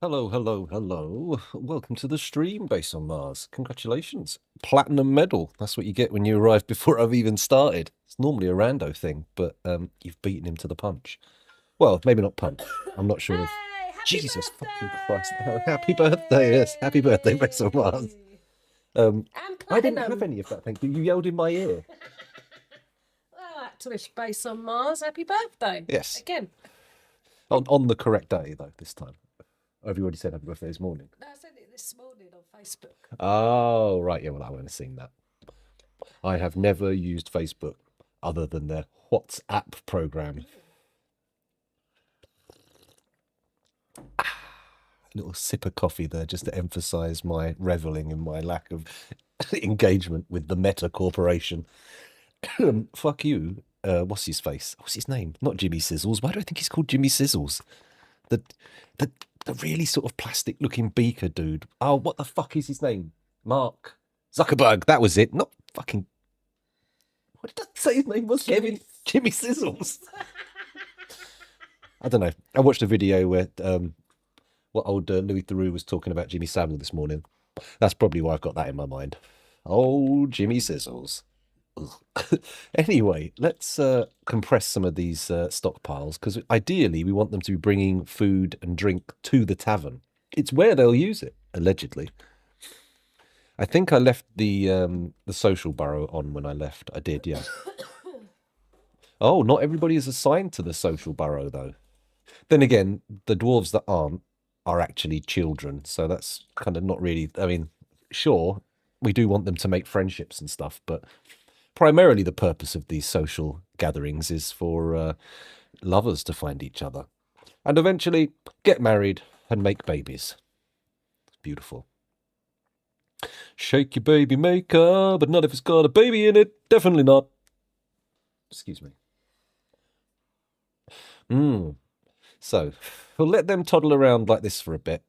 Hello, hello, hello. Welcome to the stream, Based on Mars. Congratulations. Platinum medal. That's what you get when you arrive before I've even started. It's normally a rando thing, but you've beaten him to the punch. Well, maybe not punch. I'm not sure if... Hey, happy Jesus birthday! fucking Christ. Oh, happy birthday, yes. Happy birthday, Based on Mars. And I didn't have platinum. any of that, thank you. You yelled in my ear. Well, that to wish Base on Mars happy birthday. Yes. Again. On the correct day, though, this time. Or have you already said happy birthday this morning? No, I said it this morning on Facebook. Oh, right. Yeah, well, I won't have seen that. I have never used Facebook other than their WhatsApp program. A little sip of coffee there just to emphasize my reveling in my lack of engagement with the Meta Corporation. Fuck you. What's his face? What's his name? Not Jimmy Sizzles. Why do I think he's called Jimmy Sizzles? The the the really sort of plastic looking beaker dude. Oh, what the fuck is his name? Mark Zuckerberg. That was it. Not fucking. What did I say his name was? Kevin Jimmy Sizzles. I don't know. I watched a video where what old Louis Theroux was talking about Jimmy Savile this morning. That's probably why I've got that in my mind. Oh, Jimmy Sizzles. Anyway, let's compress some of these stockpiles because ideally we want them to be bringing food and drink to the tavern. It's where they'll use it, allegedly. I think I left the social burrow on when I left. I did, yeah. Oh, not everybody is assigned to the social burrow though. Then again, the dwarves that aren't are actually children, so that's kind of not really. I mean, sure, we do want them to make friendships and stuff, but primarily the purpose of these social gatherings is for lovers to find each other and eventually get married and make babies. Beautiful. Shake your baby maker, but not if it's got a baby in it. Definitely not. Excuse me. So, we'll let them toddle around like this for a bit.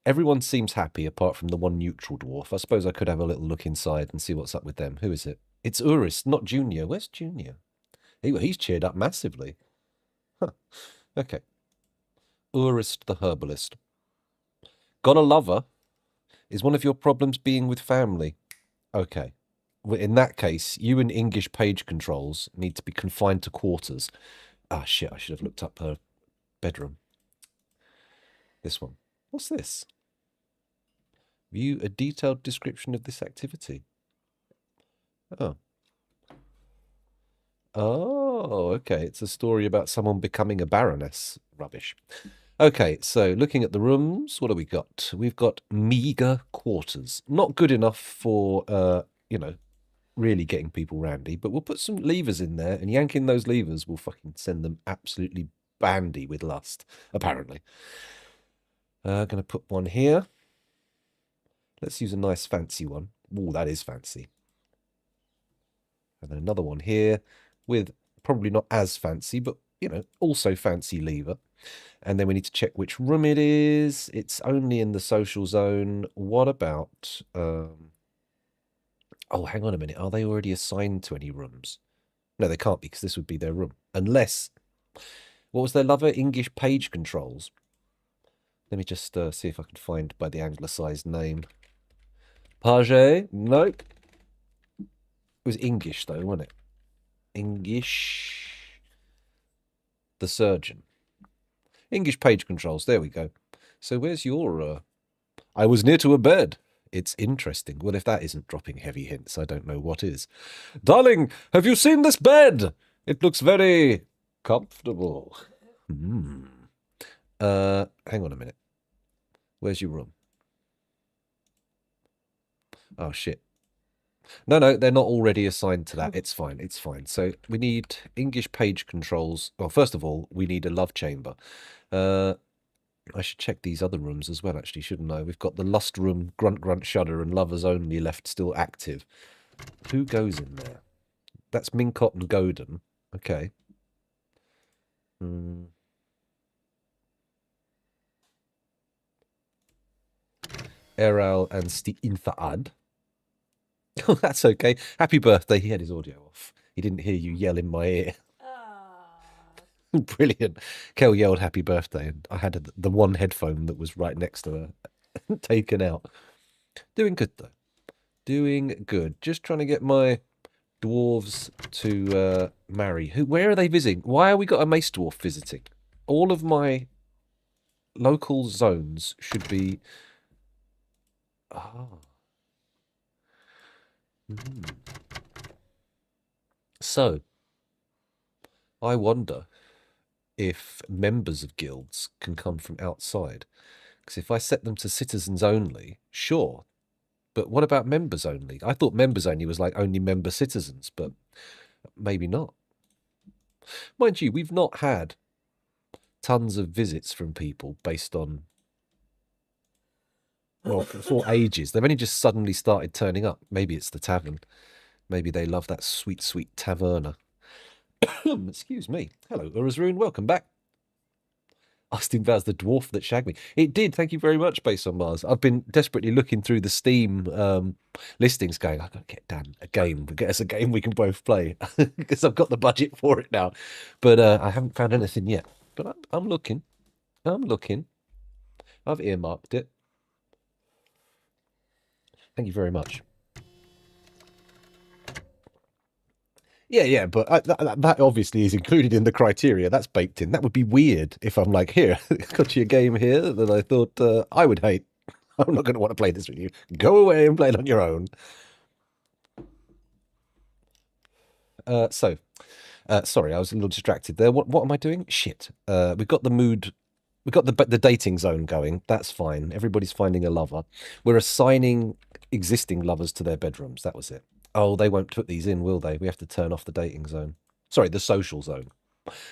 Everyone seems happy apart from the one neutral dwarf. I suppose I could have a little look inside and see what's up with them. Who is it? It's Urist, not Junior. Where's Junior? He's cheered up massively. Huh. Okay. Urist the herbalist. Got a lover? Is one of your problems being with family? Okay. Well, in that case, you and English page controls need to be confined to quarters. Ah, shit, I should have looked up her bedroom. This one. What's this? View a detailed description of this activity. Oh. Oh, okay. It's a story about someone becoming a baroness. Rubbish. Okay, so looking at the rooms, what do we got? We've got meager quarters. Not good enough for, really getting people randy, but we'll put some levers in there, and yanking those levers will fucking send them absolutely bandy with lust, apparently. Gonna put one here. Let's use a nice fancy one. Ooh, that is fancy. And then another one here with probably not as fancy, but, also fancy lever. And then we need to check which room it is. It's only in the social zone. What about... oh, hang on a minute. Are they already assigned to any rooms? No, they can't be because this would be their room. Unless... What was their lover? English page controls. Let me just see if I can find by the anglicised name. Page? Nope. It was English, though, wasn't it? English. The surgeon. English page controls. There we go. So where's your... I was near to a bed. It's interesting. Well, if that isn't dropping heavy hints, I don't know what is. Darling, have you seen this bed? It looks very comfortable. Hang on a minute. Where's your room? Oh, shit. No, they're not already assigned to that. It's fine. It's fine. So we need English page controls. Well, first of all, we need a love chamber. I should check these other rooms as well, actually, shouldn't I? We've got the lust room, grunt, grunt, shudder, and lovers only left still active. Who goes in there? That's Mincott and Godin. Okay. Eral and Steinfaad. Oh, that's okay. Happy birthday. He had his audio off. He didn't hear you yell in my ear. Brilliant. Kel yelled happy birthday, and I had the one headphone that was right next to her taken out. Doing good, though. Doing good. Just trying to get my dwarves to marry. Where are they visiting? Why have we got a mace dwarf visiting? All of my local zones should be... Ah. So, I wonder if members of guilds can come from outside. Because if I set them to citizens only, sure. But what about members only? I thought members only was like only member citizens, but maybe not. Mind you, we've not had tons of visits from people based on, well, for ages. They've only just suddenly started turning up. Maybe it's the tavern. Maybe they love that sweet, sweet taverna. Excuse me. Hello, Urazrune. Welcome back. Asked him if that was the dwarf that shagged me. It did. Thank you very much, Based on Mars. I've been desperately looking through the Steam listings going, I've got to get Dan a game. Get us a game we can both play. Because I've got the budget for it now. But I haven't found anything yet. But I'm looking. I'm looking. I've earmarked it. Thank you very much. Yeah, but that obviously is included in the criteria. That's baked in. That would be weird if I'm like, here, got you a game here that I thought I would hate. I'm not going to want to play this with you. Go away and play it on your own. Sorry, I was a little distracted there. What am I doing? Shit. We've got the mood. We've got the dating zone going. That's fine. Everybody's finding a lover. We're assigning existing lovers to their bedrooms. That was it. Oh, they won't put these in, will they? We have to turn off the dating zone. Sorry, the social zone.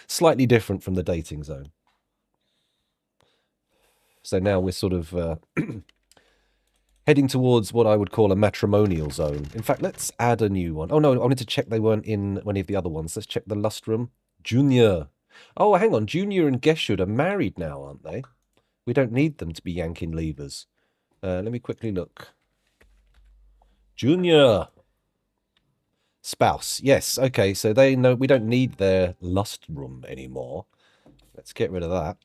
Slightly different from the dating zone. So now we're sort of heading towards what I would call a matrimonial zone. In fact, let's add a new one. Oh, no, I wanted to check they weren't in any of the other ones. Let's check the lust room. Junior. Oh, hang on. Junior and Geshud are married now, aren't they? We don't need them to be yanking levers. Let me quickly look. Junior. Spouse. Yes. Okay. So they know we don't need their lust room anymore. Let's get rid of that.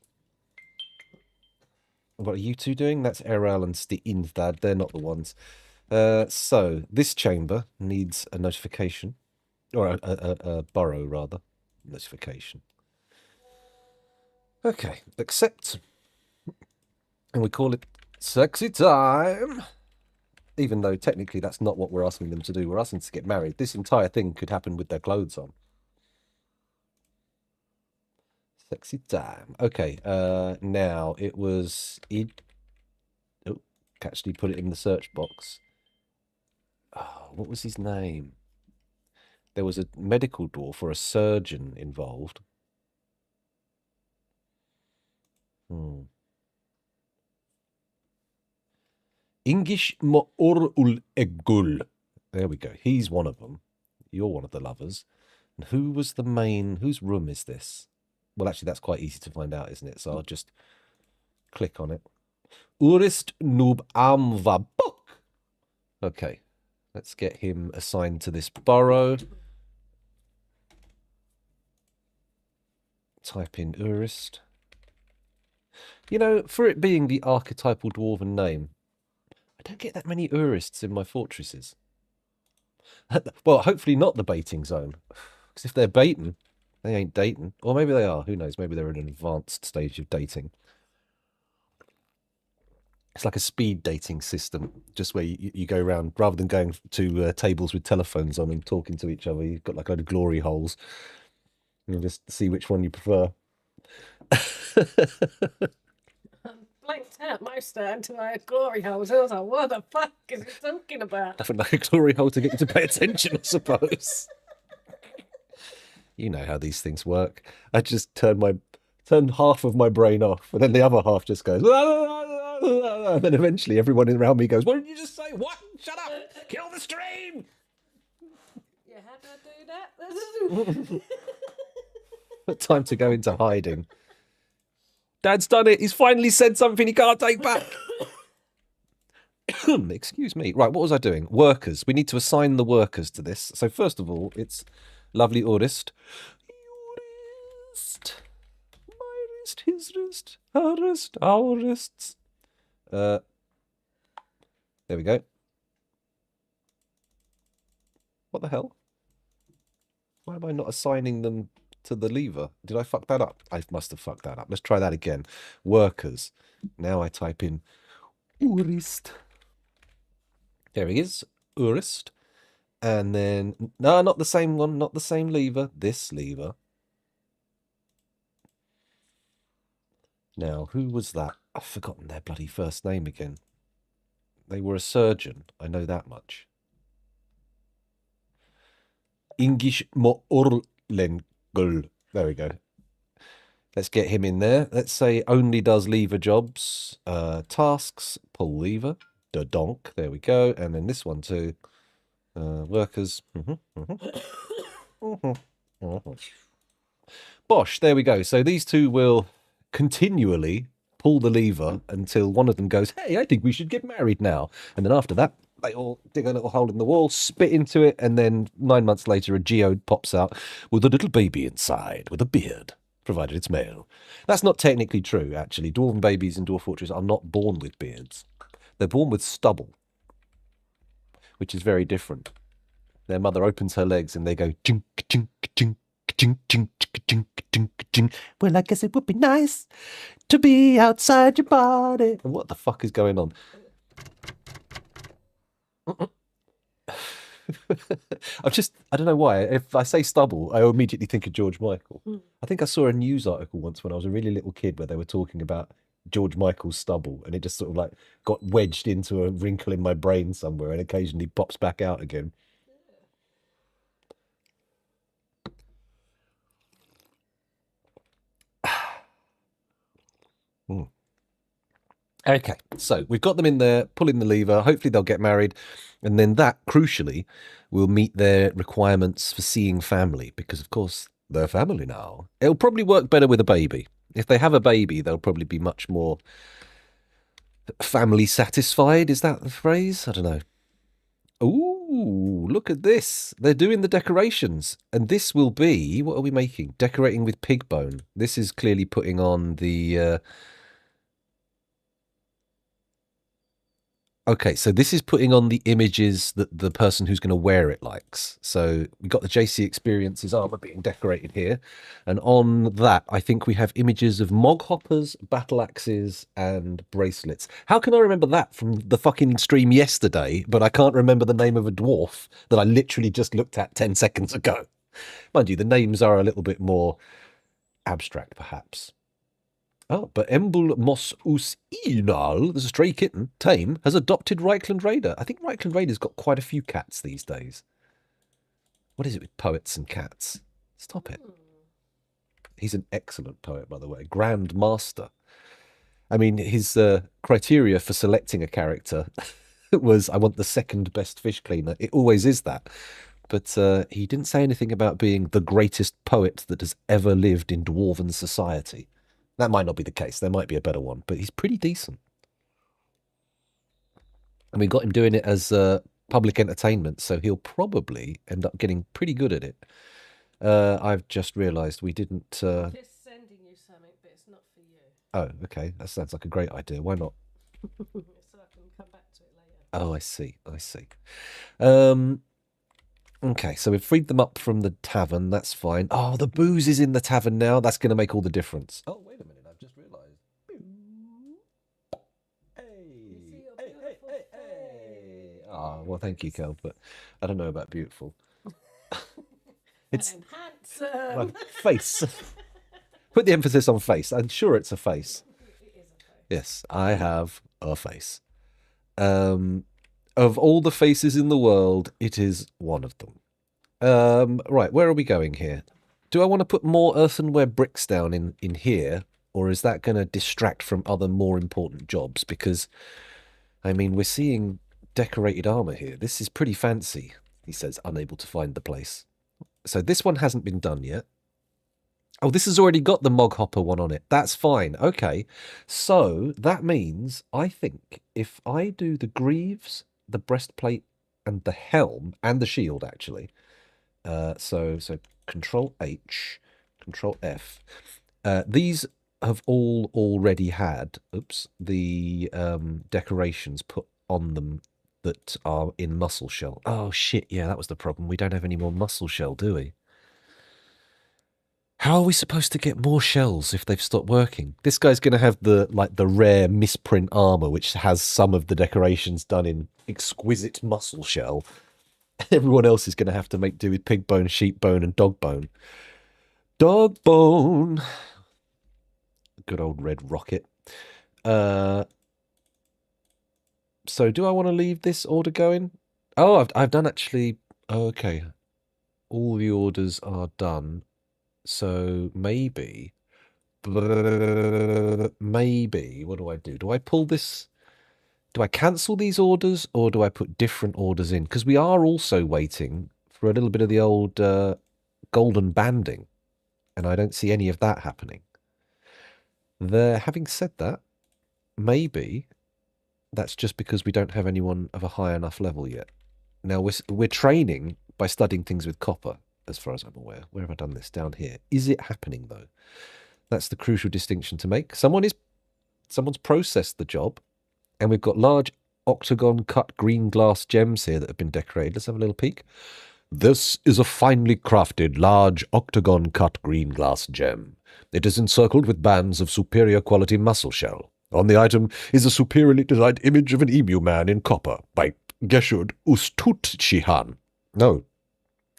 What are you two doing? That's Errol and Steinstad. They're not the ones. So this chamber needs a notification. Or a burrow, rather. Notification. Okay. Accept. And we call it sexy time. Even though technically that's not what we're asking them to do. We're asking them to get married. This entire thing could happen with their clothes on. Sexy time. Okay, now it was... Oh, actually put it in the search box. Oh, what was his name? There was a medical dwarf or a surgeon involved. Ingish Mo'orul Egul. There we go. He's one of them. You're one of the lovers. And who was the main... Whose room is this? Well, actually, that's quite easy to find out, isn't it? So I'll just click on it. Urist Noob Amva Book. Okay. Let's get him assigned to this burrow. Type in Urist. You know, for it being the archetypal dwarven name, I don't get that many Urists in my fortresses. Well, hopefully not the baiting zone. Because if they're baiting, they ain't dating. Or maybe they are. Who knows? Maybe they're in an advanced stage of dating. It's like a speed dating system, just where you go around, rather than going to tables with telephones on and talking to each other, you've got like a load of glory holes. You'll just see which one you prefer. Blanked out most into my glory holes. I was like, what the fuck is he talking about? Nothing like a glory hole to get you to pay attention, I suppose. You know how these things work. I just turn half of my brain off, and then the other half just goes. And then eventually everyone around me goes, "What did you just say? What? Shut up! Kill the stream!" Yeah, how do I do that? Time to go into hiding. Dad's done it. He's finally said something he can't take back. Excuse me. Right, what was I doing? Workers. We need to assign the workers to this. So first of all, it's lovely Urist. wrist. My wrist, his wrist, her wrist, our wrists. There we go. What the hell? Why am I not assigning them to the lever? Did I fuck that up? I must have fucked that up. Let's try that again. Workers. Now I type in Urist. There he is. Urist. And then, no, not the same one, not the same lever. This lever. Now, who was that? I've forgotten their bloody first name again. They were a surgeon. I know that much. Ingish Moorlengul. There we go. Let's get him in there. Let's say only does lever jobs. Tasks, pull lever. The donk. There we go. And then this one too. Workers. Bosh, there we go. So these two will continually pull the lever until one of them goes, hey, I think we should get married now. And then after that, they all dig a little hole in the wall, spit into it, and then 9 months later, a geode pops out with a little baby inside with a beard, provided it's male. That's not technically true, actually. Dwarven babies in Dwarf Fortress are not born with beards. They're born with stubble, which is very different. Their mother opens her legs and they go, chink, chink, chink, chink, chink, chink, chink, chink. Well, I guess it would be nice to be outside your body. And what the fuck is going on? I don't know why. If I say stubble, I immediately think of George Michael. I think I saw a news article once when I was a really little kid where they were talking about George Michael's stubble, and it just sort of like got wedged into a wrinkle in my brain somewhere and occasionally pops back out again. Okay, so we've got them in there, pulling the lever. Hopefully they'll get married. And then that, crucially, will meet their requirements for seeing family. Because, of course, they're family now. It'll probably work better with a baby. If they have a baby, they'll probably be much more family satisfied. Is that the phrase? I don't know. Ooh, look at this. They're doing the decorations. And this will be, what are we making? Decorating with pig bone. This is clearly putting on the... Okay, so this is putting on the images that the person who's going to wear it likes. So we've got the JC Experiences armor being decorated here. And on that, I think we have images of mog hoppers, battle axes, and bracelets. How can I remember that from the fucking stream yesterday, but I can't remember the name of a dwarf that I literally just looked at 10 seconds ago? Mind you, the names are a little bit more abstract, perhaps. Oh, but Embul Mos Us Inal, there's a stray kitten, tame, has adopted Reichland Raider. I think Reichland Raider's got quite a few cats these days. What is it with poets and cats? Stop it. He's an excellent poet, by the way. Grand Master. I mean, his criteria for selecting a character was, I want the second best fish cleaner. It always is that. But he didn't say anything about being the greatest poet that has ever lived in Dwarven society. That might not be the case. There might be a better one, but he's pretty decent. And we got him doing it as public entertainment, so he'll probably end up getting pretty good at it. I've just realised we didn't... Just sending you something, but it's not for you. Oh, okay. That sounds like a great idea. Why not? So I can come back to it later. Oh, I see. I see. Okay, so we've freed them up from the tavern. That's fine. Oh, the booze is in the tavern now. That's going to make all the difference. Oh, wait a minute. I've just realised. Hey. Oh, well, thank you, Kel, but I don't know about beautiful. It's handsome. my face. Put the emphasis on face. I'm sure it's a face. It is a face. Yes, I have a face. Of all the faces in the world, it is one of them. Right, where are we going here? Do I want to put more earthenware bricks down in here, or is that going to distract from other more important jobs? Because, I mean, we're seeing decorated armor here. This is pretty fancy, he says, unable to find the place. So this one hasn't been done yet. Oh, this has already got the Mog Hopper one on it. That's fine. Okay. So that means, I think, if I do the greaves, the breastplate, and the helm, and the shield, actually. So Control H, Control F. These have all already had, the decorations put on them that are in mussel shell. Oh shit, yeah, that was the problem. We don't have any more mussel shell, do we? How are we supposed to get more shells if they've stopped working? This guy's going to have the rare misprint armor, which has some of the decorations done in exquisite mussel shell. Everyone else is going to have to make do with pig bone, sheep bone, and dog bone. Dog bone. Good old red rocket. So do I want to leave this order going? Oh, I've done actually. Oh, okay. All the orders are done. So maybe, maybe, what do I do? Do I pull this? Do I cancel these orders or do I put different orders in? Because we are also waiting for a little bit of the old golden banding, and I don't see any of that happening. Having said that, maybe that's just because we don't have anyone of a high enough level yet. Now we're training by studying things with copper, as far as I'm aware. Where have I done this? Down here. Is it happening though? That's the crucial distinction to make. Someone's processed the job, and we've got large octagon cut green glass gems here that have been decorated. Let's have a little peek. This is a finely crafted, large octagon cut green glass gem. It is encircled with bands of superior quality mussel shell. On the item is a superiorly designed image of an emu man in copper by Geshud Ustutchihan. No,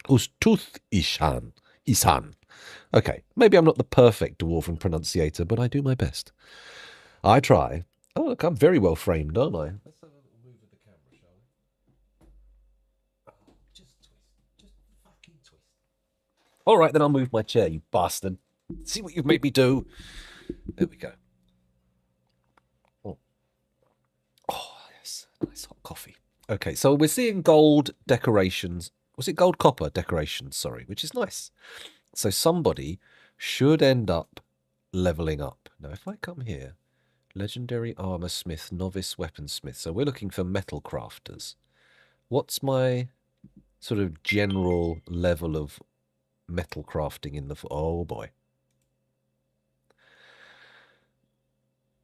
Ustuthishan. Ishan. Okay, maybe I'm not the perfect dwarven pronunciator, but I do my best. I try. Oh, look, I'm very well framed, aren't I? Let's have a little move of the camera, shall we? Oh, just twist. Just fucking twist. All right, then I'll move my chair, you bastard. See what you've made me do. There we go. Oh, yes. Nice hot coffee. Okay, so we're seeing gold decorations. Was it gold copper decorations? Sorry, which is nice. So somebody should end up leveling up. Now, if I come here, legendary armor smith, novice weaponsmith. So we're looking for metal crafters. What's my sort of general level of metal crafting in the... Oh, boy.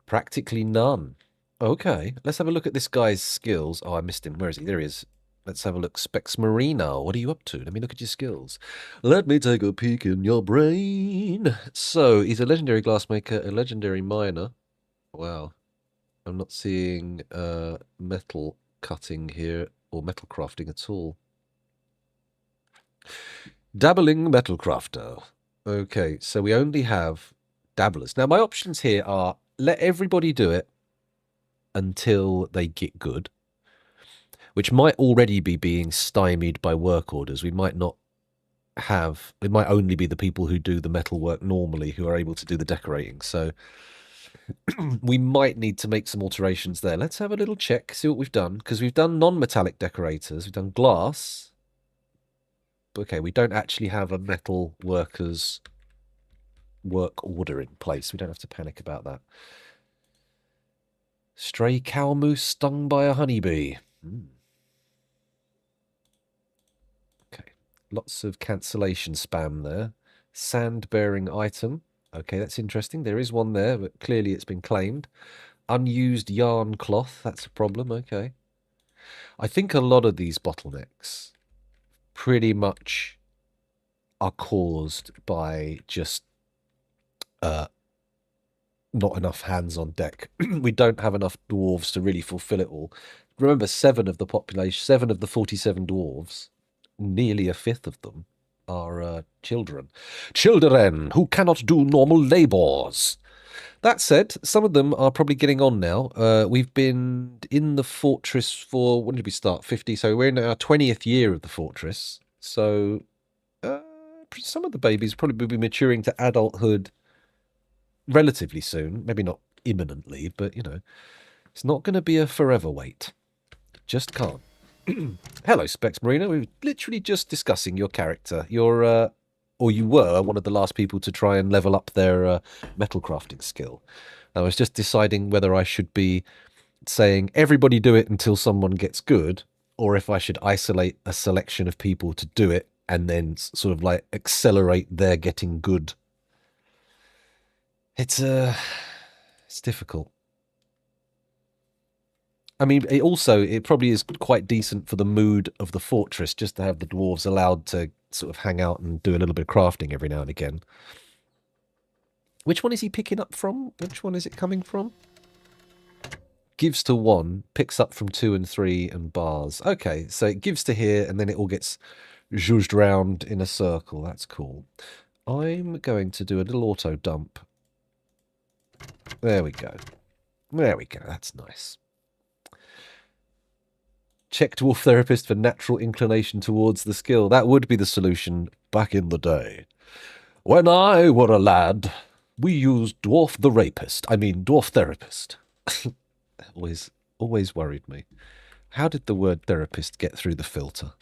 Practically none. Okay, let's have a look at this guy's skills. Oh, I missed him. Where is he? There he is. Let's have a look. Specs Marino, what are you up to? Let me look at your skills. Let me take a peek in your brain. So, he's a legendary glassmaker, a legendary miner. Wow. I'm not seeing metal cutting here or metal crafting at all. Dabbling metal crafter. Okay, so we only have dabblers. Now, my options here are let everybody do it until they get good, which might already be being stymied by work orders. We might not have... It might only be the people who do the metal work normally who are able to do the decorating. So we might need to make some alterations there. Let's have a little check, see what we've done, because we've done non-metallic decorators. We've done glass. Okay, we don't actually have a metal workers work order in place. We don't have to panic about that. Stray cow moose stung by a honeybee. Okay, lots of cancellation spam there. Sand-bearing item. Okay, that's interesting. There is one there, but clearly it's been claimed. Unused yarn cloth. That's a problem. Okay. I think a lot of these bottlenecks pretty much are caused by just not enough hands on deck. We don't have enough dwarves to really fulfill it all. Remember, 7 of the population, 7 of the 47 dwarves, nearly a fifth of them are children. Children who cannot do normal labors. That said, some of them are probably getting on now. We've been in the fortress for, when did we start? 50. So we're in our 20th year of the fortress. So some of the babies probably will be maturing to adulthood relatively soon. Maybe not imminently, but, you know, it's not going to be a forever wait. Just can't. Hello, Specs Marina. We were literally just discussing your character. You're, or you were, one of the last people to try and level up their metal crafting skill. I was just deciding whether I should be saying everybody do it until someone gets good, or if I should isolate a selection of people to do it and then sort of like accelerate their getting good It's difficult. I mean, it probably is quite decent for the mood of the fortress just to have the dwarves allowed to sort of hang out and do a little bit of crafting every now and again. Which one is he picking up from? Which one is it coming from? Gives to 1, picks up from 2 and 3 and bars. Okay, so it gives to here and then it all gets zhuzhed round in a circle. That's cool. I'm going to do a little auto dump. There we go. There we go. That's nice. Check dwarf therapist for natural inclination towards the skill. That would be the solution back in the day. When I were a lad, we used dwarf the rapist. I mean, dwarf therapist. always worried me. How did the word therapist get through the filter?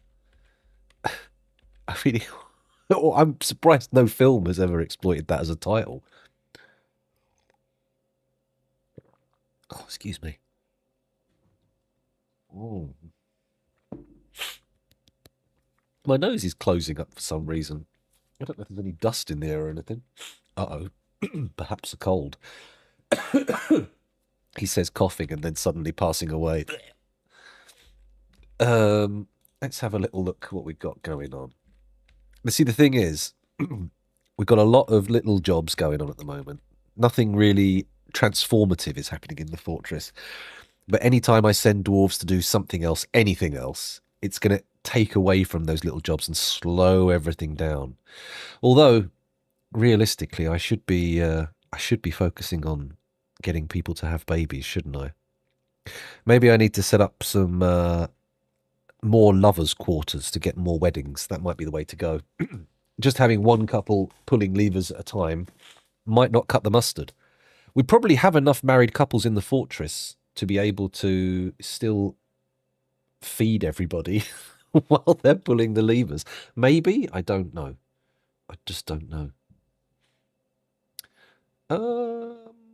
I really... I'm surprised no film has ever exploited that as a title. Oh, excuse me. Oh. My nose is closing up for some reason. I don't know if there's any dust in there or anything. Uh-oh. Perhaps a cold. He says coughing and then suddenly passing away. Let's have a little look what we've got going on. But see, the thing is, we've got a lot of little jobs going on at the moment. Nothing really transformative is happening in the fortress. But anytime I send dwarves to do something else, anything else, it's going to take away from those little jobs and slow everything down. Although, realistically, I should be focusing on getting people to have babies, shouldn't I? Maybe I need to set up some more lovers' quarters to get more weddings. That might be the way to go. Just having one couple pulling levers at a time might not cut the mustard. We probably have enough married couples in the fortress to be able to still feed everybody while they're pulling the levers. Maybe? I don't know. I just don't know.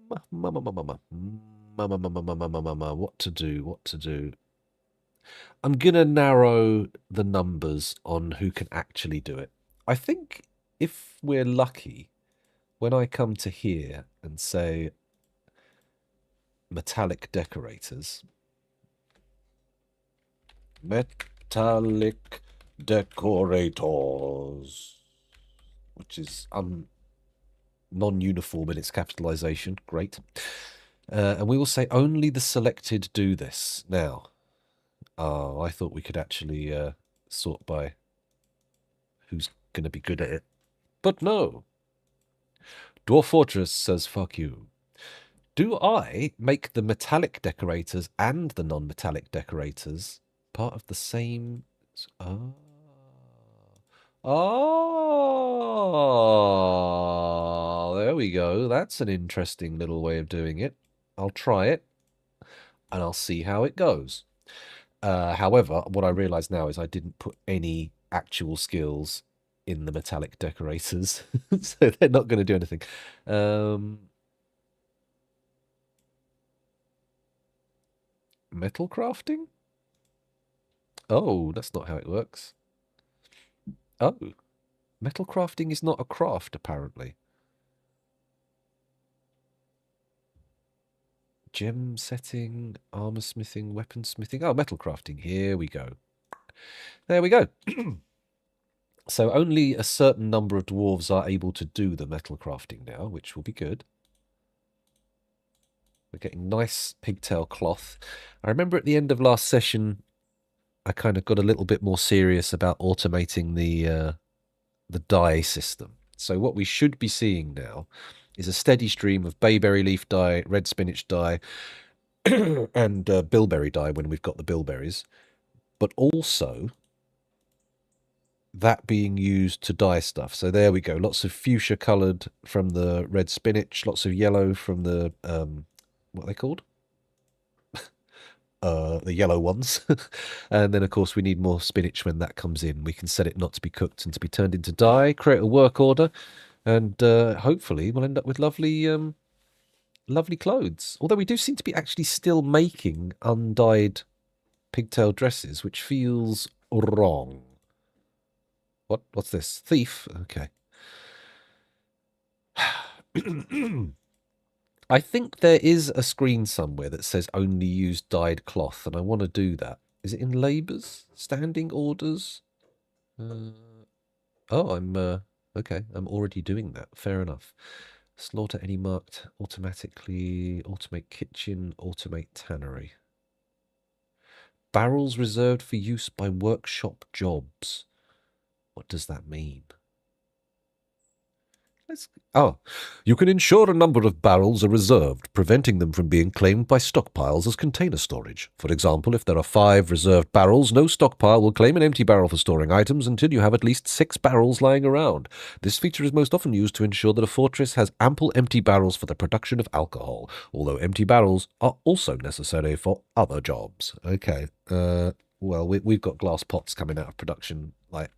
What to do? I'm going to narrow the numbers on who can actually do it. I think if we're lucky, when I come to here and say metallic decorators, metallic decorators, which is non-uniform in its capitalization. Great. And we will say only the selected do this. Now, oh, I thought we could actually sort by who's going to be good at it. But no. Dwarf Fortress says fuck you. Do I make the metallic decorators and the non-metallic decorators part of the same... Oh. Oh, there we go. That's an interesting little way of doing it. I'll try it, and I'll see how it goes. However, what I realise now is I didn't put any actual skills in the metallic decorators, so they're not going to do anything. Metal crafting? Oh, that's not how it works. Oh, metal crafting is not a craft, apparently. Gem setting, armor smithing, weapon smithing. Oh, metal crafting. Here we go. There we go. So only a certain number of dwarves are able to do the metal crafting now, which will be good. We're getting nice pigtail cloth. I remember at the end of last session, I kind of got a little bit more serious about automating the dye system. So what we should be seeing now is a steady stream of bayberry leaf dye, red spinach dye, and bilberry dye when we've got the bilberries, but also that being used to dye stuff. So there we go. Lots of fuchsia coloured from the red spinach, lots of yellow from the, what are they called? The yellow ones. And then, of course, we need more spinach when that comes in. We can set it not to be cooked and to be turned into dye, create a work order, and hopefully we'll end up with lovely lovely clothes. Although we do seem to be actually still making undyed pigtail dresses, which feels wrong. What's this? Thief? Okay. I think there is a screen somewhere that says only use dyed cloth, and I want to do that. Is it in labours? Standing orders? Uh, oh, okay. I'm already doing that. Fair enough. Slaughter any marked automatically. Automate kitchen. Automate tannery. Barrels reserved for use by workshop jobs. What does that mean? You can ensure a number of barrels are reserved, preventing them from being claimed by stockpiles as container storage. For example, if there are 5 reserved barrels, no stockpile will claim an empty barrel for storing items until you have at least 6 barrels lying around. This feature is most often used to ensure that a fortress has ample empty barrels for the production of alcohol, although empty barrels are also necessary for other jobs. Okay, well, we've got glass pots coming out of production like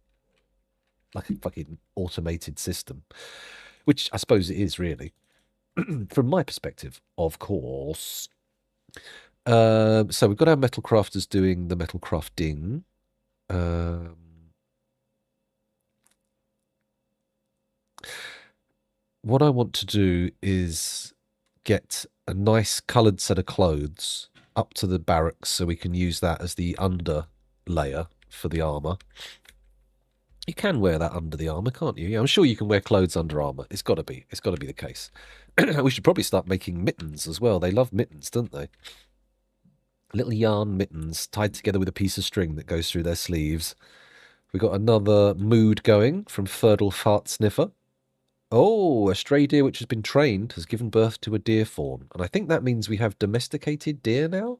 a fucking automated system. Which I suppose it is, really. From my perspective, of course. So we've got our metal crafters doing the metal crafting. What I want to do is get a nice coloured set of clothes up to the barracks so we can use that as the under layer for the armour. You can wear that under the armour, can't you? Yeah, I'm sure you can wear clothes under armour. It's got to be. It's got to be the case. We should probably start making mittens as well. They love mittens, don't they? Little yarn mittens tied together with a piece of string that goes through their sleeves. We got another mood going from Ferdle Fart Sniffer. Oh, a stray deer which has been trained has given birth to a deer fawn. And I think that means we have domesticated deer now?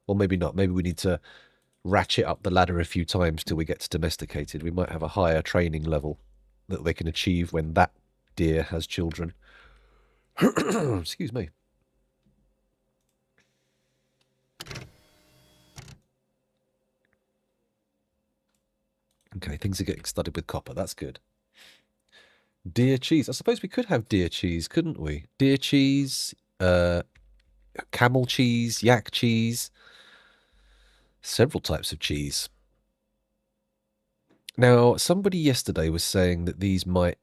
Or maybe not. Maybe we need to ratchet up the ladder a few times till we get to domesticated. We might have a higher training level that they can achieve when that deer has children. Excuse me. Okay, things are getting studded with copper. That's good. Deer cheese. I suppose we could have deer cheese, couldn't we? Deer cheese, camel cheese, yak cheese. Several types of cheese. Now, somebody yesterday was saying that these might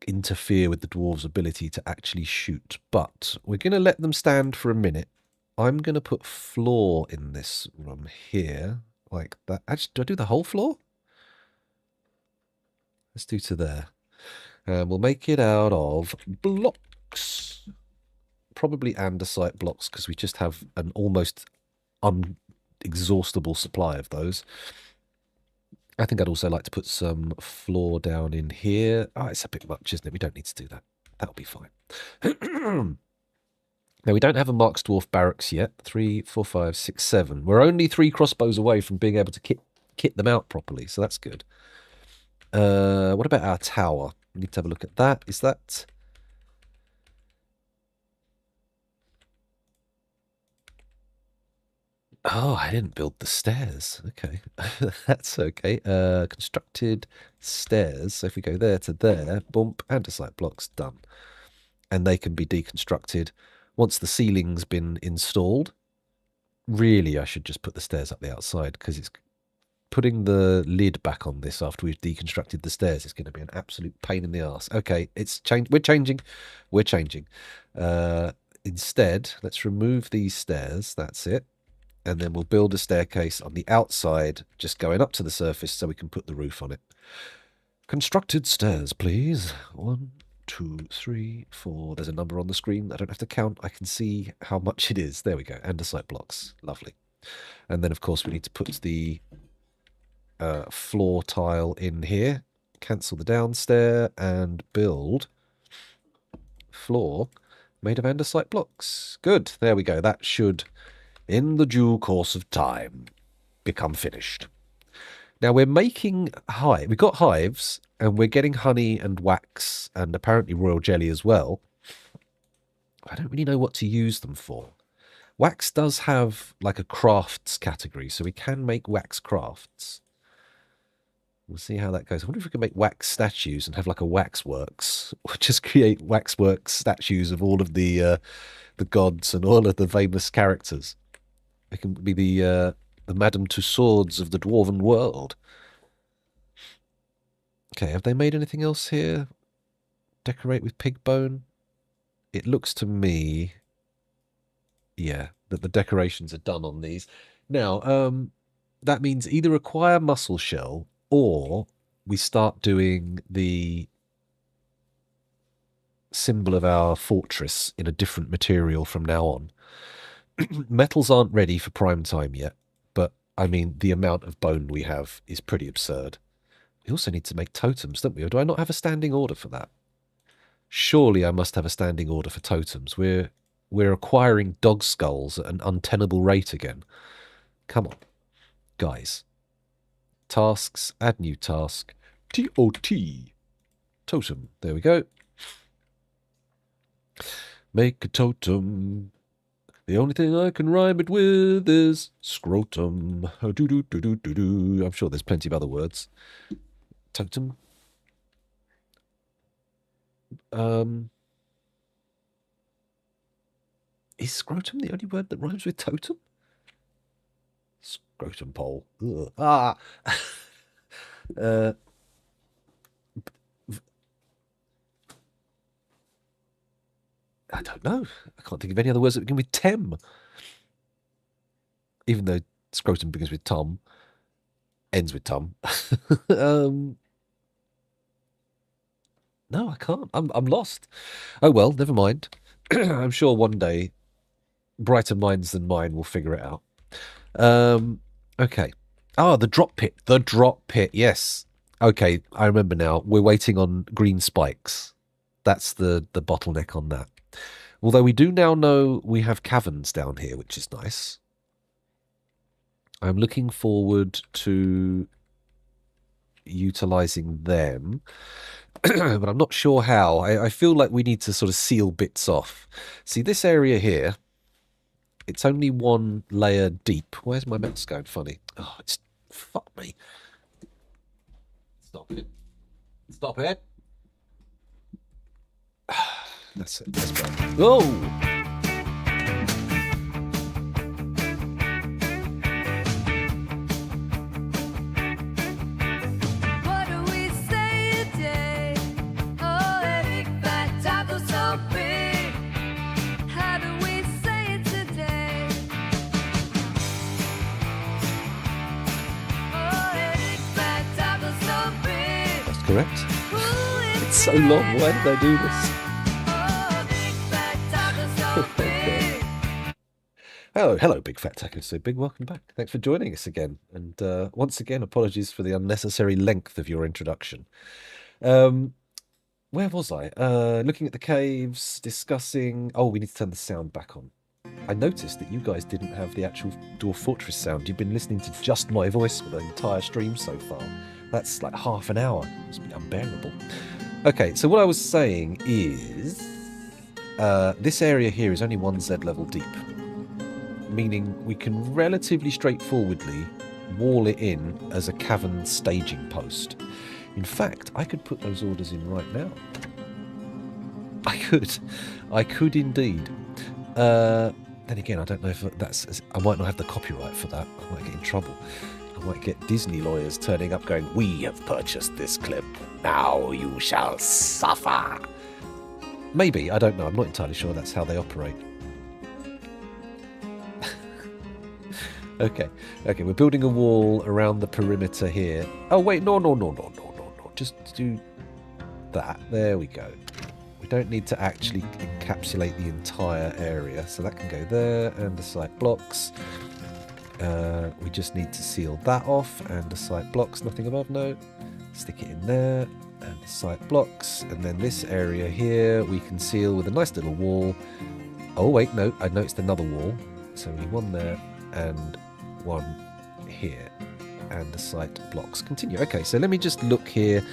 interfere with the dwarves' ability to actually shoot, but we're going to let them stand for a minute. I'm going to put floor in this room here, like that. Actually, do I do the whole floor? Let's do to there. And we'll make it out of blocks. Probably andesite blocks, because we just have an almost unexhaustible supply of those. I think I'd also like to put some floor down in here. Oh, it's a bit much, isn't it? We don't need to do that. That'll be fine. Now, we don't have a Mark's Dwarf barracks yet. 3, 4, 5, 6, 7. We're only 3 crossbows away from being able to kit them out properly, so that's good. What about our tower? We need to have a look at that. Is that... Oh, I didn't build the stairs. Okay, that's okay. Constructed stairs. So if we go there to there, bump, andesite blocks, done. And they can be deconstructed once the ceiling's been installed. Really, I should just put the stairs up the outside because it's putting the lid back on this after we've deconstructed the stairs is going to be an absolute pain in the arse. Okay, it's changed. We're changing. We're changing. Instead, let's remove these stairs. That's it. And then we'll build a staircase on the outside, just going up to the surface so we can put the roof on it. Constructed stairs, please. 1, 2, 3, 4. There's a number on the screen. I don't have to count. I can see how much it is. There we go. Andesite blocks. Lovely. And then, of course, we need to put the floor tile in here. Cancel the downstair and build floor made of andesite blocks. Good. There we go. That should, in the due course of time, become finished. Now we're making hive. We've got hives, and we're getting honey and wax, and apparently royal jelly as well. I don't really know what to use them for. Wax does have like a crafts category, so we can make wax crafts. We'll see how that goes. I wonder if we can make wax statues and have like a waxworks, or just create waxworks statues of all of the gods and all of the famous characters. It can be the Madame Tussauds of the dwarven world. Okay, have they made anything else here? Decorate with pig bone. it looks to me, yeah, that the decorations are done on these. Now, that means either acquire mussel shell or we start doing the symbol of our fortress in a different material from now on. Metals aren't ready for prime time yet, but I mean, the amount of bone we have is pretty absurd. We also need to make totems, don't we? Or do I not have a standing order for that? Surely I must have a standing order for totems. We're acquiring dog skulls at an untenable rate again. Come on, guys. Tasks, add new task. TOT. Totem. There we go. Make a totem. The only thing I can rhyme it with is scrotum. I'm sure there's plenty of other words. Totem. Is scrotum the only word that rhymes with totem? Scrotum pole. Ugh. Ah. I don't know. I can't think of any other words that begin with tem. Even though scrotum begins with tom, ends with tum. No, I can't. I'm lost. Oh well, never mind. I'm sure one day brighter minds than mine will figure it out. Okay. Ah, the drop pit. The drop pit. Yes. Okay, I remember now. We're waiting on green spikes. That's the bottleneck on that. Although we do now know we have caverns down here, which is nice. I'm looking forward to utilizing them, but I'm not sure how. I feel like we need to sort of seal bits off. See, this area here, it's only one layer deep. Where's my mouse going funny? Oh, it's... Fuck me. Stop it. Stop it. That's it. That's better. Oh! Correct. It's so long. Why did I do this? Hello, Big Fat Taco So Big. Welcome back. Thanks for joining us again. And once again, apologies for the unnecessary length of your introduction. Where was I? Looking at the caves, discussing... Oh, we need to turn the sound back on. I noticed that you guys didn't have the actual Dwarf Fortress sound. You've been listening to just my voice for the entire stream so far. That's like half an hour. It's been unbearable. Okay, so what I was saying is... this area here is only 1Z level deep. Meaning we can relatively straightforwardly wall it in as a cavern staging post. In fact, I could put those orders in right now. I could indeed. Then again, I don't know if that's... I might not have the copyright for that. I might get in trouble. I might get Disney lawyers turning up going, "We have purchased this clip. Now you shall suffer." Maybe. I don't know. I'm not entirely sure that's how they operate. Okay. Okay, we're building a wall around the perimeter here. Oh, wait. No. Just do that. There we go. We don't need to actually encapsulate the entire area. So that can go there, and the site blocks. We just need to seal that off, and the site blocks, nothing above, no. Stick it in there, and the site blocks, and then this area here we can seal with a nice little wall. Oh wait, no, I noticed another wall. So we need one there, and one here, and the site blocks. Continue. Okay, so let me just look here.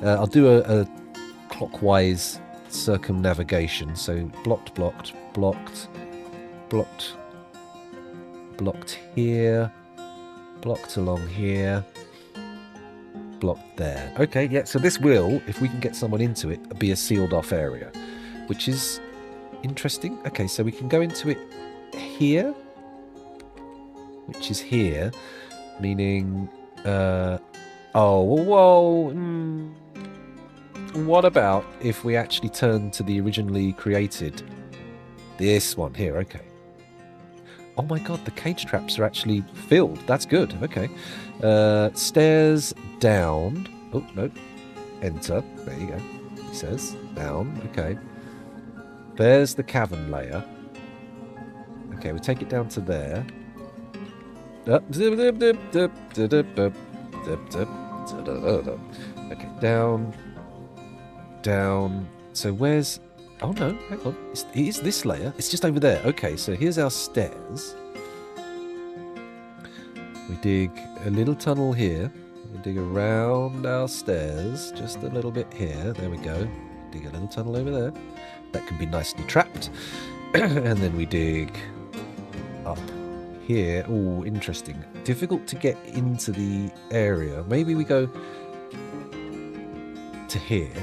I'll do a clockwise circumnavigation. So blocked, blocked, blocked, blocked, blocked here, blocked along here, blocked there. Okay, yeah, so this will, if we can get someone into it, be a sealed off area, which is interesting. Okay, so we can go into it here, which is here, meaning, oh, whoa, what about if we actually turn to the originally created... This one here, okay. Oh my god, the cage traps are actually filled. That's good, okay. Stairs down. Oh, no. Enter. There you go. He says. Down, okay. There's the cavern layer. Okay, we take it down to there. Okay, down. Down. So where's... Oh no, hang on. It is this layer. It's just over there. Okay, so here's our stairs. We dig a little tunnel here. We dig around our stairs. Just a little bit here. There we go. Dig a little tunnel over there. That can be nicely trapped. And then we dig up here. Oh, interesting. Difficult to get into the area. Maybe we go to here.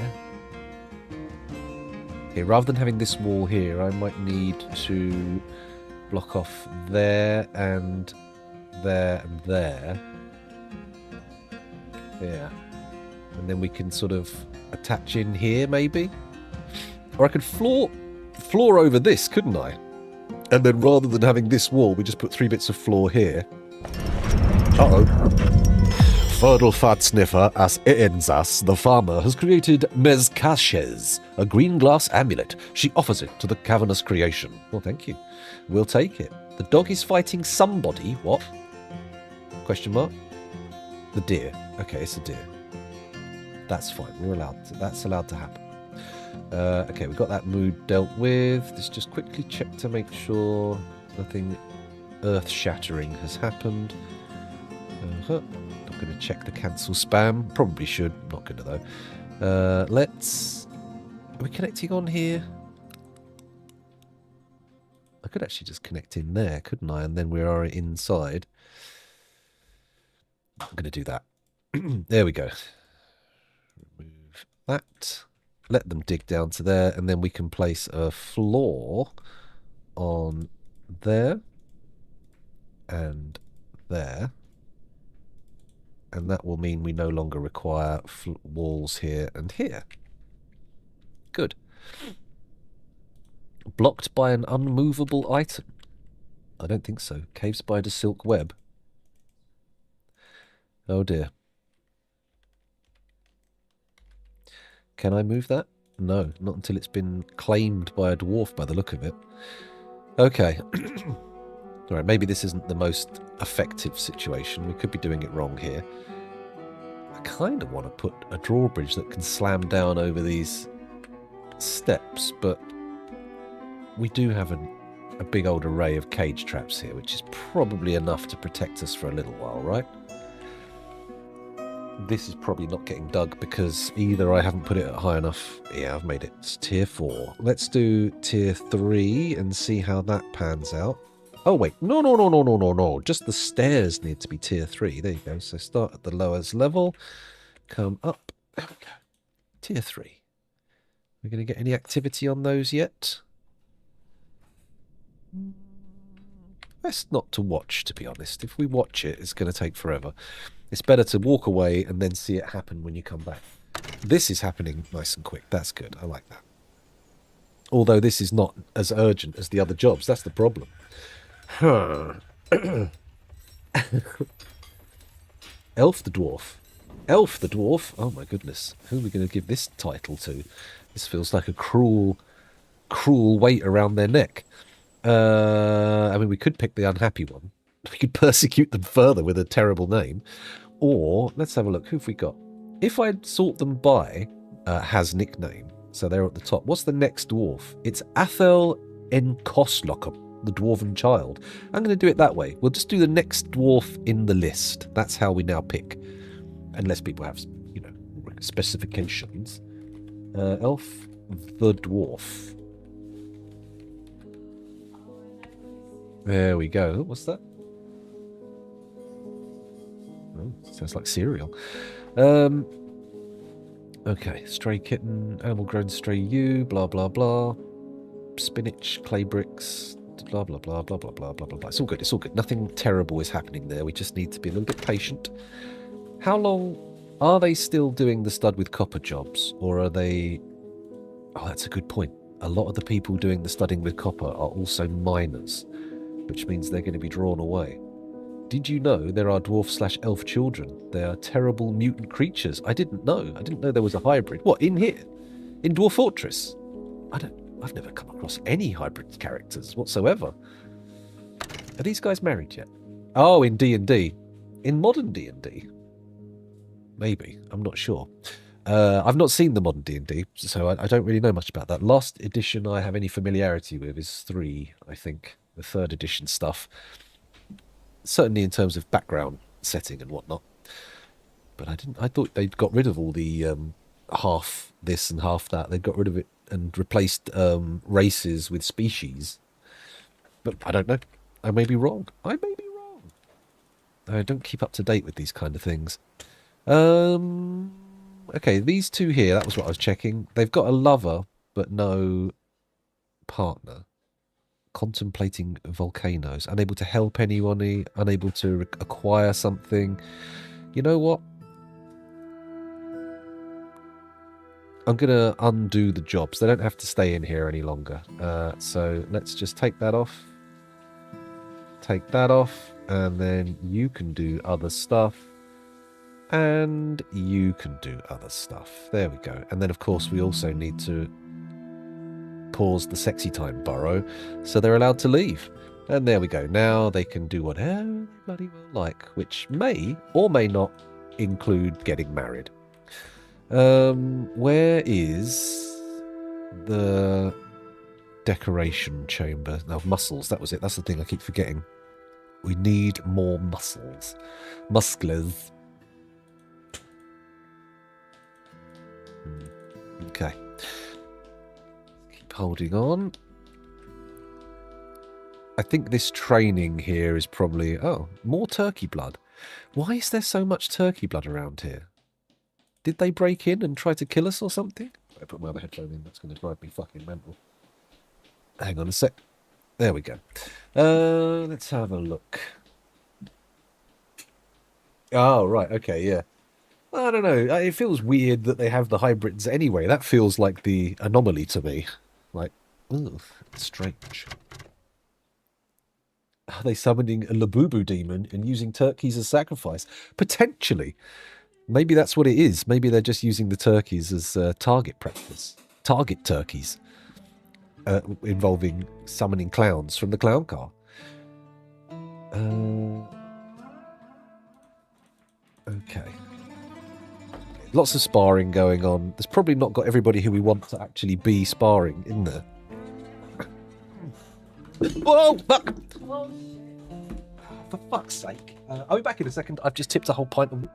Here, rather than having this wall here, I might need to block off there and there and there. Yeah. And then we can sort of attach in here, maybe? Or I could floor over this, couldn't I? And then rather than having this wall, we just put 3 bits of floor here. Uh-oh. Fat Sniffer as Eenzas, the farmer, has created mezcaches, a green glass amulet. She offers it to the cavernous creation. Well, thank you. We'll take it. The dog is fighting somebody. What? Question mark? The deer. Okay, it's a deer. That's fine. We're allowed to, that's allowed to happen. Okay, we've got that mood dealt with. Let's just quickly check to make sure nothing earth-shattering has happened. Not going to check the cancel spam. Probably should. Not going to though. Let's... Are we connecting on here? I could actually just connect in there, couldn't I? And then we are inside. I'm going to do that. There we go. Remove that. Let them dig down to there, and then we can place a floor on there and there. And that will mean we no longer require walls here and here. Good. Blocked by an unmovable item? I don't think so. Cave spider silk web. Oh dear. Can I move that? No, not until it's been claimed by a dwarf by the look of it. Okay. Alright, maybe this isn't the most effective situation. We could be doing it wrong here. I kind of want to put a drawbridge that can slam down over these steps, but we do have a big old array of cage traps here, which is probably enough to protect us for a little while, right? This is probably not getting dug because either I haven't put it at high enough. Yeah, I've made it. It's tier 4. Let's do tier 3 and see how that pans out. Oh, wait. No. Just the stairs need to be tier 3. There you go. So start at the lowest level. Come up. There we go. Tier 3. We're going to get any activity on those yet? Best not to watch, to be honest. If we watch it, it's going to take forever. It's better to walk away and then see it happen when you come back. This is happening nice and quick. That's good. I like that. Although this is not as urgent as the other jobs. That's the problem. Elf the Dwarf. Elf the Dwarf? Oh my goodness. Who are we going to give this title to? This feels like a cruel weight around their neck. I mean, we could pick the unhappy one. We could persecute them further with a terrible name. Or, let's have a look. Who have we got? If I sort them by has nickname, so they're at the top. What's the next dwarf? It's Athel Enkoslockum, the Dwarven Child. I'm going to do it that way. We'll just do the next dwarf in the list. That's how we now pick. Unless people have, you know, specifications. Elf the Dwarf. There we go. What's that? Oh, sounds like cereal. Okay, stray kitten, animal grown stray ewe, blah blah blah. Spinach, clay bricks, blah blah blah blah blah blah blah blah. It's all good, it's all good. Nothing terrible is happening there. We just need to be a little bit patient. How long Are they still doing the stud with copper jobs, or are they... Oh, that's a good point. A lot of the people doing the studding with copper are also miners, which means they're going to be drawn away. Did you know there are dwarf/elf children? They are terrible mutant creatures. I didn't know. I didn't know there was a hybrid. What, in here? In Dwarf Fortress? I've never come across any hybrid characters whatsoever. Are these guys married yet? Oh, in D&D. In modern D&D? Maybe. I'm not sure. I've not seen the modern D&D, so I don't really know much about that. Last edition I have any familiarity with is 3, I think. The 3rd edition stuff. Certainly in terms of background setting and whatnot. But I thought they'd got rid of all the half this and half that. They got rid of it and replaced races with species. But I don't know. I may be wrong. I don't keep up to date with these kind of things. Okay, these two here, that was what I was checking. They've got a lover, but no partner. Contemplating volcanoes. Unable to help anyone, unable to acquire something. You know what? I'm going to undo the jobs. They don't have to stay in here any longer. So let's just take that off. Take that off. And then you can do other stuff. And you can do other stuff. There we go. And then, of course, we also need to pause the sexy time burrow so they're allowed to leave. And there we go. Now they can do whatever they bloody well like, which may or may not include getting married. Where is the decoration chamber? Now, muscles. That was it. That's the thing I keep forgetting. We need more muscles. Musclers. Okay. Keep holding on. I think this training here is probably... Oh, more turkey blood. Why is there so much turkey blood around here? Did they break in and try to kill us or something? I put my other headphone in. That's going to drive me fucking mental. Hang on a sec. There we go. Let's have a look. Oh, right. Okay, yeah. I don't know. It feels weird that they have the hybrids anyway. That feels like the anomaly to me. Like, ugh, strange. Are they summoning a Labubu demon and using turkeys as sacrifice? Potentially. Maybe that's what it is. Maybe they're just using the turkeys as target practice. Target turkeys. Involving summoning clowns from the clown car. Okay. Lots of sparring going on. There's probably not got everybody who we want to actually be sparring in there. Whoa! Fuck! Oh, For fuck's sake. I'll be back in a second. I've just tipped a whole pint of...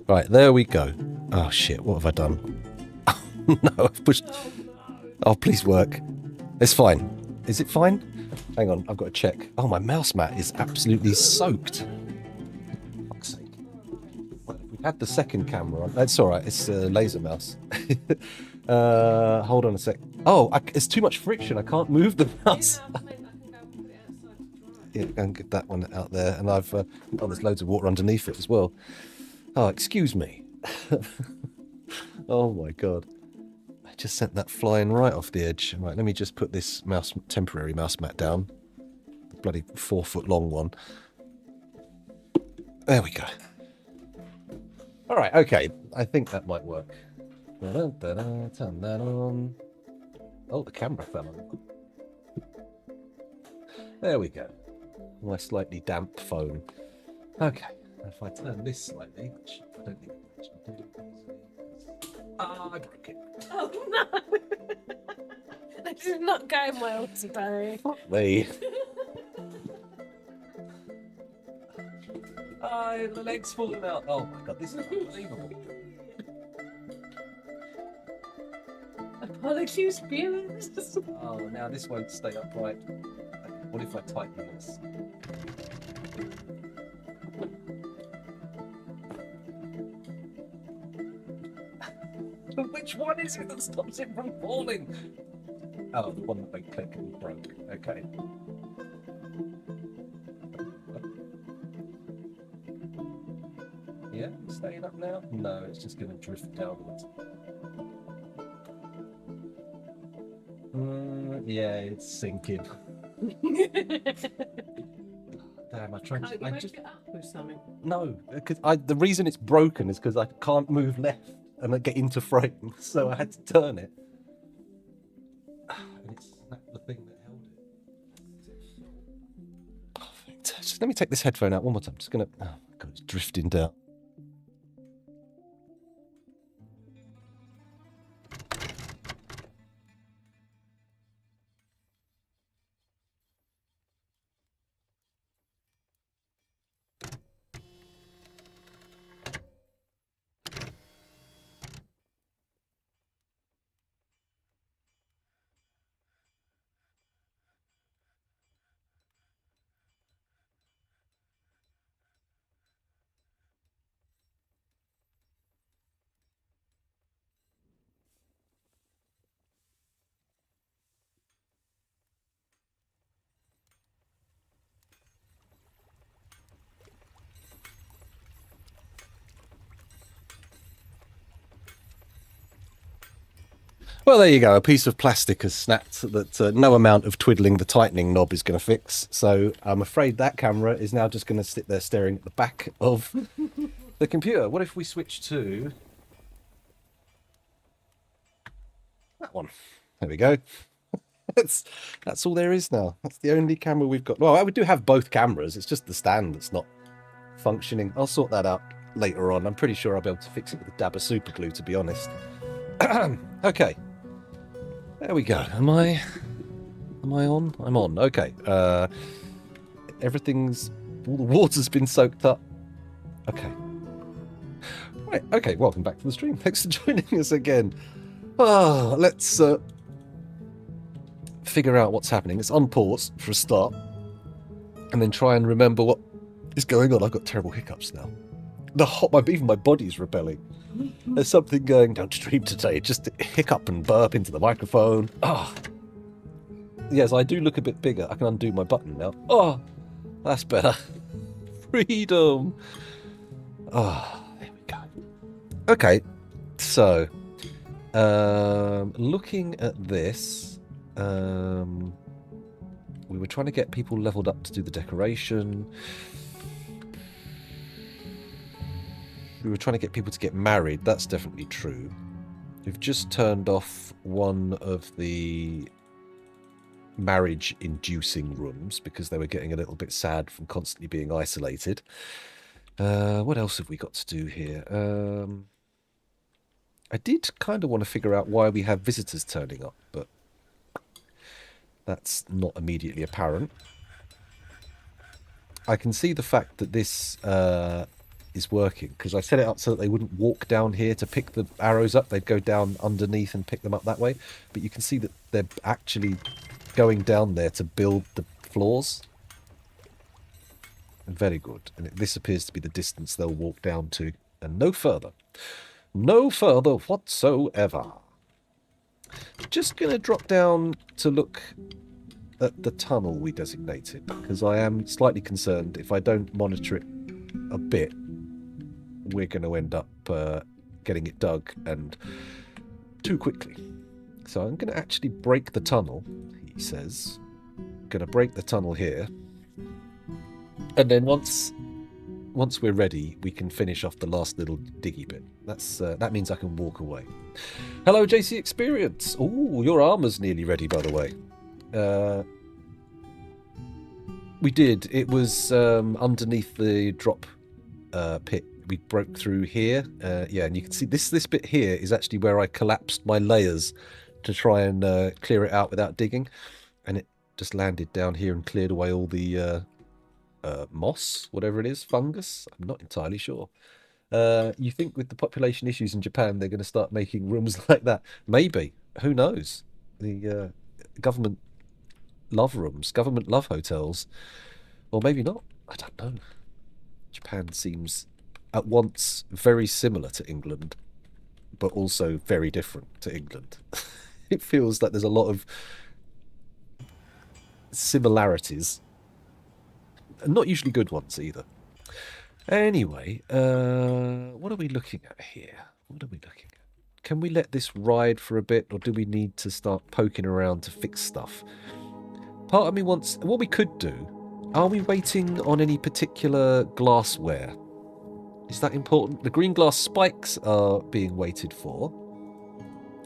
Right, there we go. Oh, shit, what have I done? No, I've pushed... no. Oh, please work. It's fine. Is it fine? Hang on, I've got to check. Oh, my mouse mat is absolutely soaked. Fuck's sake. Well, if we had the second camera on. That's all right. It's a laser mouse. Hold on a sec. Oh, it's too much friction. I can't move the mouse. Yeah, go and get that one out there. And I've oh, there's loads of water underneath it as well. Oh, excuse me. Oh my god. I just sent that flying right off the edge. Right, let me just put this temporary mouse mat down. The bloody 4-foot long one. There we go. All right, okay. I think that might work. Turn that on. Oh, the camera fell on. There we go. My slightly damp phone. Okay. If I turn this slightly, which I don't think I should do. Ah, I broke it. Oh no! This is not going well today. Fuck me. Oh, the leg's falling out. Oh my god, this is unbelievable. Apologies, viewers. Oh, now this won't stay upright. What if I tighten this? Which one is it that stops it from falling? Oh, the one that they click and broke. Okay. Yeah, staying up now? No, it's just going to drift downwards. Yeah, it's sinking. Damn, I tried Can't to. you make it up with something? No, because the reason it's broken is because I can't move left and I get into frame, so I had to turn it. And it's the thing that held it. Perfect. Just let me take this headphone out one more time. Just gonna. Oh my god, it's drifting down. Well, there you go. A piece of plastic has snapped that no amount of twiddling the tightening knob is going to fix. So I'm afraid that camera is now just going to sit there staring at the back of the computer. What if we switch to that one? There we go. That's all there is now. That's the only camera we've got. Well, we do have both cameras. It's just the stand that's not functioning. I'll sort that out later on. I'm pretty sure I'll be able to fix it with a dab of super glue, to be honest. Okay. There we go. Am I on? I'm on. Okay. Everything's... all the water's been soaked up. Okay. Right. Okay. Welcome back to the stream. Thanks for joining us again. Let's figure out what's happening. Let's unpause for a start. And then try and remember what is going on. I've got terrible hiccups now. Even my body's rebelling. There's something going down stream today. Just hiccup and burp into the microphone. Oh. Yes, I do look a bit bigger. I can undo my button now. Oh, that's better. Freedom. Oh, there we go. Okay, so looking at this, we were trying to get people leveled up to do the decoration. We were trying to get people to get married. That's definitely true. We've just turned off one of the marriage-inducing rooms because they were getting a little bit sad from constantly being isolated. What else have we got to do here? I did kind of want to figure out why we have visitors turning up, but that's not immediately apparent. I can see the fact that this is working, because I set it up so that they wouldn't walk down here to pick the arrows up. They'd go down underneath and pick them up that way. But you can see that they're actually going down there to build the floors. Very good. And this appears to be the distance they'll walk down to, and no further. No further whatsoever. Just going to drop down to look at the tunnel we designated, because I am slightly concerned if I don't monitor it a bit, we're going to end up getting it dug, and too quickly. So I'm going to actually break the tunnel, he says. Going to break the tunnel here. And then once we're ready, we can finish off the last little diggy bit. That means I can walk away. Hello, JC Experience. Oh, your armor's nearly ready, by the way. We did. It was underneath the drop pit. We broke through here. Yeah, and you can see this bit here is actually where I collapsed my layers to try and clear it out without digging. And it just landed down here and cleared away all the moss, whatever it is, fungus. I'm not entirely sure. You think with the population issues in Japan, they're going to start making rooms like that? Maybe. Who knows? The government love rooms, government love hotels. Or maybe not. I don't know. Japan seems at once very similar to England, but also very different to England. It feels like there's a lot of similarities. Not usually good ones either. Anyway, what are we looking at here? What are we looking at? Can we let this ride for a bit, or do we need to start poking around to fix stuff? Part of me wants... What we could do... Are we waiting on any particular glassware? Is that important? The green glass spikes are being waited for,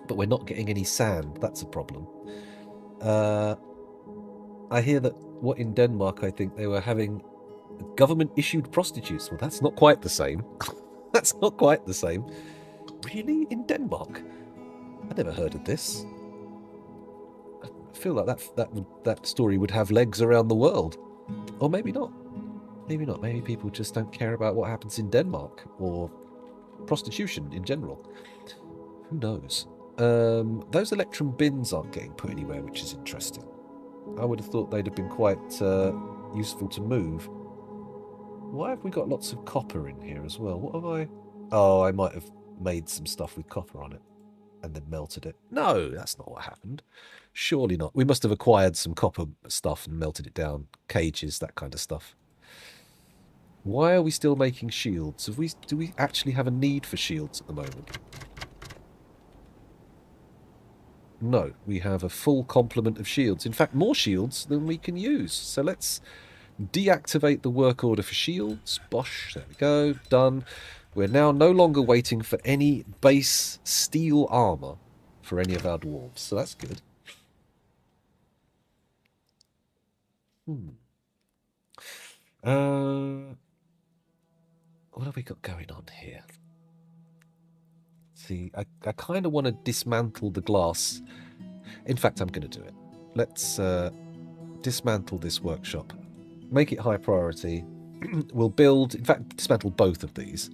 but we're not getting any sand. That's a problem. I hear that in Denmark, I think they were having government-issued prostitutes. Well, that's not quite the same. That's not quite the same. Really? In Denmark? I never heard of this. I feel like that story would have legs around the world. Or maybe not. Maybe not. Maybe people just don't care about what happens in Denmark, or prostitution in general. Who knows? Those electrum bins aren't getting put anywhere, which is interesting. I would have thought they'd have been quite useful to move. Why have we got lots of copper in here as well? What have I... Oh, I might have made some stuff with copper on it and then melted it. No, that's not what happened. Surely not. We must have acquired some copper stuff and melted it down. Cages, that kind of stuff. Why are we still making shields? Do we actually have a need for shields at the moment? No, we have a full complement of shields. In fact, more shields than we can use. So let's deactivate the work order for shields. Bosh, there we go, done. We're now no longer waiting for any base steel armor for any of our dwarves, so that's good. What have we got going on here? See, I kind of want to dismantle the glass. In fact, I'm going to do it. Let's dismantle this workshop. Make it high priority. We'll build, in fact, dismantle both of these.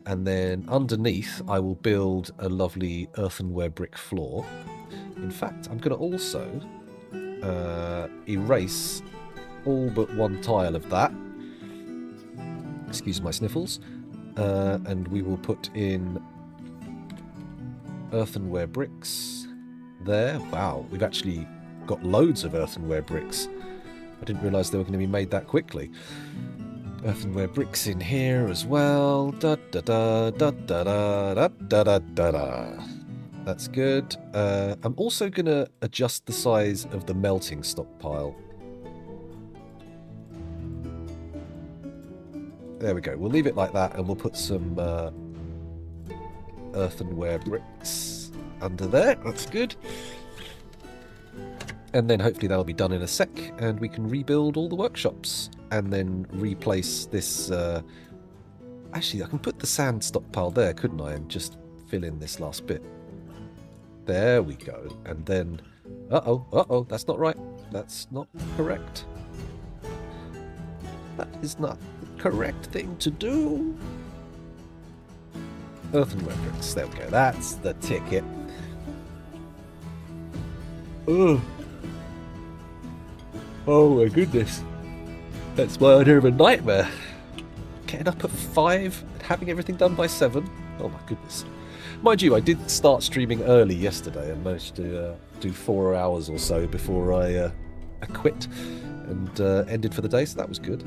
And then underneath, I will build a lovely earthenware brick floor. In fact, I'm going to also erase all but one tile of that. Excuse my sniffles. And we will put in earthenware bricks there. Wow, we've actually got loads of earthenware bricks. I didn't realise they were going to be made that quickly. Earthenware bricks in here as well. Da da da da da da da da da da da. That's good. I'm also going to adjust the size of the melting stockpile. There we go. We'll leave it like that, and we'll put some earthenware bricks under there. That's good. And then hopefully that'll be done in a sec, and we can rebuild all the workshops and then replace this. Actually, I can put the sand stockpile there, couldn't I? And just fill in this last bit. There we go. And then, uh-oh, that's not right. That's not correct. That is not the correct thing to do. Earthenware bricks. There we go. That's the ticket. Oh. Oh my goodness. That's my idea of a nightmare. Getting up at 5 and having everything done by 7. Oh my goodness. Mind you, I did start streaming early yesterday and managed to do 4 hours or so before I quit and ended for the day, so that was good.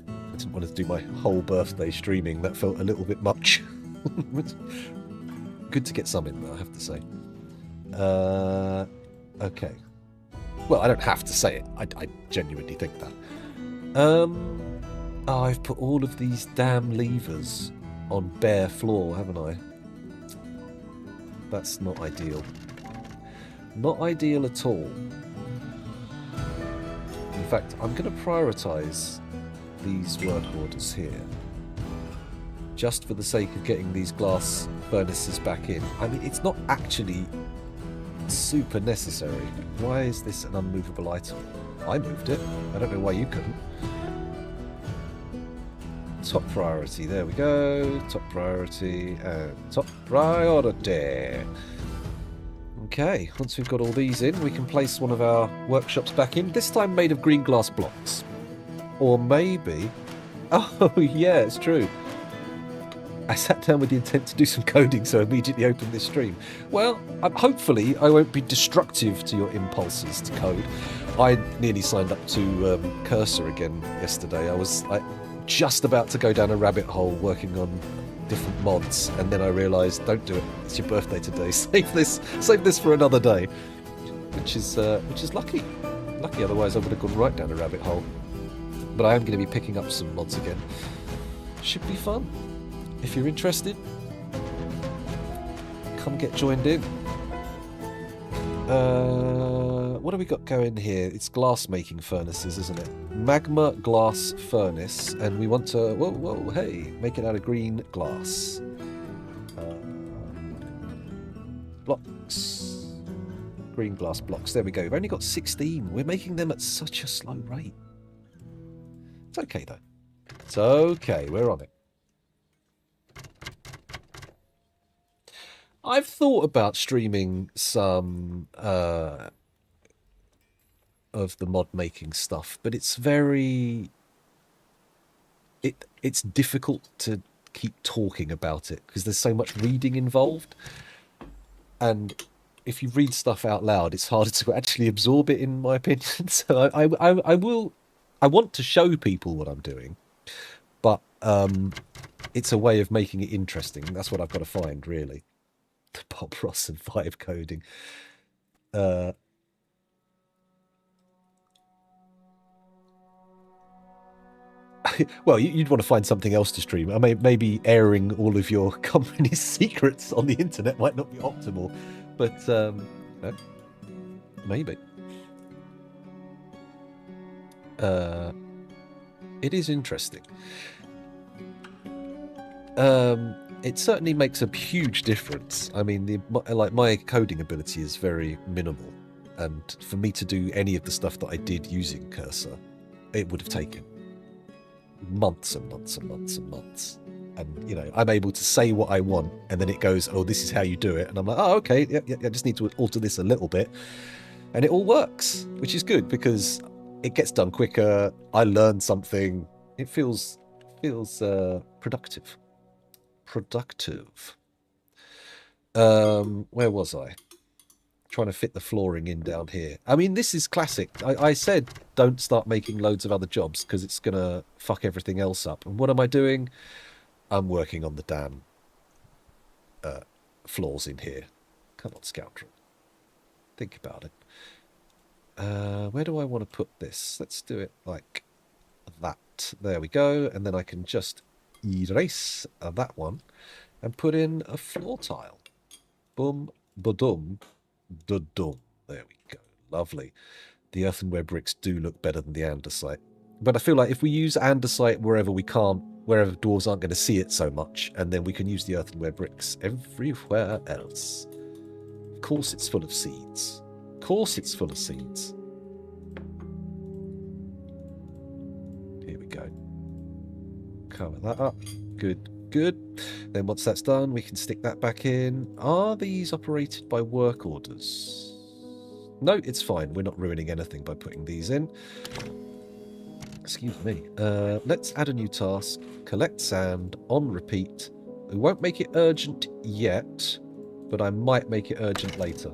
I didn't want to do my whole birthday streaming. That felt a little bit much. Good to get some in, though, I have to say. Okay. Well, I don't have to say it. I genuinely think that. Oh, I've put all of these damn levers on bare floor, haven't I? That's not ideal. Not ideal at all. In fact, I'm going to prioritise these work orders here. Just for the sake of getting these glass furnaces back in. I mean, it's not actually super necessary. Why is this an unmovable item? I moved it. I don't know why you couldn't. Top priority. There we go. Top priority and top priority. Okay, once we've got all these in, we can place one of our workshops back in. This time made of green glass blocks. Or maybe... Oh, yeah, it's true. I sat down with the intent to do some coding, so I immediately opened this stream. Well, hopefully I won't be destructive to your impulses to code. I nearly signed up to Cursor again yesterday. I was just about to go down a rabbit hole working on different mods, and then I realised, don't do it. It's your birthday today. Save this for another day. Which is lucky. Lucky, otherwise I would have gone right down a rabbit hole. But I am going to be picking up some mods again. Should be fun. If you're interested, come get joined in. What have we got going here? It's glass making furnaces, isn't it? Magma glass furnace, and we want to, whoa, hey, make it out of green glass. Blocks. Green glass blocks. There we go. We've only got 16. We're making them at such a slow rate. It's okay, though. It's okay. We're on it. I've thought about streaming some of the mod making stuff, but it's very... It's difficult to keep talking about it because there's so much reading involved. And if you read stuff out loud, it's harder to actually absorb it, in my opinion. So I want to show people what I'm doing, but it's a way of making it interesting. That's what I've got to find, really. The Bob Ross and vibe coding. Well, you'd want to find something else to stream. I mean, maybe airing all of your company's secrets on the internet might not be optimal, but maybe. It is interesting. It certainly makes a huge difference. I mean, my coding ability is very minimal, and for me to do any of the stuff that I did using Cursor, it would have taken months and months and months and months. And, you know, I'm able to say what I want, and then it goes, oh, this is how you do it. And I'm like, oh, okay, yeah, I just need to alter this a little bit. And it all works, which is good because it gets done quicker. I learn something. It feels productive. Where was I? Trying to fit the flooring in down here. I mean, this is classic. I said don't start making loads of other jobs because it's going to fuck everything else up. And what am I doing? I'm working on the damn floors in here. Come on, scoundrel. Think about it. Where do I want to put this? Let's do it like that. There we go. And then I can just erase that one and put in a floor tile. Boom, ba-dum, da-dum. There we go. Lovely. The earthenware bricks do look better than the andesite. But I feel like if we use andesite wherever we can't, wherever dwarves aren't going to see it so much, and then we can use the earthenware bricks everywhere else. Of course it's full of seeds. Of course it's full of seeds. Here we go. Cover that up. Good. Good. Then once that's done, we can stick that back in. Are these operated by work orders? No, it's fine. We're not ruining anything by putting these in. Excuse me. Let's add a new task. Collect sand on repeat. We won't make it urgent yet, but I might make it urgent later.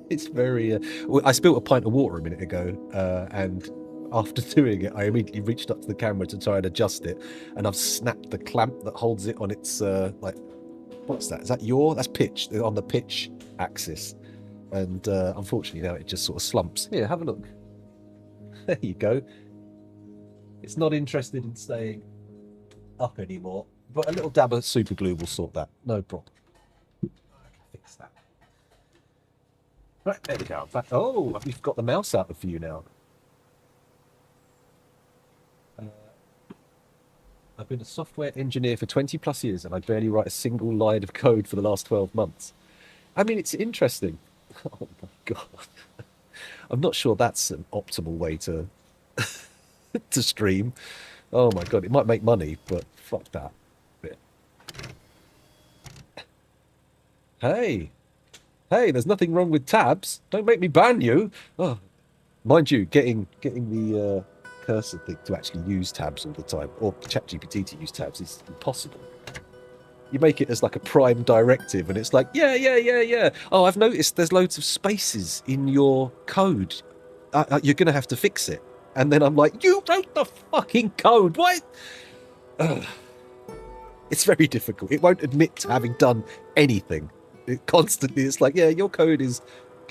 It's very... I spilled a pint of water a minute ago, and after doing it, I immediately reached up to the camera to try and adjust it, and I've snapped the clamp that holds it on its, like... What's that? Is that That's pitch, on the pitch axis. And unfortunately now it just sort of slumps. Here, have a look. There you go. It's not interested in staying up anymore, but a little dab of super glue will sort that. No problem. I can fix that. Right, there we go. Oh, we've got the mouse out for you now. I've been a software engineer for 20 plus years and I barely write a single line of code for the last 12 months. I mean, it's interesting. Oh my God. I'm not sure that's an optimal way to to stream. Oh my God, it might make money, but fuck that bit. Hey, there's nothing wrong with tabs. Don't make me ban you. Oh, mind you, getting the cursor thing to actually use tabs all the time, or ChatGPT to use tabs, is impossible. You make it as like a prime directive, and it's like, yeah. Oh, I've noticed there's loads of spaces in your code. You're going to have to fix it. And then I'm like, you wrote the fucking code. What? It's very difficult. It won't admit to having done anything. It's like, yeah, your code is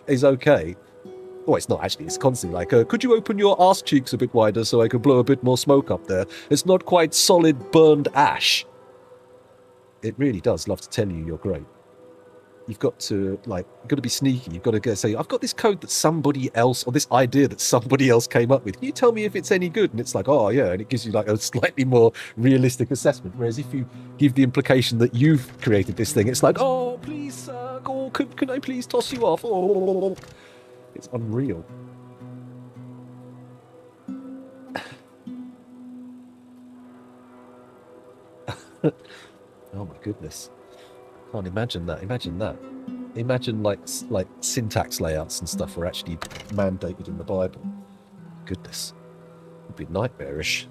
okay. Oh, it's not actually. It's constantly like, could you open your arse cheeks a bit wider so I could blow a bit more smoke up there? It's not quite solid burned ash. It really does love to tell you you're great. You've got to be sneaky. You've got to go say, I've got this code that somebody else, or this idea that somebody else came up with. Can you tell me if it's any good? And it's like, oh yeah, and it gives you like a slightly more realistic assessment. Whereas if you give the implication that you've created this thing, it's like, oh please, oh, can I please toss you off? Oh. It's unreal. Oh my goodness. Can't imagine that. Imagine that. Imagine like syntax layouts and stuff were actually mandated in the Bible. Goodness. It'd be nightmarish.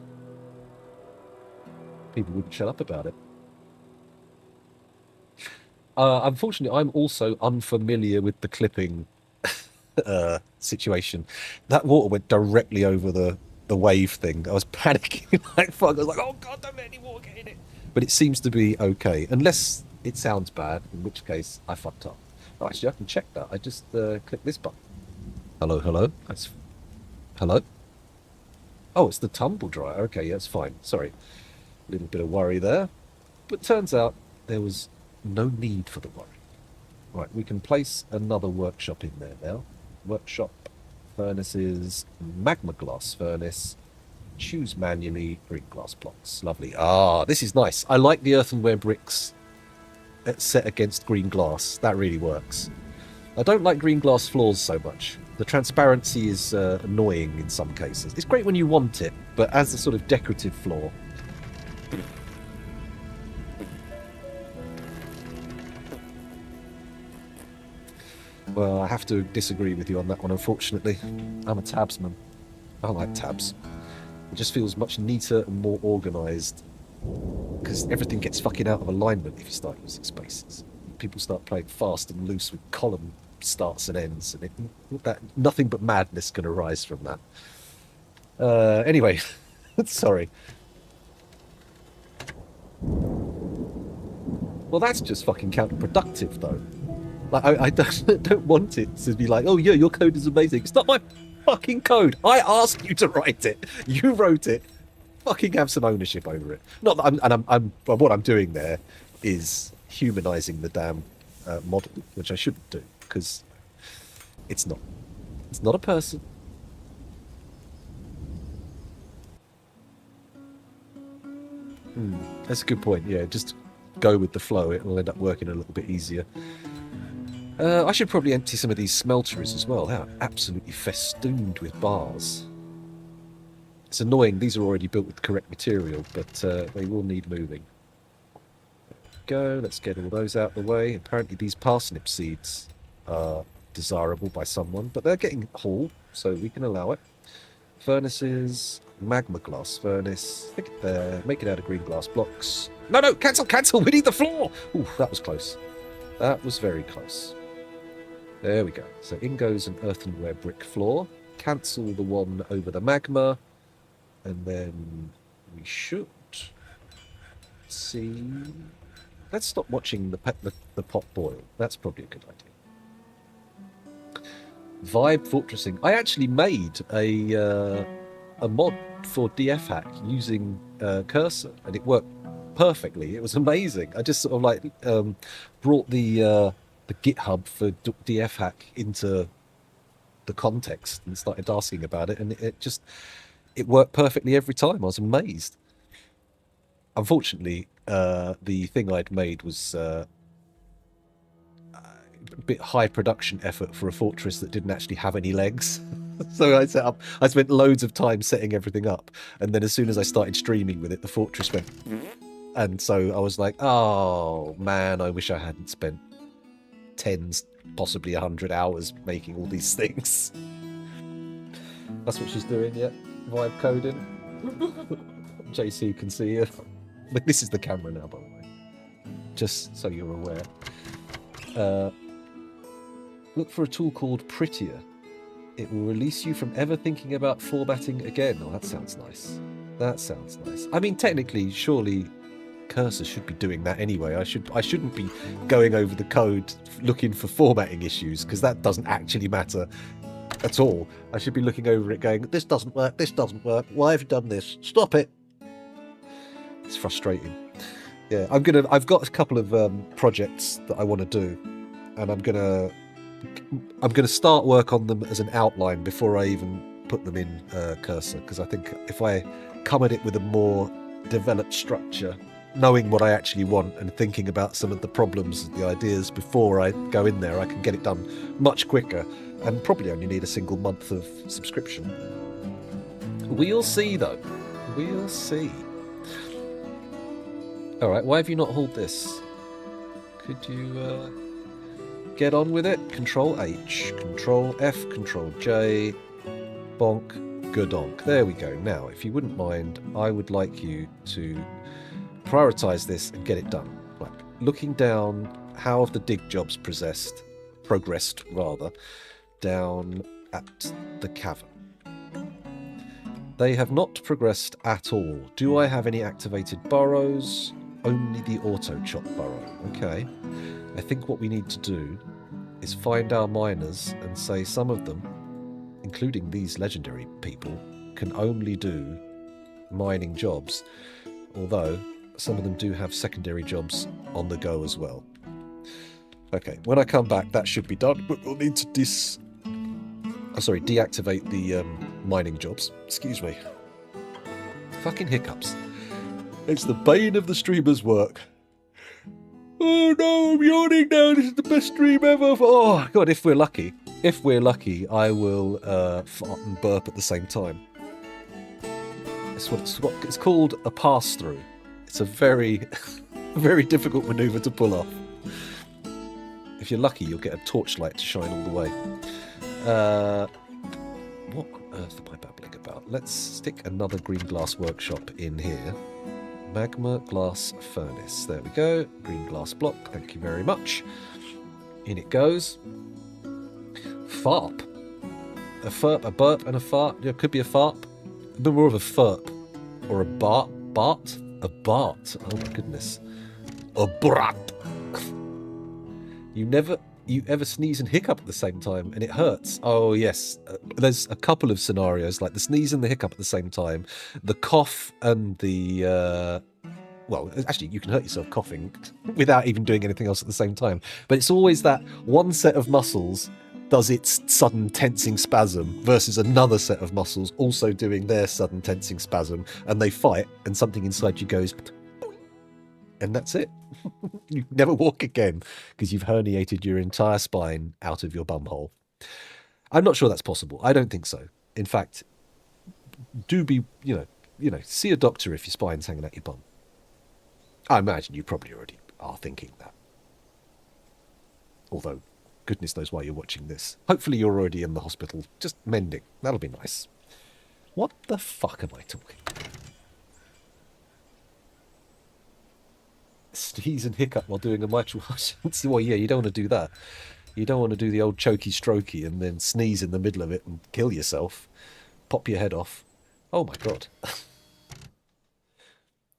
People wouldn't shut up about it. Unfortunately, I'm also unfamiliar with the clipping situation. That water went directly over the wave thing. I was panicking like fuck. I was like, oh God, don't let any water get in it. But it seems to be okay, unless it sounds bad, in which case I fucked up. Oh, actually, I can check that. I just click this button. Hello. Hello? Oh, it's the tumble dryer. Okay, yeah, it's fine. Sorry. A little bit of worry there. But turns out there was no need for the worry. Right, we can place another workshop in there now. Workshop, furnaces, magma glass furnace. Choose manually, green glass blocks. Lovely. Ah, this is nice. I like the earthenware bricks set against green glass. That really works. I don't like green glass floors so much. The transparency is annoying in some cases. It's great when you want it, but as a sort of decorative floor. Well, I have to disagree with you on that one, unfortunately. I'm a tabsman. I like tabs. It just feels much neater and more organised, because everything gets fucking out of alignment if you start using spaces. People start playing fast and loose with column starts and ends, and nothing but madness can arise from that. Anyway, sorry. Well, that's just fucking counterproductive, though. Like, I don't want it to be like, oh yeah, your code is amazing. It's not my fucking code. I asked you to write it. You wrote it. Fucking have some ownership over it. Not that what I'm doing there is humanizing the damn model, which I shouldn't do, because it's not a person. That's a good point. Yeah, just go with the flow. It'll end up working a little bit easier. I should probably empty some of these smelteries as well. They are absolutely festooned with bars. It's annoying. These are already built with the correct material, but they will need moving. Go. Let's get all those out of the way. Apparently these parsnip seeds are desirable by someone, but they're getting hauled, so we can allow it. Furnaces, magma glass furnace. Stick it there. Make it out of green glass blocks. No, cancel. We need the floor. Ooh, that was close. That was very close. There we go. So in goes an earthenware brick floor. Cancel the one over the magma. And then we should see... Let's stop watching the pot boil. That's probably a good idea. Vibe fortressing. I actually made a mod for DF Hack using Cursor, and it worked perfectly. It was amazing. I just sort of like brought the GitHub for DF Hack into the context and started asking about it, and it worked perfectly every time. I was amazed. Unfortunately, the thing I'd made was a bit high production effort for a fortress that didn't actually have any legs. So I spent loads of time setting everything up, and then as soon as I started streaming with it, the fortress went, and so I was like, oh man, I wish I hadn't spent tens, possibly 100 hours making all these things. That's what she's doing, yeah. Vibe coding. JC can see you. But this is the camera now, by the way. Just so you're aware. Look for a tool called Prettier. It will release you from ever thinking about formatting again. Oh, that sounds nice. That sounds nice. I mean, technically, surely Cursor should be doing that anyway. I shouldn't be going over the code looking for formatting issues, because that doesn't actually matter at all. I should be looking over it going, this doesn't work, why have you done this? Stop it. It's frustrating. Yeah, I've got a couple of projects that I want to do, and I'm gonna start work on them as an outline before I even put them in Cursor, because I think if I come at it with a more developed structure, knowing what I actually want and thinking about some of the problems, the ideas before I go in there, I can get it done much quicker, and probably only need a single month of subscription. We'll see, though. We'll see. Alright, why have you not hauled this? Could you get on with it? Control H, Control F, Control J, bonk, godonk. There we go. Now, if you wouldn't mind, I would like you to prioritise this and get it done. Like, looking down, how have the dig jobs progressed down at the cavern? They have not progressed at all. Do I have any activated burrows? Only the auto chop burrow. Okay. I think what we need to do is find our miners and say some of them, including these legendary people, can only do mining jobs, although some of them do have secondary jobs on the go as well. Okay, when I come back, that should be done, but we'll need to deactivate the mining jobs. Excuse me. Fucking hiccups. It's the bane of the streamer's work. Oh no, I'm yawning now. This is the best stream ever. Oh god, if we're lucky, I will fart and burp at the same time. It's what it's called, a pass-through. It's a very, very difficult manoeuvre to pull off. If you're lucky, you'll get a torchlight to shine all the way. What on earth am I babbling about? Let's stick another green glass workshop in here. Magma glass furnace. There we go. Green glass block. Thank you very much. In it goes. Farp. A furp, a burp, and a fart. Yeah, could be a farp. A bit more of a furp. Or a bart. Bart? A bart. Oh my goodness. A brat. You ever sneeze and hiccup at the same time and it hurts? Oh yes. There's a couple of scenarios, like the sneeze and the hiccup at the same time, the cough and the well, actually you can hurt yourself coughing without even doing anything else at the same time, but it's always that one set of muscles does its sudden tensing spasm versus another set of muscles also doing their sudden tensing spasm, and they fight, and something inside you goes, And that's it. You never walk again because you've herniated your entire spine out of your bum hole. I'm not sure that's possible. I don't think so. In fact, do be, see a doctor if your spine's hanging out your bum. I imagine you probably already are thinking that. Although, goodness knows why you're watching this. Hopefully you're already in the hospital, just mending. That'll be nice. What the fuck am I talking? Sneeze and hiccup while doing a mitral heart. Well, yeah, you don't want to do that. You don't want to do the old chokey strokey and then sneeze in the middle of it and kill yourself. Pop your head off. Oh my god.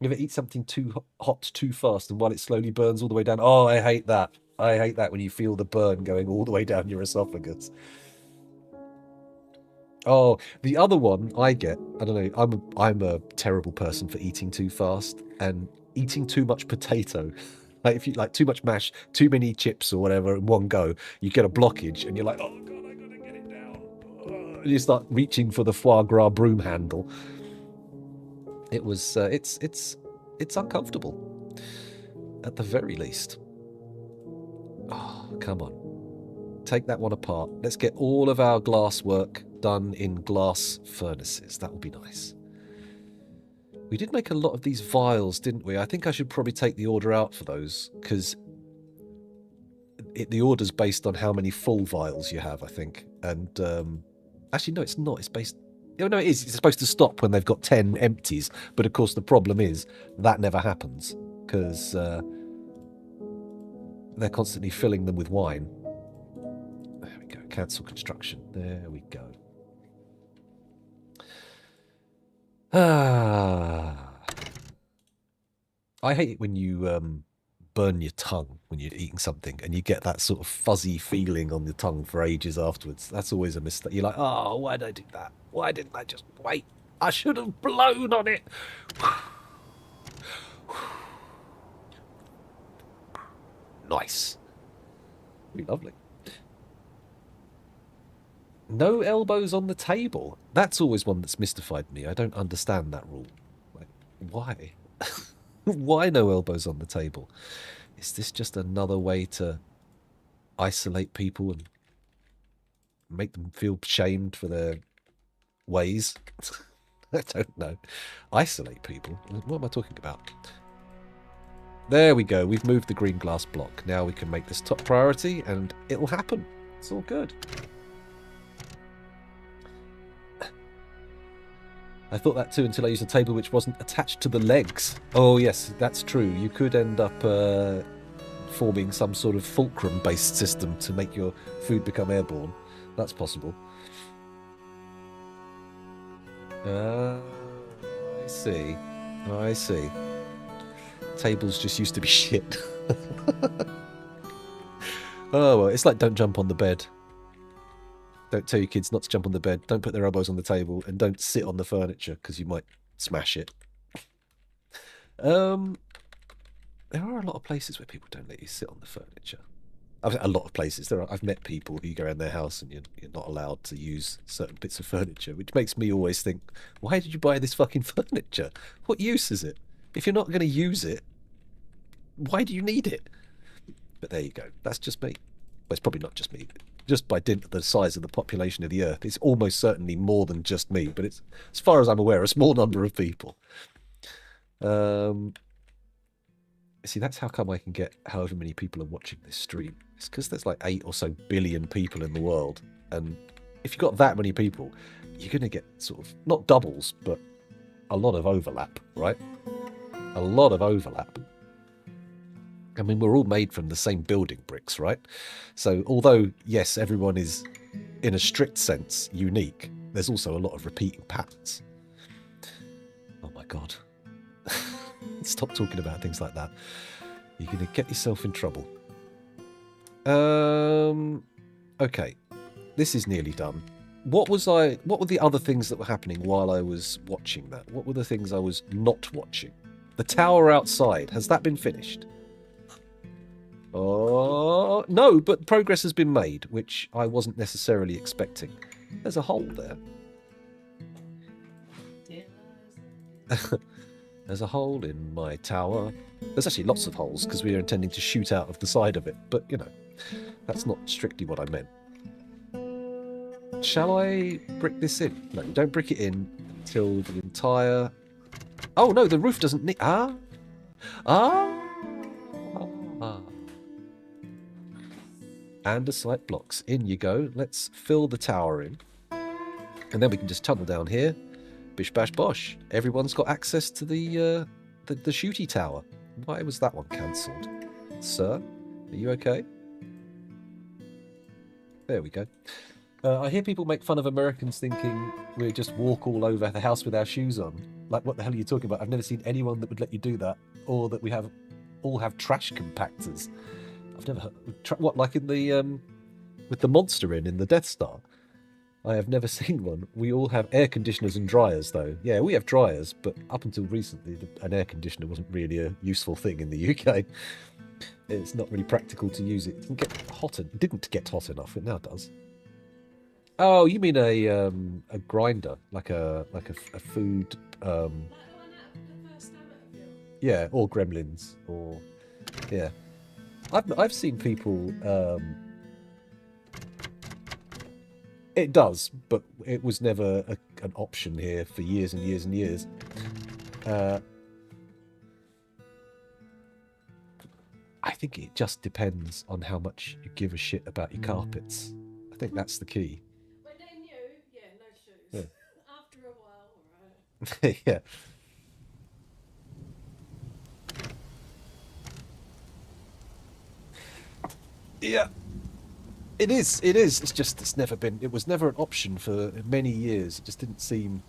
You ever eat something too hot too fast and while it slowly burns all the way down? Oh, I hate that. I hate that when you feel the burn going all the way down your esophagus. Oh, the other one I get, I don't know, I'm a terrible person for eating too fast and eating too much potato. Like if you like too much mash, too many chips or whatever in one go, you get a blockage and you're like, oh god, I gotta get it down. And you start reaching for the foie gras broom handle. It was, it's uncomfortable, at the very least. Oh, come on. Take that one apart. Let's get all of our glass work done in glass furnaces. That would be nice. We did make a lot of these vials, didn't we? I think I should probably take the order out for those, because the order's based on how many full vials you have, I think. And actually, no, it's not. It's based... Oh, no, it is. It's supposed to stop when they've got 10 empties. But of course, the problem is that never happens, because they're constantly filling them with wine. There we go. Cancel construction. There we go. I hate it when you burn your tongue when you're eating something and you get that sort of fuzzy feeling on the tongue for ages afterwards. That's always a mistake. You're like, oh, why did I do that? Why didn't I just wait? I should have blown on it. Nice. Really lovely. No elbows on the table. That's always one that's mystified me. I don't understand that rule. Like, why? Why no elbows on the table? Is this just another way to isolate people and make them feel shamed for their ways? I don't know. Isolate people? What am I talking about? There we go. We've moved the green glass block. Now we can make this top priority and it'll happen. It's all good. I thought that too until I used a table which wasn't attached to the legs. Oh yes, that's true. You could end up forming some sort of fulcrum-based system to make your food become airborne. That's possible. I see. I see. Tables just used to be shit. Oh well, it's like don't jump on the bed. Don't tell your kids not to jump on the bed. Don't put their elbows on the table, and don't sit on the furniture because you might smash it. There are a lot of places where people don't let you sit on the furniture. A lot of places. I've met people who go around their house and you're not allowed to use certain bits of furniture, which makes me always think, why did you buy this fucking furniture? What use is it? If you're not going to use it, why do you need it? But there you go. That's just me. Well, it's probably not just me. Just by dint of the size of the population of the Earth, it's almost certainly more than just me, but it's, as far as I'm aware, a small number of people. See, that's how come I can get however many people are watching this stream. It's because there's like 8 or so billion people in the world, and if you've got that many people, you're going to get sort of, not doubles, but a lot of overlap, right? A lot of overlap. I mean, we're all made from the same building bricks, right? So although, yes, everyone is, in a strict sense, unique, there's also a lot of repeating patterns. Oh my god. Stop talking about things like that. You're going to get yourself in trouble. Okay. This is nearly done. What were the other things that were happening while I was watching that? What were the things I was not watching? The tower outside, has that been finished? Oh, no, but progress has been made, which I wasn't necessarily expecting. There's a hole there. There's a hole in my tower. There's actually lots of holes because we are intending to shoot out of the side of it. But, you know, that's not strictly what I meant. Shall I brick this in? No, don't brick it in until the entire... Oh, no, the roof doesn't need... Ah! Andesite blocks. In you go. Let's fill the tower in. And then we can just tunnel down here. Bish bash bosh. Everyone's got access to the shooty tower. Why was that one cancelled? Sir, are you okay? There we go. I hear people make fun of Americans thinking we just walk all over the house with our shoes on. Like, what the hell are you talking about? I've never seen anyone that would let you do that. Or that we all have trash compactors. I've never heard... What, like in the... with the monster in the Death Star? I have never seen one. We all have air conditioners and dryers, though. Yeah, we have dryers, but up until recently, an air conditioner wasn't really a useful thing in the UK. It's not really practical to use it. It didn't get hot, it didn't get hot enough. It now does. Oh, you mean a grinder, like a food. Yeah, or gremlins, or yeah. I've seen people. It does, but it was never an option here for years and years and years. I think it just depends on how much you give a shit about your carpets. I think that's the key. When they're new, yeah, no shoes. Yeah. After a while, right. Yeah. Yeah. It is. It's just it was never an option for many years. It just didn't seem...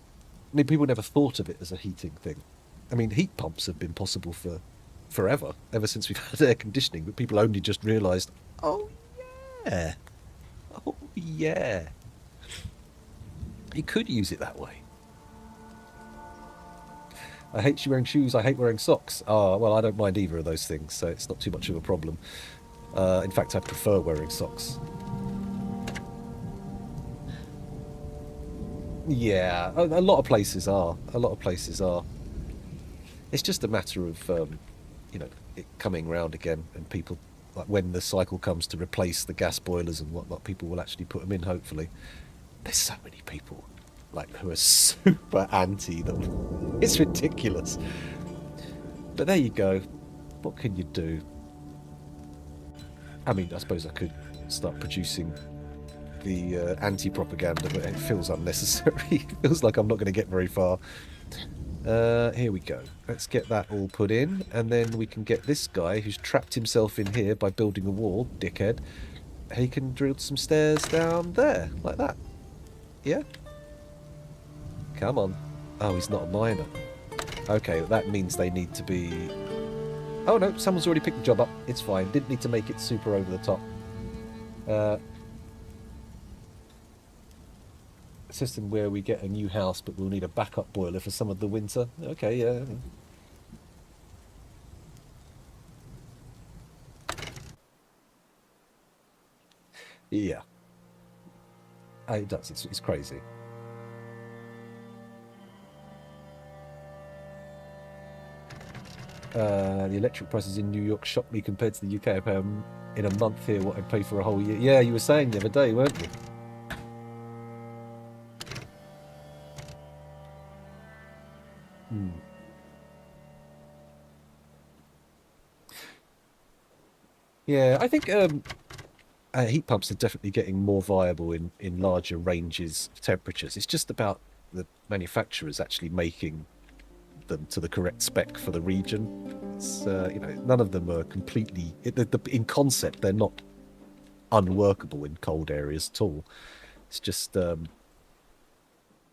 I mean, people never thought of it as a heating thing. I mean, heat pumps have been possible for forever, ever since we've had air conditioning, but people only just realised, oh yeah, you could use it that way. I hate you wearing shoes, I hate wearing socks. Well, I don't mind either of those things, so it's not too much of a problem. In fact, I prefer wearing socks. Yeah, a lot of places are. It's just a matter of, it coming round again, and people, like when the cycle comes to replace the gas boilers and whatnot, people will actually put them in, hopefully. There's so many people, who are super anti them. It's ridiculous. But there you go. What can you do? I mean, I suppose I could start producing the anti-propaganda, but it feels unnecessary. It feels like I'm not going to get very far. Here we go. Let's get that all put in, and then we can get this guy who's trapped himself in here by building a wall, dickhead. He can drill some stairs down there, like that. Yeah? Come on. Oh, he's not a miner. Okay, that means they need to be... Oh no, someone's already picked the job up. It's fine. Didn't need to make it super over the top. System where we get a new house, but we'll need a backup boiler for some of the winter. Okay, yeah. Yeah. It does. It's crazy. The electric prices in New York shocked me compared to the UK. I pay in a month here what I'd pay for a whole year. Yeah, you were saying the other day, weren't you? Hmm. Yeah, I think heat pumps are definitely getting more viable in larger ranges of temperatures. It's just about the manufacturers actually making them to the correct spec for the region. It's, none of them are completely... in concept, they're not unworkable in cold areas at all. It's just they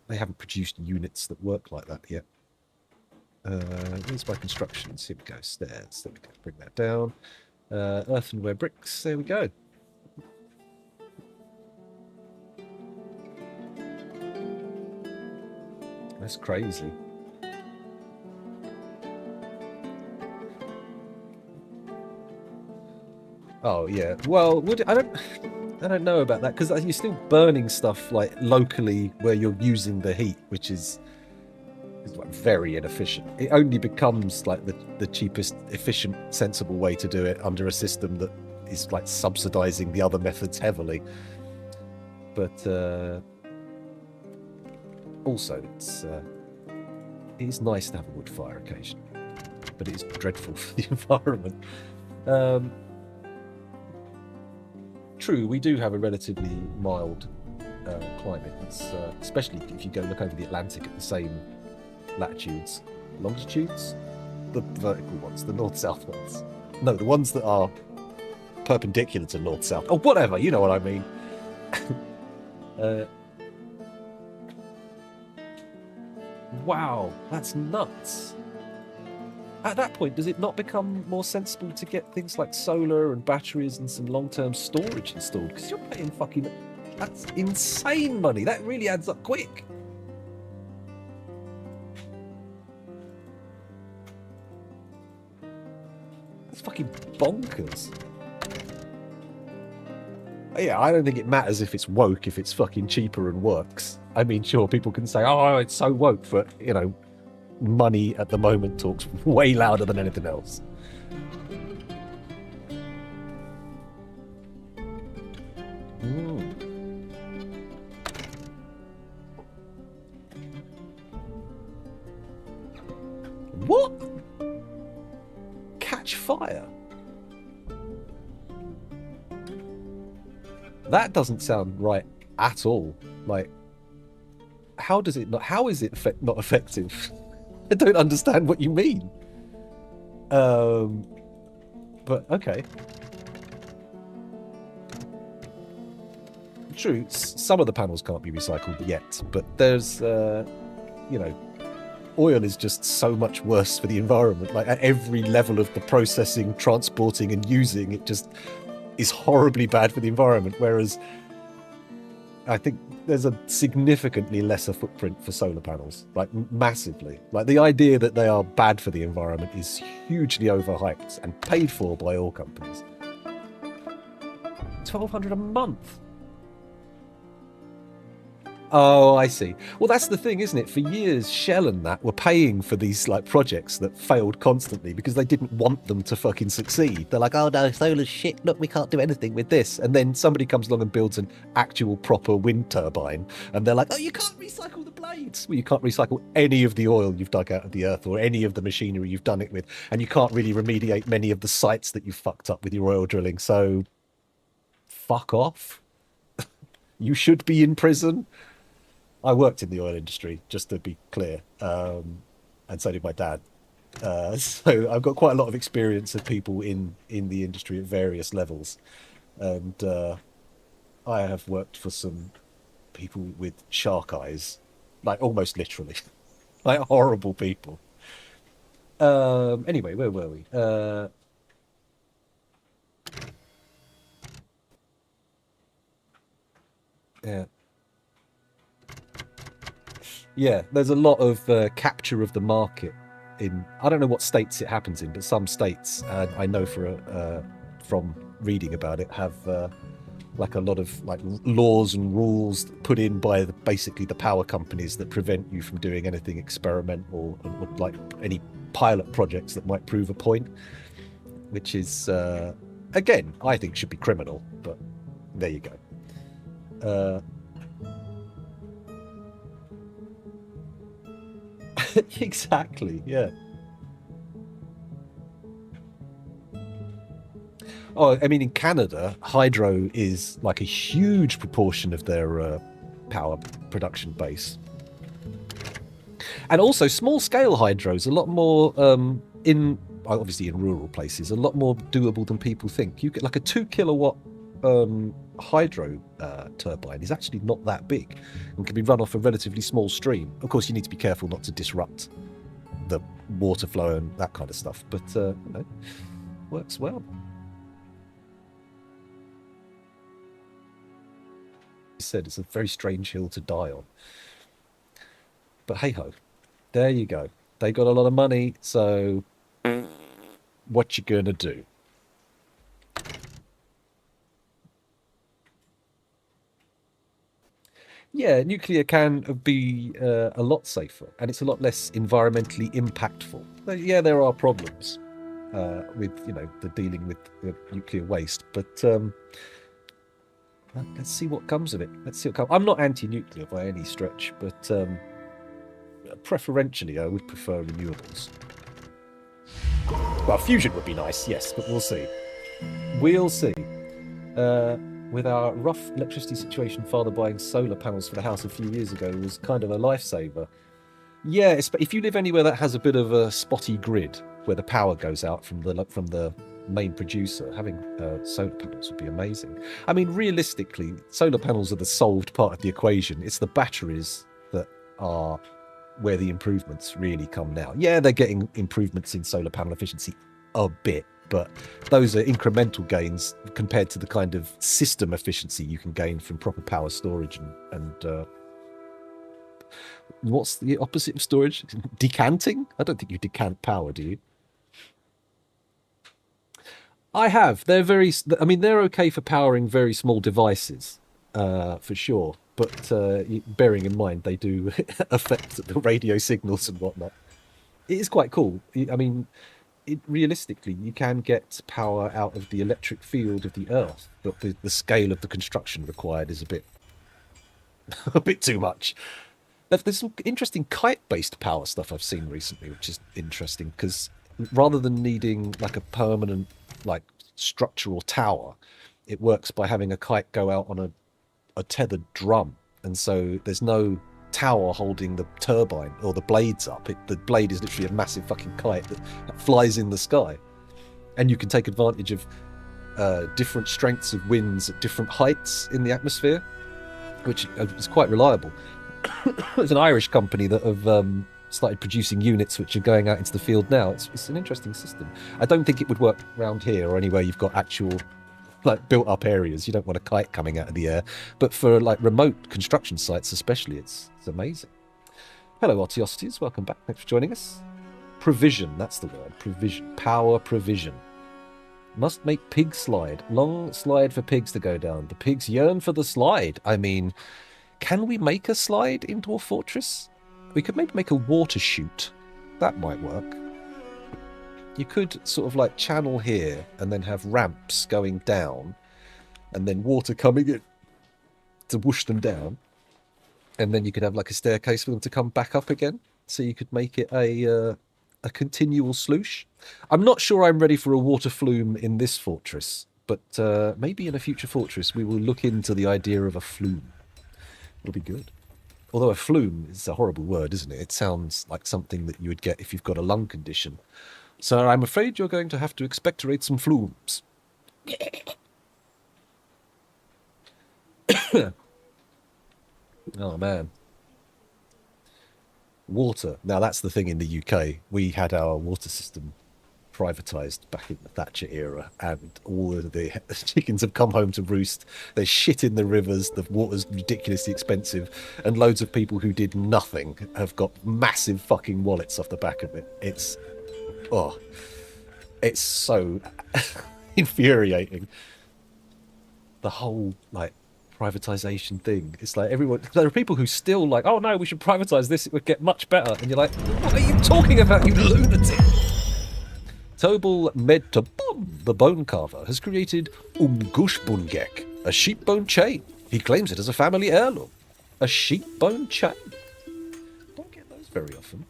haven't produced units that work like that yet. Here's my constructions. Here we go. Stairs. There we go. Bring that down. Earthenware bricks. There we go. That's crazy. Oh yeah. Well, I don't know about that, because you're still burning stuff like locally where you're using the heat, which is very inefficient. It only becomes like the cheapest, efficient, sensible way to do it under a system that is like subsidizing the other methods heavily. But also, it is nice to have a wood fire occasionally, but it is dreadful for the environment. True, we do have a relatively mild climate. It's, especially if you go look over the Atlantic at the same latitudes, longitudes, the vertical ones, the north-south ones. No, the ones that are perpendicular to north-south. Oh, whatever, you know what I mean. Wow, that's nuts. At that point, does it not become more sensible to get things like solar and batteries and some long-term storage installed? Because you're paying fucking... That's insane money. That really adds up quick. That's fucking bonkers. Yeah, I don't think it matters if it's woke, if it's fucking cheaper and works. I mean, sure, people can say, oh, it's so woke, but, you know, money at the moment talks way louder than anything else. What? Catch fire? That doesn't sound right at all. Like, how does it not? How is it not effective? I don't understand what you mean. But okay. True, some of the panels can't be recycled yet, but there's, you know, oil is just so much worse for the environment. Like at every level of the processing, transporting, and using, it just is horribly bad for the environment. Whereas I think there's a significantly lesser footprint for solar panels, like massively. Like the idea that they are bad for the environment is hugely overhyped and paid for by oil companies. $1,200 a month. Oh, I see. Well, that's the thing, isn't it? For years, Shell and that were paying for these like projects that failed constantly because they didn't want them to fucking succeed. They're like, oh no, solar's shit. Look, we can't do anything with this. And then somebody comes along and builds an actual proper wind turbine. And they're like, oh, you can't recycle the blades. Well, you can't recycle any of the oil you've dug out of the earth or any of the machinery you've done it with. And you can't really remediate many of the sites that you've fucked up with your oil drilling. So fuck off. You should be in prison. I worked in the oil industry, just to be clear, and so did my dad. So I've got quite a lot of experience of people in the industry at various levels. And I have worked for some people with shark eyes, like almost literally, like horrible people. Anyway, where were we? Yeah. Yeah, there's a lot of capture of the market in, I don't know what states it happens in, but some states, I know from reading about it, have like a lot of like laws and rules put in by basically the power companies that prevent you from doing anything experimental or like any pilot projects that might prove a point, which is, again, I think should be criminal, but there you go. Exactly, yeah. Oh, I mean, in Canada, hydro is like a huge proportion of their power production base. And also, small-scale hydro is a lot more, obviously in rural places, a lot more doable than people think. You get like a 2-kilowatt hydro turbine is actually not that big and can be run off a relatively small stream. Of course, you need to be careful not to disrupt the water flow and that kind of stuff, but you know, works well. He said it's a very strange hill to die on, but hey ho, there you go. They got a lot of money, so what you gonna do? Yeah, nuclear can be a lot safer, and it's a lot less environmentally impactful. But yeah, there are problems with the dealing with nuclear waste, but let's see what comes of it. Let's see what comes. I'm not anti-nuclear by any stretch, but preferentially, I would prefer renewables. Well, fusion would be nice, yes, but we'll see. We'll see. With our rough electricity situation, father buying solar panels for the house a few years ago was kind of a lifesaver. Yeah, if you live anywhere that has a bit of a spotty grid where the power goes out from the main producer, having solar panels would be amazing. I mean, realistically, solar panels are the solved part of the equation. It's the batteries that are where the improvements really come now. Yeah, they're getting improvements in solar panel efficiency a bit, but those are incremental gains compared to the kind of system efficiency you can gain from proper power storage and what's the opposite of storage? Decanting? I don't think you decant power, do you? I have. They're okay for powering very small devices, for sure. But bearing in mind they do affect the radio signals and whatnot. It is quite cool. I mean, realistically, you can get power out of the electric field of the Earth, but the scale of the construction required is a bit a bit too much. There's some interesting kite-based power stuff I've seen recently, which is interesting because rather than needing like a permanent like structural tower, it works by having a kite go out on a tethered drum, and so there's no tower holding the turbine or the blades up. The blade is literally a massive fucking kite that flies in the sky, and you can take advantage of different strengths of winds at different heights in the atmosphere, which is quite reliable. There's an Irish company that have started producing units which are going out into the field now. It's an interesting system. I don't think it would work around here or anywhere you've got actual like built up areas. You don't want a kite coming out of the air, but for like remote construction sites especially, it's amazing. Hello Artiosities, welcome back, thanks for joining us. Provision, that's the word. Provision, power provision. Must make pig slide. Long slide for pigs to go down. The pigs yearn for the slide. I mean, can we make a slide into a fortress? We could maybe make a water chute. That might work. You could sort of like channel here and then have ramps going down and then water coming in to whoosh them down. And then you could have like a staircase for them to come back up again. So you could make it a continual sloosh. I'm not sure I'm ready for a water flume in this fortress, but maybe in a future fortress we will look into the idea of a flume. It'll be good. Although a flume is a horrible word, isn't it? It sounds like something that you would get if you've got a lung condition. So I'm afraid you're going to have to expectorate some flumes. Oh, man. Water. Now, that's the thing in the UK. We had our water system privatised back in the Thatcher era, and all of the chickens have come home to roost. There's shit in the rivers, the water's ridiculously expensive, and loads of people who did nothing have got massive fucking wallets off the back of it. It's so infuriating. The whole like privatization thing. It's like there are people who still like, oh no, we should privatize this, it would get much better. And you're like, what are you talking about, you lunatic? Tobal Medtabum, the bone carver, has created Gushbungek, a sheep bone chain. He claims it as a family heirloom. A sheep bone chain. Don't get those very often.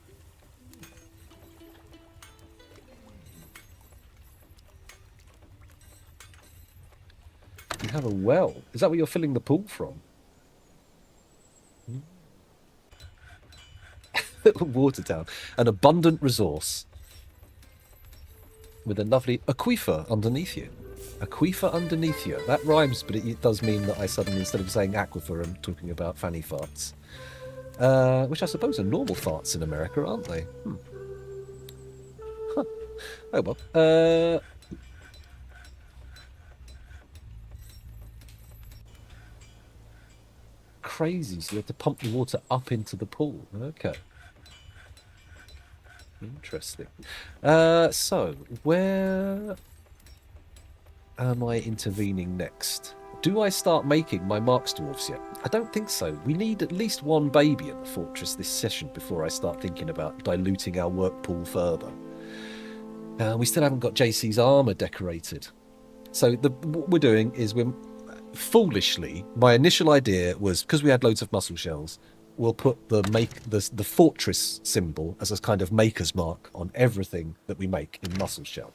You have a well. Is that where you're filling the pool from? Water town. An abundant resource. With a lovely aquifer underneath you. Aquifer underneath you. That rhymes, but it does mean that I suddenly, instead of saying aquifer, I'm talking about fanny farts. Which I suppose are normal farts in America, aren't they? Huh. Oh well. Crazy, so you have to pump the water up into the pool. Okay. Interesting. So, where am I intervening next? Do I start making my Marks dwarfs yet? I don't think so. We need at least one baby in the fortress this session before I start thinking about diluting our work pool further. We still haven't got JC's armour decorated. So what we're doing is foolishly, my initial idea was, because we had loads of muscle shells, we'll put the fortress symbol as a kind of maker's mark on everything that we make in muscle shell.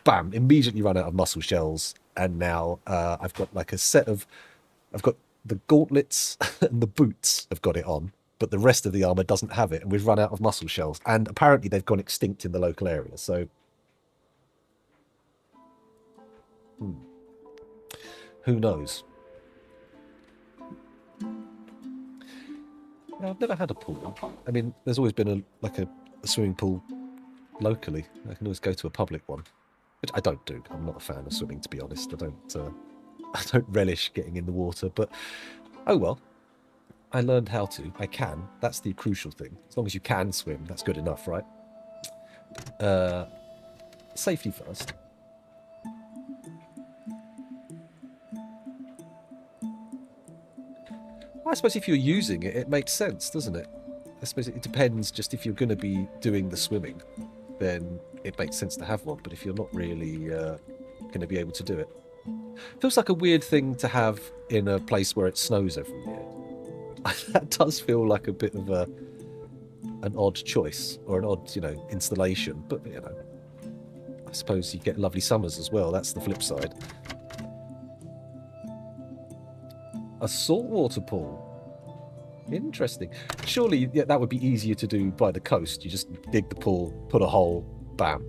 Bam! Immediately run out of muscle shells, and now I've got like I've got the gauntlets and the boots have got it on, but the rest of the armor doesn't have it, and we've run out of muscle shells. And apparently they've gone extinct in the local area. So, who knows? I've never had a pool. I mean, there's always been a swimming pool locally. I can always go to a public one, which I don't do. I'm not a fan of swimming, to be honest. I don't relish getting in the water, but oh well. I learned how to. I can. That's the crucial thing. As long as you can swim, that's good enough, right? Safety first. I suppose if you're using it, it makes sense, doesn't it? I suppose it depends. Just if you're going to be doing the swimming, then it makes sense to have one. But if you're not really going to be able to do it, feels like a weird thing to have in a place where it snows every year. That does feel like a bit of an odd choice, or an odd, installation. But I suppose you get lovely summers as well. That's the flip side. A saltwater pool. Interesting. Surely that would be easier to do by the coast. You just dig the pool, put a hole, bam,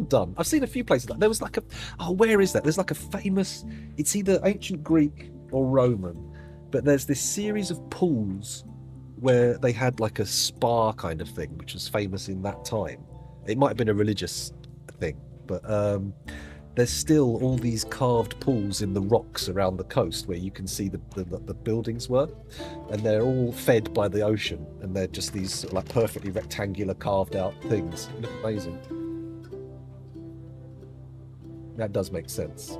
done. I've seen a few places. There was like where is that? There's like a famous, it's either ancient Greek or Roman, but there's this series of pools where they had like a spa kind of thing, which was famous in that time. It might have been a religious thing, but there's still all these carved pools in the rocks around the coast where you can see the buildings were, and they're all fed by the ocean, and they're just these sort of like perfectly rectangular carved out things. They look amazing. That does make sense.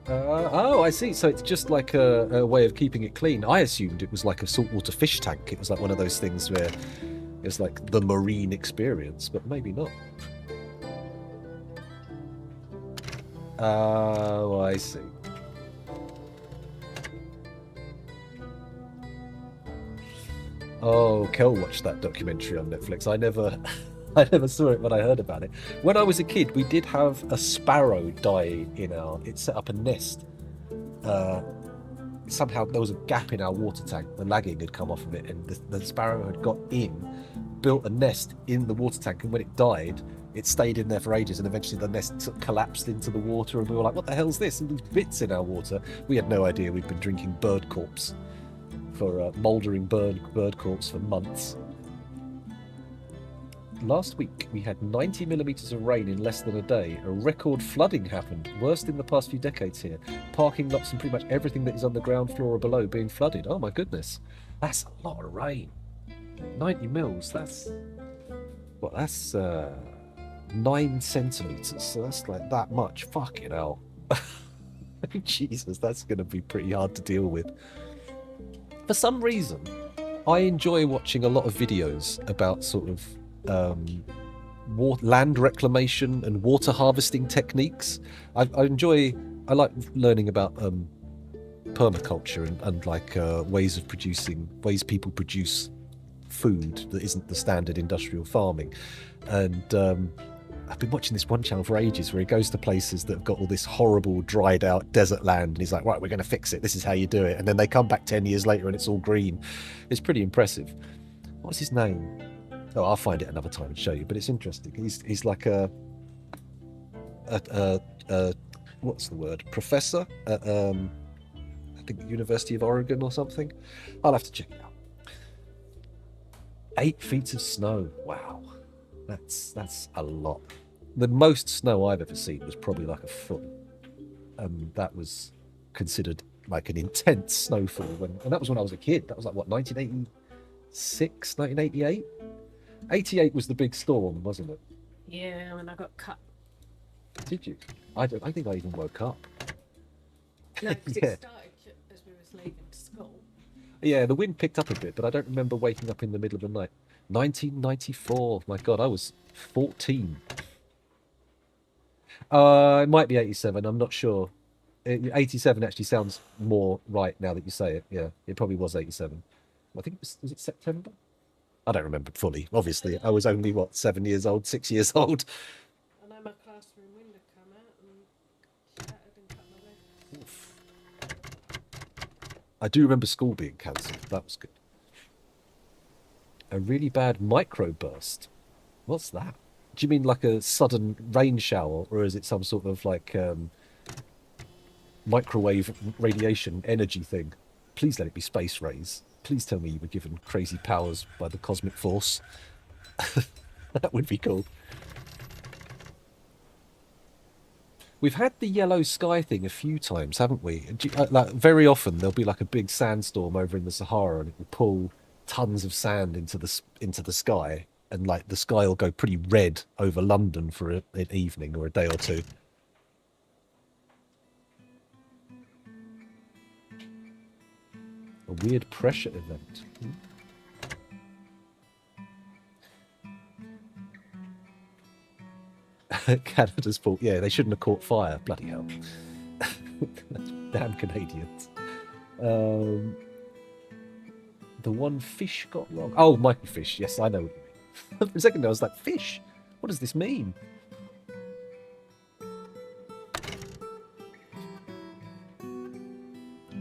Oh, I see. So it's just like a way of keeping it clean. I assumed it was like a saltwater fish tank. It was like one of those things where it's like the marine experience, but maybe not. Oh, I see. Oh, Kel watched that documentary on Netflix. I never saw it, but I heard about it. When I was a kid, we did have a sparrow die it set up a nest. Somehow there was a gap in our water tank. The lagging had come off of it, and the sparrow had got built a nest in the water tank, and when it died, it stayed in there for ages, and eventually the nest sort of collapsed into the water, and we were like, what the hell's this? And these bits in our water. We had no idea we'd been drinking bird corpse mouldering bird corpse for months. Last week, we had 90 millimetres of rain in less than a day. A record flooding happened, worst in the past few decades here. Parking lots and pretty much everything that is on the ground floor or below being flooded. Oh my goodness. That's a lot of rain. 90 mils, that's 9 centimetres, so that's like that much. Fucking hell. Jesus, that's going to be pretty hard to deal with. For some reason, I enjoy watching a lot of videos about sort of land reclamation and water harvesting techniques. I like learning about permaculture and like ways people produce food that isn't the standard industrial farming. And I've been watching this one channel for ages where he goes to places that have got all this horrible dried out desert land, and he's like, right, we're going to fix it, this is how you do it, and then they come back 10 years later and it's all green. It's pretty impressive. What's his name? Oh, I'll find it another time and show you, but it's interesting. He's like a what's the word? Professor at I think the University of Oregon or something. I'll have to check it out. 8 feet of snow. Wow. That's a lot. The most snow I've ever seen was probably like a foot. And that was considered like an intense snowfall and that was when I was a kid. That was like what, 1986, 1988? 88 was the big storm, wasn't it? Yeah, when I got cut. Did you? I think I even woke up. No, because Yeah. it started as we was leaving school. Yeah, the wind picked up a bit, but I don't remember waking up in the middle of the night. 1994. My God, I was 14. It might be 87. I'm not sure. 87 actually sounds more right now that you say it. Yeah, it probably was 87. I think was it September? I don't remember fully. Obviously, I was only what 7 years old, 6 years old. I know my classroom window came out and shattered and cut my leg. I do remember school being cancelled. That was good. A really bad microburst. What's that? Do you mean like a sudden rain shower, or is it some sort of like microwave radiation energy thing? Please let it be space rays. Please tell me you were given crazy powers by the cosmic force. That would be cool. We've had the yellow sky thing a few times, haven't we? Like, very often there'll be like a big sandstorm over in the Sahara, and it will pull tons of sand into the sky, and like the sky will go pretty red over London for an evening or a day or two. A weird pressure event. Canada's fault. Yeah, they shouldn't have caught fire. Bloody hell. Damn Canadians. The one fish got wrong. Oh, microfish. Yes, I know what you mean. For a second, I was like, fish? What does this mean?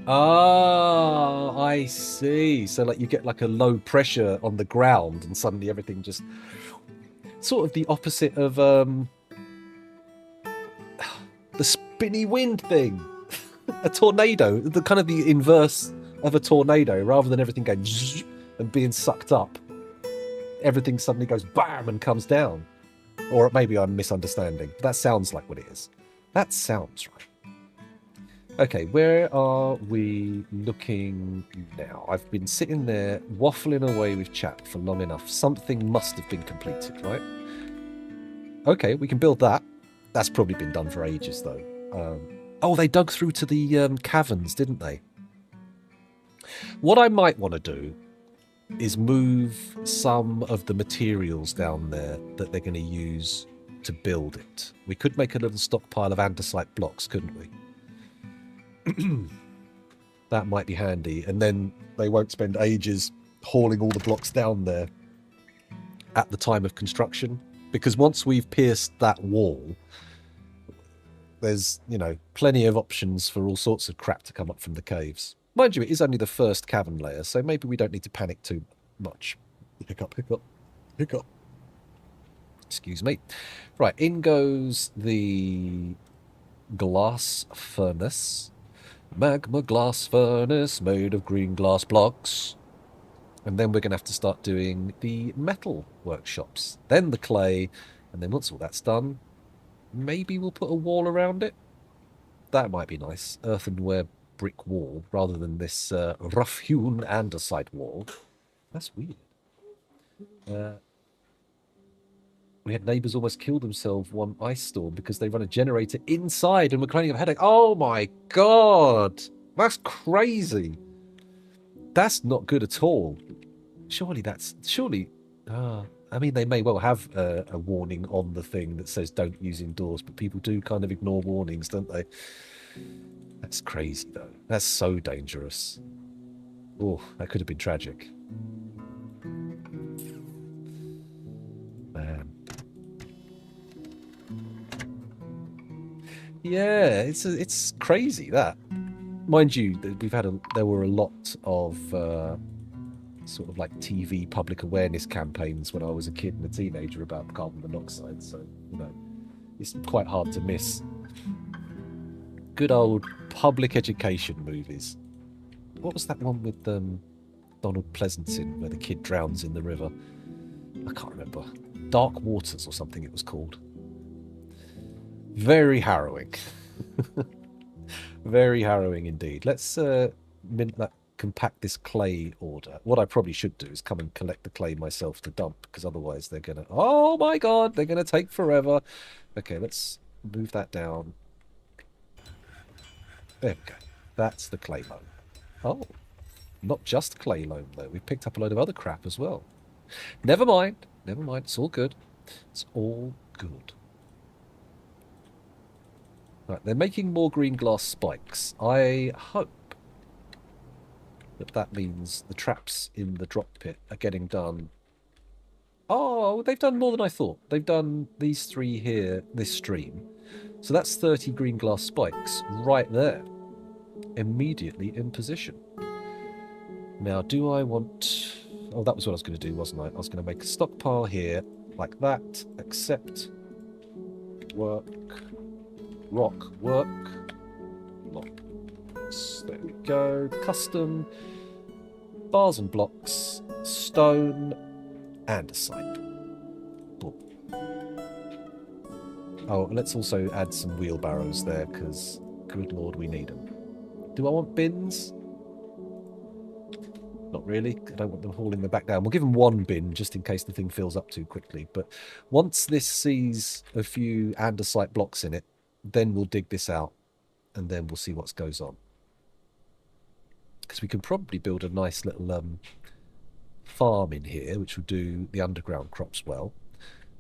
Ah, I see. So, like, you get like a low pressure on the ground, and suddenly everything just sort of the opposite of the spinny wind thing. A tornado, the kind of the inverse of a tornado, rather than everything going zzz and being sucked up, everything suddenly goes bam and comes down. Or maybe I'm misunderstanding. That sounds like what it is. That sounds right. Okay, where are we looking now? I've been sitting there waffling away with chat for long enough. Something must have been completed, right? Okay, we can build that. That's probably been done for ages, though. Oh, they dug through to the caverns, didn't they? What I might want to do is move some of the materials down there that they're going to use to build it. We could make a little stockpile of andesite blocks, couldn't we? That might be handy, and then they won't spend ages hauling all the blocks down there at the time of construction, because once we've pierced that wall, there's, you know, plenty of options for all sorts of crap to come up from the caves. Mind you, it is only the first cavern layer, so maybe we don't need to panic too much. Hiccup, hiccup, hiccup. Excuse me. Right, in goes the glass furnace. Magma glass furnace made of green glass blocks. And then we're going to have to start doing the metal workshops. Then the clay. And then once all that's done, maybe we'll put a wall around it. That might be nice. Earthenware brick wall rather than this rough-hewn andesite wall. That's weird. We had neighbours almost kill themselves one ice storm because they run a generator inside and were complaining of a headache. Oh my God. That's crazy. That's not good at all. Surely I mean, they may well have a warning on the thing that says don't use indoors, but people do kind of ignore warnings, don't they? That's crazy, though. That's so dangerous. Oh, that could have been tragic. Man. Yeah, it's crazy, that. Mind you, there were a lot of sort of like TV public awareness campaigns when I was a kid and a teenager about carbon monoxide, so, you know, it's quite hard to miss. Good old public education movies. What was that one with Donald Pleasance in, where the kid drowns in the river? I can't remember. Dark Waters or something it was called. Very harrowing. Very harrowing indeed. Let's compact this clay order. What I probably should do is come and collect the clay myself to dump, because otherwise they're gonna, oh my God, they're gonna take forever. Okay, let's Move that down. There we go. That's the clay loam. Oh, not just clay loam, though. We've picked up a load of other crap as well. Never mind. Never mind. It's all good. It's all good. Right, they're making more green glass spikes. I hope that means the traps in the drop pit are getting done. Oh, they've done more than I thought. They've done these 3 here, this stream. So that's 30 green glass spikes right there. Immediately in position. Now, do I want... Oh, that was what I was going to do, wasn't I? I was going to make a stockpile here, like that. Accept. Work. Rock. Work. Blocks. There we go. Custom. Bars and blocks. Stone. Andesite. Boom. Oh, let's also add some wheelbarrows there, because, good lord, we need them. Do I want bins? Not really. I don't want them hauling them back down. We'll give them 1 bin just in case the thing fills up too quickly. But once this sees a few andesite blocks in it, then we'll dig this out and then we'll see what goes on. Because we can probably build a nice little farm in here, which will do the underground crops well.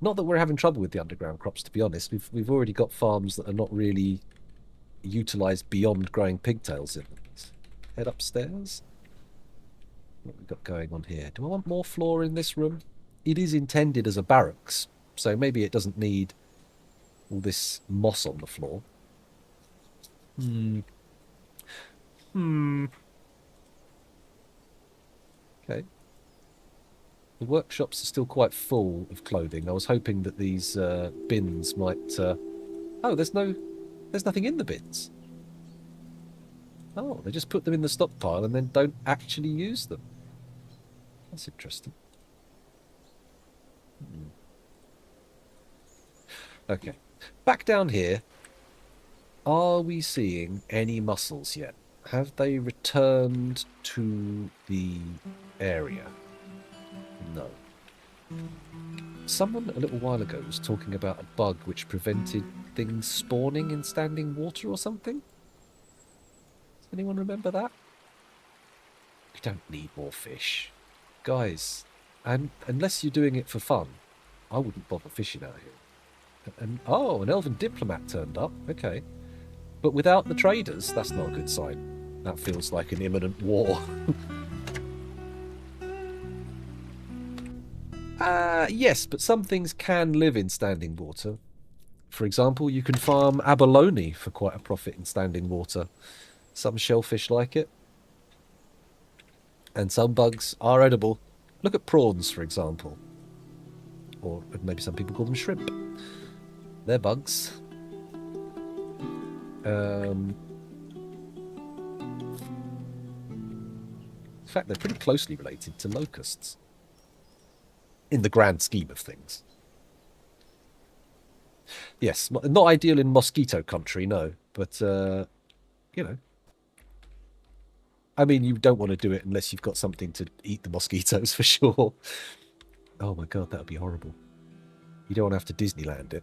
Not that we're having trouble with the underground crops, to be honest. We've already got farms that are not really utilised beyond growing pigtails in them. Let's head upstairs. What we've got going on here. Do I want more floor in this room? It is intended as a barracks, so maybe it doesn't need all this moss on the floor. Okay. The workshops are still quite full of clothing. I was hoping that these bins might... Oh, there's nothing in the bins. Oh, they just put them in the stockpile and then don't actually use them. That's interesting. Okay. Back down here. Are we seeing any mussels yet? Have they returned to the area? No. Someone a little while ago was talking about a bug which prevented things spawning in standing water or something. Does anyone remember that? We don't need more fish. Guys, and unless you're doing it for fun, I wouldn't bother fishing out here. And oh, an elven diplomat turned up. Okay. But without the traders, that's not a good sign. That feels like an imminent war. Yes, but some things can live in standing water. For example, you can farm abalone for quite a profit in standing water. Some shellfish like it. And some bugs are edible. Look at prawns, for example. Or maybe some people call them shrimp. They're bugs. In fact, they're pretty closely related to locusts. In the grand scheme of things. Yes, not ideal in mosquito country, no. But, you know. I mean, you don't want to do it unless you've got something to eat the mosquitoes, for sure. Oh my god, that would be horrible. You don't want to have to Disneyland it.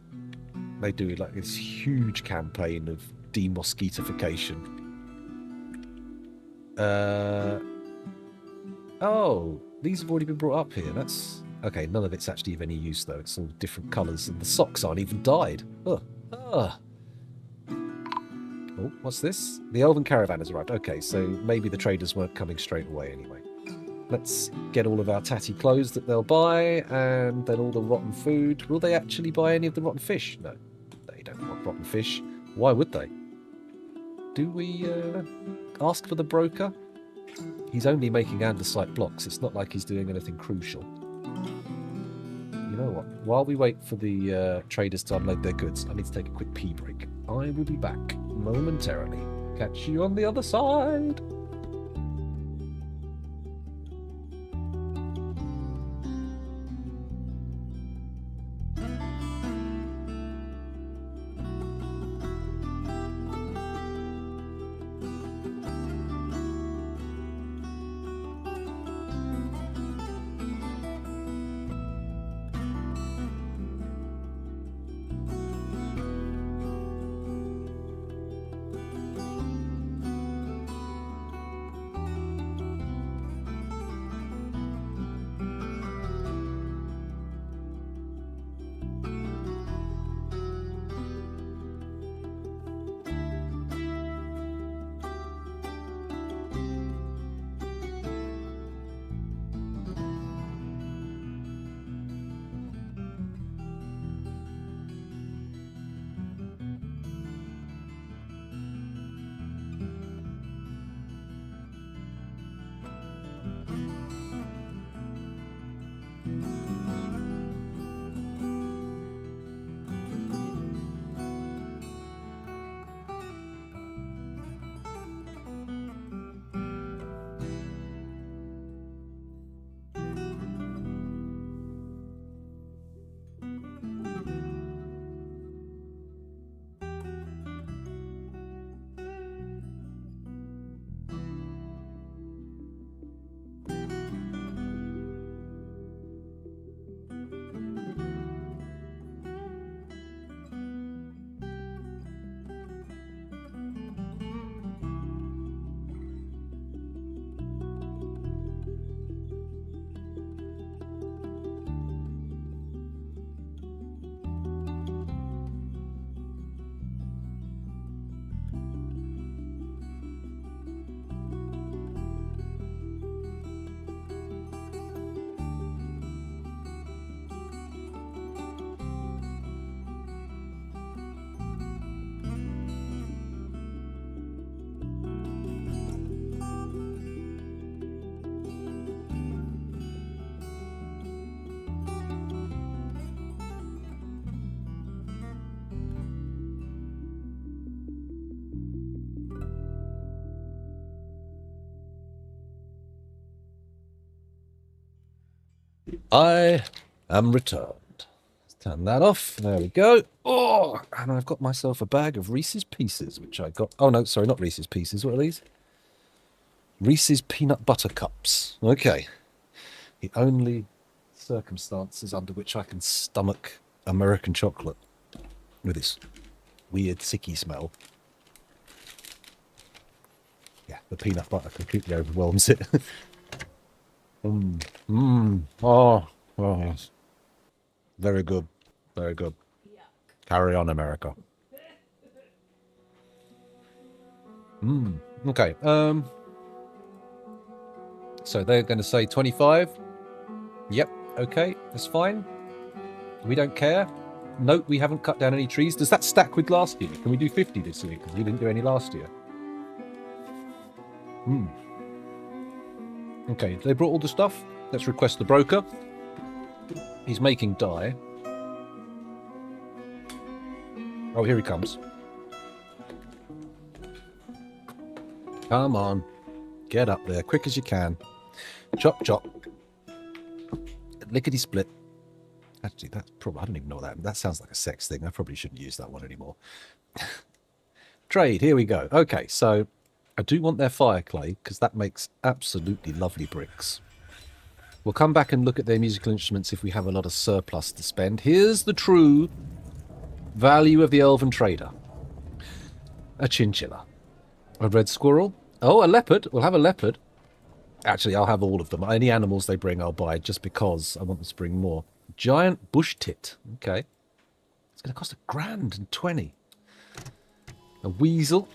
They do like this huge campaign of demosquitification. Oh, these have already been brought up here. That's... Okay, none of it's actually of any use, though. It's all different colours, and the socks aren't even dyed. Ugh. Ugh. Oh, what's this? The elven caravan has arrived. Okay, so maybe the traders weren't coming straight away anyway. Let's get all of our tatty clothes that they'll buy, and then all the rotten food. Will they actually buy any of the rotten fish? No, they don't want rotten fish. Why would they? Do we ask for the broker? He's only making andesite blocks. It's not like he's doing anything crucial. You know what? While we wait for the traders to unload their goods, I need to take a quick pee break. I will be back momentarily. Catch you on the other side. I am returned. Let's turn that off. There we go. Oh, and I've got myself a bag of Reese's Pieces, which I got. Oh, no, sorry, not Reese's Pieces. What are these? Reese's Peanut Butter Cups. Okay. The only circumstances under which I can stomach American chocolate with its weird sicky smell. Yeah, the peanut butter completely overwhelms it. Oh, yes. Very good. Very good. Carry on, America. Okay. So they're going to say 25. Yep. Okay. That's fine. We don't care. Note we haven't cut down any trees. Does that stack with last year? Can we do 50 this year? Because we didn't do any last year. Okay. They brought all the stuff. Let's request the broker. He's making dye. Oh, here he comes. Come on. Get up there. Quick as you can. Chop, chop. Lickety split. Actually, that's probably... I don't even know that. That sounds like a sex thing. I probably shouldn't use that one anymore. Trade. Here we go. Okay, so I do want their fire clay because that makes absolutely lovely bricks. We'll come back and look at their musical instruments if we have a lot of surplus to spend. Here's the true value of the elven trader. A chinchilla. A red squirrel. Oh, a leopard. We'll have a leopard. Actually, I'll have all of them. Any animals they bring, I'll buy just because I want them to bring more. Giant bush tit. Okay. It's going to cost $1,020. A weasel.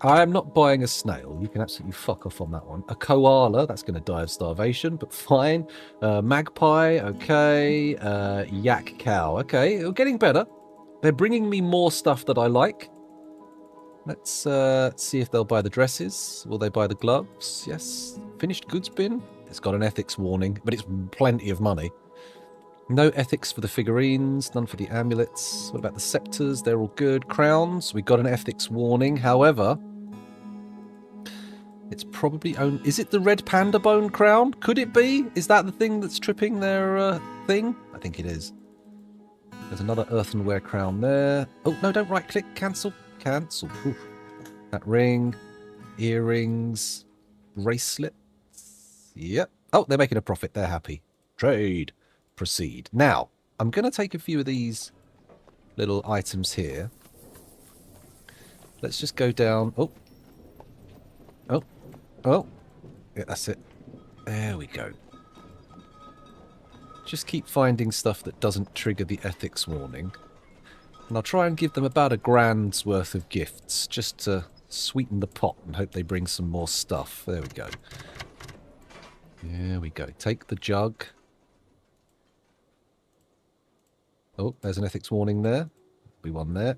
I am not buying a snail. You can absolutely fuck off on that one. A koala. That's going to die of starvation, but fine. Magpie. Okay. Yak cow. Okay. We're getting better. They're bringing me more stuff that I like. Let's see if they'll buy the dresses. Will they buy the gloves? Yes. Finished goods bin. It's got an ethics warning, but it's plenty of money. No ethics for the figurines, none for the amulets. What about the scepters? They're all good. Crowns, we got an ethics warning. However, it's probably own. Is it the red panda bone crown? Could it be? Is that the thing that's tripping their thing? I think it is. There's another earthenware crown there. Oh, no, don't right click. Cancel. Cancel. Oof. That ring. Earrings. Bracelets. Yep. Oh, they're making a profit. They're happy. Trade. Proceed. Now, I'm going to take a few of these little items here. Let's just go down. Oh. Oh. Oh. Yeah, that's it. There we go. Just keep finding stuff that doesn't trigger the ethics warning. And I'll try and give them about $1,000's worth of gifts, just to sweeten the pot and hope they bring some more stuff. There we go. There we go. Take the jug. Oh, there's an ethics warning there. Be one there.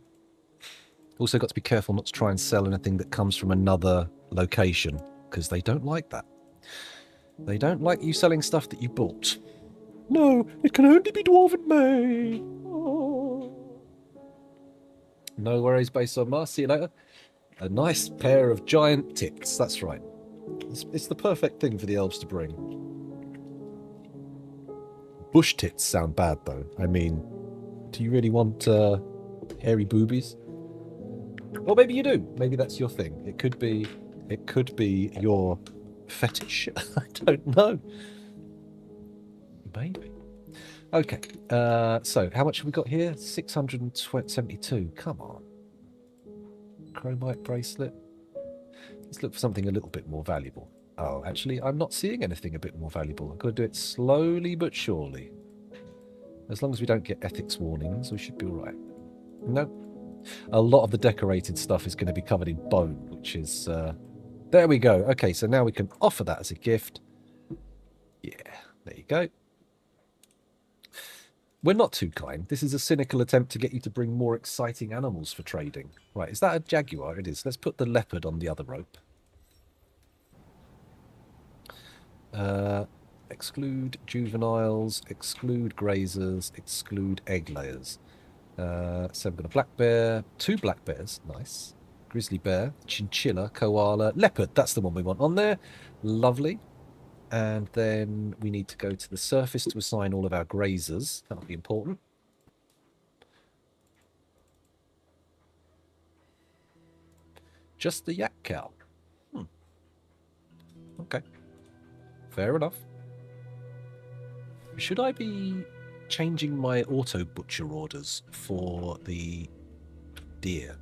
Also got to be careful not to try and sell anything that comes from another location, because they don't like that. They don't like you selling stuff that you bought. No, it can only be dwarven made. Oh. No worries, based on Mars. See you later. A nice pair of giant tits. That's right. It's the perfect thing for the elves to bring. Bush tits sound bad, though. I mean, do you really want hairy boobies? Or maybe you do. Maybe that's your thing. It could be your fetish. I don't know. Maybe. Okay. So how much have we got here? 672. Come on. Chromite bracelet. Let's look for something a little bit more valuable. Oh, actually, I'm not seeing anything a bit more valuable. I've got to do it slowly but surely. As long as we don't get ethics warnings, we should be all right. No. A lot of the decorated stuff is going to be covered in bone, which is... there we go. Okay, so now we can offer that as a gift. Yeah, there you go. We're not too kind. This is a cynical attempt to get you to bring more exciting animals for trading. Right, is that a jaguar? It is. Let's put the leopard on the other rope. Exclude juveniles, exclude grazers, exclude egg layers. So we've got a black bear, 2 black bears, nice. Grizzly bear, chinchilla, koala, leopard, that's the one we want on there. Lovely. And then we need to go to the surface to assign all of our grazers. That'll be important. Just the yak cow. Okay. Fair enough. Should I be changing my auto butcher orders for the deer?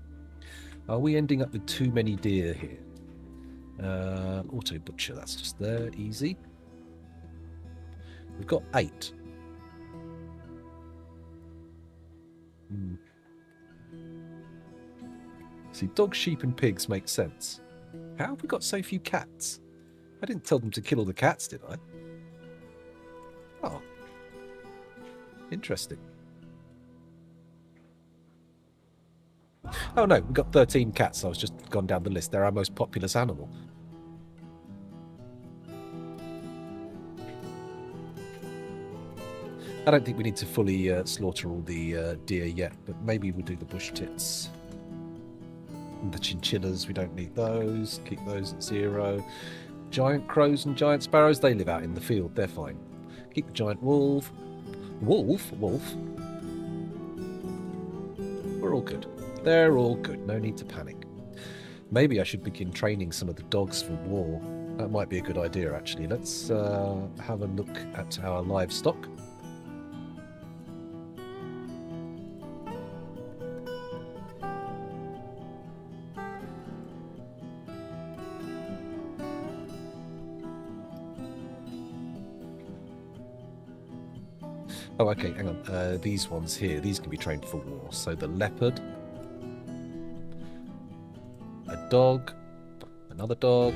Are we ending up with too many deer here? Auto butcher, that's just there, easy. We've got 8. See, dogs, sheep and pigs make sense. How have we got so few cats? I didn't tell them to kill all the cats, did I? Oh. Interesting. Oh no, we've got 13 cats. I was just gone down the list. They're our most populous animal. I don't think we need to fully slaughter all the deer yet, but maybe we'll do the bush tits. And the chinchillas, we don't need those. Keep those at 0. Giant crows and giant sparrows, they live out in the field. They're fine. Keep the giant wolf. Wolf? We're all good. They're all good. No need to panic. Maybe I should begin training some of the dogs for war. That might be a good idea, actually. Let's have a look at our livestock. Oh, okay, hang on. These ones here, these can be trained for war. So the leopard, a dog, another dog.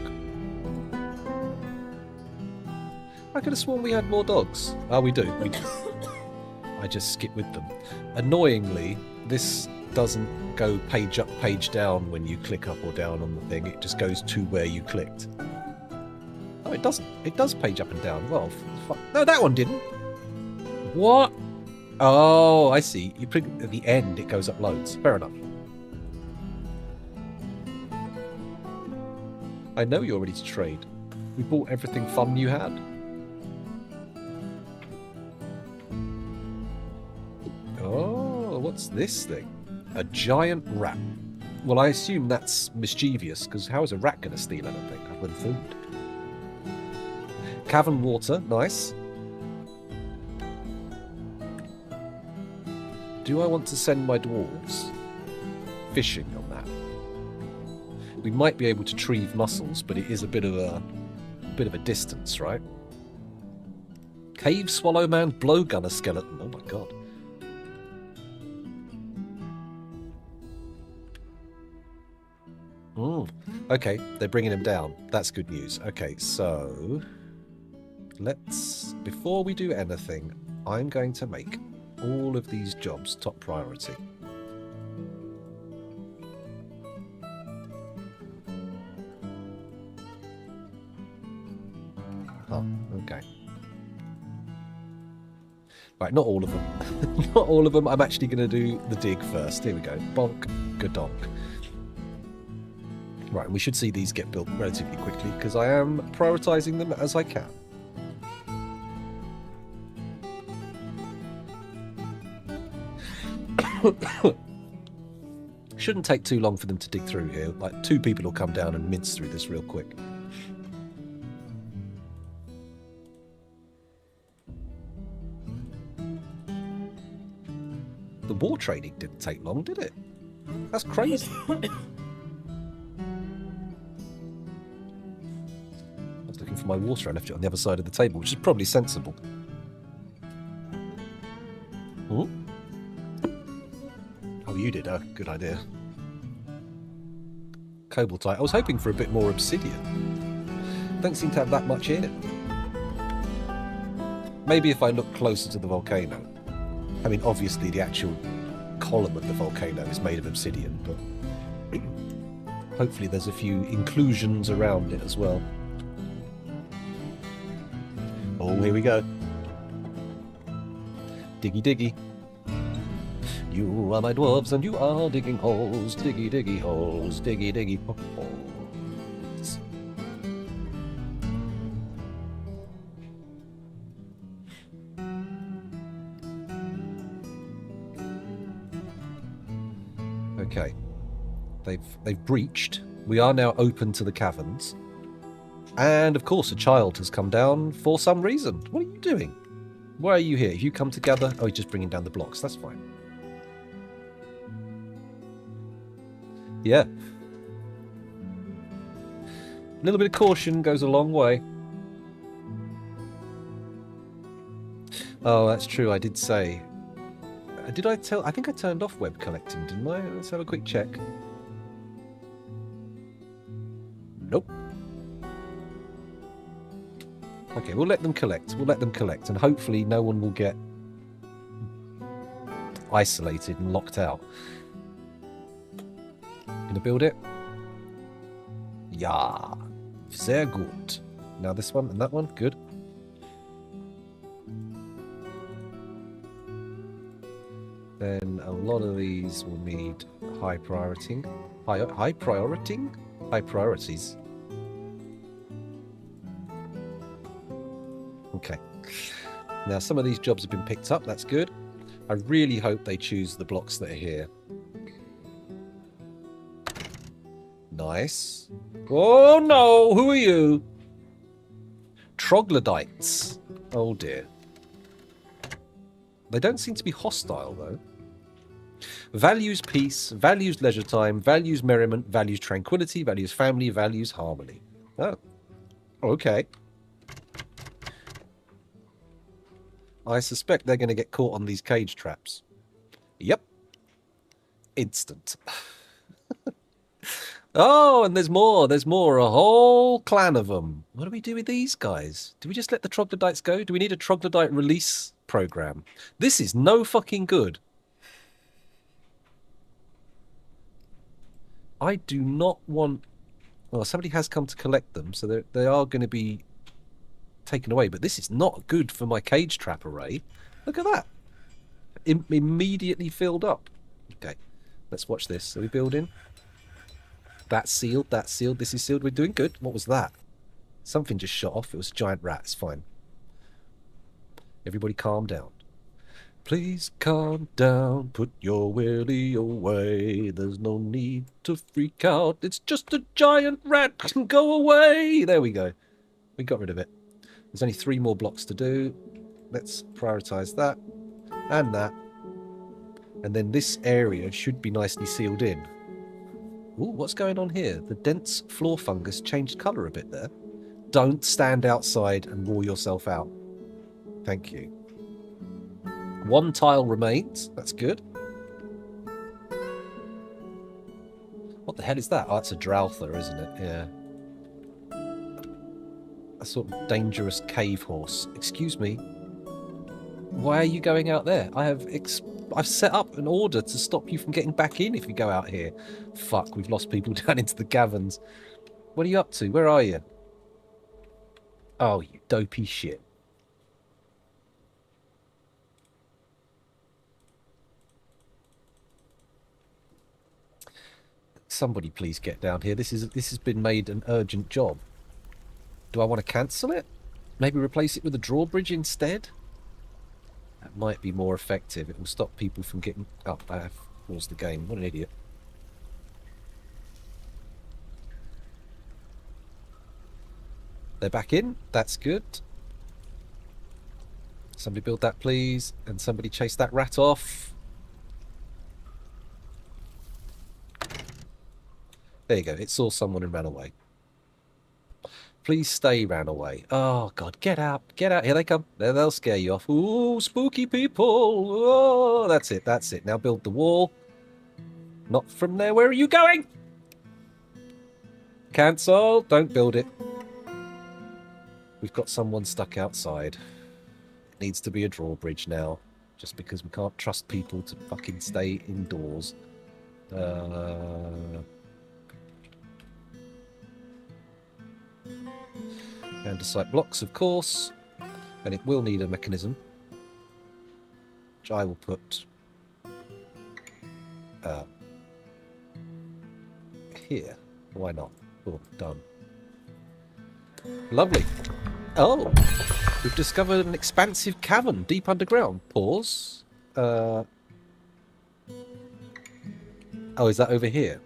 I could have sworn we had more dogs. Oh, we do. We do. I just skip with them. Annoyingly, this doesn't go page up, page down when you click up or down on the thing. It just goes to where you clicked. Oh, it doesn't. It does page up and down. Well, no, that one didn't. What? Oh, I see. You put at the end, it goes up loads. Fair enough. I know you're ready to trade. We bought everything fun you had. Oh, what's this thing? A giant rat. Well, I assume that's mischievous, because how is a rat going to steal anything other than food? Cavern water, nice. Do I want to send my dwarves fishing on that? We might be able to retrieve mussels, but it is a bit of a distance, right? Cave swallow man, blowgunner skeleton. Oh my god. Okay, they're bringing him down. That's good news. Okay, so let's, before we do anything, I'm going to make all of these jobs top priority. Oh, okay. Right, not all of them. Not all of them. I'm actually going to do the dig first. Here we go. Bonk, gadonk. Right, we should see these get built relatively quickly because I am prioritising them as I can. Shouldn't take too long for them to dig through here. Like 2 people will come down and mince through this real quick. The war trading didn't take long, did it? That's crazy. I was looking for my water. I left it on the other side of the table, which is probably sensible. Ooh. Oh, you did. Good idea. Cobaltite. I was hoping for a bit more obsidian. Don't seem to have that much in it. Maybe if I look closer to the volcano. I mean, obviously the actual column of the volcano is made of obsidian, but hopefully there's a few inclusions around it as well. Oh, here we go. Diggy diggy. You are my dwarves and you are digging holes, diggy diggy holes, diggy diggy holes. Okay. They've breached. We are now open to the caverns. And, of course, a child has come down for some reason. What are you doing? Why are you here? Have you come together? Oh, you're just bringing down the blocks. That's fine. Yeah. A little bit of caution goes a long way. Oh, that's true. I did say. Did I tell? I think I turned off web collecting, didn't I? Let's have a quick check. Nope. Okay, we'll let them collect. We'll let them collect, and hopefully no one will get isolated and locked out. Gonna build it? Yeah. Sehr gut. Now this one and that one. Good. Then a lot of these will need high priority. High priority? High priorities. Okay. Now some of these jobs have been picked up. That's good. I really hope they choose the blocks that are here. Nice. Oh no! Who are you? Troglodytes. Oh dear. They don't seem to be hostile though. Values peace, values leisure time, values merriment, values tranquility, values family, values harmony. Oh. Okay. I suspect they're going to get caught on these cage traps. Yep. Instant. Oh, and there's more. There's more. A whole clan of them. What do we do with these guys? Do we just let the troglodytes go? Do we need a troglodyte release program? This is no fucking good. I do not want... Well, somebody has come to collect them, so they are going to be taken away. But this is not good for my cage trap array. Look at that. Immediately filled up. Okay, let's watch this. Are we building? That's sealed. That's sealed. This is sealed. We're doing good. What was that? Something just shot off. It was a giant rat. It's fine. Everybody calm down. Please calm down. Put your willy away. There's no need to freak out. It's just a giant rat. Go away. There we go. We got rid of it. There's only 3 more blocks to do. Let's prioritize that and that. And then this area should be nicely sealed in. Ooh, what's going on here? The dense floor fungus changed colour a bit there. Don't stand outside and wall yourself out. Thank you. 1 tile remains. That's good. What the hell is that? Oh, that's a Drouther, isn't it? Yeah. A sort of dangerous cave horse. Excuse me. Why are you going out there? I've set up an order to stop you from getting back in if you go out here. Fuck, we've lost people down into the caverns. What are you up to? Where are you? Oh, you dopey shit. Somebody please get down here. This has been made an urgent job. Do I want to cancel it? Maybe replace it with a drawbridge instead? That might be more effective. It will stop people from getting up. I have paused the game. What an idiot. They're back in. That's good. Somebody build that, please. And somebody chase that rat off. There you go. It saw someone and ran away. Please stay, ran away. Oh, God. Get out. Get out. Here they come. They'll scare you off. Ooh, spooky people. Oh, that's it. That's it. Now build the wall. Not from there. Where are you going? Cancel. Don't build it. We've got someone stuck outside. It needs to be a drawbridge now. Just because we can't trust people to fucking stay indoors. Andesite blocks, of course. And it will need a mechanism. Which I will put... here. Why not? Oh, done. Lovely. Oh! We've discovered an expansive cavern deep underground. Pause. Oh, is that over here?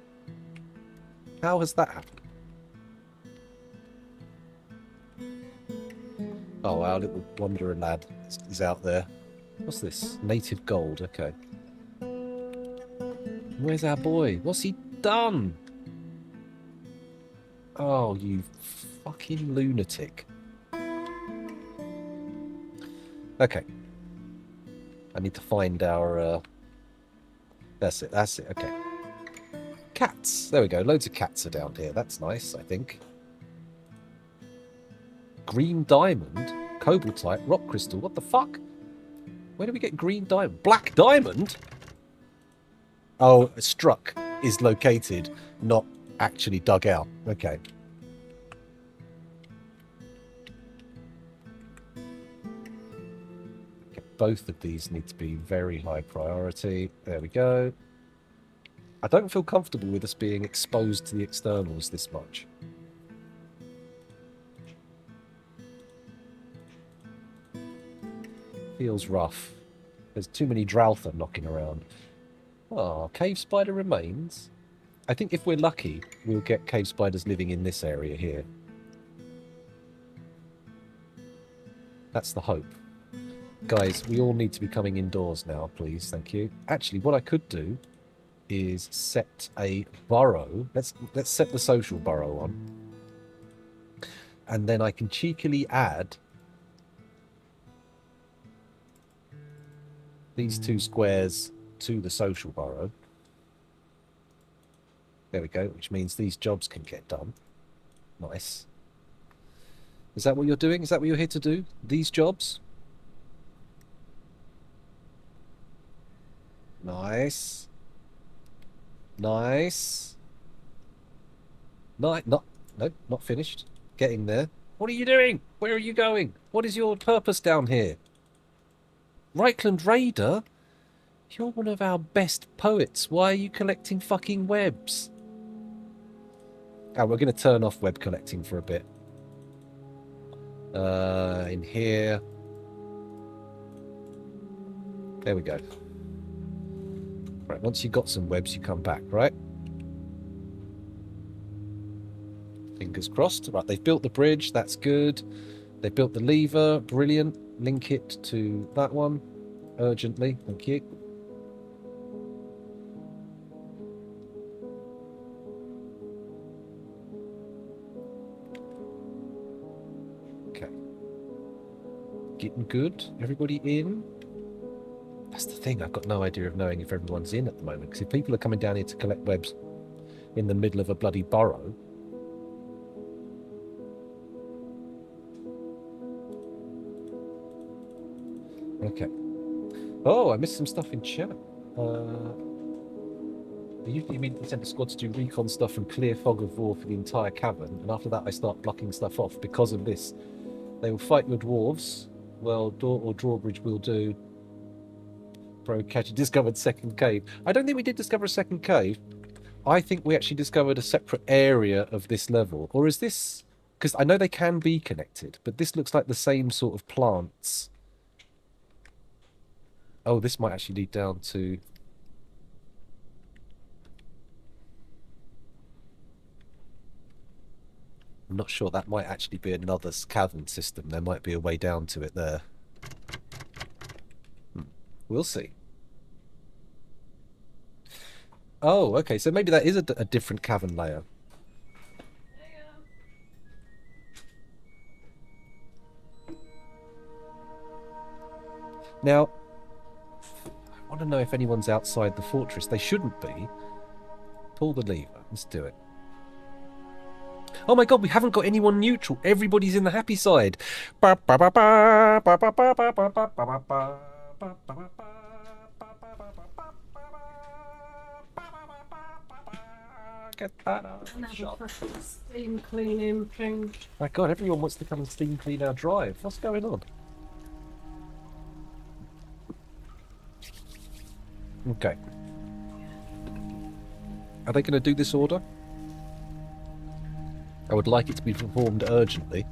How has that happened? Oh, our little wanderer lad is out there. What's this? Native gold, okay. Where's our boy? What's he done? Oh, you fucking lunatic. Okay. I need to find our... That's it, okay. Cats! There we go, loads of cats are down here. That's nice, I think. Green diamond? Cobaltite? Rock crystal? What the fuck? Where do we get green diamond? Black diamond? Oh, struck is located, not actually dug out. Okay. Both of these need to be very high priority. There we go. I don't feel comfortable with us being exposed to the externals this much. Feels rough. There's too many Drouther knocking around. Oh, cave spider remains. I think if we're lucky, we'll get cave spiders living in this area here. That's the hope. Guys, we all need to be coming indoors now, please. Thank you. Actually, what I could do is set a burrow. Let's set the social burrow on. And then I can cheekily add these two squares to the social burrow. There we go, which means these jobs can get done. Nice. Is that what you're doing? Is that what you're here to do? These jobs? Nice. Nice. No, not finished. Getting there. What are you doing? Where are you going? What is your purpose down here? Reichland Raider? You're one of our best poets. Why are you collecting fucking webs? Oh, we're going to turn off web collecting for a bit. In here. There we go. Right, once you've got some webs, you come back, right? Fingers crossed. Right, they've built the bridge. That's good. They built the lever. Brilliant. Link it to that one. Urgently. Thank you. Okay. Getting good. Everybody in? That's the thing. I've got no idea of knowing if everyone's in at the moment. Because if people are coming down here to collect webs in the middle of a bloody burrow... Okay. Oh, I missed some stuff in chat. You immediately sent the squad to do recon stuff and clear fog of war for the entire cavern, and after that I start blocking stuff off because of this. They will fight your dwarves. Well, door or drawbridge will do. Bro, catch discovered second cave. I don't think we did discover a second cave. I think we actually discovered a separate area of this level. Or is this... Because I know they can be connected, but this looks like the same sort of plants. Oh, this might actually lead down to... I'm not sure. That might actually be another cavern system. There might be a way down to it there. We'll see. Oh, okay. So maybe that is a different cavern layer. Now, I want to know if anyone's outside the fortress. They shouldn't be. Pull the lever. Let's do it. Oh my god, we haven't got anyone neutral. Everybody's in the happy side. Get that out. Another fucking steam cleaning thing. My god, everyone wants to come and steam clean our drive. What's going on? Okay. Are they going to do this order? I would like it to be performed urgently.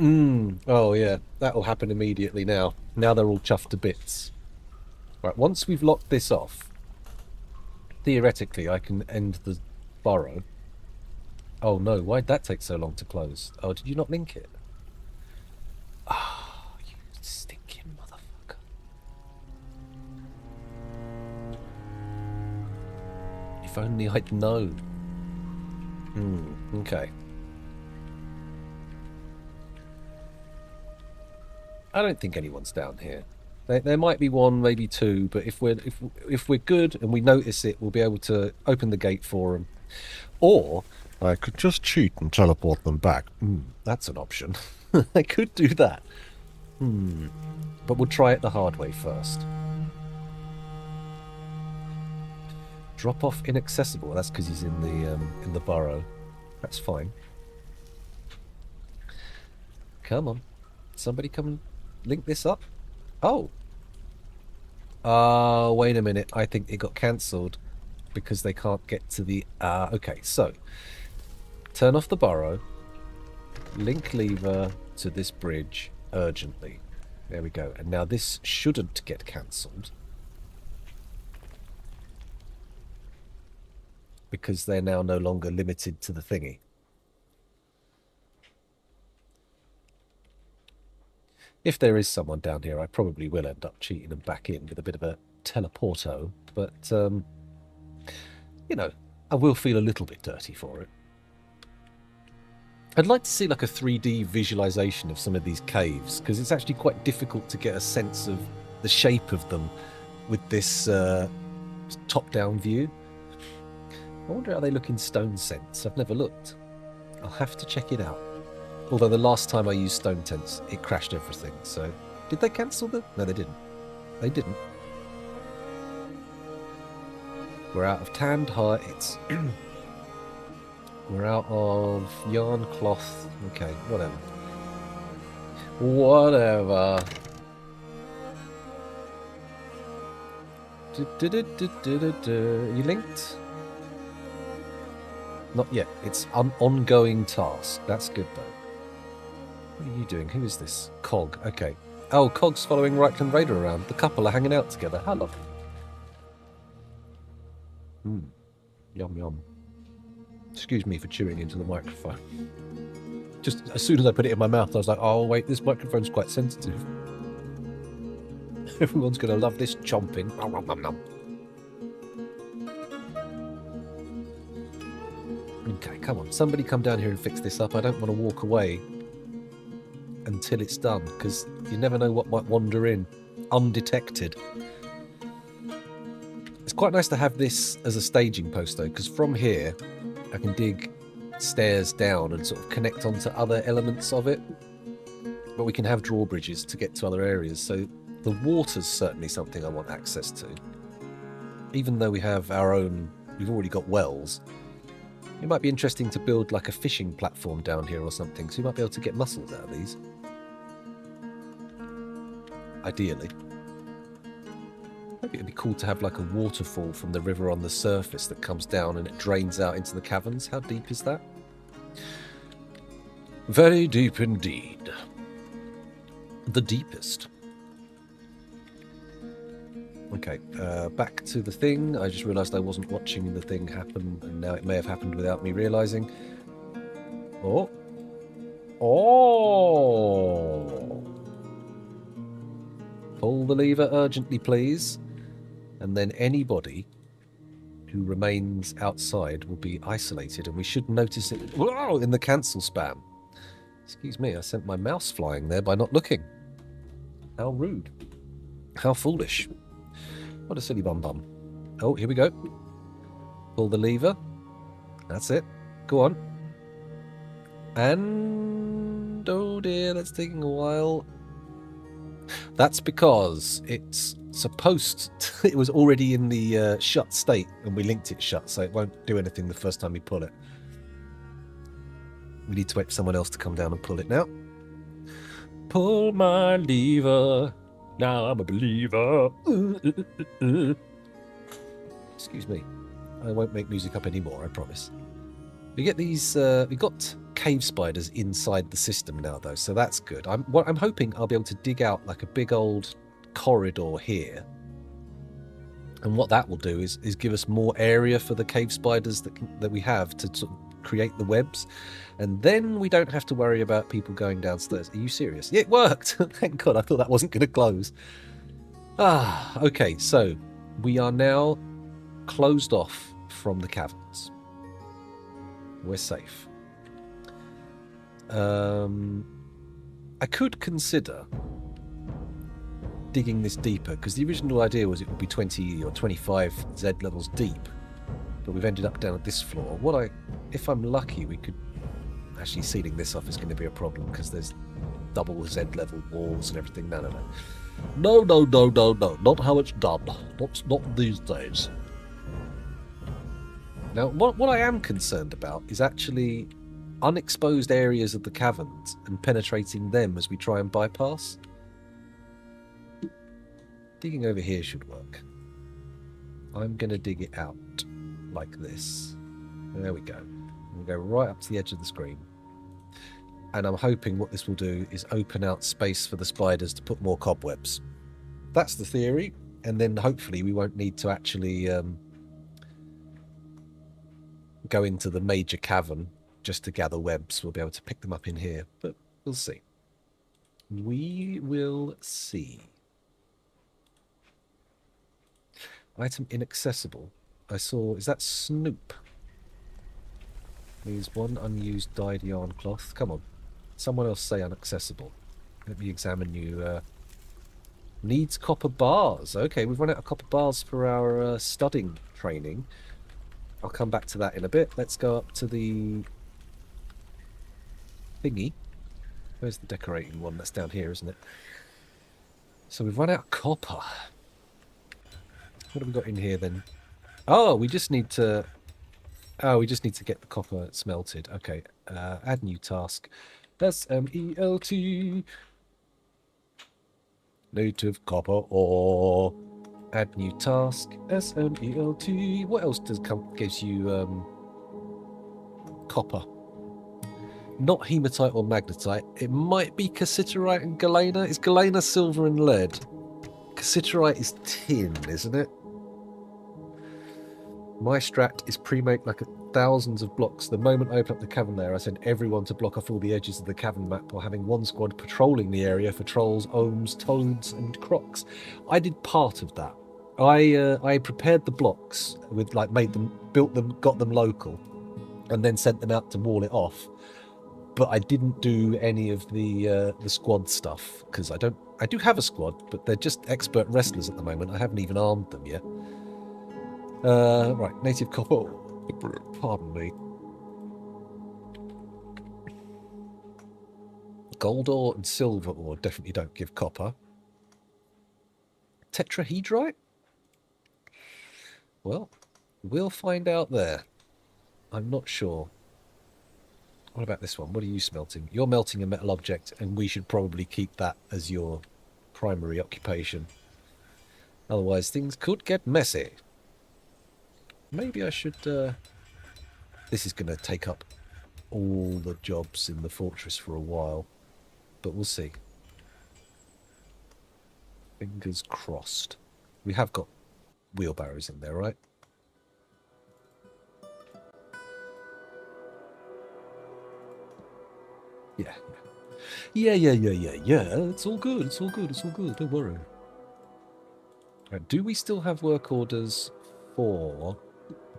Oh yeah, that'll happen immediately now. Now they're all chuffed to bits. Right, once we've locked this off, theoretically I can end the burrow. Oh no, why'd that take so long to close? Oh, did you not link it? Ah, you stinking motherfucker. If only I'd known. Okay. I don't think anyone's down here. There might be one, maybe two, but if we're good and we notice it, we'll be able to open the gate for them. Or I could just cheat and teleport them back. That's an option. I could do that. But we'll try it the hard way first. Drop off inaccessible. That's because he's in the burrow. That's fine. Come on, somebody come and link this up. Oh. Wait a minute. I think it got cancelled because they can't get to the. Okay, so turn off the burrow. Link lever to this bridge urgently. There we go. And now this shouldn't get cancelled because they're now no longer limited to the thingy. If there is someone down here, I probably will end up cheating them back in with a bit of a teleporto, but, you know, I will feel a little bit dirty for it. I'd like to see like a 3D visualization of some of these caves, because it's actually quite difficult to get a sense of the shape of them with this top-down view. I wonder how they look in stone sense. I've never looked. I'll have to check it out. Although the last time I used stone tents, it crashed everything, so... Did they cancel them? No, they didn't. They didn't. We're out of tanned hides. We're out of yarn cloth. Okay, whatever. Whatever. You linked? Not yet. It's an ongoing task. That's good, though. What are you doing? Who is this? Cog. Okay. Oh, Cog's following Reichland Raider around. The couple are hanging out together. How lovely. Yum, yum. Excuse me for chewing into the microphone. Just as soon as I put it in my mouth, I was like, oh, wait, this microphone's quite sensitive. Everyone's going to love this chomping. Nom, nom, nom, nom. Okay, come on. Somebody come down here and fix this up. I don't want to walk away until it's done, because you never know what might wander in undetected. It's quite nice to have this as a staging post, though, because from here I can dig stairs down and sort of connect onto other elements of it. But we can have drawbridges to get to other areas, so the water's certainly something I want access to. Even though we have our own, we've already got wells. It might be interesting to build like a fishing platform down here or something, so you might be able to get mussels out of these. Ideally. Maybe it'd be cool to have like a waterfall from the river on the surface that comes down and it drains out into the caverns. How deep is that? Very deep indeed. The deepest. Okay, back to the thing. I just realised I wasn't watching the thing happen, and now it may have happened without me realising. Oh. Oh! Pull the lever urgently, please. And then anybody who remains outside will be isolated, and we should notice it in the cancel spam. Excuse me, I sent my mouse flying there by not looking. How rude. How foolish. What a silly bum bum. Oh, here we go. Pull the lever. That's it. Go on. And... oh dear, that's taking a while. That's because it's supposed to, it was already in the shut state and we linked it shut, so it won't do anything the first time we pull it. We need to wait for someone else to come down and pull it now. Pull my lever. Now I'm a believer. Excuse me. I won't make music up anymore, I promise. We get these, we got cave spiders inside the system now, though, so that's good. I'm hoping I'll be able to dig out like a big old corridor here And what that will do is give us more area for the cave spiders that we have to sort of create the webs. And then we don't have to worry about people going downstairs. Are you serious? Yeah, it worked. Thank God. I thought that wasn't going to close. Okay. So we are now closed off from the caverns. We're safe. I could consider digging this deeper, because the original idea was it would be 20 or 25 Z levels deep, but we've ended up down at this floor. If I'm lucky, we could actually sealing this off is going to be a problem because there's double Z level walls and everything. No, not how it's done. Not these days. Now, what I am concerned about is actually unexposed areas of the caverns and penetrating them as we try and bypass. Digging over here should work. I'm going to dig it out like this. There we go. We'll go right up to the edge of the screen. And I'm hoping what this will do is open out space for the spiders to put more cobwebs. That's the theory. And then hopefully we won't need to actually go into the major cavern just to gather webs. We'll be able to pick them up in here. But we'll see. We will see. Item inaccessible. I saw, is that Snoop? There's one unused dyed yarn cloth. Come on. Someone else say inaccessible. Let me examine you. Needs copper bars. Okay, we've run out of copper bars for our studding training. I'll come back to that in a bit. Let's go up to the thingy. Where's the decorating one? That's down here, isn't it? So we've run out of copper. What have we got in here then? Oh, we just need to... Oh, we just need to get the copper smelted. Okay, add new task. SMELT. Native copper ore. Add new task. SMELT. What else gives you copper? Not hematite or magnetite. It might be cassiterite and galena. Is galena silver and lead? Cassiterite is tin, isn't it? My strat is pre-make like thousands of blocks. The moment I open up the cavern layer, I send everyone to block off all the edges of the cavern map while having one squad patrolling the area for trolls, ohms, toads, and crocs. I did part of that. I prepared the blocks with built them, got them local, and then sent them out to wall it off. But I didn't do any of the squad stuff because I do have a squad, but they're just expert wrestlers at the moment. I haven't even armed them yet. Right, native copper. Pardon me. Gold ore and silver ore definitely don't give copper. Tetrahedrite? Well, we'll find out there. I'm not sure. What about this one? What are you smelting? You're melting a metal object, and we should probably keep that as your primary occupation. Otherwise, things could get messy. Maybe I should... This is going to take up all the jobs in the fortress for a while. But we'll see. Fingers crossed. We have got wheelbarrows in there, right? Yeah. It's all good. It's all good. Don't worry. Right, do we still have work orders for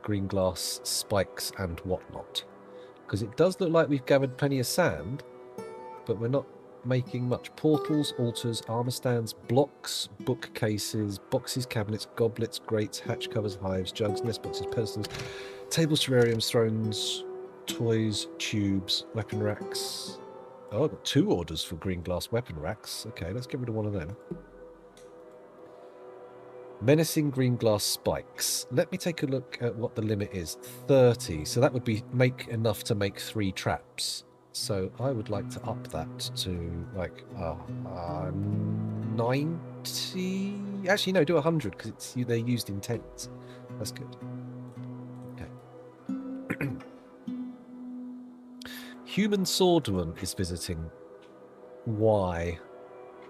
green glass spikes and whatnot? Because it does look like we've gathered plenty of sand, but we're not making much. Portals, altars, armor stands, blocks, bookcases, boxes, cabinets, goblets, grates, hatch covers, hives, jugs, nest boxes, pedestals, tables, terrariums, thrones, toys, tubes, weapon racks. Oh, I've got 2 orders for green glass weapon racks. Okay, let's get rid of one of them. Menacing green glass spikes. Let me take a look at what the limit is. 30. So that would be enough to make 3 traps. So I would like to up that to like 90. Actually, no, do 100 because they're used in tents. That's good. Okay. Human Swordman is visiting. Why?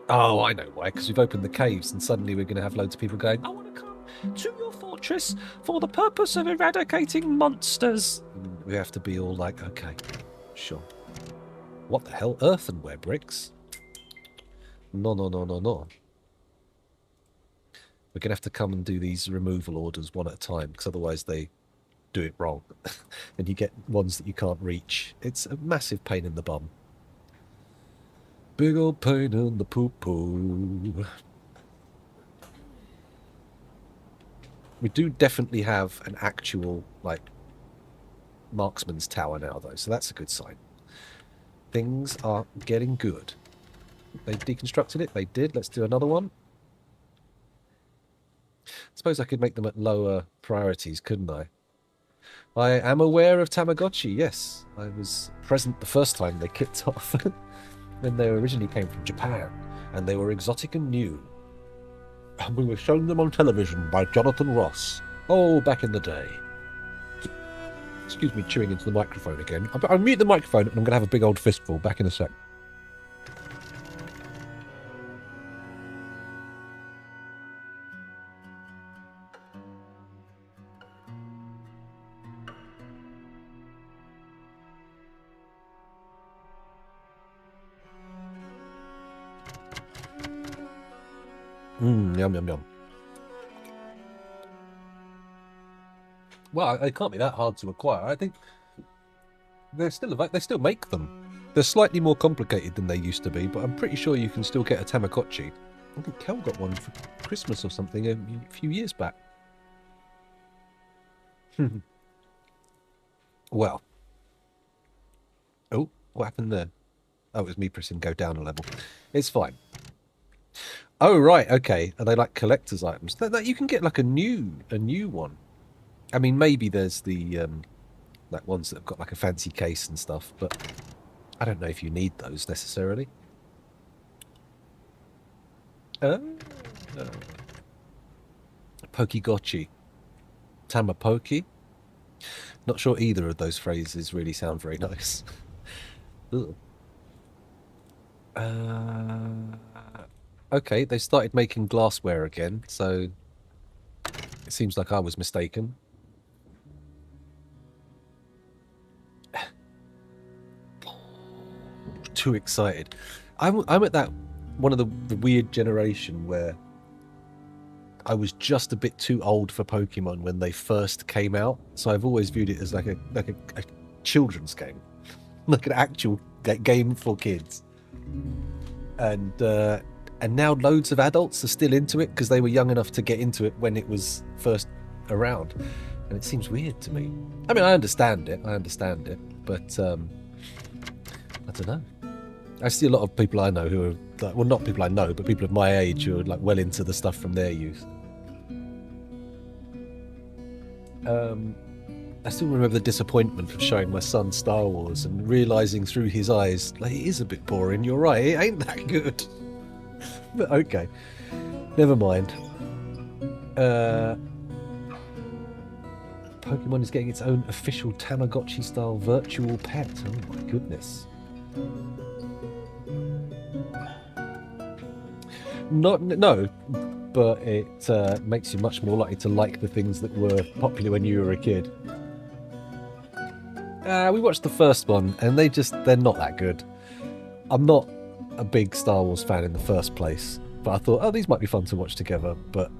Oh, I know why. Because we've opened the caves and suddenly we're going to have loads of people going, I want to come. To your fortress for the purpose of eradicating monsters. We have to be all like, okay, sure. What the hell? Earthenware bricks? No, no, no, no, no. We're going to have to come and do these removal orders one at a time, because otherwise they do it wrong. And you get ones that you can't reach. It's a massive pain in the bum. Big old pain in the poo-poo. We do definitely have an actual, like, marksman's tower now, though, so that's a good sign. Things are getting good. They deconstructed it? They did. Let's do another one. I suppose I could make them at lower priorities, couldn't I? I am aware of Tamagotchi, yes. I was present the first time they kicked off. When they originally came from Japan, and they were exotic and new. And we were shown them on television by Jonathan Ross. Oh, back in the day. Excuse me, chewing into the microphone again. I'll mute the microphone and I'm going to have a big old fistful. Back in a sec. Yum, yum, yum. Well, they can't be that hard to acquire. I think they still make them. They're slightly more complicated than they used to be, but I'm pretty sure you can still get a Tamagotchi. I think Kel got one for Christmas or something a few years back. Well. Oh, what happened there? Oh, it was me pressing go down a level. It's fine. Oh, right, okay. Are they like collector's items? That you can get like a new one. I mean, maybe there's the like ones that have got like a fancy case and stuff, but I don't know if you need those necessarily. Pokegotchi. Tamapoki. Not sure either of those phrases really sound very nice. Okay, they started making glassware again, so it seems like I was mistaken. Too excited. I'm at that one of the weird generation where I was just a bit too old for Pokemon when they first came out, so I've always viewed it as like a children's game, like an actual game for kids. And now loads of adults are still into it because they were young enough to get into it when it was first around, and it seems weird to me. I mean, I understand it, but I don't know. I see a lot of people I know who are like, well, not people I know, but people of my age who are like well into the stuff from their youth. I still remember the disappointment of showing my son Star Wars and realising through his eyes, like, it is a bit boring, you're right, it ain't that good. But okay, never mind. Pokemon is getting its own official Tamagotchi-style virtual pet. Oh my goodness. No, but it makes you much more likely to like the things that were popular when you were a kid. We watched the first one, and they're not that good. I'm not a big Star Wars fan in the first place, but I thought, oh, these might be fun to watch together, but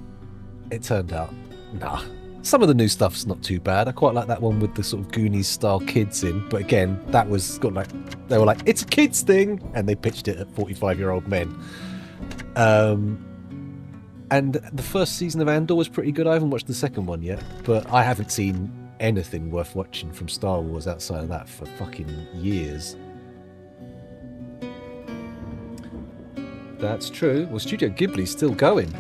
it turned out, nah. Some of the new stuff's not too bad. I quite like that one with the sort of Goonies-style kids in, but again, that was got like, they were like, it's a kids thing, and they pitched it at 45-year-old men. And the first season of Andor was pretty good. I haven't watched the second one yet, but I haven't seen anything worth watching from Star Wars outside of that for fucking years. That's true. Well, Studio Ghibli's still going.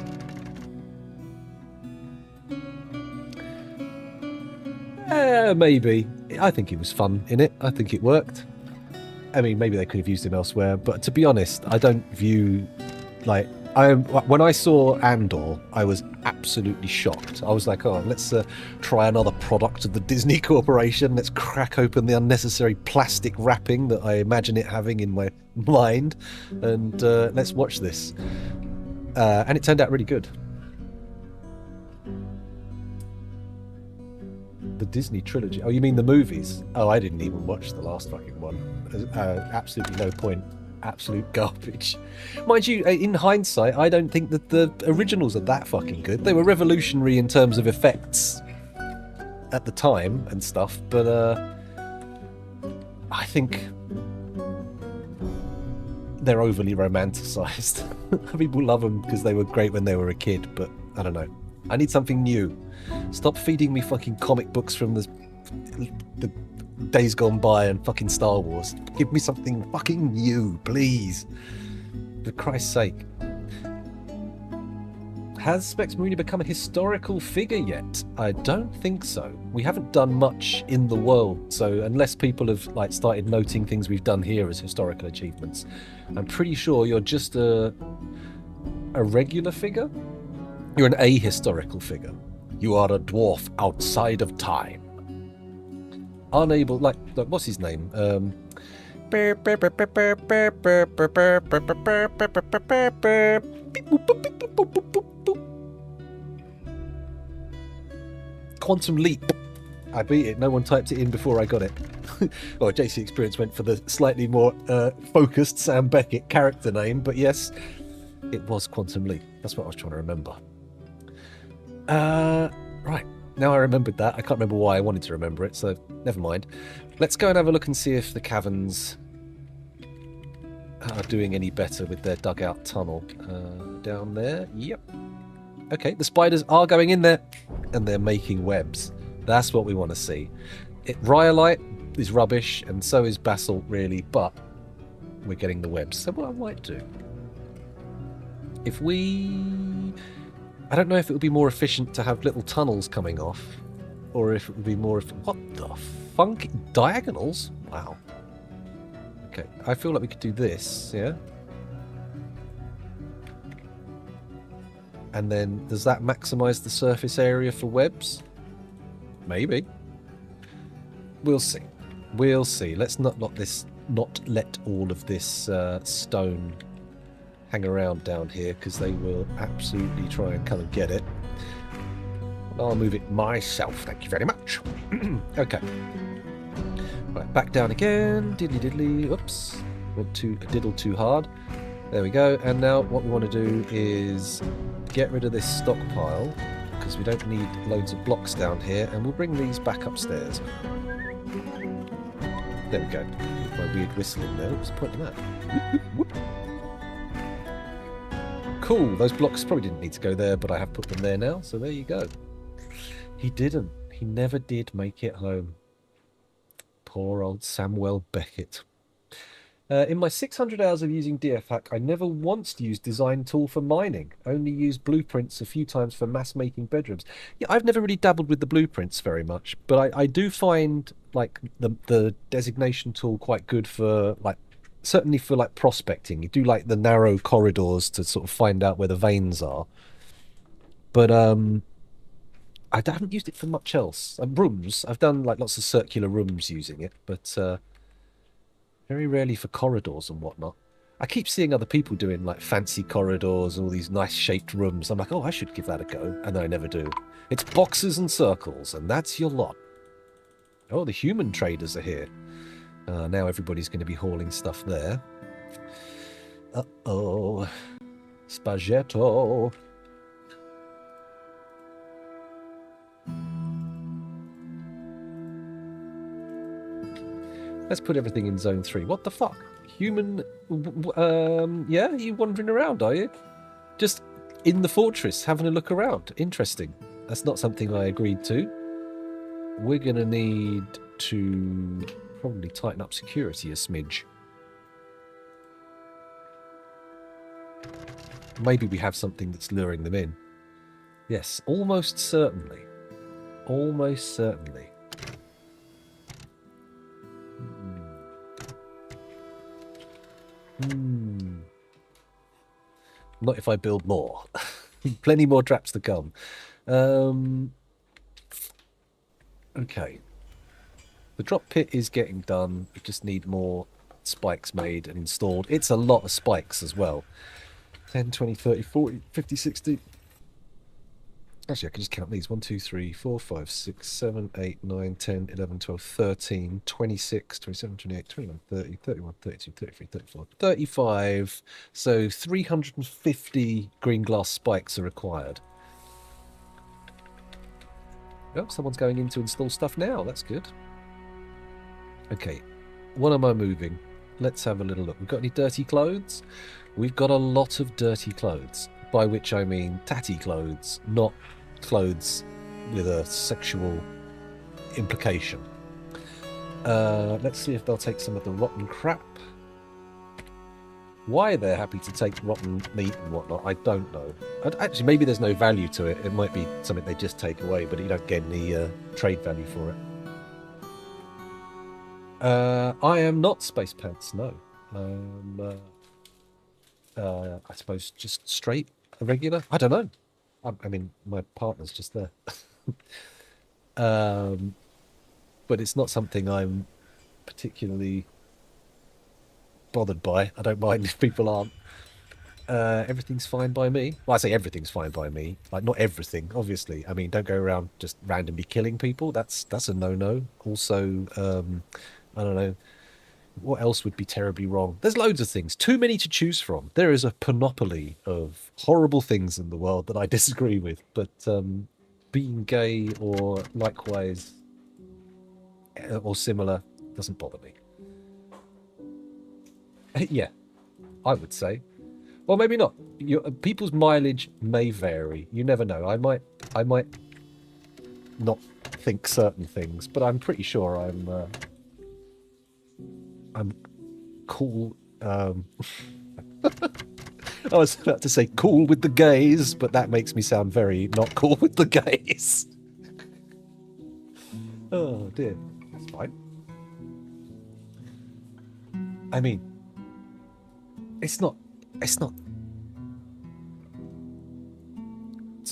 Maybe. I think he was fun in it. I think it worked. I mean, maybe they could have used him elsewhere, but to be honest, I don't view, like, when I saw Andor, I was absolutely shocked. I was like, oh, let's try another product of the Disney Corporation. Let's crack open the unnecessary plastic wrapping that I imagine it having in my mind, and let's watch this. And it turned out really good. The Disney trilogy. Oh, you mean the movies? Oh, I didn't even watch the last fucking one. Absolutely no point. Absolute garbage. Mind you, in hindsight, I don't think that the originals are that fucking good. They were revolutionary in terms of effects at the time and stuff, but I think they're overly romanticized. People love them because they were great when they were a kid, but I don't know. I need something new. Stop feeding me fucking comic books from the days gone by and fucking Star Wars. Give me something fucking new, please. For Christ's sake. Has Specs Mooney become a historical figure yet? I don't think so. We haven't done much in the world, so unless people have like started noting things we've done here as historical achievements, I'm pretty sure you're just a regular figure. You're an ahistorical figure. You are a dwarf outside of time. Unable, like what's his name? Quantum Leap. I beat it. No one typed it in before I got it. Well, JC Experience went for the slightly more focused Sam Beckett character name, but yes, it was Quantum Leap. That's what I was trying to remember. Right. Now I remembered that. I can't remember why I wanted to remember it, so never mind. Let's go and have a look and see if the caverns are doing any better with their dugout tunnel. Down there. Yep. Okay, the spiders are going in there, and they're making webs. That's what we want to see. Rhyolite is rubbish, and so is basalt, really, but we're getting the webs. So what I might do, if we... I don't know if it would be more efficient to have little tunnels coming off, or if it would be more... What the funk? Diagonals? Wow. Okay, I feel like we could do this, yeah? And then, does that maximize the surface area for webs? Maybe. We'll see. We'll see. Let's not let all of this stone hang around down here, because they will absolutely try and come and get it. I'll move it myself, thank you very much. Okay. Right, back down again. Diddly diddly. Oops. Went a diddle too hard. There we go. And now what we want to do is get rid of this stockpile, because we don't need loads of blocks down here, and we'll bring these back upstairs. There we go. My weird whistling there. What's the point of that? Whoop, whoop. Cool. Those blocks probably didn't need to go there, but I have put them there now, so there you go. He didn't. He never did make it home. Poor old Samuel Beckett. In my 600 hours of using DFHack, I never once used Design Tool for mining. Only used blueprints a few times for mass making bedrooms. Yeah, I've never really dabbled with the blueprints very much, but I do find like the designation tool quite good for like, certainly for like prospecting. You do like the narrow corridors to sort of find out where the veins are. But I haven't used it for much else. Rooms, I've done like lots of circular rooms using it, but very rarely for corridors and whatnot. I keep seeing other people doing like fancy corridors and all these nice shaped rooms. I'm like, oh, I should give that a go, and then I never do. It's boxes and circles, and that's your lot. Oh, the human traders are here. Now everybody's going to be hauling stuff there. Uh-oh. Spaghetto. Let's put everything in zone 3. What the fuck? Human... yeah? You wandering around, are you? Just in the fortress, having a look around. Interesting. That's not something I agreed to. We're going to need to probably tighten up security a smidge. Maybe we have something that's luring them in. Yes, almost certainly. Almost certainly. Not if I build more. Plenty more traps to come. Okay. The drop pit is getting done. We just need more spikes made and installed. It's a lot of spikes as well. 10, 20, 30, 40, 50, 60. Actually, I can just count these. 1, 2, 3, 4, 5, 6, 7, 8, 9, 10, 11, 12, 13, 26, 27, 28, 29, 30, 31, 32, 33, 34, 35. So 350 green glass spikes are required. Oh, someone's going in to install stuff now. That's good. Okay, what am I moving? Let's have a little look. We've got any dirty clothes? We've got a lot of dirty clothes, by which I mean tatty clothes, not clothes with a sexual implication. Let's see if they'll take some of the rotten crap. Why they're happy to take rotten meat and whatnot, I don't know. Actually, maybe there's no value to it. It might be something they just take away, but you don't get any trade value for it. I am not Space Pants, no. I suppose just straight, a regular? I don't know. I mean, my partner's just there. But it's not something I'm particularly bothered by. I don't mind if people aren't. Everything's fine by me. Well, I say everything's fine by me. Like, not everything, obviously. I mean, don't go around just randomly killing people. That's a no-no. Also, I don't know. What else would be terribly wrong? There's loads of things. Too many to choose from. There is a panoply of horrible things in the world that I disagree with. But being gay or likewise or similar doesn't bother me. Yeah, I would say. Well, maybe not. People's mileage may vary. You never know. I might not think certain things, but I'm pretty sure I'm cool. I was about to say cool with the gays, but that makes me sound very not cool with the gays. Oh dear, that's fine. I mean, it's not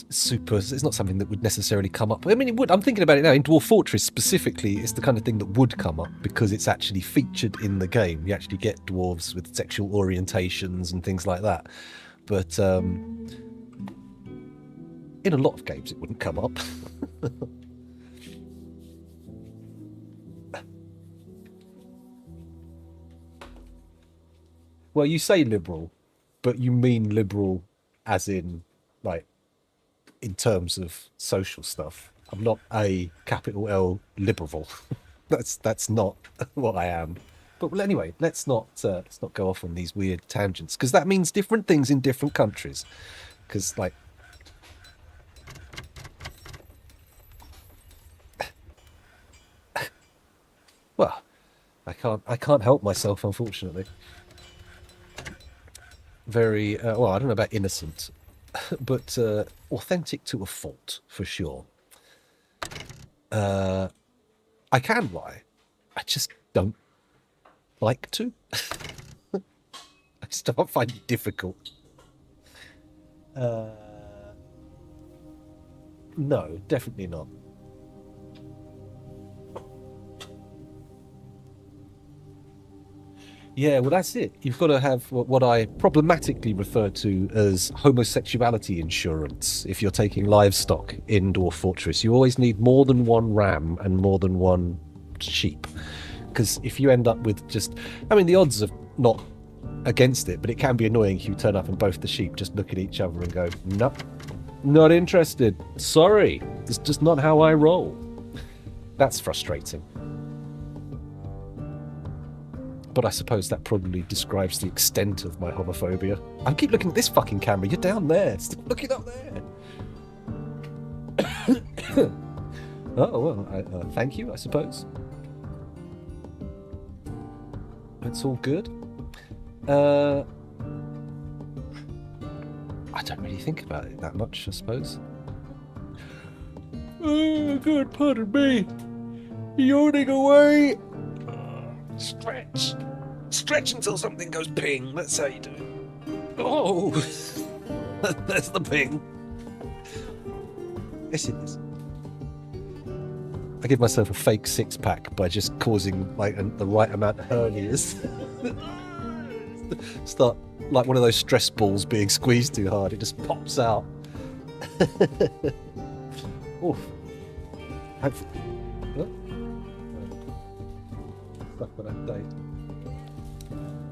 super. It's not something that would necessarily come up. I mean, it would. I'm thinking about it now. In Dwarf Fortress specifically, it's the kind of thing that would come up because it's actually featured in the game. You actually get dwarves with sexual orientations and things like that. But in a lot of games, it wouldn't come up. Well, you say liberal, but you mean liberal as in, like, in terms of social stuff. I'm not a capital L liberal. that's not what I am. But well, anyway, let's not go off on these weird tangents because that means different things in different countries. Because like, well, I can't help myself, unfortunately. Very well, I don't know about innocent, but authentic to a fault for sure. I can lie. I just don't like to. I just don't find it difficult. No, definitely not. Yeah, well, that's it. You've got to have what I problematically refer to as homosexuality insurance if you're taking livestock in Dwarf Fortress. You always need more than one ram and more than one sheep. Because if you end up with just... I mean, the odds are not against it, but it can be annoying if you turn up and both the sheep just look at each other and go, nope, not interested. Sorry, it's just not how I roll. That's frustrating. But I suppose that probably describes the extent of my homophobia. I keep looking at this fucking camera. You're down there. Stop looking up there. Oh, well, thank you, I suppose. It's all good. I don't really think about it that much, I suppose. Oh, good, pardon me. Yawning away. Stretch. Stretch until something goes ping. That's how you do it. Oh, there's the ping. Yes, it is. I give myself a fake six-pack by just causing like the right amount of hernias. Start like one of those stress balls being squeezed too hard. It just pops out. Oof. Hopefully. Oh. Stuck with that date.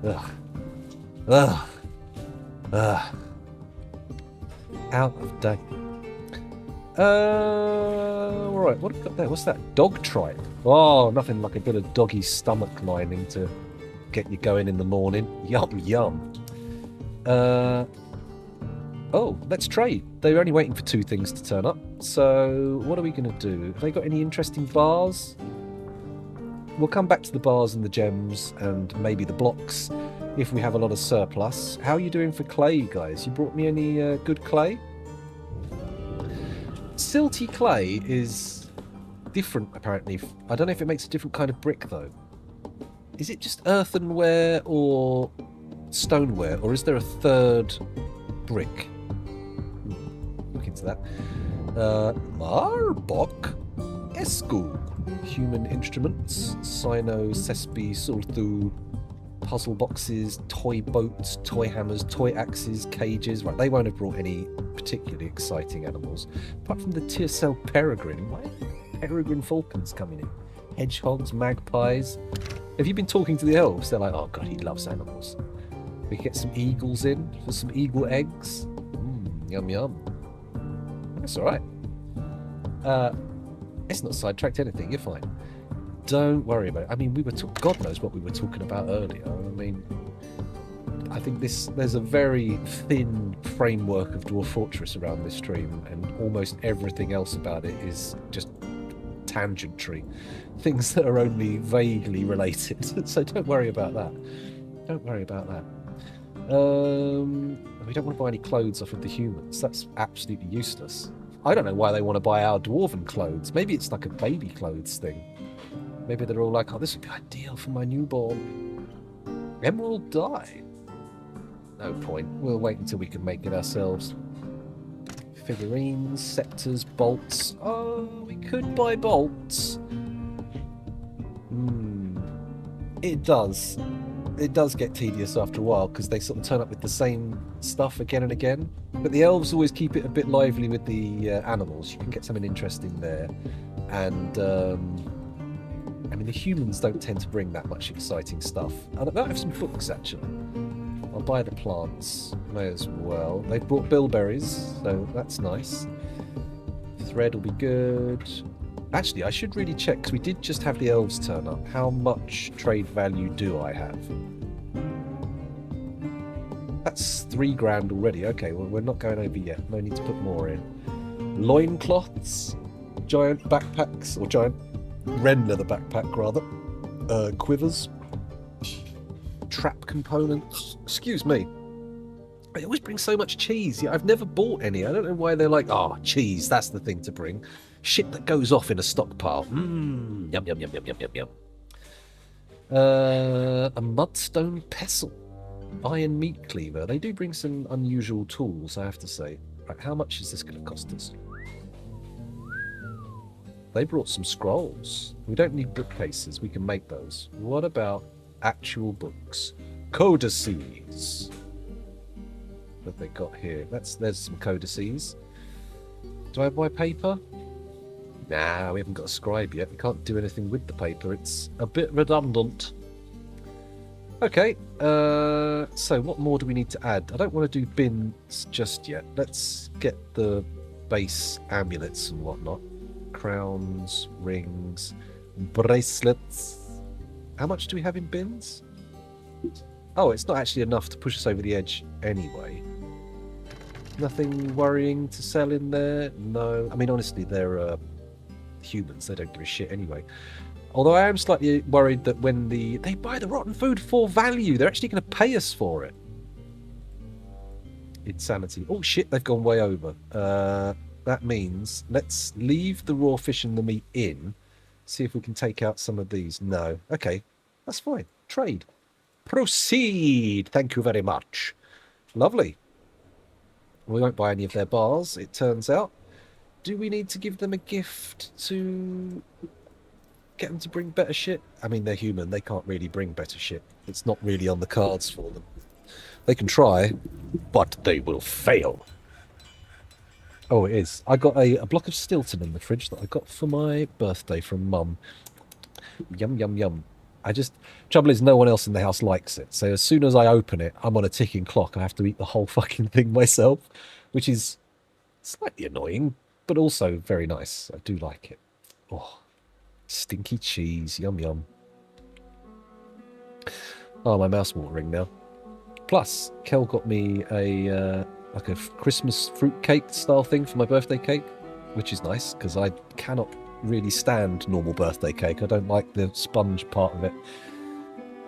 Ugh. Ugh. Ugh. Out of date. Alright, what have we got there? What's that? Dog tripe. Oh, nothing like a bit of doggy stomach lining to get you going in the morning. Yum, yum. Oh, let's trade. They're only waiting for 2 things to turn up. So, what are we going to do? Have they got any interesting bars? We'll come back to the bars and the gems and maybe the blocks if we have a lot of surplus. How are you doing for clay, guys? You brought me any good clay? Silty clay is different, apparently. I don't know if it makes a different kind of brick, though. Is it just earthenware or stoneware, or is there a third brick? Look into that. Marbok Esku. Human instruments. Sino, Cespi, Sulthu. Puzzle boxes, toy boats, toy hammers, toy axes, cages. Right, they won't have brought any particularly exciting animals. Apart from the Tiercel peregrine. Why are peregrine falcons coming in? Hedgehogs, magpies. Have you been talking to the elves? They're like, oh god, he loves animals. We get some eagles in for some eagle eggs. Yum yum. That's alright. It's not sidetracked anything, you're fine. Don't worry about it. I mean, God knows what we were talking about earlier. I mean, I think there's a very thin framework of Dwarf Fortress around this stream, and almost everything else about it is just tangentiary. Things that are only vaguely related. So don't worry about that. Don't worry about that. We don't want to buy any clothes off of the humans. That's absolutely useless. I don't know why they want to buy our dwarven clothes. Maybe it's like a baby clothes thing. Maybe they're all like, oh, this would be ideal for my newborn. Emerald dye. No point. We'll wait until we can make it ourselves. Figurines, scepters, bolts. Oh, we could buy bolts. It does. It does get tedious after a while because they sort of turn up with the same stuff again and again. But the elves always keep it a bit lively with the animals. You can get something interesting there. And I mean, the humans don't tend to bring that much exciting stuff. I might have some books, actually. I'll buy the plants. May as well. They've brought bilberries, so that's nice. Thread will be good. Actually, I should really check, because we did just have the elves turn up. How much trade value do I have? That's 3 grand already. Okay, well, we're not going over yet. No need to put more in. Loincloths. Giant backpacks, or giant red leather backpack, rather. Quivers. Trap components. Excuse me. They always bring so much cheese. Yeah, I've never bought any. I don't know why they're like, oh, cheese, that's the thing to bring. Shit that goes off in a stockpile. Yum, yum, yum, yum, yum, yum, yum. A mudstone pestle. Iron meat cleaver. They do bring some unusual tools, I have to say. Right, how much is this going to cost us? They brought some scrolls. We don't need bookcases. We can make those. What about actual books? Codices. What have they got here? There's some codices. Do I buy paper? Nah, we haven't got a scribe yet. We can't do anything with the paper. It's a bit redundant. Okay, so what more do we need to add? I don't want to do bins just yet. Let's get the base amulets and whatnot. Crowns, rings, bracelets. How much do we have in bins? Oh, it's not actually enough to push us over the edge anyway. Nothing worrying to sell in there? No. I mean, honestly, they're humans. They don't give a shit anyway. Although I am slightly worried that when they buy the rotten food for value, they're actually going to pay us for it. Insanity. Oh shit, they've gone way over. That means let's leave the raw fish and the meat in. See if we can take out some of these. No. Okay, that's fine. Trade. Proceed. Thank you very much. Lovely. We won't buy any of their bars, it turns out. Do we need to give them a gift to get them to bring better shit? I mean, they're human. They can't really bring better shit. It's not really on the cards for them. They can try, but they will fail. Oh, it is. I got a block of Stilton in the fridge that I got for my birthday from Mum. Yum, yum, yum. Trouble is, no one else in the house likes it. So as soon as I open it, I'm on a ticking clock. I have to eat the whole fucking thing myself, which is slightly annoying, but also very nice. I do like it. Oh, stinky cheese. Yum, yum. Oh, my mouth's watering now. Plus, Kel got me a like a Christmas fruit cake style thing for my birthday cake, which is nice because I cannot really stand normal birthday cake. I don't like the sponge part of it.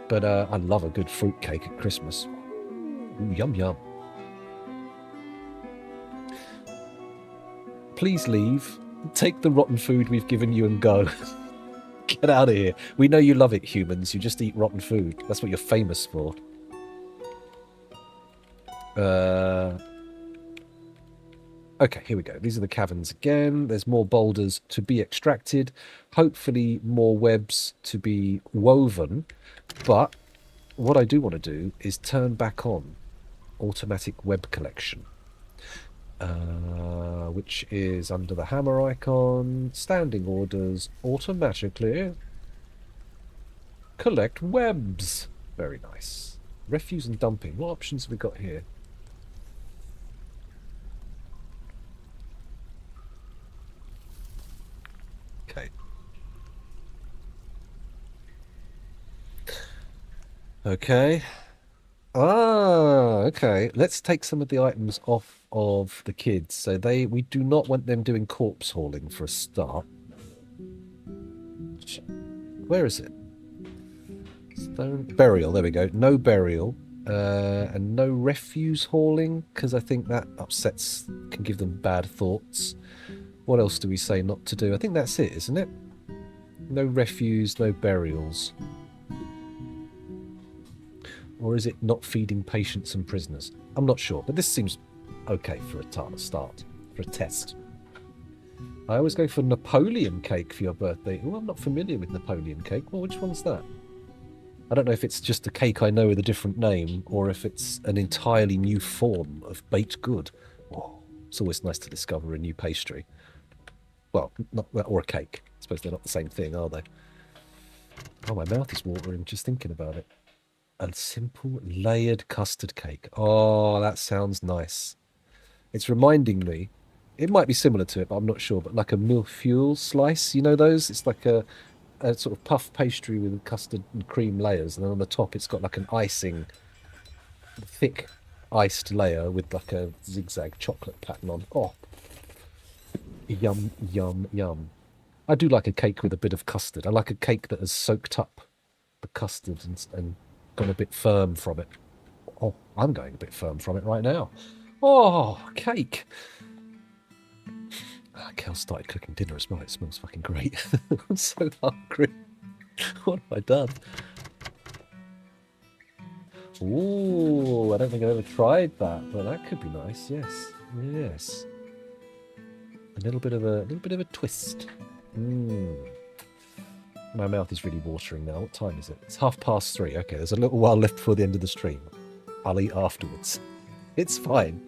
But I love a good fruit cake at Christmas. Ooh, yum yum. Please leave. Take the rotten food we've given you and go. Get out of here. We know you love it, humans. You just eat rotten food. That's what you're famous for. Okay, here we go. These are the caverns again. There's more boulders to be extracted. Hopefully more webs to be woven. But what I do want to do is turn back on automatic web collection. Which is under the hammer icon. Standing orders. Automatically collect webs. Very nice. Refuse and dumping. What options have we got here? Okay. Okay. Ah, okay. Let's take some of the items off of the kids. So we do not want them doing corpse hauling for a start. Where is it? Stone burial. There we go. No burial. And no refuse hauling, because I think that can give them bad thoughts. What else do we say not to do? I think that's it, isn't it? No refuse, no burials. Or is it not feeding patients and prisoners? I'm not sure, but this seems okay for a start, for a test. I always go for Napoleon cake for your birthday. Oh, I'm not familiar with Napoleon cake. Well, which one's that? I don't know if it's just a cake I know with a different name, or if it's an entirely new form of baked good. Oh, it's always nice to discover a new pastry. Well, or a cake. I suppose they're not the same thing, are they? Oh, my mouth is watering just thinking about it. A simple layered custard cake. Oh, that sounds nice. It's reminding me, it might be similar to it, but I'm not sure, but like a mille-feuille slice, you know those? It's like a sort of puff pastry with custard and cream layers, and then on the top it's got like an icing, thick iced layer with like a zigzag chocolate pattern on. Oh, yum, yum, yum. I do like a cake with a bit of custard. I like a cake that has soaked up the custard and gone a bit firm from it. Oh, I'm going a bit firm from it right now. Oh, cake. Kel started cooking dinner as well. It smells fucking great. I'm so hungry. What have I done? Ooh, I don't think I've ever tried that, but that could be nice. Yes, yes. A little bit of a twist. My mouth is really watering now. What time is it? It's 3:30. Okay, there's a little while left before the end of the stream. I'll eat afterwards. It's fine.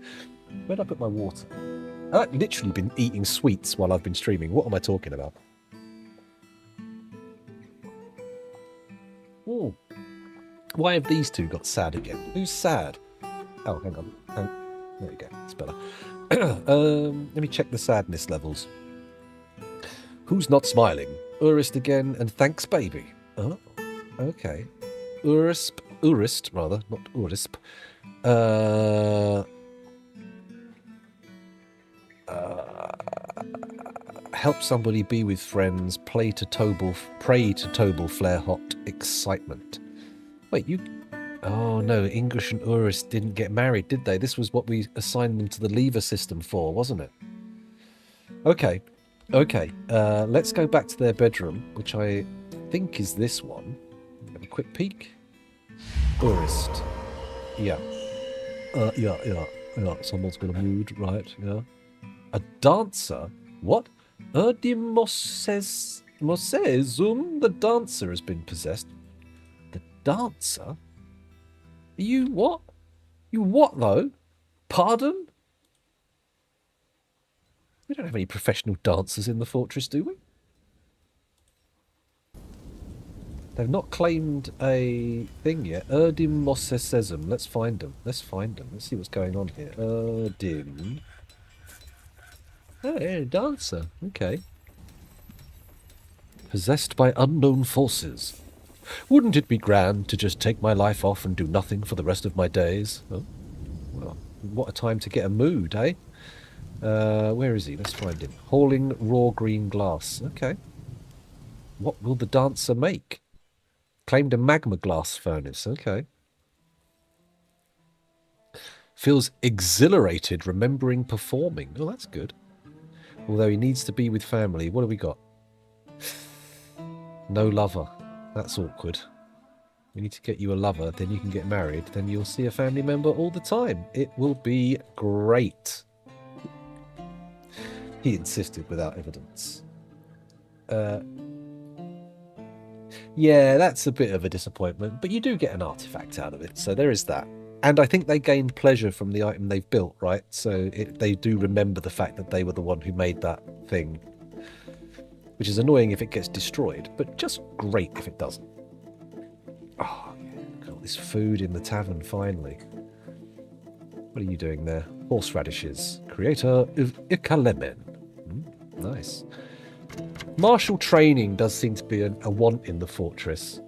Where'd I put my water? I've literally been eating sweets while I've been streaming. What am I talking about? Ooh. Why have these two got sad again? Who's sad? Oh, hang on. There you go. It's better. Let me check the sadness levels. Who's not smiling? Urist again, and thanks, baby. Oh, okay. Urist, rather, not Urisp. Help somebody be with friends, pray to Tobal flare hot excitement. Wait, you... Oh no, English and Urist didn't get married, did they? This was what we assigned them to the lever system for, wasn't it? Okay, let's go back to their bedroom, which I think is this one. Have a quick peek. Urist. Yeah. Yeah. Someone's got a mood, right? Yeah. A dancer? What? The the dancer has been possessed. The dancer? You what? You what, though? Pardon? We don't have any professional dancers in the fortress, do we? They've not claimed a thing yet. Erdim Mossesesm. Let's find them. Let's find them. Let's see what's going on here. Erdim. Oh, yeah, dancer. Okay. Possessed by unknown forces. Wouldn't it be grand to just take my life off and do nothing for the rest of my days? Oh, well, what a time to get a mood, eh? Where is he? Let's find him. Hauling raw green glass. Okay. What will the dancer make? Claimed a magma glass furnace. Okay. Feels exhilarated remembering performing. Oh, that's good. Although he needs to be with family. What have we got? No lover. That's awkward. We need to get you a lover, then you can get married, then you'll see a family member all the time. It will be great. He insisted without evidence. Yeah, that's a bit of a disappointment, but you do get an artifact out of it, so there is that. And I think they gain pleasure from the item they've built, right? So they do remember the fact that they were the one who made that thing. Which is annoying if it gets destroyed, but just great if it doesn't. Oh, yeah, got this food in the tavern, finally. What are you doing there? Horseradishes. Creator of Ikalemen. Nice. Martial training does seem to be a want in the fortress.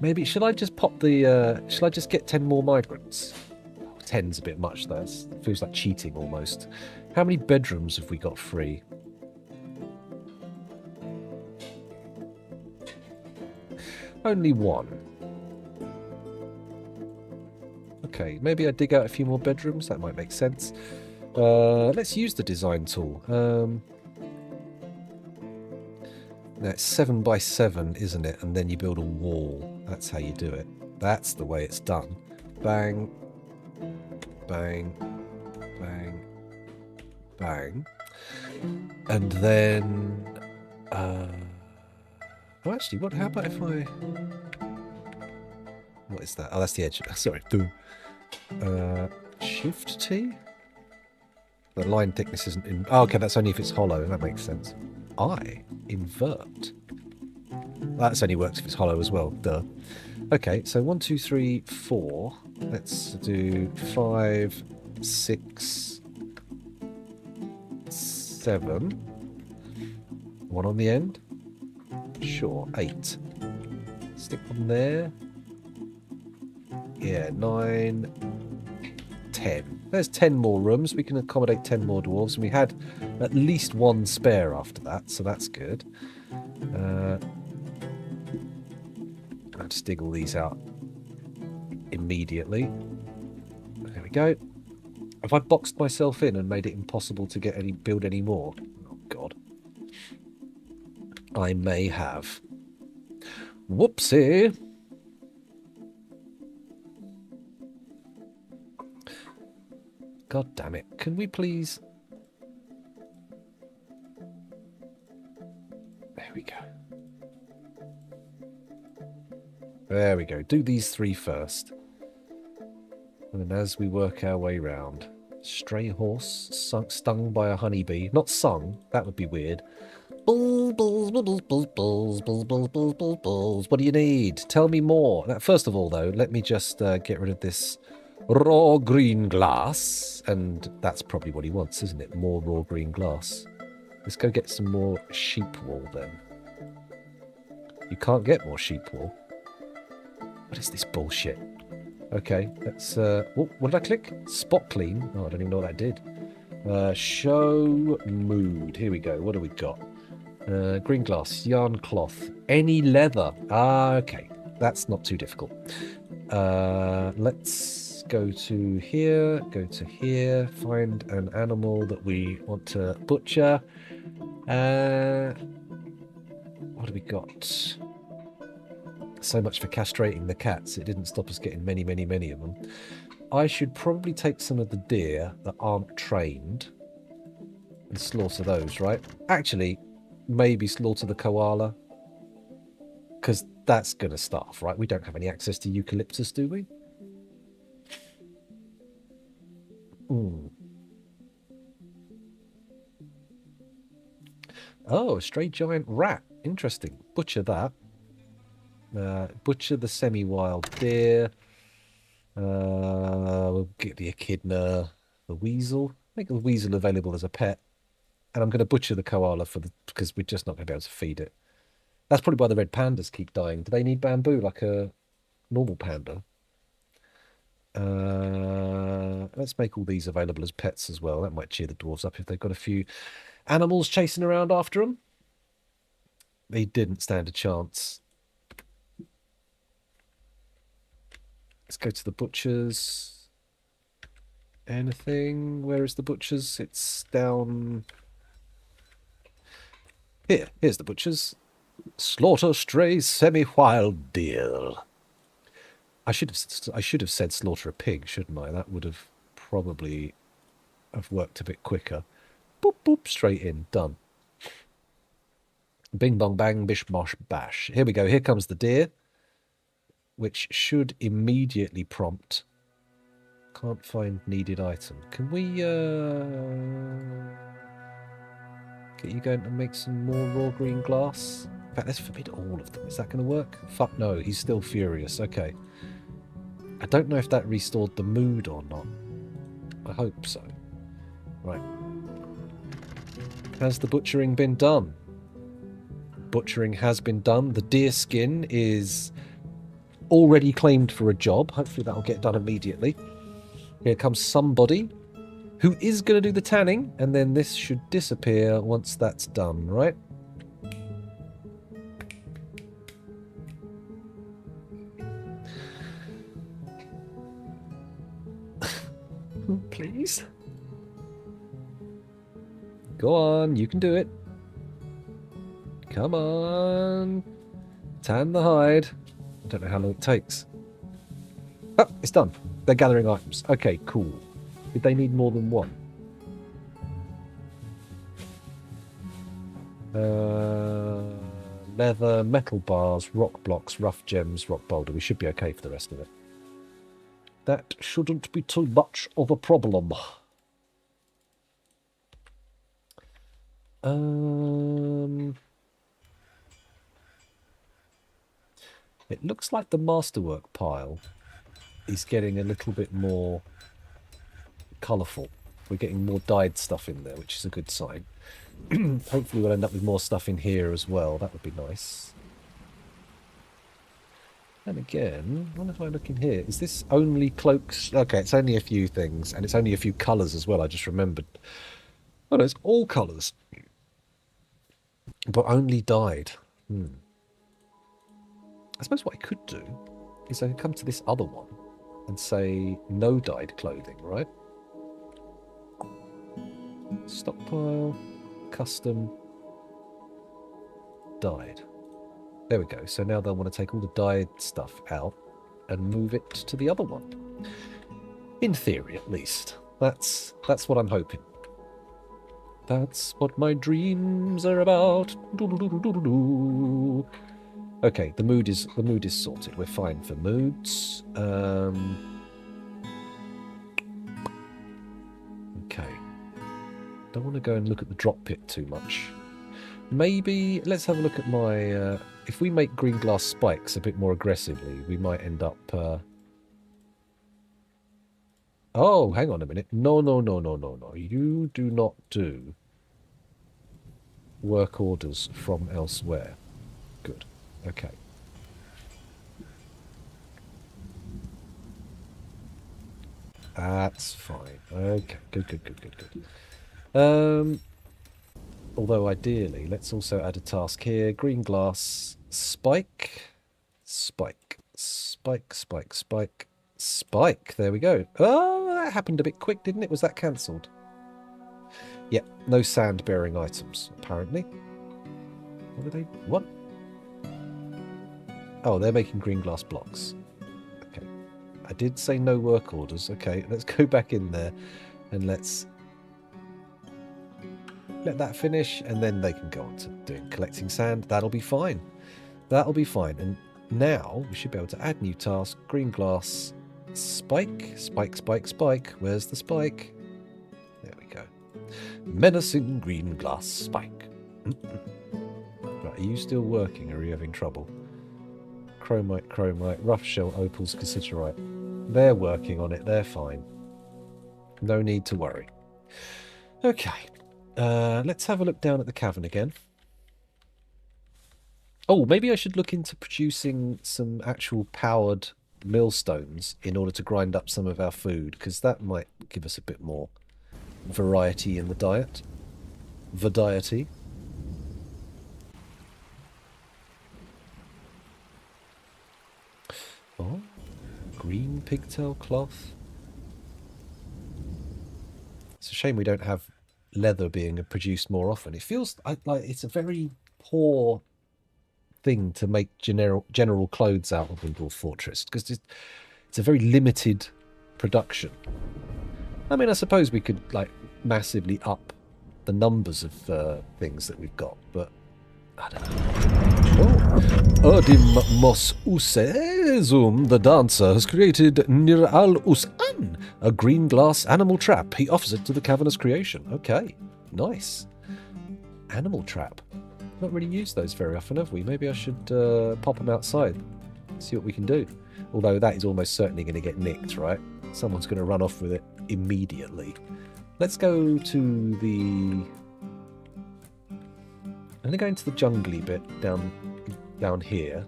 Maybe, should I just pop the, should I just get 10 more migrants? Oh, 10's a bit much, though. It feels like cheating, almost. How many bedrooms have we got free? Only one. Okay, maybe I dig out a few more bedrooms. That might make sense. Let's use the design tool. That's 7 by 7, isn't it? And then you build a wall. That's how you do it. That's the way it's done. Bang, bang, bang, bang. And then... Oh, actually, how about if I... What is that? Oh, that's the edge. Sorry. Shift T? The line thickness isn't in... Oh, okay, that's only if it's hollow. That makes sense. I invert. That only works if it's hollow as well. Duh. Okay, so 1, 2, 3, 4. Let's do 5, 6, 7. One on the end. Sure, 8. Stick one there. Yeah, 9, 10. There's 10 more rooms. We can accommodate 10 more dwarves, and we had at least one spare after that, so that's good. I'll just dig all these out immediately. There we go. Have I boxed myself in and made it impossible to build any more? Oh, God. I may have. Whoopsie. God damn it. Can we please... There we go. There we go. Do these 3 first. And then as we work our way round. Stray horse stung by a honeybee. Not sung. That would be weird. Bulls, bulls, bulls, bulls, bulls, bulls, bulls, bulls, bulls, bulls. What do you need? Tell me more. First of all, though, let me just get rid of this raw green glass. And that's probably what he wants, isn't it? More raw green glass. Let's go get some more sheep wool, then. You can't get more sheep wool. What is this bullshit? Okay, let's... what did I click? Spot clean? Oh, I don't even know what that did. Show mood. Here we go. What do we got? Green glass, yarn cloth, any leather. Ah, okay. That's not too difficult. Let's go to here, find an animal that we want to butcher. What do we got? So much for castrating the cats. It didn't stop us getting many, many, many of them. I should probably take some of the deer that aren't trained and slaughter those, right? Actually, maybe slaughter the koala. Because that's going to starve, right? We don't have any access to eucalyptus, do we? Oh, a stray giant rat. Interesting. Butcher that. Butcher the semi-wild deer. We'll get the echidna, the weasel. Make the weasel available as a pet. And I'm going to butcher the koala because we're just not going to be able to feed it. That's probably why the red pandas keep dying. Do they need bamboo like a normal panda? Let's make all these available as pets as well. That might cheer the dwarves up if they've got a few animals chasing around after them. They didn't stand a chance. Let's go to the butchers. Anything? Where is the butchers? It's down here. Here's the butchers. Slaughter stray semi-wild deer. I should have said slaughter a pig, shouldn't I? That would have probably have worked a bit quicker. Boop boop, straight in, done. Bing bong bang, bish bosh bash. Here we go. Here comes the deer, which should immediately prompt. Can't find needed item. Can we get you going to make some more raw green glass? In fact, let's forbid all of them. Is that going to work? Fuck no, he's still furious. Okay. I don't know if that restored the mood or not. I hope so. Right. Has the butchering been done? Butchering has been done. The deer skin is already claimed for a job. Hopefully that'll get done immediately. Here comes somebody who is going to do the tanning, and then this should disappear once that's done, right? Please? Go on, you can do it. Come on. Tan the hide. I don't know how long it takes. Oh, it's done. They're gathering items. Okay, cool. Did they need more than one? Leather, metal bars, rock blocks, rough gems, rock boulder. We should be okay for the rest of it. That shouldn't be too much of a problem. It looks like the masterwork pile is getting a little bit more colourful. We're getting more dyed stuff in there, which is a good sign. Hopefully we'll end up with more stuff in here as well. That would be nice. And again, what if I look in here? Is this only cloaks? Okay, it's only a few things, and it's only a few colours as well. I just remembered. Oh no, it's all colours. But only dyed. I suppose what I could do is I could come to this other one and say no dyed clothing, right? Stockpile, custom, dyed. There we go. So now they'll want to take all the dyed stuff out and move it to the other one. In theory, at least. That's what I'm hoping. That's what my dreams are about. Okay, the mood is sorted. We're fine for moods. Okay. Don't want to go and look at the drop pit too much. Maybe let's have a look at my. If we make green glass spikes a bit more aggressively, we might end up. Oh, hang on a minute. No. You do not do work orders from elsewhere. Good. Okay. That's fine. Okay. Good. Although ideally, let's also add a task here. Green glass, spike. There we go. Oh, that happened a bit quick, didn't it? Was that cancelled? Yep, no sand-bearing items, apparently. What are they? What? Oh, they're making green glass blocks. Okay. I did say no work orders. Okay, let's go back in there and let's let that finish, and then they can go on to doing collecting sand. That'll be fine. That'll be fine. And now we should be able to add new task. Green glass, spike. Where's the spike? There we go. Menacing green glass spike. Right, are you still working or are you having trouble? Chromite, rough shell, opals, cassiterite. They're working on it, they're fine. No need to worry. Okay, let's have a look down at the cavern again. Oh, maybe I should look into producing some actual powered millstones in order to grind up some of our food, because that might give us a bit more variety in the diet. Variety. Oh, green pigtail cloth. It's a shame we don't have leather being produced more often. It feels like it's a very poor thing to make general clothes out of in Dwarf Fortress, because it's a very limited production. I mean, I suppose we could like massively up the numbers of things that we've got, but I don't know. Erdim Mos Usezum, the dancer, has created Nir al Usan, a green glass animal trap. He offers it to the cavernous creation. Okay, nice. Animal trap. Not really used those very often, have we? Maybe I should pop them outside, see what we can do. Although that is almost certainly going to get nicked, right? Someone's going to run off with it immediately. Let's go to the... I'm going to go into the jungly bit down here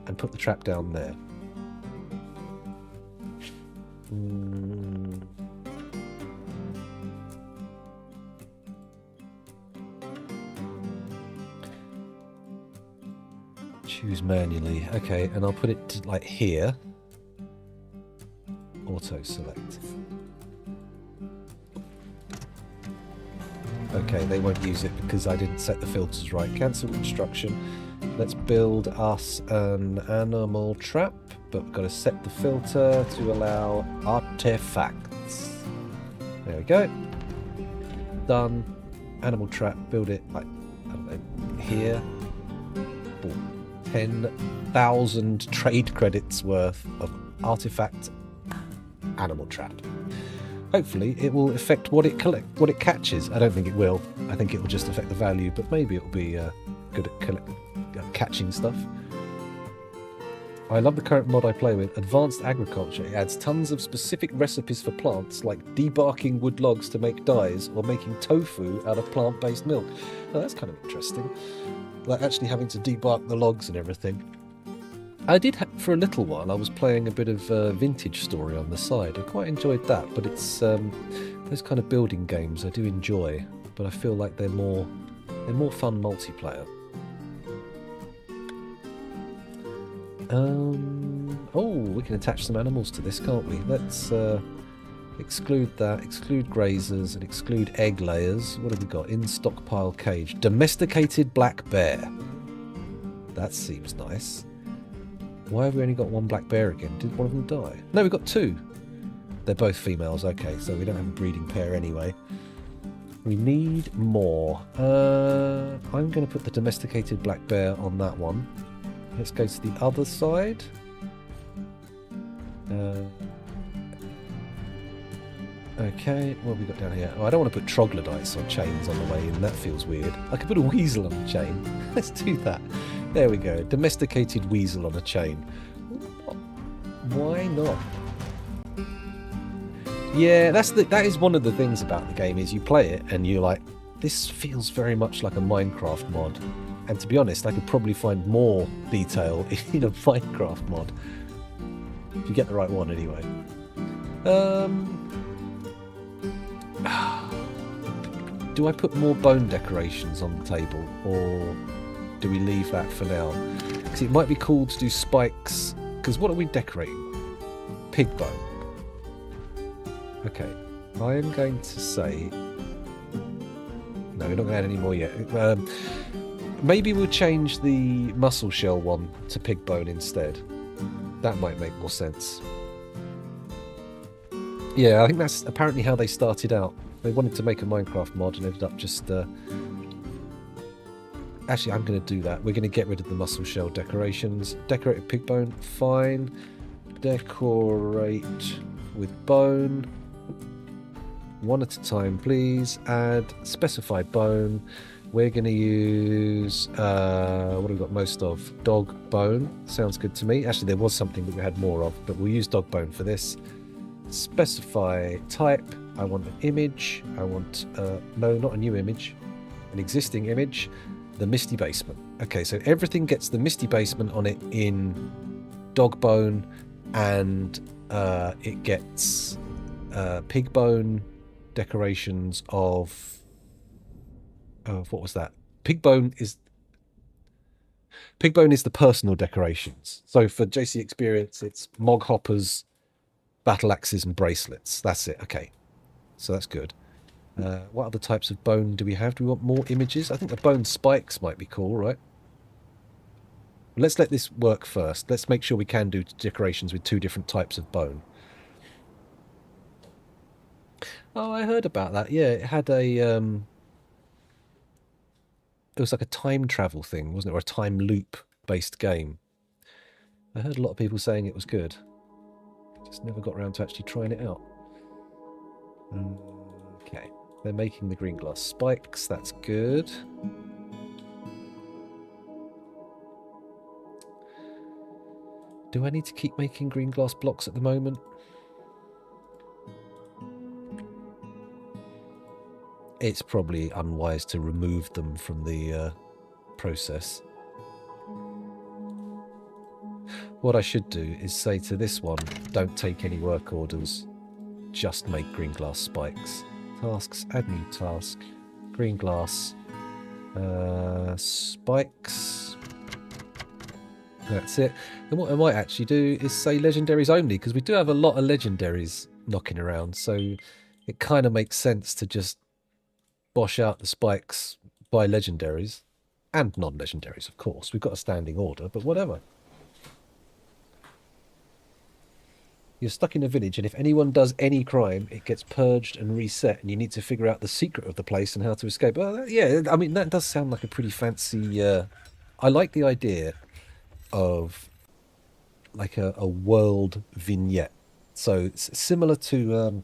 and put the trap down there. Choose manually. Okay, and I'll put it to, like here. Auto select. Okay, they won't use it because I didn't set the filters right. Cancel construction. Let's build us an animal trap, but we've got to set the filter to allow artifacts. There we go. Done. Animal trap. Build it like, I don't know, here. 10,000 trade credits worth of artifact animal trap. Hopefully it will affect what it catches. I don't think it will. I think it will just affect the value, but maybe it will be good at catching stuff. I love the current mod I play with, Advanced Agriculture. It adds tons of specific recipes for plants, like debarking wood logs to make dyes, or making tofu out of plant-based milk. Oh, that's kind of interesting. Like actually having to debark the logs and everything. I did, for a little while, I was playing a bit of Vintage Story on the side. I quite enjoyed that, but it's those kind of building games I do enjoy, but I feel like they're more fun multiplayer. Oh, we can attach some animals to this, can't we? Let's exclude that, exclude grazers, and exclude egg layers. What have we got? In stockpile cage. Domesticated black bear. That seems nice. Why have we only got one black bear again? Did one of them die? No, we've got two. They're both females. Okay, so we don't have a breeding pair anyway. We need more. I'm going to put the domesticated black bear on that one. Let's go to the other side. Okay, what have we got down here? Oh, I don't want to put troglodytes on chains on the way in. That feels weird. I could put a weasel on a chain. Let's do that. There we go. Domesticated weasel on a chain. Why not? Yeah, that is one of the things about the game, is you play it and you're like, this feels very much like a Minecraft mod. And to be honest, I could probably find more detail in a Minecraft mod. If you get the right one anyway. Do I put more bone decorations on the table, or do we leave that for now? Because it might be cool to do spikes. Because what are we decorating? Pig bone. Okay, I am going to say... No, we're not going to add any more yet. Maybe we'll change the muscle shell one to pig bone instead. That might make more sense. Yeah, I think that's apparently how they started out. They wanted to make a Minecraft mod and ended up just... Actually, I'm going to do that. We're going to get rid of the muscle shell decorations. Decorate with pig bone, fine. Decorate with bone. One at a time, please. Add specified bone. We're going to use, what have we got most of? Dog bone. Sounds good to me. Actually, there was something that we had more of, but we'll use dog bone for this. Specify type. I want an image. I want, no, not a new image. An existing image. The Misty Basement. Okay, so everything gets the Misty Basement on it in dog bone, and it gets pig bone decorations of what was that? Pig bone is the personal decorations. So for JC Experience, it's mog hoppers, battle axes, and bracelets. That's it. Okay, so that's good. What other types of bone do we have? Do we want more images? I think the bone spikes might be cool, right? Let's let this work first. Let's make sure we can do decorations with 2 different types of bone. Oh, I heard about that. Yeah, it had a it was like a time travel thing, wasn't it? Or a time loop based game. I heard a lot of people saying it was good. Just never got around to actually trying it out. Okay, they're making the green glass spikes. That's good. Do I need to keep making green glass blocks at the moment? It's probably unwise to remove them from the process. What I should do is say to this one, don't take any work orders, just make green glass spikes. Tasks, add new task, green glass, spikes. That's it. And what I might actually do is say legendaries only, because we do have a lot of legendaries knocking around, so it kind of makes sense to just bosh out the spikes by legendaries and non-legendaries, of course. We've got a standing order, but whatever. You're stuck in a village, and if anyone does any crime, it gets purged and reset, and you need to figure out the secret of the place and how to escape. Well, yeah, I mean, that does sound like a pretty fancy... I like the idea of like a world vignette. So it's similar to...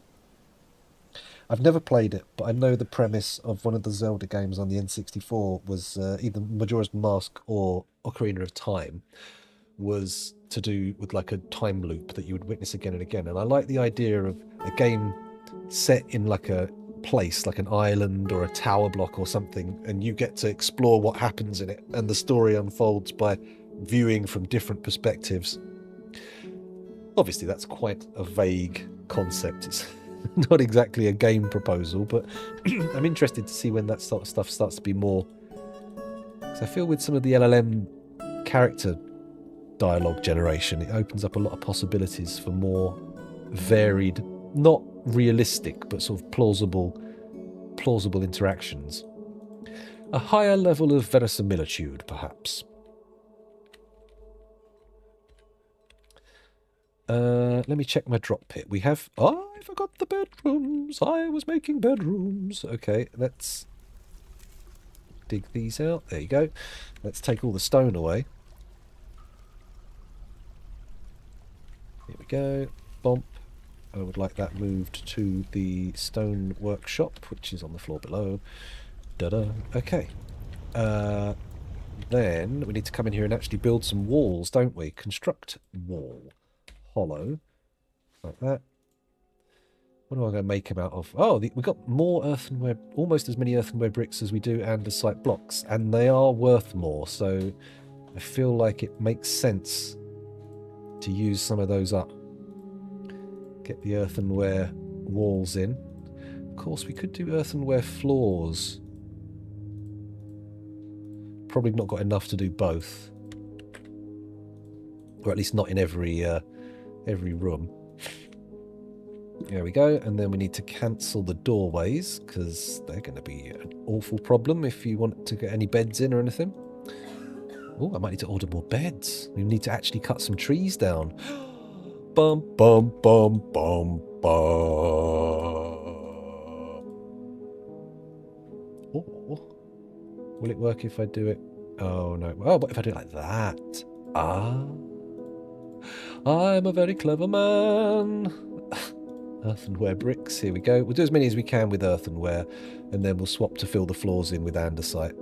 I've never played it, but I know the premise of one of the Zelda games on the N64 was either Majora's Mask or Ocarina of Time, was to do with like a time loop that you would witness again and again. And I like the idea of a game set in like a place, like an island or a tower block or something, and you get to explore what happens in it, and the story unfolds by viewing from different perspectives. Obviously, that's quite a vague concept. It's not exactly a game proposal, but I'm interested to see when that sort of stuff starts to be more... Because I feel with some of the LLM character dialogue generation, it opens up a lot of possibilities for more varied, not realistic, but sort of plausible interactions. A higher level of verisimilitude, perhaps. Let me check my drop pit. We have... Oh, I forgot the bedrooms. I was making bedrooms. Okay, let's dig these out. There you go. Let's take all the stone away. Here we go. Bump. I would like that moved to the stone workshop, which is on the floor below. Da-da. Okay. Then we need to come in here and actually build some walls, don't we? Construct wall. Hollow. Like that. What am I going to make them out of? Oh, we've got more earthenware, almost as many earthenware bricks as we do andesite blocks, and they are worth more, so I feel like it makes sense to use some of those up. Get the earthenware walls in. Of course, we could do earthenware floors. Probably not got enough to do both. Or at least not in every room. There we go, and then we need to cancel the doorways, because they're going to be an awful problem if you want to get any beds in or anything. Oh, I might need to order more beds. We need to actually cut some trees down. Bum, bum, bum, bum, bum. Oh, will it work if I do it? Oh, no. Oh, what if I do it like that? Ah. I'm a very clever man. Earthenware bricks, here we go. We'll do as many as we can with earthenware, and then we'll swap to fill the floors in with andesite.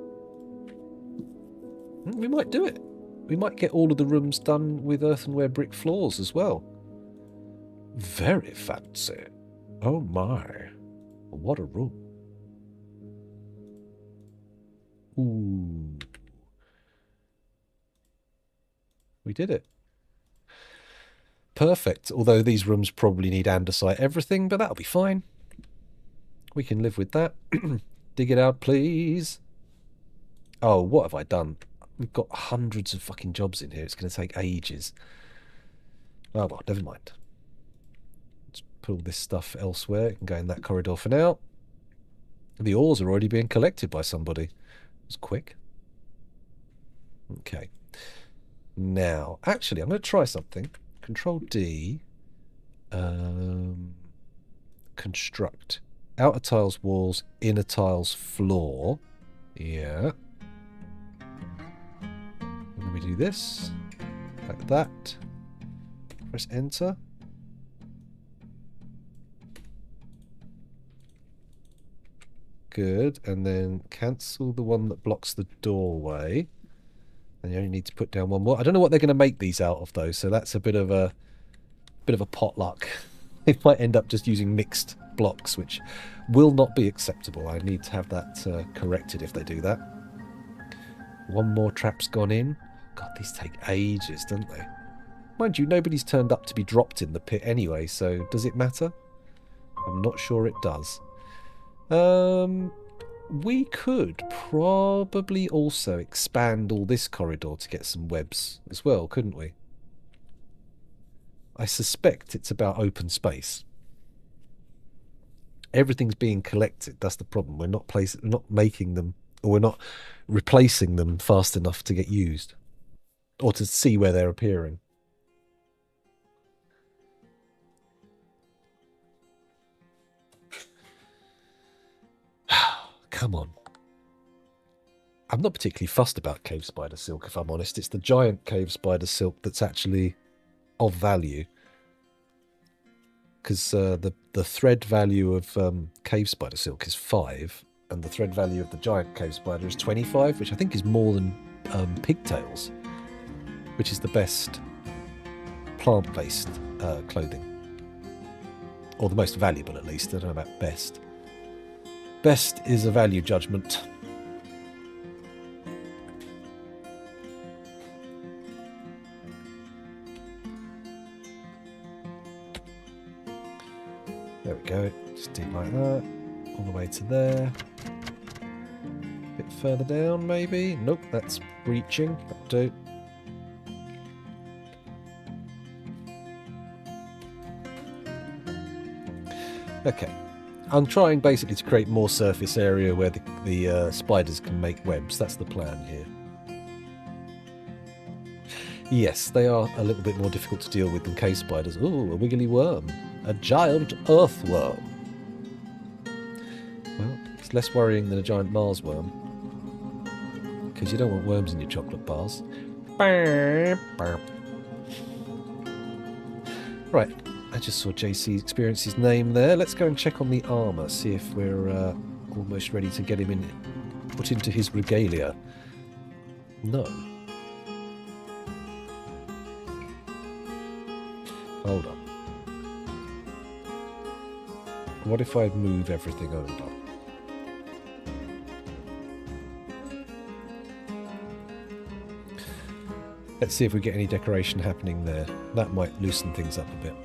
We might do it. We might get all of the rooms done with earthenware brick floors as well. Very fancy. Oh my. What a room. Ooh. We did it. Perfect. Although these rooms probably need andesite everything, but that'll be fine. We can live with that. Dig it out, please. Oh, what have I done? We've got hundreds of fucking jobs in here. It's going to take ages. Oh, well, never mind. Let's put all this stuff elsewhere. It can go in that corridor for now. The ores are already being collected by somebody. It was quick. Okay. Now, actually, I'm going to try something. Control D. Construct. Outer tiles, walls, inner tiles, floor. Yeah. And then we do this. Like that. Press enter. Good. And then cancel the one that blocks the doorway. And you only need to put down one more. I don't know what they're going to make these out of though, so that's a bit of a potluck. They might end up just using mixed blocks, which will not be acceptable. I need to have that corrected if they do that. One more trap's gone in. God, these take ages, don't they? Mind you, nobody's turned up to be dropped in the pit anyway, so does it matter? I'm not sure it does. We could probably also expand all this corridor to get some webs as well, couldn't we? I suspect it's about open space. Everything's being collected. That's the problem. We're not making them, or we're not replacing them fast enough to get used, or to see where they're appearing. Come on. I'm not particularly fussed about cave spider silk, if I'm honest. It's the giant cave spider silk that's actually of value. Because the thread value of cave spider silk is 5, and the thread value of the giant cave spider is 25, which I think is more than pigtails, which is the best plant-based clothing. Or the most valuable, at least. I don't know about best. Best is a value judgment. There we go. Just dig like that. All the way to there. A bit further down, maybe. Nope, that's reaching. That'll do. Okay. I'm trying basically to create more surface area where the spiders can make webs. That's the plan here. Yes, they are a little bit more difficult to deal with than cave spiders. Ooh, a wiggly worm. A giant earthworm. Well, it's less worrying than a giant Mars worm. Because you don't want worms in your chocolate bars. Right. I just saw JC Experience's name there. Let's go and check on the armour, see if we're almost ready to get him put into his regalia. No. Hold on. What if I move everything over? Let's see if we get any decoration happening there. That might loosen things up a bit.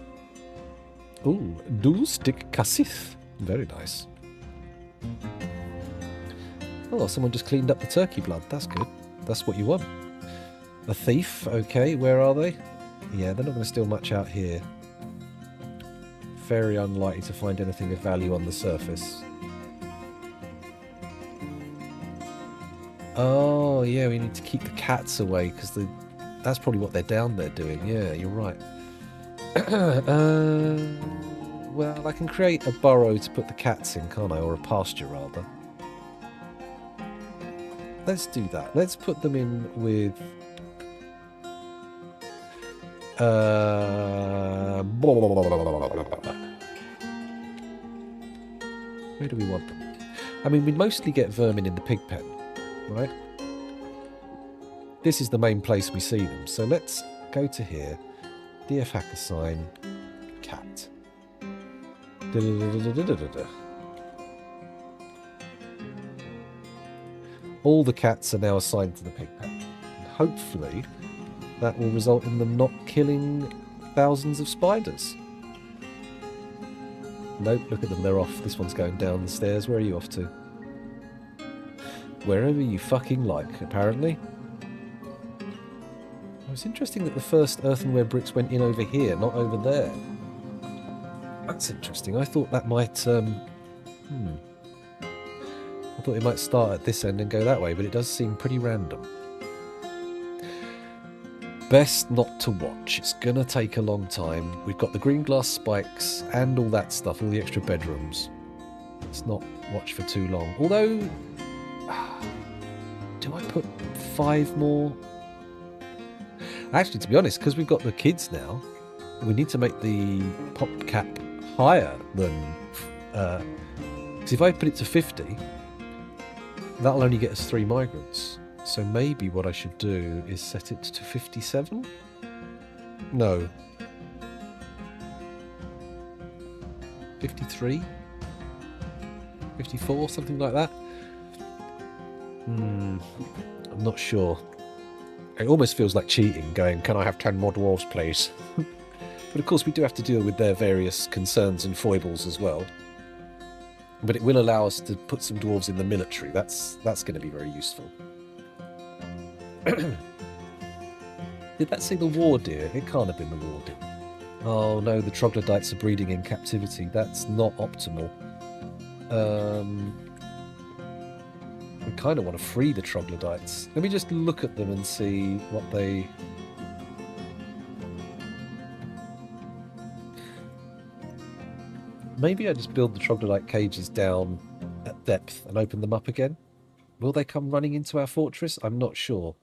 Ooh, do stick Cassith. Very nice. Oh, someone just cleaned up the turkey blood. That's good. That's what you want. A thief. Okay, where are they? Yeah, they're not going to steal much out here. Very unlikely to find anything of value on the surface. Oh, yeah, we need to keep the cats away because that's probably what they're down there doing. Yeah, you're right. Well, I can create a burrow to put the cats in, can't I? Or a pasture, rather. Let's do that. Let's put them in with... Where do we want them? I mean, we mostly get vermin in the pig pen, right? This is the main place we see them. So let's go to here. DF hacker sign. Cat. All the cats are now assigned to the pig pen. And hopefully that will result in them not killing thousands of spiders. Nope, look at them, they're off. This one's going down the stairs. Where are you off to? Wherever you fucking like, apparently. It's interesting that the first earthenware bricks went in over here, not over there. That's interesting. I thought that might... I thought it might start at this end and go that way, but it does seem pretty random. Best not to watch. It's gonna take a long time. We've got the green glass spikes and all that stuff, all the extra bedrooms. Let's not watch for too long. Although, do I put 5 more? Actually, to be honest, because we've got the kids now, we need to make the pop cap higher than... because if I put it to 50, that'll only get us 3 migrants. So maybe what I should do is set it to 57? No. 53? 54? Something like that? I'm not sure. It almost feels like cheating, going, can I have 10 more dwarves, please? But of course we do have to deal with their various concerns and foibles as well. But it will allow us to put some dwarves in the military. That's going to be very useful. Did that say the war deer? It can't have been the war deer. Oh no, the troglodytes are breeding in captivity. That's not optimal. We kind of want to free the troglodytes. Let me just look at them and see what they... Maybe I just build the troglodyte cages down at depth and open them up again. Will they come running into our fortress? I'm not sure.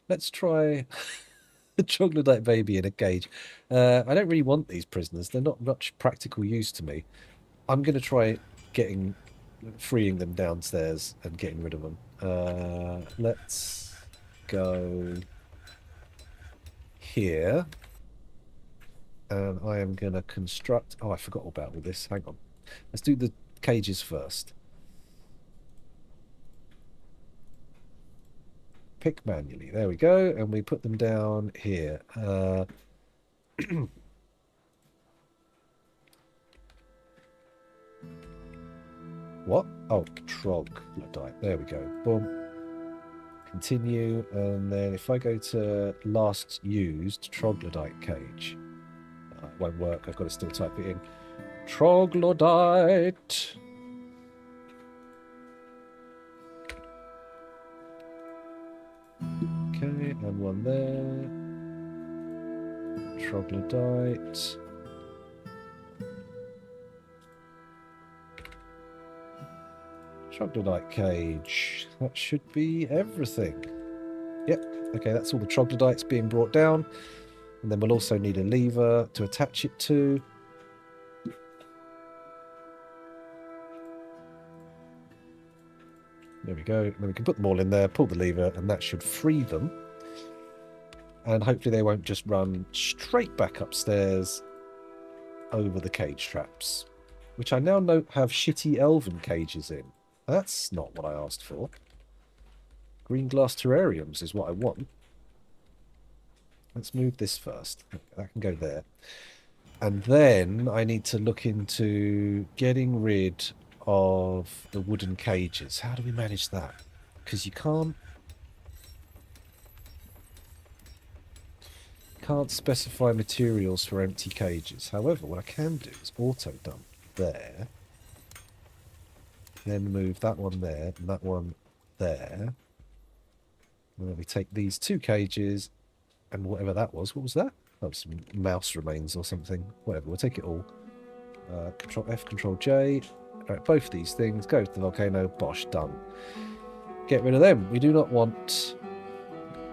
Let's try the troglodyte baby in a cage. I don't really want these prisoners. They're not much practical use to me. I'm going to try freeing them downstairs and getting rid of them. Let's go here. And I am going to construct... Oh, I forgot about all this. Hang on. Let's do the cages first. Pick manually. There we go. And we put them down here. What? Oh, troglodyte. There we go. Boom. Continue. And then if I go to last used troglodyte cage... it won't work. I've got to still type it in. Troglodyte. Okay, and one there. Troglodyte. Troglodyte cage. That should be everything. Yep. Okay, that's all the troglodytes being brought down. And then we'll also need a lever to attach it to. There we go. And then we can put them all in there, pull the lever, and that should free them. And hopefully they won't just run straight back upstairs over the cage traps, which I now know have shitty elven cages in. That's not what I asked for. Green glass terrariums is what I want. Let's move this first. That can go there. And then I need to look into getting rid of the wooden cages. How do we manage that? Because you can't specify materials for empty cages. However, what I can do is auto dump there. Then move that one there and that one there. And then we take these 2 cages and whatever that was. What was that? Oh, some mouse remains or something. Whatever, we'll take it all. Control F, Control J. Right, both these things. Go to the volcano. Bosh, done. Get rid of them. We do not want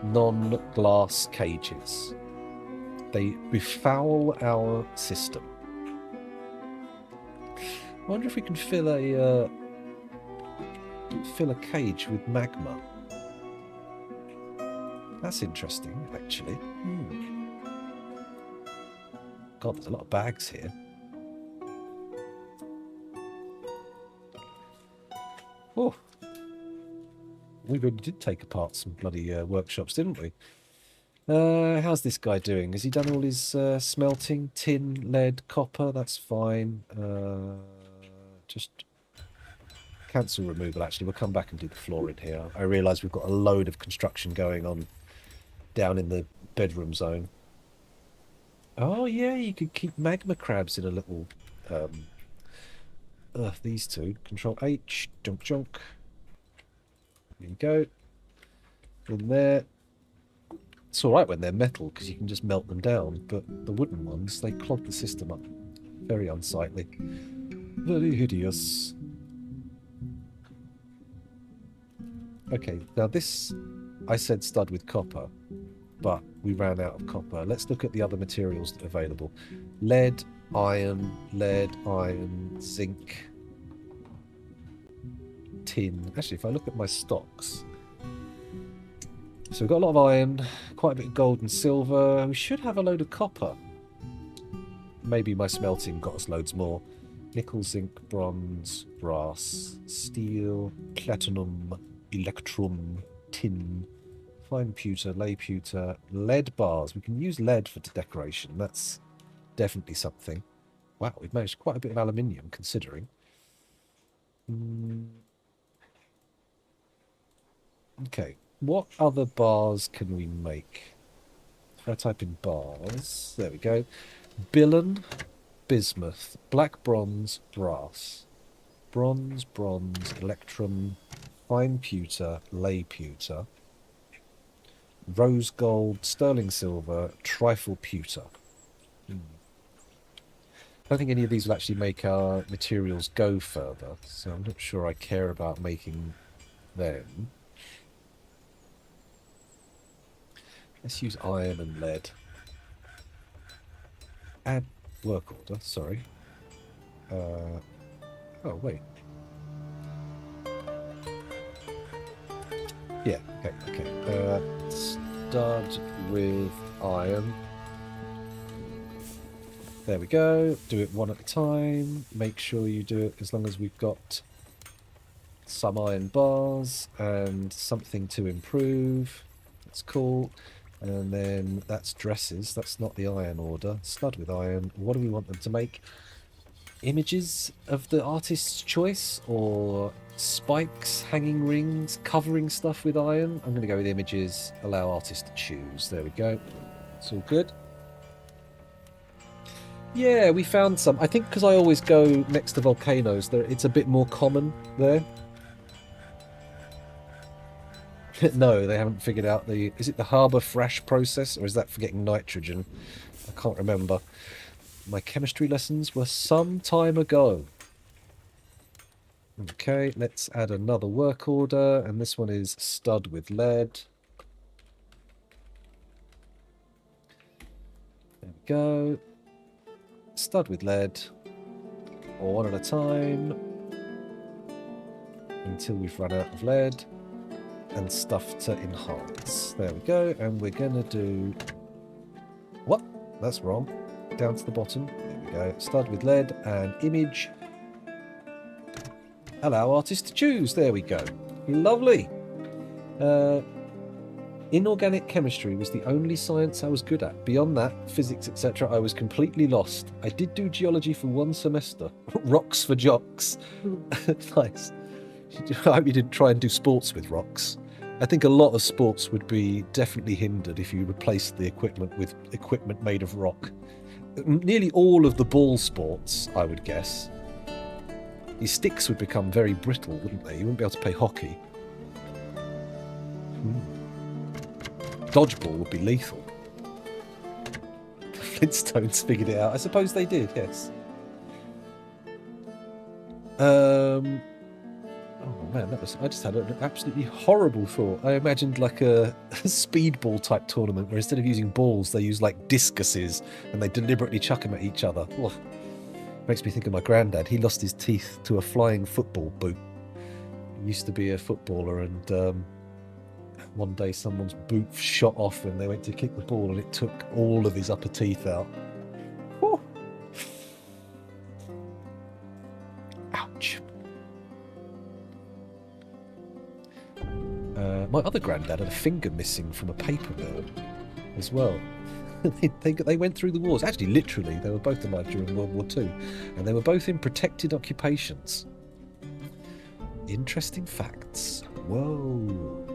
non-glass cages. They befoul our system. I wonder if we can fill a cage with magma. That's interesting, actually. God, there's a lot of bags here. Oh, we really did take apart some bloody workshops, didn't we? How's this guy doing? Has he done all his smelting? Tin, lead, copper? That's fine. Just cancel removal, actually. We'll come back and do the floor in here. I realise we've got a load of construction going on down in the bedroom zone. Oh, yeah, you could keep magma crabs in a little... these two. Control H. Junk, junk. There you go. In there. It's alright when they're metal, because you can just melt them down, but the wooden ones, they clog the system up. Very unsightly. Very hideous. Okay, now this, I said stud with copper, but we ran out of copper. Let's look at the other materials that are available. Lead, iron, zinc, tin. Actually, if I look at my stocks... So we've got a lot of iron, quite a bit of gold and silver. We should have a load of copper. Maybe my smelting got us loads more. Nickel, zinc, bronze, brass, steel, platinum, electrum, tin, fine pewter, lay pewter, lead bars. We can use lead for decoration. That's definitely something. Wow, we've managed quite a bit of aluminium, considering. Okay. What other bars can we make? If I type in bars, there we go. Billen, bismuth, black bronze, brass. Bronze, electrum, fine pewter, lay pewter. Rose gold, sterling silver, trifle pewter. I don't think any of these will actually make our materials go further, so I'm not sure I care about making them. Let's use iron and lead. Add work order, sorry. Oh, wait. Yeah, okay. Start with iron. There we go. Do it one at a time. Make sure you do it as long as we've got some iron bars and something to improve. That's cool. And then that's dresses. That's not the iron order. Stud with iron. What do we want them to make? Images of the artist's choice? Or spikes, hanging rings, covering stuff with iron? I'm going to go with images. Allow artist to choose. There we go. It's all good. Yeah, we found some. I think because I always go next to volcanoes, it's a bit more common there. No, they haven't figured out the... Is it the Harbour Fresh process, or is that for getting nitrogen? I can't remember. My chemistry lessons were some time ago. Okay, let's add another work order, and this one is stud with lead. There we go. Stud with lead. Or one at a time. Until we've run out of lead. And stuff to enhance. There we go. And we're going to do... What? That's wrong. Down to the bottom. There we go. Stud with lead and image. Allow artist to choose. There we go. Lovely. Inorganic chemistry was the only science I was good at. Beyond that, physics, etc., I was completely lost. I did do geology for one semester. Rocks for jocks. Nice. I hope you didn't try and do sports with rocks. I think a lot of sports would be definitely hindered if you replaced the equipment with equipment made of rock. Nearly all of the ball sports, I would guess. Your sticks would become very brittle, wouldn't they? You wouldn't be able to play hockey. Dodgeball would be lethal. The Flintstones figured it out. I suppose they did, yes. Oh man, I just had an absolutely horrible thought. I imagined like a speedball type tournament where instead of using balls, they use like discuses and they deliberately chuck them at each other. Ugh. Makes me think of my granddad. He lost his teeth to a flying football boot. He used to be a footballer, and one day someone's boot shot off when they went to kick the ball, and it took all of his upper teeth out. Whew. Ouch. My other granddad had a finger missing from a paper mill as well. They went through the wars. Actually, literally, they were both alive during World War II, and they were both in protected occupations. Interesting facts. Whoa.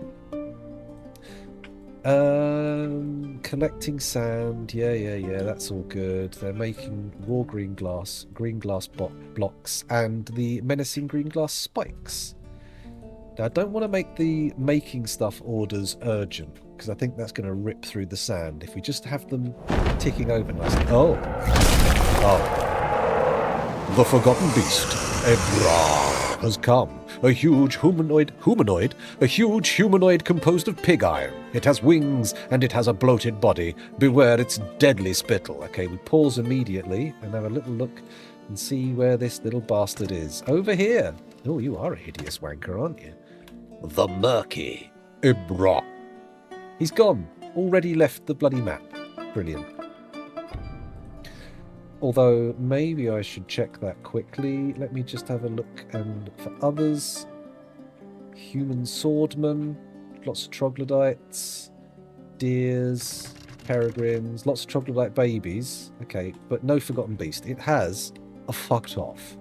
Collecting sand. Yeah, that's all good. They're making raw green glass blocks, and the menacing green glass spikes. Now, I don't want to make the making stuff orders urgent, because I think that's going to rip through the sand. If we just have them ticking over nicely. Oh. The Forgotten Beast, Ebra, has come. A huge humanoid composed of pig iron. It has wings and it has a bloated body. Beware its deadly spittle. Okay, we pause immediately and have a little look and see where this little bastard is. Over here. Oh, you are a hideous wanker, aren't you? The murky Ibra. He's gone. Already left the bloody map. Brilliant. Although, maybe I should check that quickly. Let me just have a look. And for others, human swordmen, lots of troglodytes, deers, peregrines, lots of troglodyte babies. Okay, but no Forgotten Beast. It has a fucked off.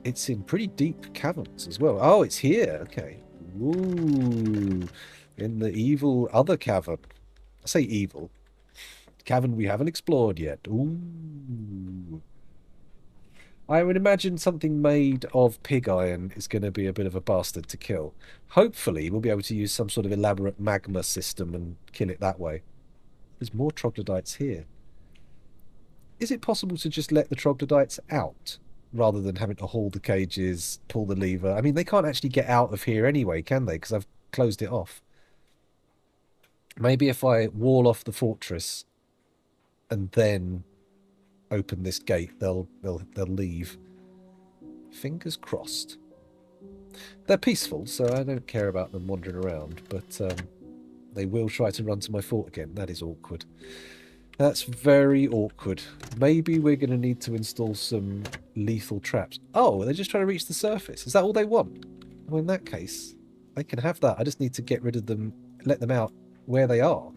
It's in pretty deep caverns as well. Oh, it's here. Okay. Ooh. In the evil other cavern. I say evil. Cavern we haven't explored yet. Ooh. I would imagine something made of pig iron is going to be a bit of a bastard to kill. Hopefully we'll be able to use some sort of elaborate magma system and kill it that way. There's more troglodytes here. Is it possible to just let the troglodytes out rather than having to haul the cages, pull the lever? I mean, they can't actually get out of here anyway, can they? Because I've closed it off. Maybe if I wall off the fortress and then open this gate, they'll leave. Fingers crossed. They're peaceful, so I don't care about them wandering around, but they will try to run to my fort again. That is awkward. That's very awkward. Maybe we're going to need to install some lethal traps. Oh, they're just trying to reach the surface. Is that all they want? Well, in that case, they can have that. I just need to get rid of them, let them out where they are.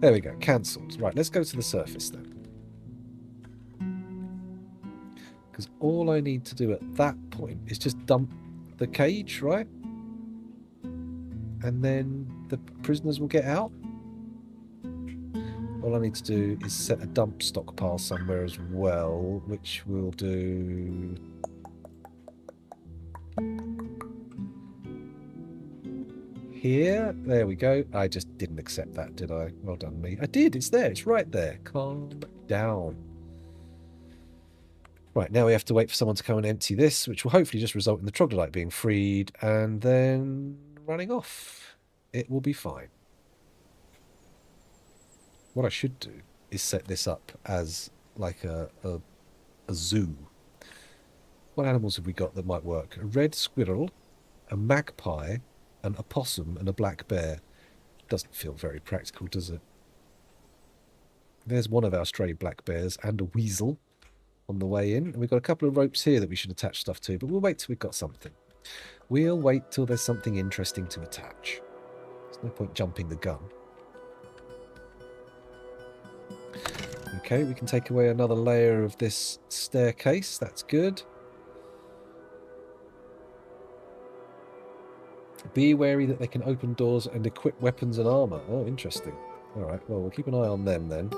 There we go, cancelled. Right, let's go to the surface then. Because all I need to do at that point is just dump the cage, right? And then the prisoners will get out. All I need to do is set a dump stockpile somewhere as well, which we'll do... here. There we go. I just didn't accept that, did I? Well done, me. I did. It's there. It's right there. Calm down. Right, now we have to wait for someone to come and empty this, which will hopefully just result in the troglodyte being freed and then running off. It will be fine. What I should do is set this up as like a zoo. What animals have we got that might work? A red squirrel, a magpie, an opossum and a black bear. Doesn't feel very practical, does it? There's one of our stray black bears and a weasel on the way in. And we've got a couple of ropes here that we should attach stuff to, but we'll wait till we've got something. We'll wait till there's something interesting to attach. There's no point jumping the gun. Okay, we can take away another layer of this staircase. That's good. Be wary that they can open doors and equip weapons and armour. Oh, interesting. Alright, well, we'll keep an eye on them then.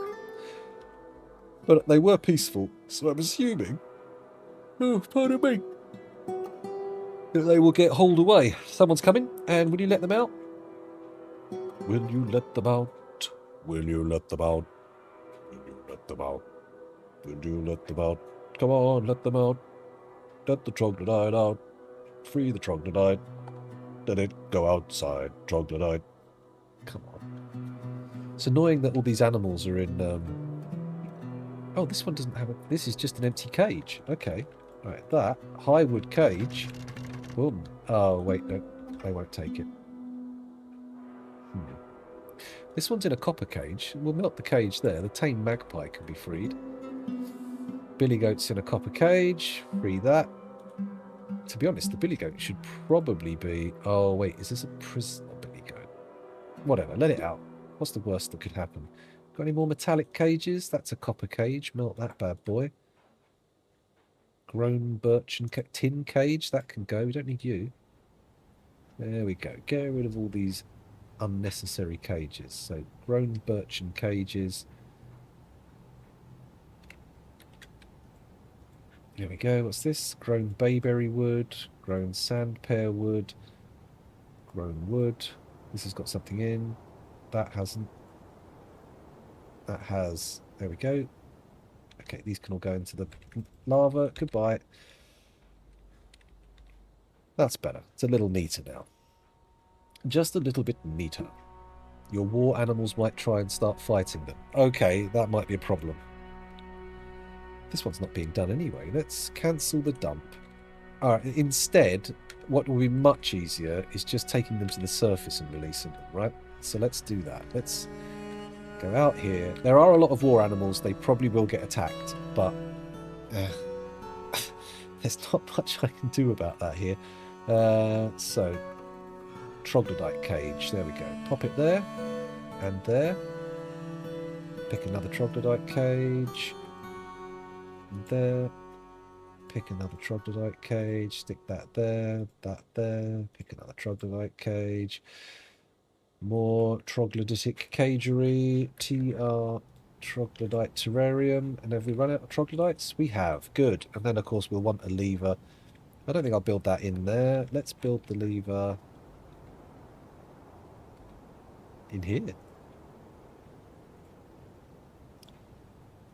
But they were peaceful, so I'm assuming... oh, pardon me. That they will get hauled away. Someone's coming, and will you let them out? Will you let them out? Will you let them out? Will you let them out? Will you let them out? Come on, let them out. Let the troglodyte out. Free the troglodyte. Let it go outside, troglodyte. Come on. It's annoying that all these animals are in... Oh, this one doesn't have a... This is just an empty cage. Okay. Right, that. High wood cage. Boom. Oh, wait, no. They won't take it. This one's in a copper cage. We'll melt the cage there. The tame magpie can be freed. Billy goat's in a copper cage. Free that. To be honest, the billy goat should probably be... Oh, wait, is this a prisoner billy goat? Whatever, let it out. What's the worst that could happen? Got any more metallic cages? That's a copper cage. Melt that bad boy. Grown birch and tin cage. That can go. We don't need you. There we go. Get rid of all these unnecessary cages. So, grown birchen cages. There we go. What's this? Grown bayberry wood. Grown sandpear wood. Grown wood. This has got something in. That hasn't. That has. There we go. Okay, these can all go into the lava. Goodbye. That's better. It's a little neater now. Just a little bit neater. Your war animals might try and start fighting them. Okay, that might be a problem. This one's not being done anyway. Let's cancel the dump. Alright, instead, what will be much easier is just taking them to the surface and releasing them, right? So let's do that. Let's go out here. There are a lot of war animals. They probably will get attacked, but there's not much I can do about that here. So, troglodyte cage. There we go. Pop it there and there. Pick another troglodyte cage. And there. Pick another troglodyte cage. Stick that there. That there. Pick another troglodyte cage. More troglodytic cagery. TR troglodyte terrarium. And have we run out of troglodytes? We have. Good. And then, of course, we'll want a lever. I don't think I'll build that in there. Let's build the lever in here.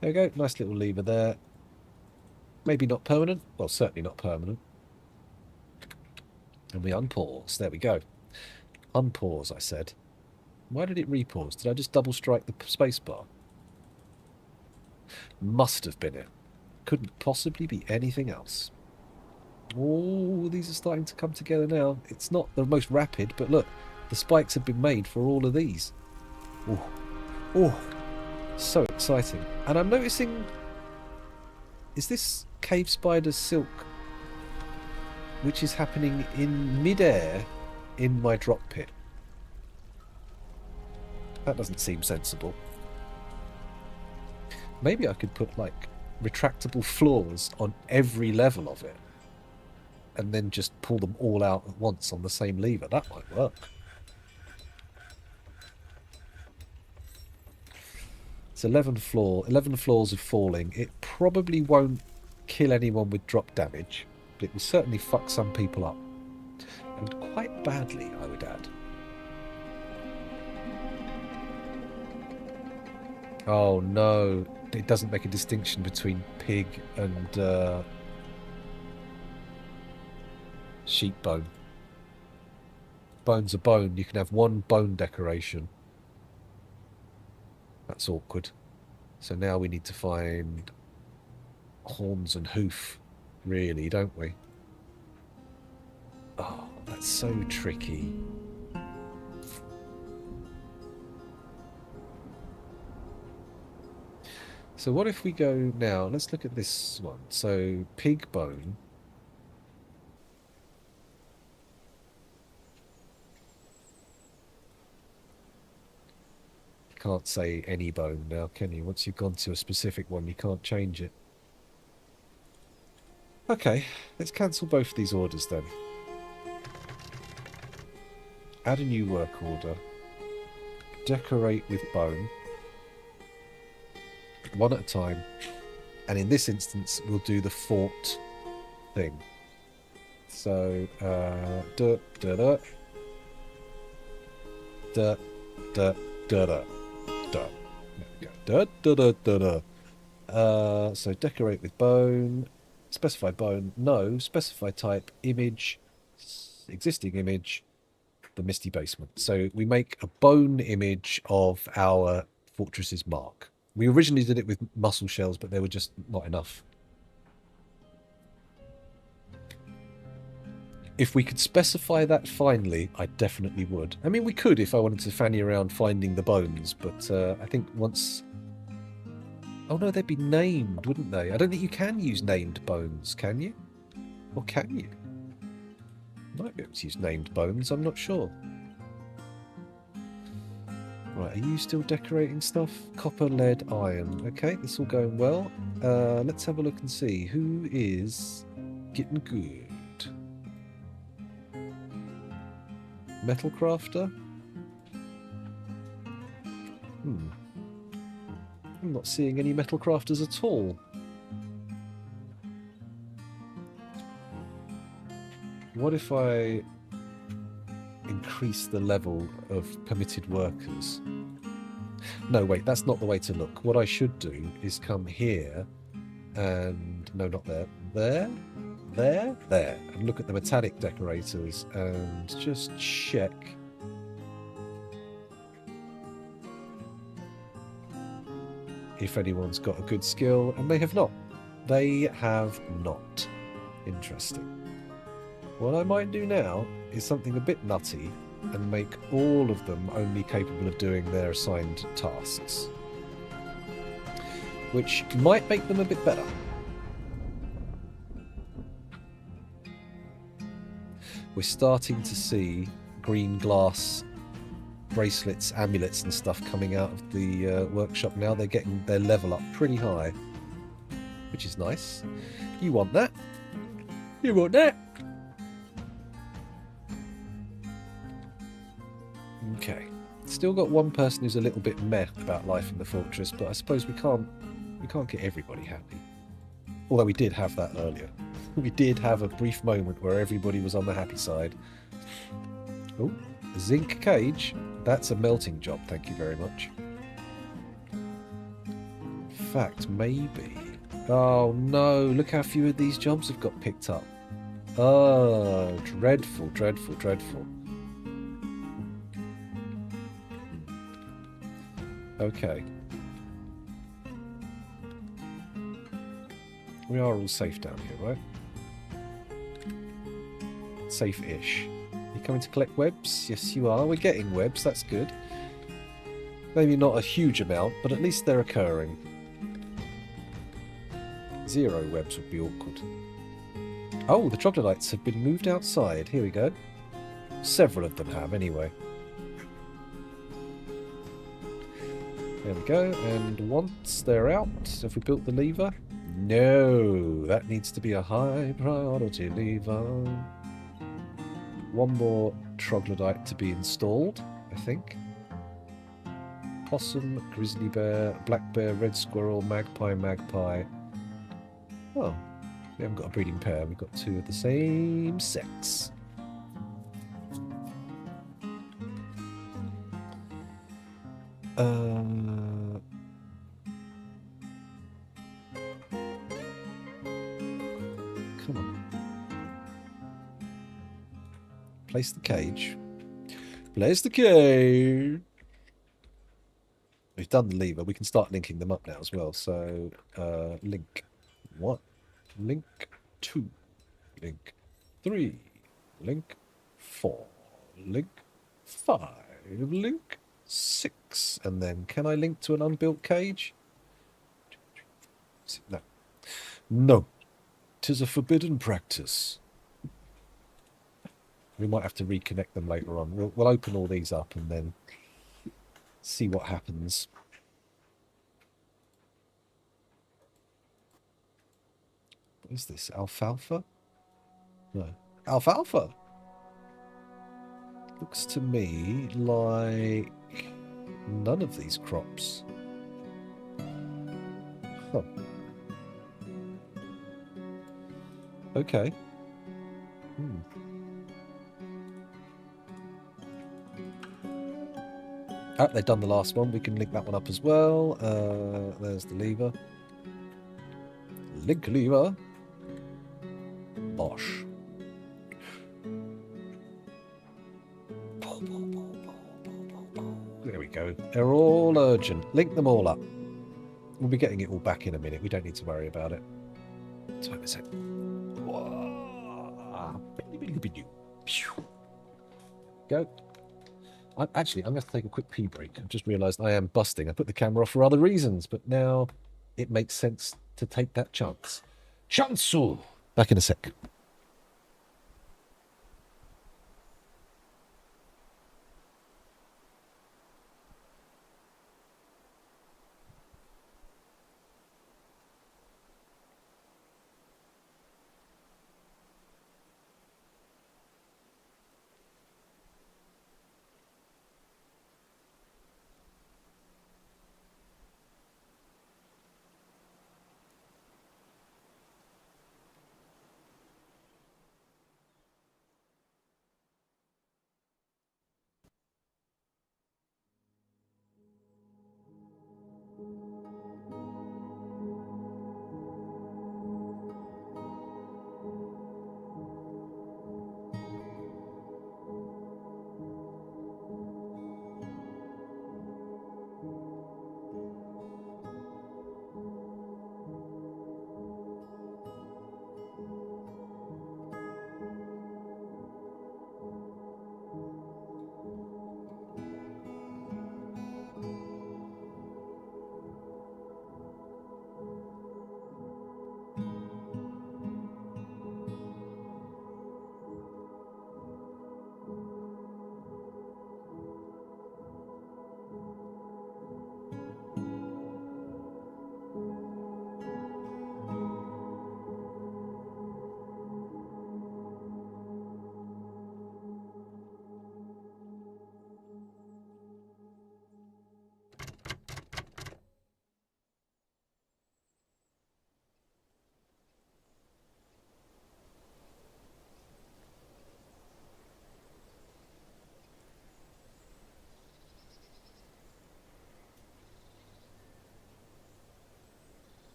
There we go. Nice little lever there. Maybe not permanent. Well, certainly not permanent. And we unpause. There we go. Unpause, I said. Why did it repause? Did I just double strike the spacebar? Must have been it. Couldn't possibly be anything else. Oh, these are starting to come together now. It's not the most rapid, but look, the spikes have been made for all of these. Oh, oh, so exciting. And I'm noticing, is this cave spider silk, which is happening in midair in my drop pit? That doesn't seem sensible. Maybe I could put, like, retractable floors on every level of it, and then just pull them all out at once on the same lever. That might work. It's 11 floors of falling. It probably won't kill anyone with drop damage, but it will certainly fuck some people up. And quite badly, I would add. Oh no, it doesn't make a distinction between pig and sheep bone. Bone's a bone. You can have one bone decoration. That's awkward. So now we need to find horns and hoof, really, don't we? Oh, that's so tricky. So what if we go now, let's look at this one. So pig bone. Can't say any bone now, can you? Once you've gone to a specific one, you can't change it. Okay, let's cancel both of these orders then. Add a new work order. Decorate with bone. One at a time. And in this instance, we'll do the fort thing. So, da da da. Da da da da. Da. Da da da da da. So decorate with bone. Specify bone. No. Specify type. Image. Existing image. the Misty Basement. So we make a bone image of our fortress's mark. We originally did it with mussel shells, but they were just not enough. If we could specify that finely, I definitely would. I mean, we could if I wanted to fanny around finding the bones, but I think once... Oh no, they'd be named, wouldn't they? I don't think you can use named bones, can you? Or can you? Might be able to use named bones, I'm not sure. Right, are you still decorating stuff? Copper, lead, iron. Okay, this all going well. Let's have a look and see who is getting good. Metal crafter? I'm not seeing any metal crafters at all. What if I increase the level of permitted workers? No, wait, that's not the way to look. What I should do is come here and... No, not there. There? There. And look at the metallic decorators and just check. If anyone's got a good skill, and they have not. They have not. Interesting. What I might do now is something a bit nutty and make all of them only capable of doing their assigned tasks. Which might make them a bit better. We're starting to see green glass bracelets, amulets and stuff coming out of the workshop now. They're getting their level up pretty high, which is nice. You want that? You want that? Okay. Still got one person who's a little bit meh about life in the fortress, but I suppose we can't get everybody happy. Although we did have that earlier. We did have a brief moment where everybody was on the happy side. Oh, zinc cage. That's a melting job, thank you very much. In fact, maybe... Oh no, look how few of these jobs have got picked up. Oh, dreadful, dreadful, dreadful. Okay. We are all safe down here, right? Safe-ish. You coming to collect webs? Yes, you are. We're getting webs, that's good. Maybe not a huge amount, but at least they're occurring. 0 webs would be awkward. Oh, the troglodytes have been moved outside. Here we go. Several of them have, anyway. There we go, and once they're out, have we built the lever? No, that needs to be a high priority lever. One more troglodyte to be installed, I think. Possum, grizzly bear, black bear, red squirrel, magpie, magpie. Oh, we haven't got a breeding pair, we've got 2 of the same sex. Come on. Place the cage. Place the cage. We've done the lever. We can start linking them up now as well. So, link 1, link 2, link 3, link 4, link 5, link 6. And then, can I link to an unbuilt cage? No. No. 'Tis a forbidden practice. We might have to reconnect them later on. We'll open all these up and then see what happens. What is this? Alfalfa? No. Alfalfa! Looks to me like none of these crops. Huh. Okay. Oh, they've done the last one. We can link that one up as well. There's the lever. Link lever. Bosh. go. They're all urgent. Link them all up. We'll be getting it all back in a minute. We don't need to worry about it. Time is it? Go. I'm going to take a quick pee break. I've just realised I am busting. I put the camera off for other reasons, but now it makes sense to take that chance. Chansu! Back in a sec.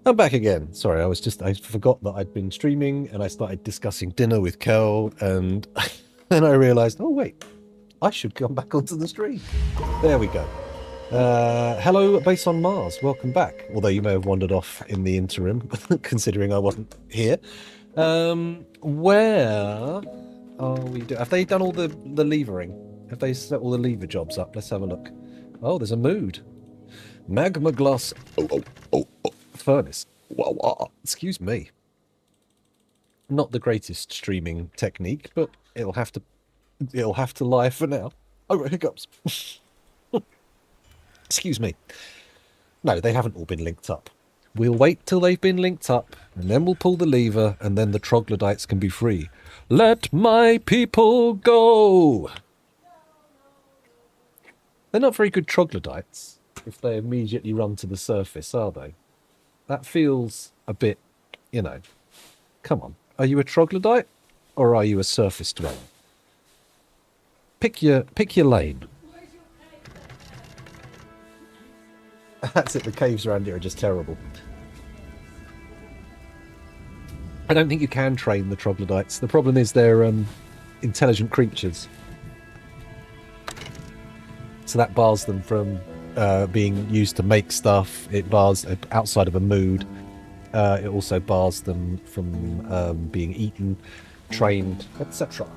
I'm back again. Sorry, I forgot that I'd been streaming and I started discussing dinner with Kel, and then I realised, oh wait, I should come back onto the stream. There we go. Hello, Base on Mars. Welcome back. Although you may have wandered off in the interim, considering I wasn't here. Where are we? Have they done all the levering? Have they set all the lever jobs up? Let's have a look. Oh, there's a mood. Magma glass. Oh. Furnace. Excuse me. Not the greatest streaming technique, but it'll have to lie for now. Oh, hiccups. Excuse me. No, they haven't all been linked up. We'll wait till they've been linked up, and then we'll pull the lever, and then the troglodytes can be free. Let my people go! They're not very good troglodytes if they immediately run to the surface, are they? That feels a bit, come on. Are you a troglodyte or are you a surface dweller? Pick your lane. That's it, the caves around here are just terrible. I don't think you can train the troglodytes. The problem is they're intelligent creatures. So that bars them from being used to make stuff. It bars outside of a mood. It also bars them from being eaten, trained, etc.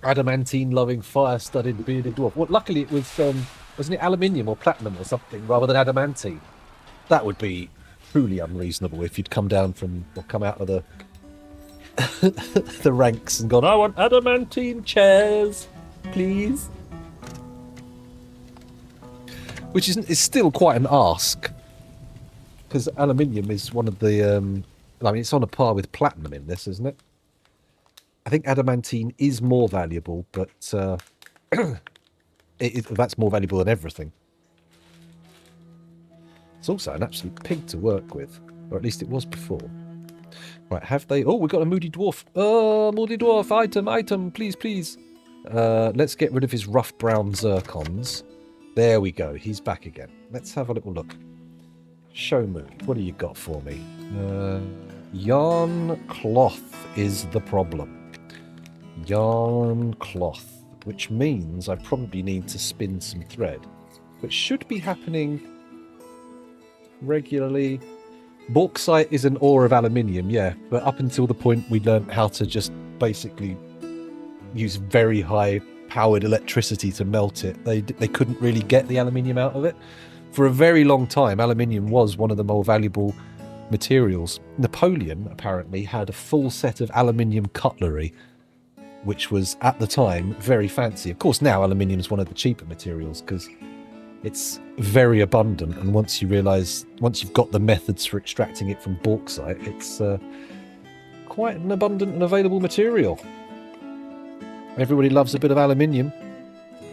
Adamantine loving, fire studded bearded dwarf. Well, luckily it was Wasn't it aluminium or platinum or something rather than adamantine? That would be truly unreasonable if you'd come down from or come out of the the ranks and gone, I want adamantine chairs, please. Which is still quite an ask, because aluminium is one of the. I mean, it's on a par with platinum in this, isn't it? I think adamantine is more valuable, but that's more valuable than everything. It's also an absolute pig to work with, or at least it was before. Right, have they... Oh, we've got a moody dwarf. Moody dwarf, item, please, please. Let's get rid of his rough brown zircons. There we go, he's back again. Let's have a little look. Show mood, what do you got for me? Yarn cloth is the problem. Yarn cloth, which means I probably need to spin some thread, which should be happening regularly. Bauxite is an ore of aluminium, yeah, but up until the point we learned how to just basically use very high powered electricity to melt it, they couldn't really get the aluminium out of it. For a very long time, aluminium was one of the more valuable materials. Napoleon apparently had a full set of aluminium cutlery, which was at the time very fancy. Of course, now aluminium is one of the cheaper materials because it's very abundant, and once you've got the methods for extracting it from bauxite, it's quite an abundant and available material. Everybody loves a bit of aluminium.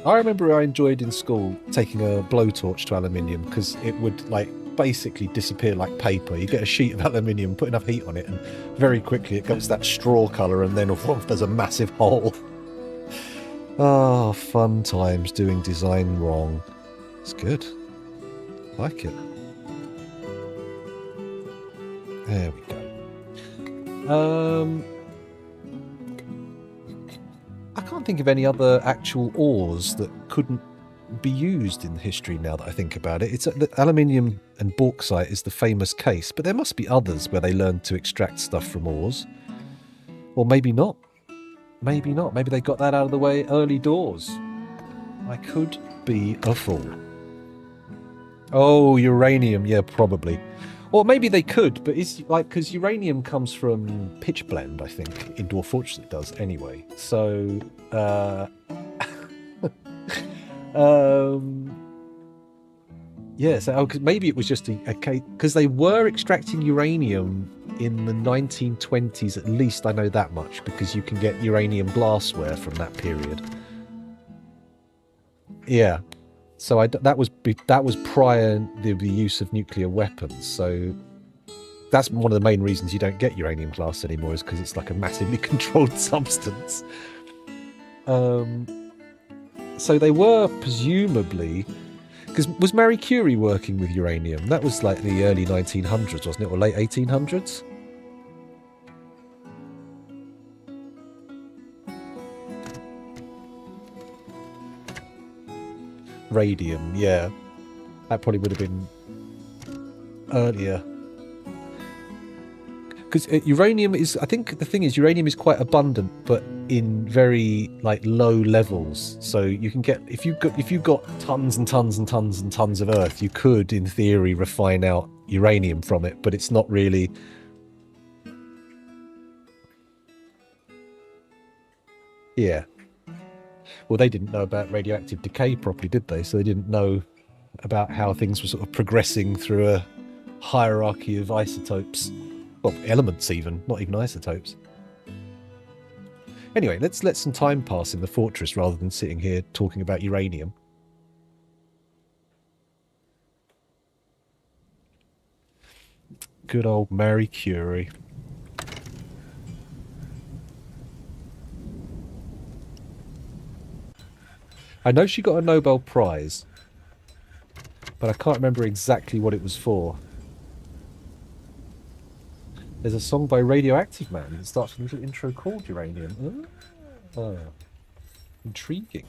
I remember I enjoyed in school taking a blowtorch to aluminium because it would basically disappear like paper. You get a sheet of aluminium, put enough heat on it, and very quickly it goes that straw colour, and then there's a massive hole. Ah, fun times doing design wrong. It's good. I like it. There we go. I can't think of any other actual ores that couldn't be used in history now that I think about it. It's aluminium and bauxite is the famous case, but there must be others where they learned to extract stuff from ores. Or maybe not. Maybe not. Maybe they got that out of the way early doors. I could be a fool. Oh, uranium. Yeah, probably. Or maybe they could, but it's because uranium comes from pitchblende, I think. In Dwarf Fortress it does anyway. So, yeah, so maybe it was just a case, because they were extracting uranium in the 1920s, at least I know that much, because you can get uranium glassware from that period. Yeah. So that was prior to the use of nuclear weapons. So that's one of the main reasons you don't get uranium glass anymore, is because it's like a massively controlled substance. So they were presumably, because was Marie Curie working with uranium? That was like the early 1900s, wasn't it, or late 1800s? Radium, yeah. That probably would have been earlier. Because uranium is, I think the thing is, uranium is quite abundant, but in very low levels. So you can get, if you've got tons and tons and tons and tons of earth, you could, in theory, refine out uranium from it, but it's not really. Yeah. Well, they didn't know about radioactive decay properly, did they? So they didn't know about how things were sort of progressing through a hierarchy of isotopes. Well, elements even, not even isotopes. Anyway, let's let some time pass in the fortress rather than sitting here talking about uranium. Good old Marie Curie. I know she got a Nobel Prize, but I can't remember exactly what it was for. There's a song by Radioactive Man that starts with a little intro called Uranium. Oh, intriguing.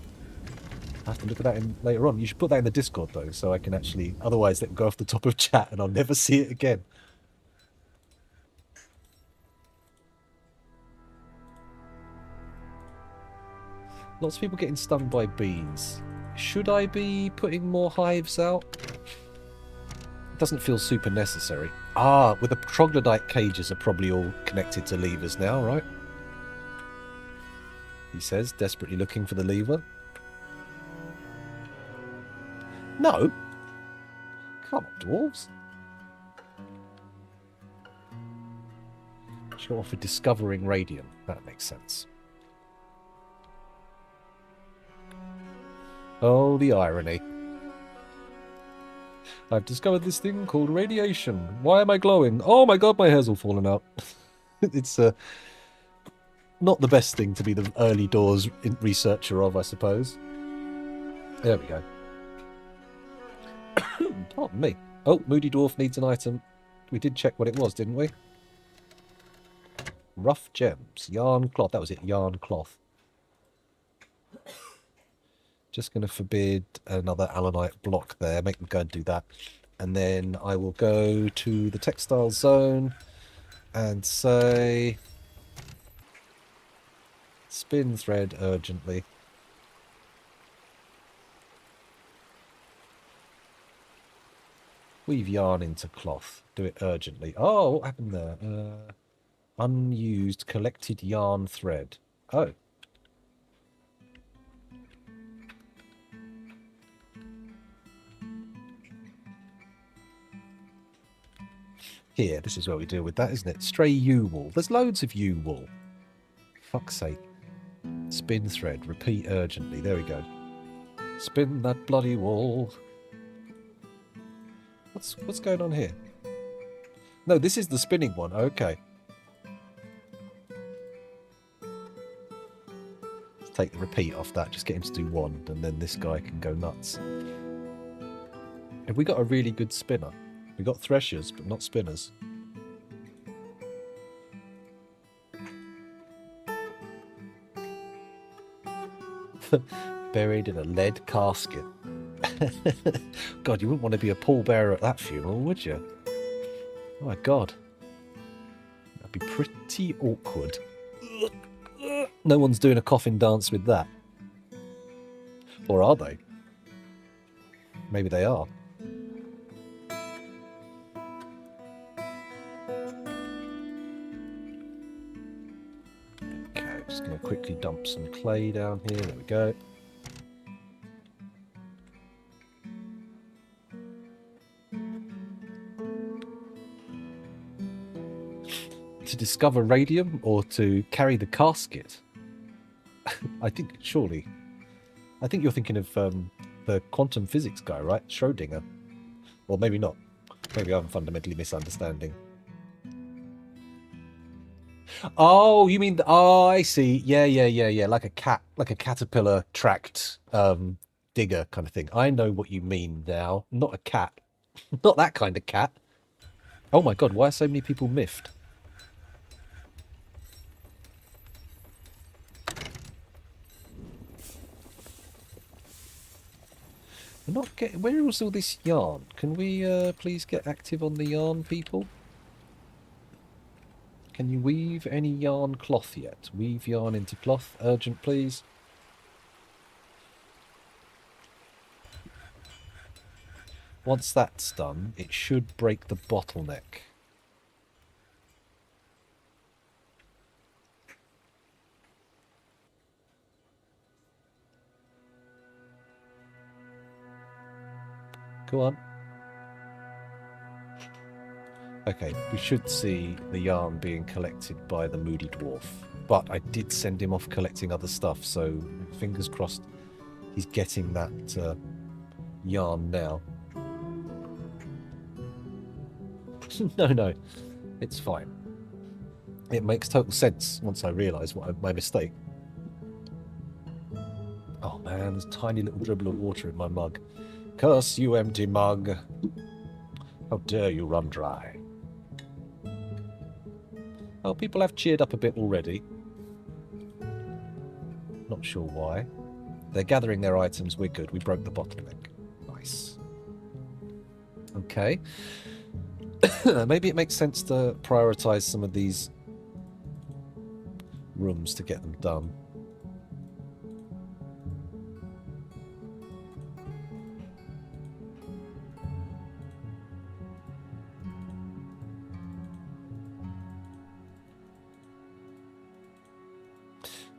I have to look at that later on. You should put that in the Discord, though, so I can actually... Otherwise, it will go off the top of chat and I'll never see it again. Lots of people getting stung by bees. Should I be putting more hives out? It doesn't feel super necessary. Ah, with the troglodyte cages are probably all connected to levers now, right? He says, desperately looking for the lever. No. Come on, dwarves. Sure, for discovering radium. That makes sense. Oh, the irony. I've discovered this thing called radiation. Why am I glowing? Oh my god, my hair's all fallen out. It's not the best thing to be the early doors researcher of, I suppose. There we go. Pardon me. Oh, Moody Dwarf needs an item. We did check what it was, didn't we? Rough gems. Yarn cloth. That was it. Yarn cloth. Just going to forbid another allanite block there. Make them go and do that. And then I will go to the textile zone and say... Spin thread urgently. Weave yarn into cloth. Do it urgently. Oh, what happened there? Unused collected yarn thread. Oh. Here, this is where we deal with that, isn't it? Stray yew wool. There's loads of yew wool. Fuck's sake. Spin thread. Repeat urgently. There we go. Spin that bloody wool. What's going on here? No, this is the spinning one. Okay. Let's take the repeat off that. Just get him to do one, and then this guy can go nuts. Have we got a really good spinner? We got threshers, but not spinners. Buried in a lead casket. God, you wouldn't want to be a pallbearer at that funeral, would you? Oh my God. That'd be pretty awkward. No one's doing a coffin dance with that. Or are they? Maybe they are. Okay, just going to quickly dump some clay down here. There we go. To discover radium or to carry the casket? I think, surely. I think you're thinking of the quantum physics guy, right? Schrodinger. Or maybe not. Maybe I'm fundamentally misunderstanding. Oh, you mean... Oh, I see. Yeah. Like a caterpillar tracked digger kind of thing. I know what you mean now. Not a cat. Not that kind of cat. Oh my God, why are so many people miffed? We're not getting... Where is all this yarn? Can we please get active on the yarn, people? Can you weave any yarn cloth yet? Weave yarn into cloth. Urgent, please. Once that's done, it should break the bottleneck. Go on. Okay, we should see the yarn being collected by the Moody Dwarf. But I did send him off collecting other stuff, so fingers crossed he's getting that yarn now. No, it's fine. It makes total sense once I realise my mistake. Oh man, there's a tiny little dribble of water in my mug. Curse you, empty mug. How dare you run dry. Oh, people have cheered up a bit already. Not sure why. They're gathering their items. We're good. We broke the bottleneck. Nice. Okay. Maybe it makes sense to prioritise some of these rooms to get them done.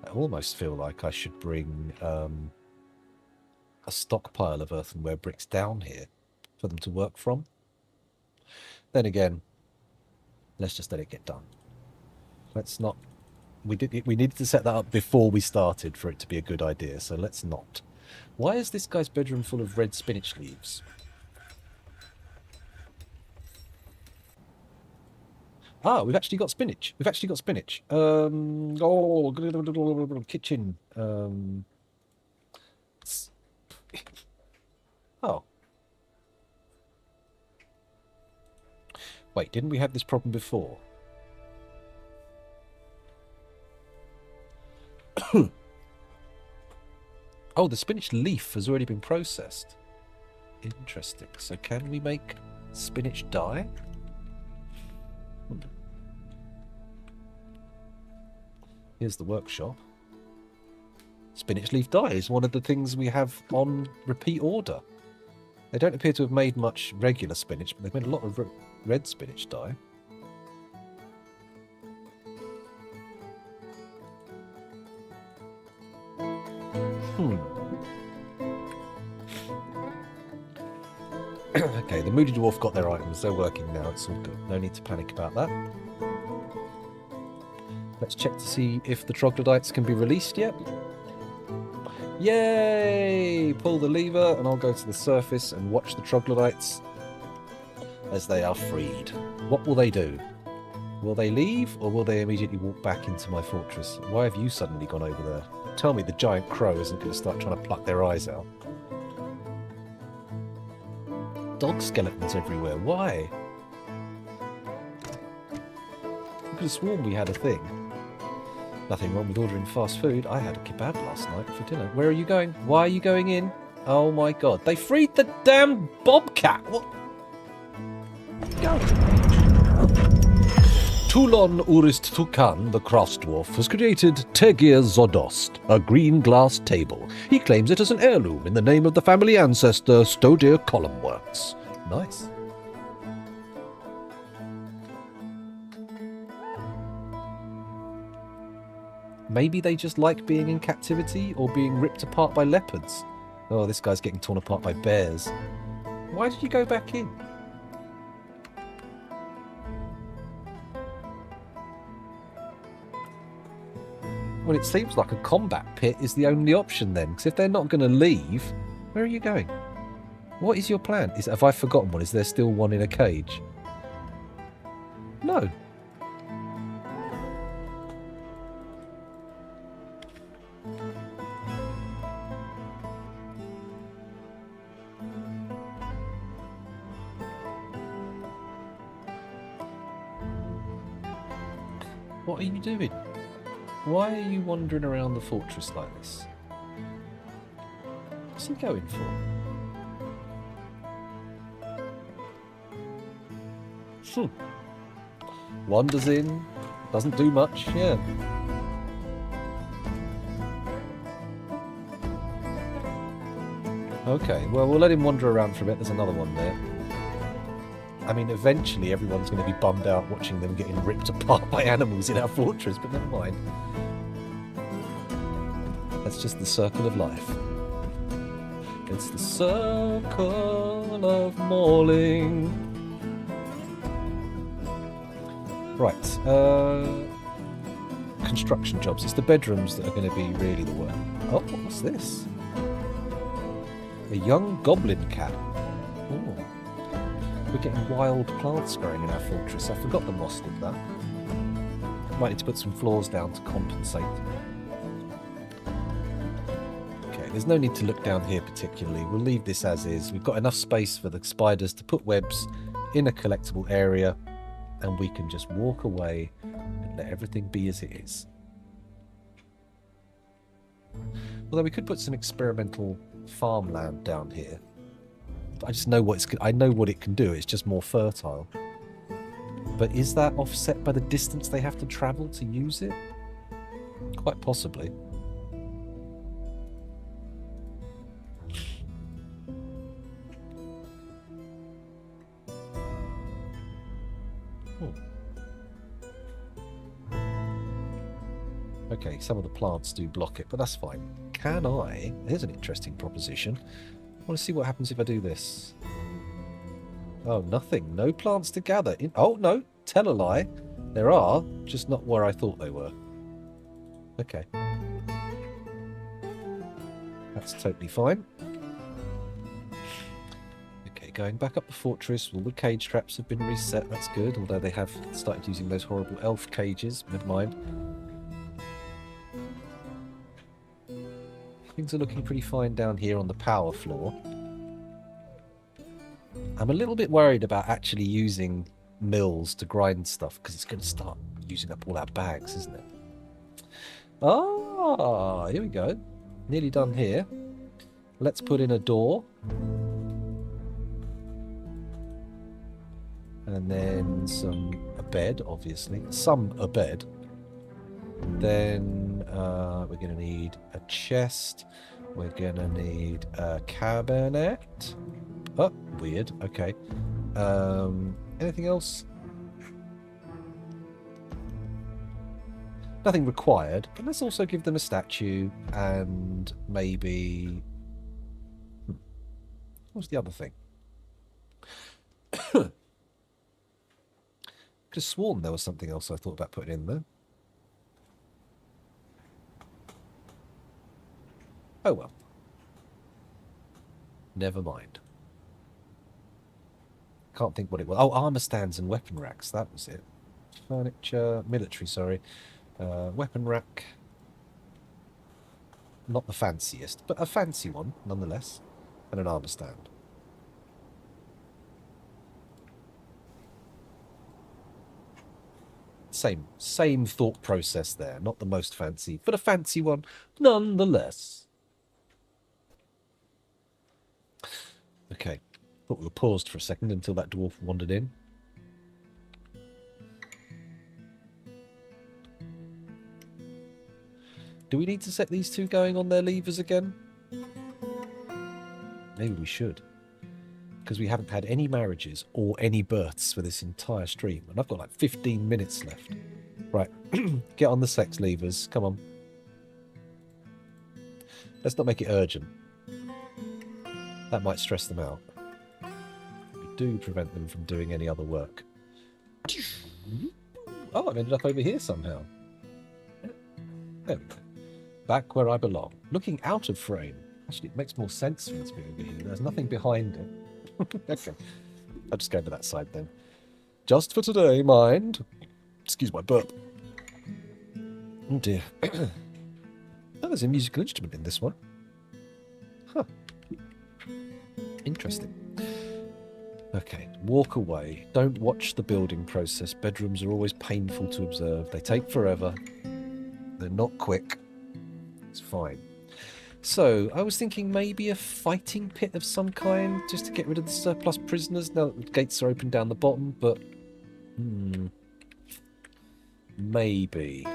I almost feel like I should bring a stockpile of earthenware bricks down here for them to work from. Then again, let's just let it get done. Let's not... We needed to set that up before we started for it to be a good idea, so let's not. Why is this guy's bedroom full of red spinach leaves? Ah, we've actually got spinach. We've actually got spinach. Oh, kitchen. Oh. Wait, didn't we have this problem before? Oh, the spinach leaf has already been processed. Interesting. So can we make spinach dye? Here's the workshop. Spinach leaf dye is one of the things we have on repeat order. They don't appear to have made much regular spinach, but they've made a lot of red spinach dye. Okay, the Moody Dwarf got their items. They're working now. It's all good. No need to panic about that. Let's check to see if the troglodytes can be released yet. Yay! Pull the lever and I'll go to the surface and watch the troglodytes as they are freed. What will they do? Will they leave or will they immediately walk back into my fortress? Why have you suddenly gone over there? Tell me the giant crow isn't going to start trying to pluck their eyes out. Dog skeletons everywhere. Why? I could have sworn we had a thing. Nothing wrong with ordering fast food. I had a kebab last night for dinner. Where are you going? Why are you going in? Oh my god. They freed the damn bobcat! What? Go. Toulon Urist Tukan, the Cross Dwarf, has created Tegir Zodost, a green glass table. He claims it as an heirloom in the name of the family ancestor Stodir Columnworks. Nice. Maybe they just like being in captivity or being ripped apart by leopards. Oh, this guy's getting torn apart by bears. Why did you go back in? Well, it seems like a combat pit is the only option then, because if they're not going to leave, where are you going? What is your plan? Have I forgotten one? Is there still one in a cage? No. What are you doing? Why are you wandering around the fortress like this? What's he going for? Wanders in, doesn't do much, yeah. Okay, well, we'll let him wander around for a bit. There's another one there. I mean, eventually everyone's going to be bummed out watching them getting ripped apart by animals in our fortress, but never mind. That's just the circle of life. It's the circle of mauling. Right, construction jobs. It's the bedrooms that are going to be really the work. Oh, what's this? A young goblin cat. Oh. We're getting wild plants growing in our fortress. I forgot the moss did that. Might need to put some floors down to compensate. Okay, there's no need to look down here particularly. We'll leave this as is. We've got enough space for the spiders to put webs in a collectible area, and we can just walk away and let everything be as it is. Although we could put some experimental farmland down here. I just know I know what it can do. It's just more fertile. But is that offset by the distance they have to travel to use it? Quite possibly. Okay, some of the plants do block it, but that's fine. Can I? Here's an interesting proposition. I want to see what happens if I do this. Oh, nothing. No plants to gather. Oh, no. Tell a lie. There are, just not where I thought they were. Okay. That's totally fine. Okay, going back up the fortress. All the cage traps have been reset. That's good, although they have started using those horrible elf cages. Never mind. Things are looking pretty fine down here on the power floor. I'm a little bit worried about actually using mills to grind stuff, because it's going to start using up all our bags, isn't it? Ah, here we go. Nearly done here. Let's put in a door. And then a bed, obviously. A bed. Then we're going to need a chest. We're going to need a cabinet. Oh, weird. Okay. Anything else? Nothing required, but let's also give them a statue and maybe... What's the other thing? Could have sworn there was something else I thought about putting in there. Oh well. Never mind. Can't think what it was. Oh, armor stands and weapon racks. That was it. Furniture, military, sorry. Weapon rack. Not the fanciest, but a fancy one, nonetheless. And an armor stand. Same thought process there. Not the most fancy, but a fancy one, nonetheless. Okay. Thought we were paused for a second until that dwarf wandered in. Do we need to set these two going on their levers again? Maybe we should. Because we haven't had any marriages or any births for this entire stream. And I've got like 15 minutes left. Right. Get on the sex levers. Come on. Let's not make it urgent. That might stress them out. We do prevent them from doing any other work. Oh, I've ended up over here somehow. There we go. Back where I belong. Looking out of frame. Actually, it makes more sense for it to be over here. There's nothing behind it. Okay. I'll just go to that side then. Just for today, mind. Excuse my burp. Oh dear. Oh, there's a musical instrument in this one. Huh. Interesting. Okay, walk away. Don't watch the building process. Bedrooms are always painful to observe. They take forever. They're not quick. It's fine. So, I was thinking maybe a fighting pit of some kind, just to get rid of the surplus prisoners now that the gates are open down the bottom, but... Maybe.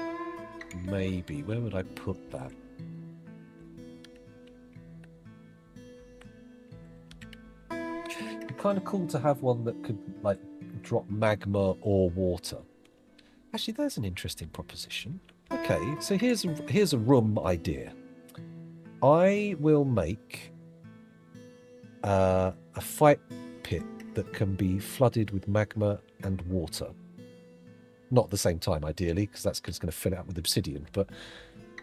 Maybe. Where would I put that? It'd be kind of cool to have one that could, like, drop magma or water. Actually, there's an interesting proposition. Okay, so here's a room idea. I will make a fight pit that can be flooded with magma and water. Not at the same time, ideally, because that's just going to fill it up with obsidian. But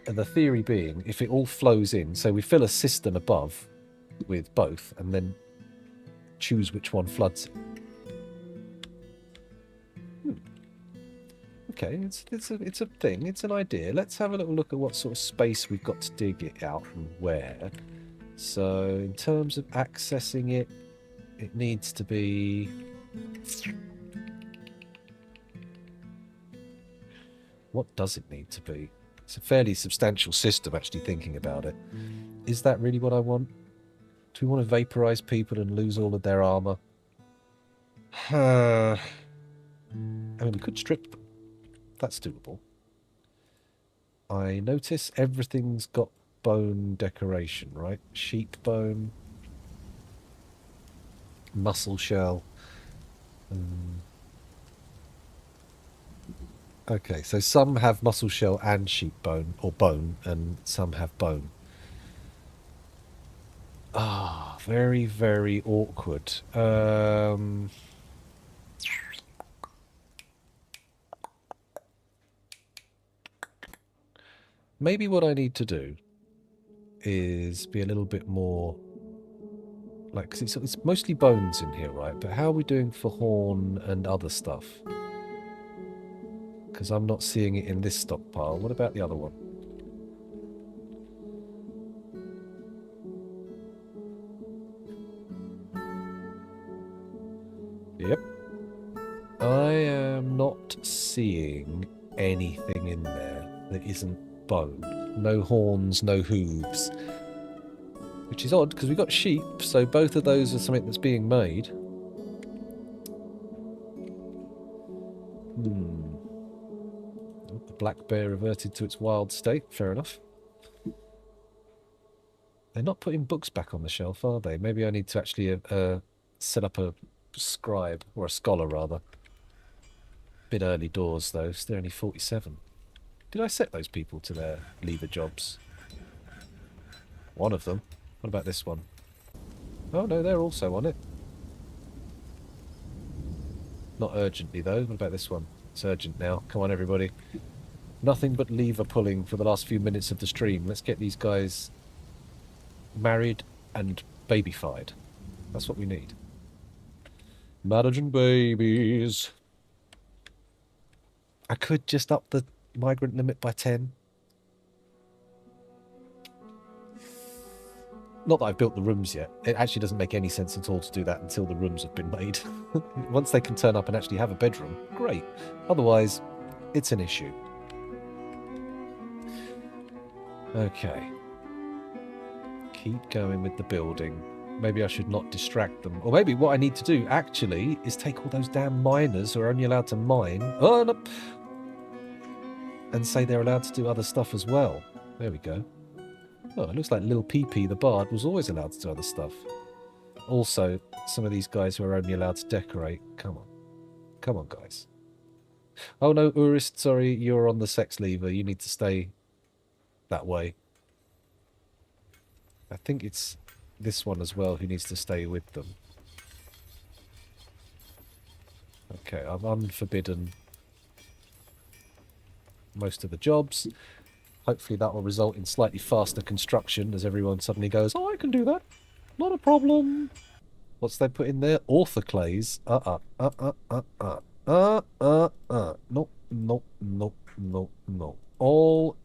the theory being, if it all flows in, so we fill a cistern above with both, and then choose which one floods it. Okay, it's a thing. It's an idea. Let's have a little look at what sort of space we've got to dig it out and where. So, in terms of accessing it, it needs to be... What does it need to be? It's a fairly substantial system, actually, thinking about it. Is that really what I want? Do we want to vaporize people and lose all of their armor? I mean, we could strip them. That's doable. I notice everything's got bone decoration, right? Sheep bone, mussel shell. Okay, so some have muscle shell and sheep bone, or bone, and some have bone. Ah, very, very awkward. Maybe what I need to do is be a little bit more... Like, 'cause it's mostly bones in here, right? But how are we doing for horn and other stuff? Because I'm not seeing it in this stockpile. What about the other one? Yep. I am not seeing anything in there that isn't bone. No horns, no hooves. Which is odd, because we've got sheep, so both of those are something that's being made. The black bear reverted to its wild state. Fair enough. They're not putting books back on the shelf, are they? Maybe I need to actually set up a scribe, or a scholar, rather. Bit early doors, though. So they're only 47. Did I set those people to their lever jobs? One of them. What about this one? Oh, no, they're also on it. Not urgently, though. What about this one? It's urgent now. Come on, everybody. Nothing but lever pulling for the last few minutes of the stream. Let's get these guys married and babyfied. That's what we need. Marriage and babies. I could just up the migrant limit by 10. Not that I've built the rooms yet. It actually doesn't make any sense at all to do that until the rooms have been made. Once they can turn up and actually have a bedroom, great. Otherwise, it's an issue. Okay. Keep going with the building. Maybe I should not distract them. Or maybe what I need to do, actually, is take all those damn miners who are only allowed to mine... Oh, no. And say they're allowed to do other stuff as well. There we go. Oh, it looks like Lil Pee-Pee the Bard was always allowed to do other stuff. Also, some of these guys who are only allowed to decorate. Come on. Come on, guys. Oh no, Urist, sorry, you're on the sex lever. You need to stay that way. I think it's this one as well who needs to stay with them. Okay, I've unforbidden most of the jobs. Hopefully that will result in slightly faster construction as everyone suddenly goes, oh, I can do that. Not a problem. What's they put in there? Orthoclase. No, no, no, no, no. All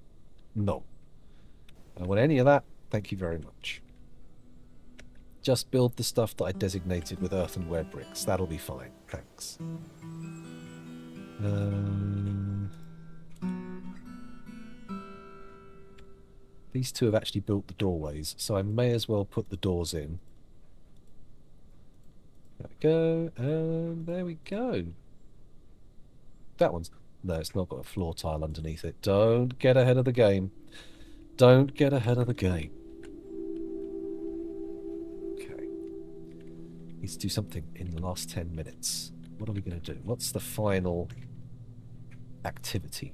no. I don't want any of that. Thank you very much. Just build the stuff that I designated with earthenware bricks. That'll be fine. Thanks. These two have actually built the doorways, so I may as well put the doors in. There we go, and there we go. That one's... No, it's not got a floor tile underneath it. Don't get ahead of the game. Don't get ahead of the game. Okay. Need to do something in the last 10 minutes. What are we going to do? What's the final activity?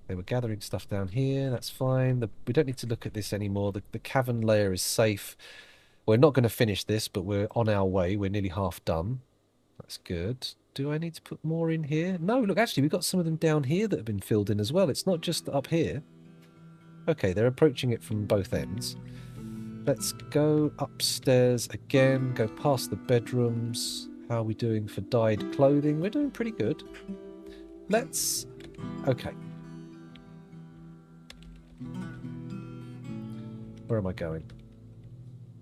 They were gathering stuff down here. That's fine. We don't need to look at this anymore. The cavern layer is safe. We're not going to finish this, but we're on our way. We're nearly half done. That's good. Do I need to put more in here? No, look, actually, we've got some of them down here that have been filled in as well. It's not just up here. Okay, they're approaching it from both ends. Let's go upstairs again, go past the bedrooms. How are we doing for dyed clothing? We're doing pretty good. Let's... Okay. Where am I going?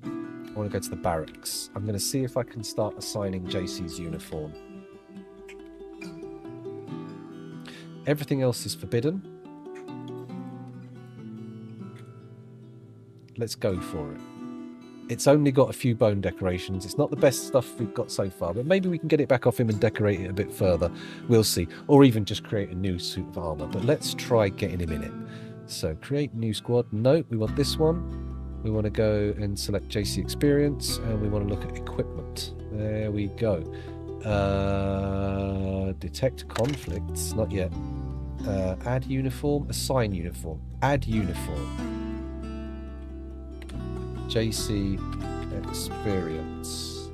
I want to go to the barracks. I'm going to see if I can start assigning JC's uniform. Everything else is forbidden. Let's go for it. It's only got a few bone decorations. It's not the best stuff we've got so far, but maybe we can get it back off him and decorate it a bit further. We'll see. Or even just create a new suit of armor. But let's try getting him in it. So create new squad. No, we want this one. We want to go and select JC experience, and we want to look at equipment. There we go. Detect conflicts. Not yet. Add uniform. Assign uniform. Add uniform. JC experience.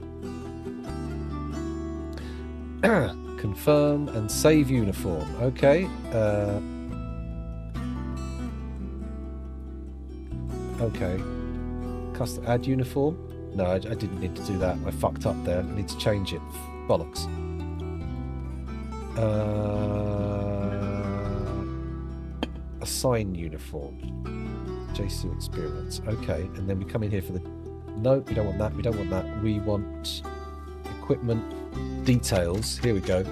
Confirm and save uniform. Okay. Okay. Custom add uniform. No, I didn't need to do that. I fucked up there. I need to change it. Bollocks. Assign uniform. JC experience. Okay, and then we come in here for the... No, we don't want that. We don't want that. We want equipment details. Here we go.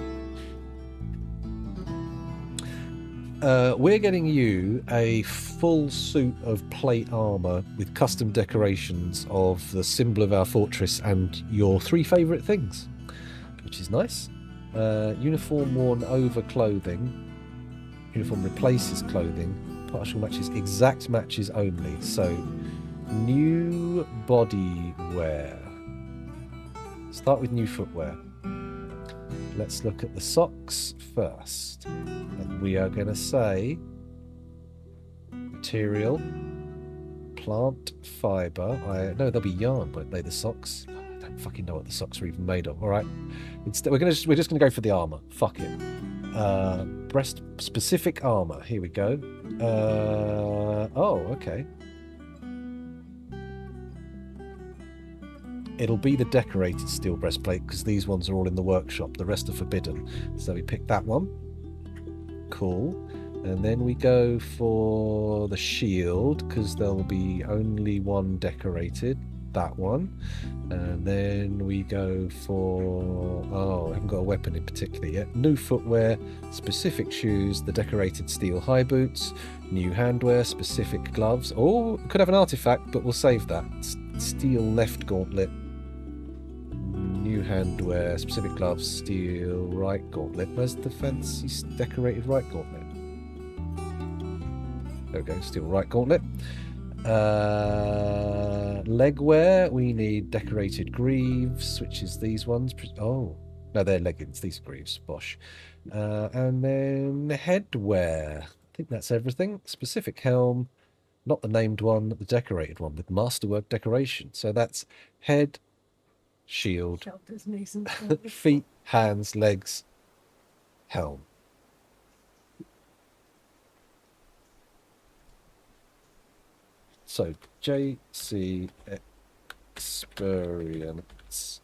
We're getting you a full suit of plate armor with custom decorations of the symbol of our fortress and your 3 favourite things, which is nice. Uniform worn over clothing. Uniform replaces clothing. Partial matches, exact matches only. So, new body wear. Start with new footwear. Let's look at the socks first. And we are going to say material, plant fibre. No, they'll be yarn, won't they, the socks? I don't fucking know what the socks are even made of. All right. We're just going to go for the armour. Fuck it. Breast specific armour. Here we go. Oh, okay. It'll be the decorated steel breastplate because these ones are all in the workshop. The rest are forbidden. So we pick that one. Cool. And then we go for the shield because there'll be only one decorated. That one. And then we go for... Oh, I haven't got a weapon in particular yet. New footwear, specific shoes, the decorated steel high boots, new handwear, specific gloves. Oh, could have an artifact, but we'll save that. Steel left gauntlet. New handwear, specific gloves, steel right gauntlet. Where's the fancy decorated right gauntlet? There we go, steel right gauntlet. Leg wear, we need decorated greaves, which is these ones. Oh, no, they're leggings. These are greaves. Bosh. And then headwear. I think that's everything. Specific helm, not the named one, the decorated one with masterwork decoration. So that's head, shield, feet, hands, legs, helm. So JC experience,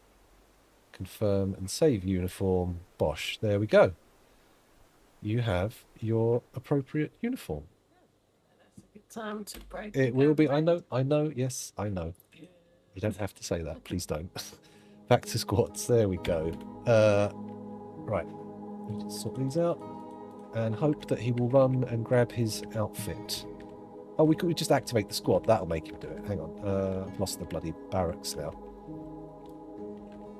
confirm and save uniform. Bosh. There we go. You have your appropriate uniform. That's a good time to break. It will be. I know. Yes, I know. You don't have to say that. Please don't. Back to squats. There we go. Right. We just sort these out and hope that he will run and grab his outfit. Oh, we could just activate the squad. That'll make him do it. Hang on. I've lost the bloody barracks now.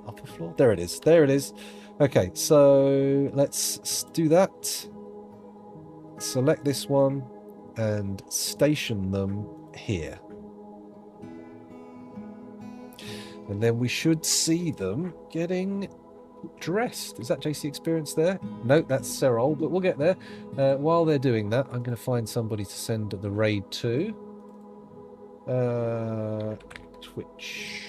Upper floor? There it is. There it is. Okay, so let's do that. Select this one and station them here. And then we should see them getting dressed. Is that JC Experience there? No, that's Serol, but we'll get there. While they're doing that, I'm going to find somebody to send the raid to. Twitch.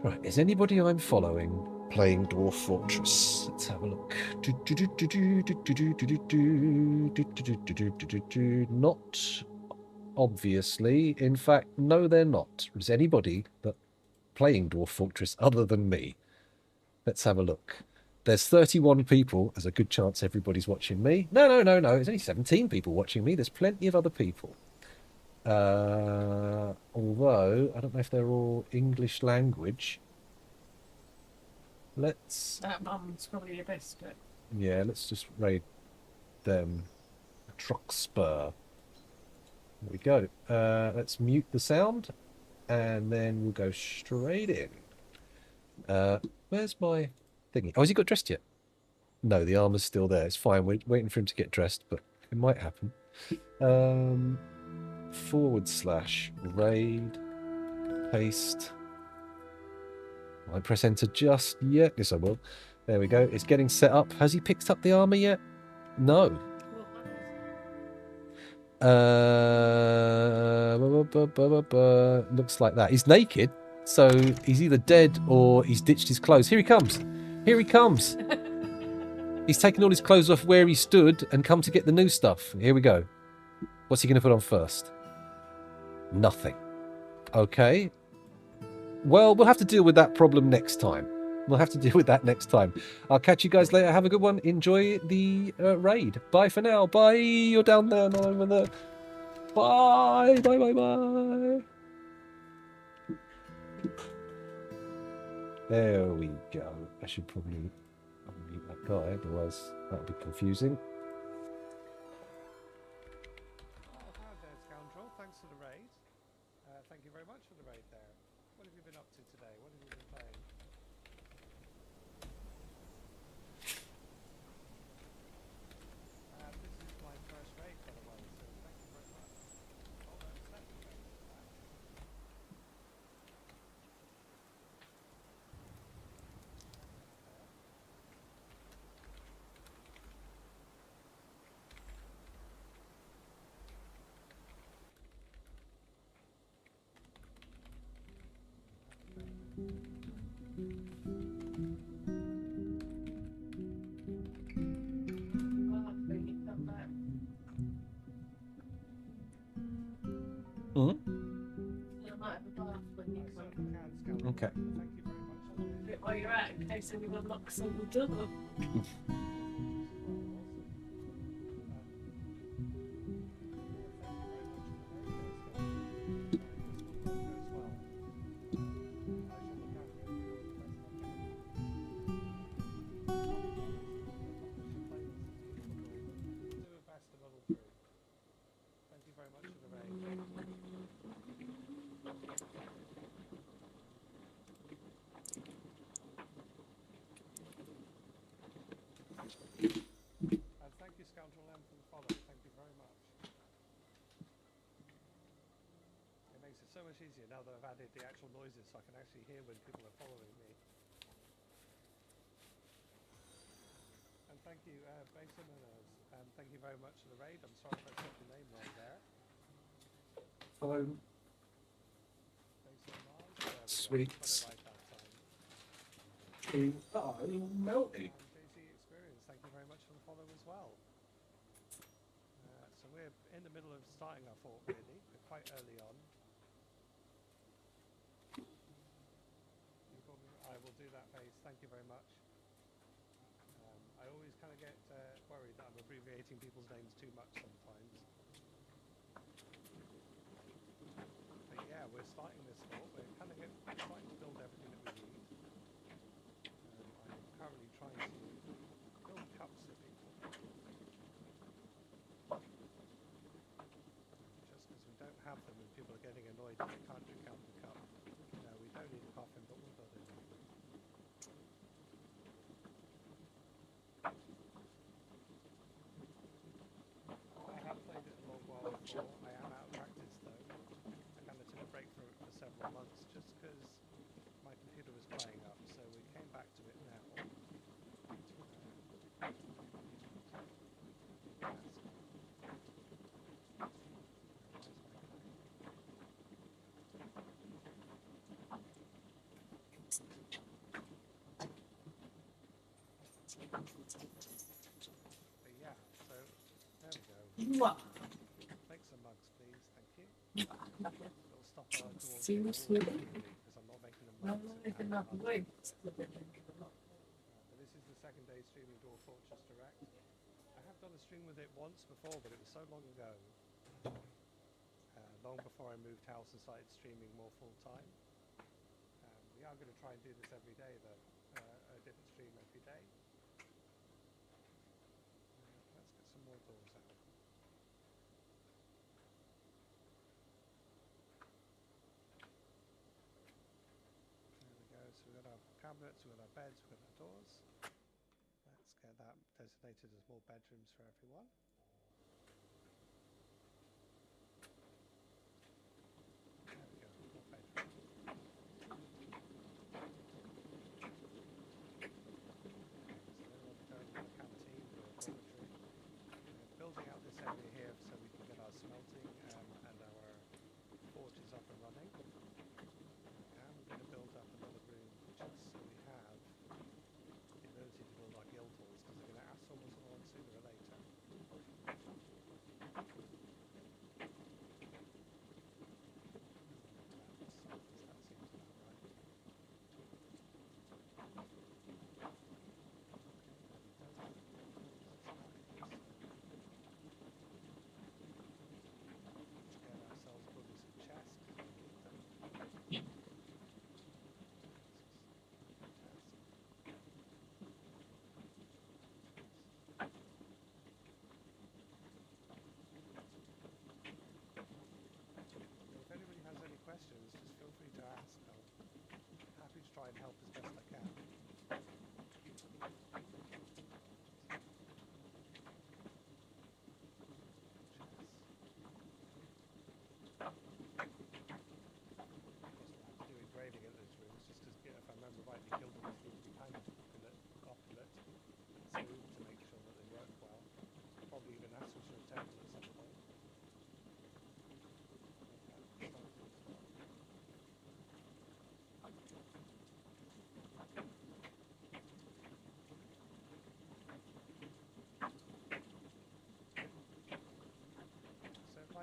Right, is anybody I'm following playing Dwarf Fortress? Let's have a look. Not obviously. In fact, no, they're not. Is anybody that playing Dwarf Fortress other than me? Let's have a look. There's 31 people. There's a good chance everybody's watching me. No. There's only 17 people watching me. There's plenty of other people. Although, I don't know if they're all English language. Let's... That mum's probably your best bet. Yeah, let's just raid them. Truckspur. There we go. Let's mute the sound. And then we'll go straight in. Where's my thingy? Oh, has he got dressed yet? No, the armor's still there. It's fine. We're waiting for him to get dressed, but it might happen. /raid paste. I press enter just yet. Yes, I will. There we go. It's getting set up. Has he picked up the armor yet? No. What one Looks like that. He's naked, so he's either dead or he's ditched his clothes. Here he comes. Here he comes. He's taken all his clothes off where he stood and come to get the new stuff. Here we go. What's he going to put on first? Nothing. Okay. Well, we'll have to deal with that problem next time. We'll have to deal with that next time. I'll catch you guys later. Have a good one. Enjoy the raid. Bye for now. Bye. You're down there, not over there. Bye. Bye, bye, bye. There we go. I should probably unmute that guy, otherwise that would be confusing. Oh, hello there, Scoundrel. Thanks for the raid. Thank you very much for the raid there. What have you been up to today? What have you been playing? This is my first raid, by the way, so thank you very much. Oh, no, second raid, in fact. Mm-hmm. I might have a bath when you I come. certainly can, Scoundrel. Okay. Thank you very much for the raid. While you're out, in case anyone knocks on the door. Oh, awesome. Thank you very much for the raid. And thank you, Scoundrel M, for the follow. Thank you very much. It makes it so much easier now that I've added the actual noises so I can actually hear when people are following me. And thank you, Basin and thank you very much for the raid. I'm sorry if I said your name wrong there. Hello. Basin Mars. There we go. Sweet. Got it right that time. Oh, melty. And JC Experience, thank you very much for the follow as well. So we're in the middle of starting our fort, really. We're quite early on. I will do that, Base. Thank you very much. I always kind of get worried that I'm abbreviating people's names too much sometimes. But yeah, we're starting this fort. We're kind of trying to build everything that we need. I'm currently trying to build cups for people. Just because we don't have them and people are getting annoyed that they can't drink out of the cup. No, we don't need a coffin, but we'll build it anyway. I have played it a long while before. I am out of practice though. I kind of took a break from it for several months just because my computer was playing up, so we came back to it now. But yeah, so there we go. Make some mugs, please. Thank you. It'll stop our dwarves Seriously? because I'm not making them No, mugs. I can have the way. But this is the second day streaming Dwarf Fortress Direct. I have done a stream with it once before, but it was so long ago. Long before I moved house and started streaming more full time. We are going to try and do this every day though. A different stream every day. Let's get some more doors out. There we go. So we've got our cabinets, we've got our beds, we've got our doors. Let's get that designated as more bedrooms for everyone. There we go, more bedrooms.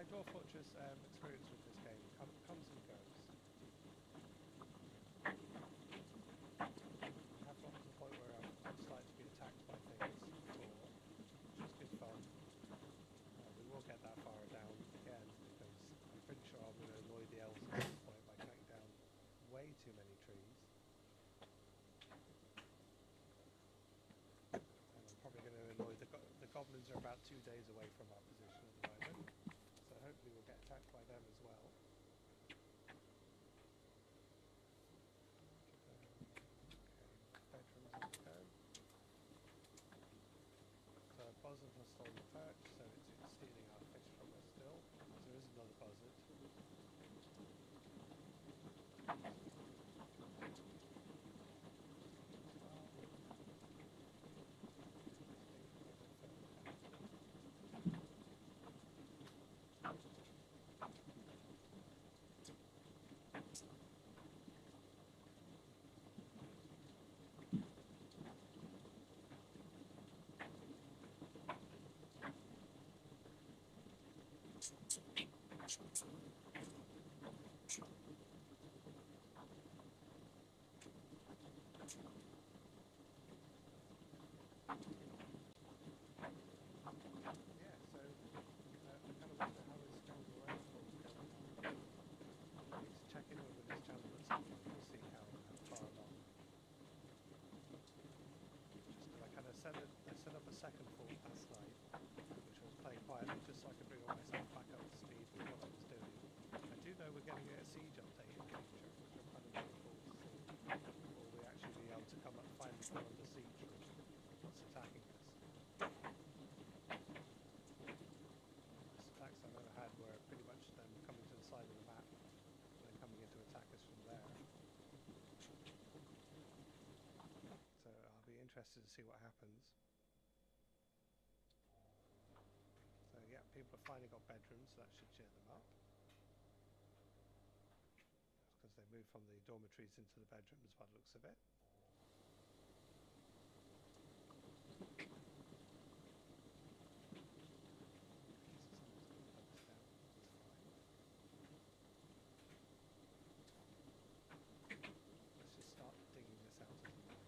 Dwarf Fortress experience with this game comes and goes. I have gotten to the point where I've started to be attacked by things before, which is good fun. We will get that far down again because I'm pretty sure I'm going to annoy the elves at some point by cutting down way too many trees. And I'm probably going to annoy the goblins are about 2 days away from our position at the moment, so hopefully we'll get attacked by them as well. Okay, bedrooms on the go. So a buzzard has stolen the perch, so it's stealing our fish from us still. So there is another buzzard. Yeah, so I kind of wonder how his Scoundrel Export's going on. I need to check in with his channel at some point and see how far along. Just because I kind of set up a second fort last night, which I was playing quietly just so I could bring myself back up to speed with what I was doing. I do know we're getting a siege update in the future, which I'm kind of looking forward to seeing. Will we actually be able to finally come under siege from what's attacking us? Attacks I've ever had were pretty much them coming to the side of the map and then coming in to attack us from there. So I'll be interested to see what happens. So yeah, people have finally got bedrooms, so that should cheer them up. That's because they moved from the dormitories into the bedrooms by the looks of it. Let's just start digging this out as a mine.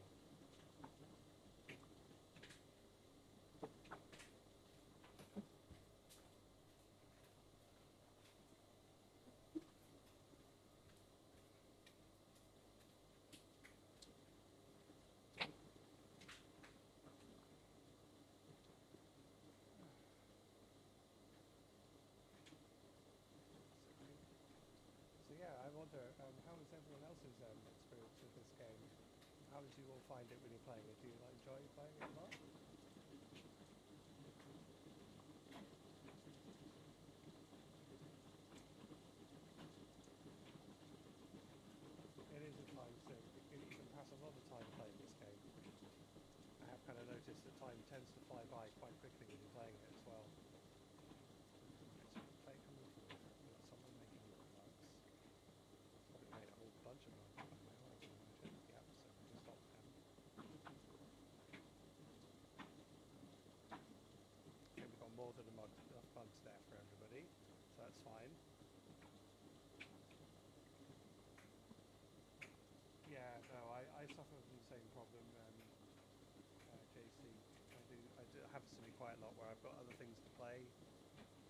So yeah, I wonder, how is everyone else's experience with this game? How did you all find it when you're playing it? Do you enjoy playing it a lot? It is a time sink. You can pass a lot of time playing this game. I have kind of noticed that time tends to fly by quite quickly when you're playing it as well. It's play coming from there. We've got someone making mugs. Probably made a whole bunch of mugs by now, I can imagine. Yep, so we can stop them. Okay, we've got more than enough mugs there for everybody, so that's fine. Yeah, no, I suffer from the same problem, JC. I do have to be quite a lot where I've got other things to play,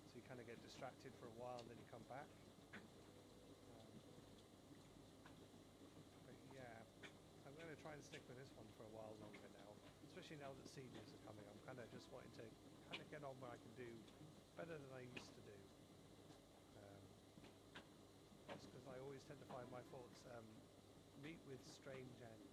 so you kind of get distracted for a while and then you come back. But yeah, I'm going to try and stick with this one for a while longer now, especially now that sieges are coming. I'm kind of just wanting to kind of get on where I can do better than I used to do. That's because I always tend to find my forts meet with strange ends.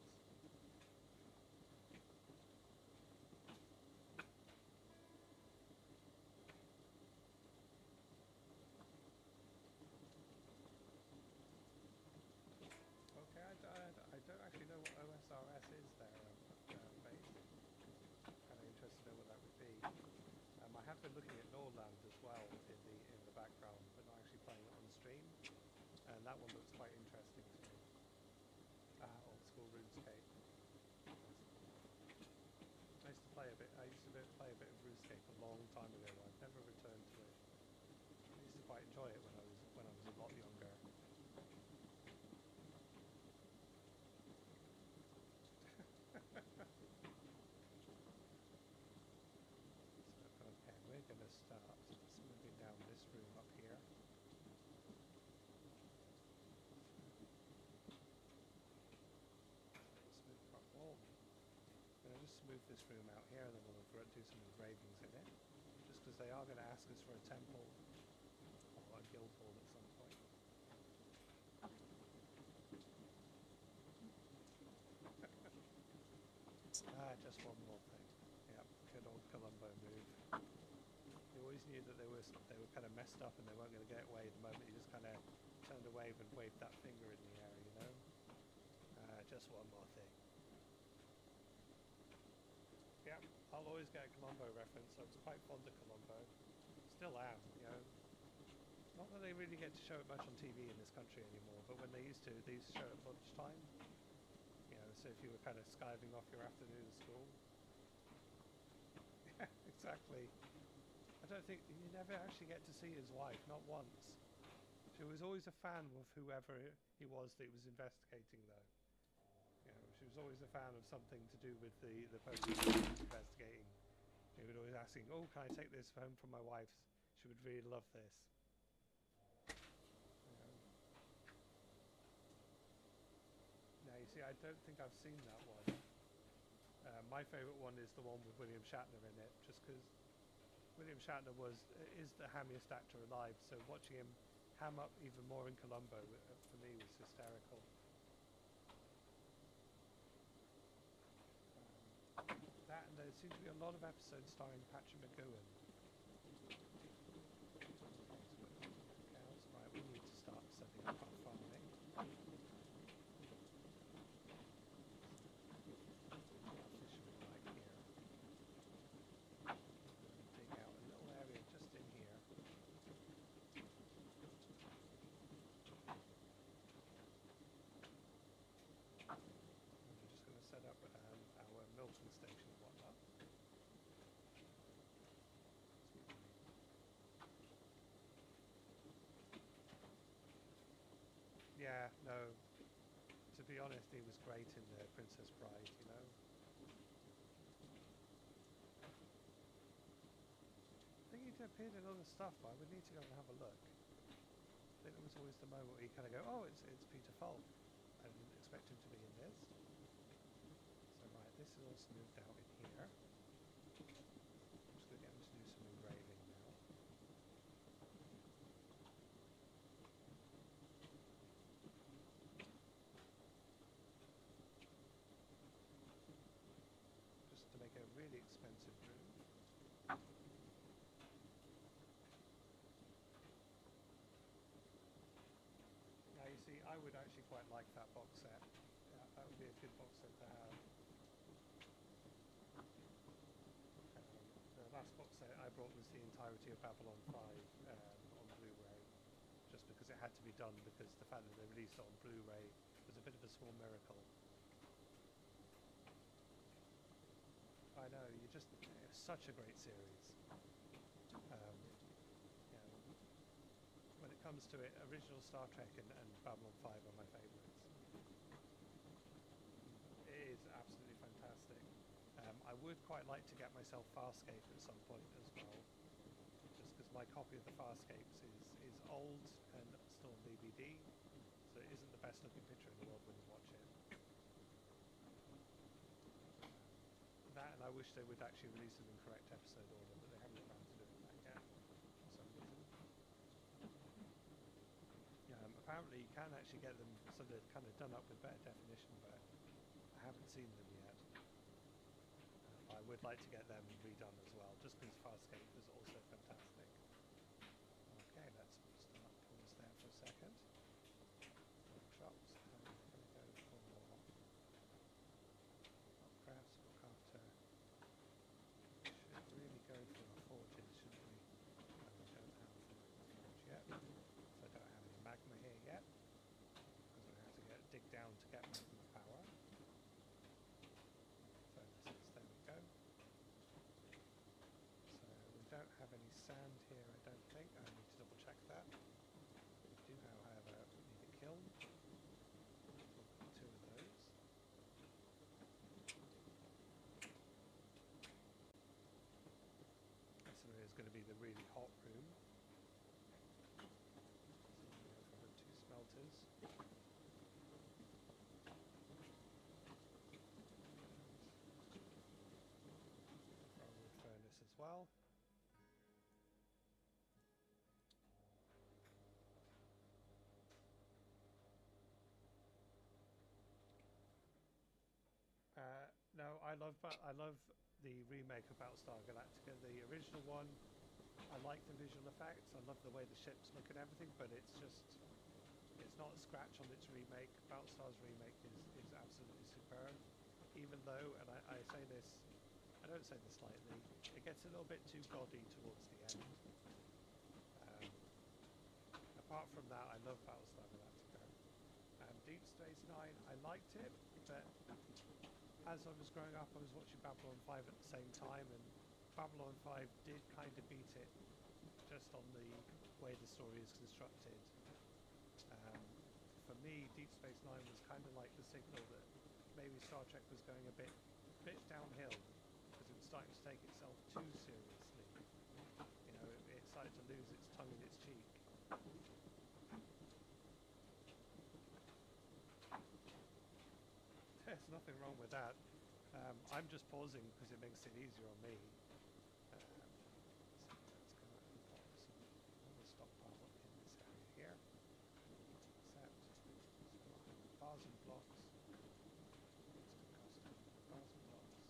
Okay, I don't actually know what OSRS is there, base. Kind of interested to know what that would be. I have been looking at Nordland as well in the background, but not actually playing it on stream. And that one looks quite interesting to me. Old school RuneScape. I used to play a bit of RuneScape a long time ago. I've never returned to it. I used to quite enjoy it when I was a lot younger. So okay, we're going to start moving down this room up here. Smooth part wall. I'm going to just smooth this room out here, and then we'll do some engravings in it. Just because they are going to ask us for a temple or a guild hall at some point. Just one more thing. Yep, good old Columbo move. You always knew that they were kind of messed up and they weren't going to get away the moment you just kind of turned away and waved that finger in the air, you know? Just one more thing. Yeah, I'll always get a Columbo reference. I was quite fond of Columbo. Still am, you know. Not that they really get to show it much on TV in this country anymore, but when they used to show it at lunchtime. You know, so if you were kind of skiving off your afternoon at school. Yeah, exactly. I don't think you never actually get to see his wife, not once. She was always a fan of whoever he was that he was investigating, though. You know, she was always a fan of something to do with the person he was investigating. He would always asking, "Oh, can I take this home from my wife? She would really love this." You know. Now you see, I don't think I've seen that one. My favourite one is the one with William Shatner in it, just because William Shatner is the hammiest actor alive. So watching him ham up even more in Columbo for me was hysterical. That and there seems to be a lot of episodes starring Patrick McGowan. Right, we need to start setting up our farming. Fisherman right here. Dig out a little area just in here. We're just going to set up our milking station and whatnot. Yeah, no. To be honest, he was great in the Princess Bride, you know. I think he appeared in other stuff, but I would need to go and have a look. I think there was always the moment where you kind of go, "Oh, it's Peter Falk." I didn't expect him to be in this. So right, this is all smoothed out in here. I'm just going to get him to do some engraving now. Just to make a really expensive room. Now you see, I would actually quite like that box set. Yeah, that would be a good box set to have. The last box set I brought was the entirety of Babylon 5 on Blu-ray, just because it had to be done, because the fact that they released it on Blu-ray was a bit of a small miracle. I know, it's such a great series. You know, when it comes to it, original Star Trek and Babylon 5 are my favourites. It is absolutely fantastic. I would quite like to get myself Farscape at some point as well, just because my copy of the Farscapes is old and still on DVD, so it isn't the best looking picture in the world when you watch it. That, and I wish they would actually release them in correct episode order, but they haven't planned to do it like that for some reason. Apparently you can actually get them so they're kind of done up with better definition, but I haven't seen them yet. I would like to get them redone as well, just because Farscape is also fantastic. Okay, let's start pause there for a second. Workshops, and we're going to go for upcrafts or carter. Should really go for our forges, shouldn't we? No, we don't have the forge yet, so I don't have any magma here yet, because we have to dig down to get magma power. Furnaces, there we go. have any sand here, I don't think. I need to double check that. We do, however, need a kiln. We've got 2 of those. This area is going to be the really hot room. So we've got 2 smelters. Firewood furnace as well. No, I love the remake of Battlestar Galactica. The original one, I like the visual effects. I love the way the ships look and everything, but it's not a scratch on its remake. Battlestar's remake is absolutely superb. Even though, and I say this, I don't say this lightly, it gets a little bit too gaudy towards the end. Apart from that, I love Battlestar Galactica. Deep Space Nine, I liked it, but as I was growing up, I was watching Babylon 5 at the same time, and Babylon 5 did kind of beat it just on the way the story is constructed. For me, Deep Space Nine was kind of like the signal that maybe Star Trek was going a bit downhill, because it was starting to take itself too seriously. You know, it started to lose its tongue in its cheek. There's nothing wrong with that. I'm just pausing because it makes it easier on me. So let's go and pop some more stockpile up in this area here. Except 1,000 blocks. It's going to cost 1,000 blocks.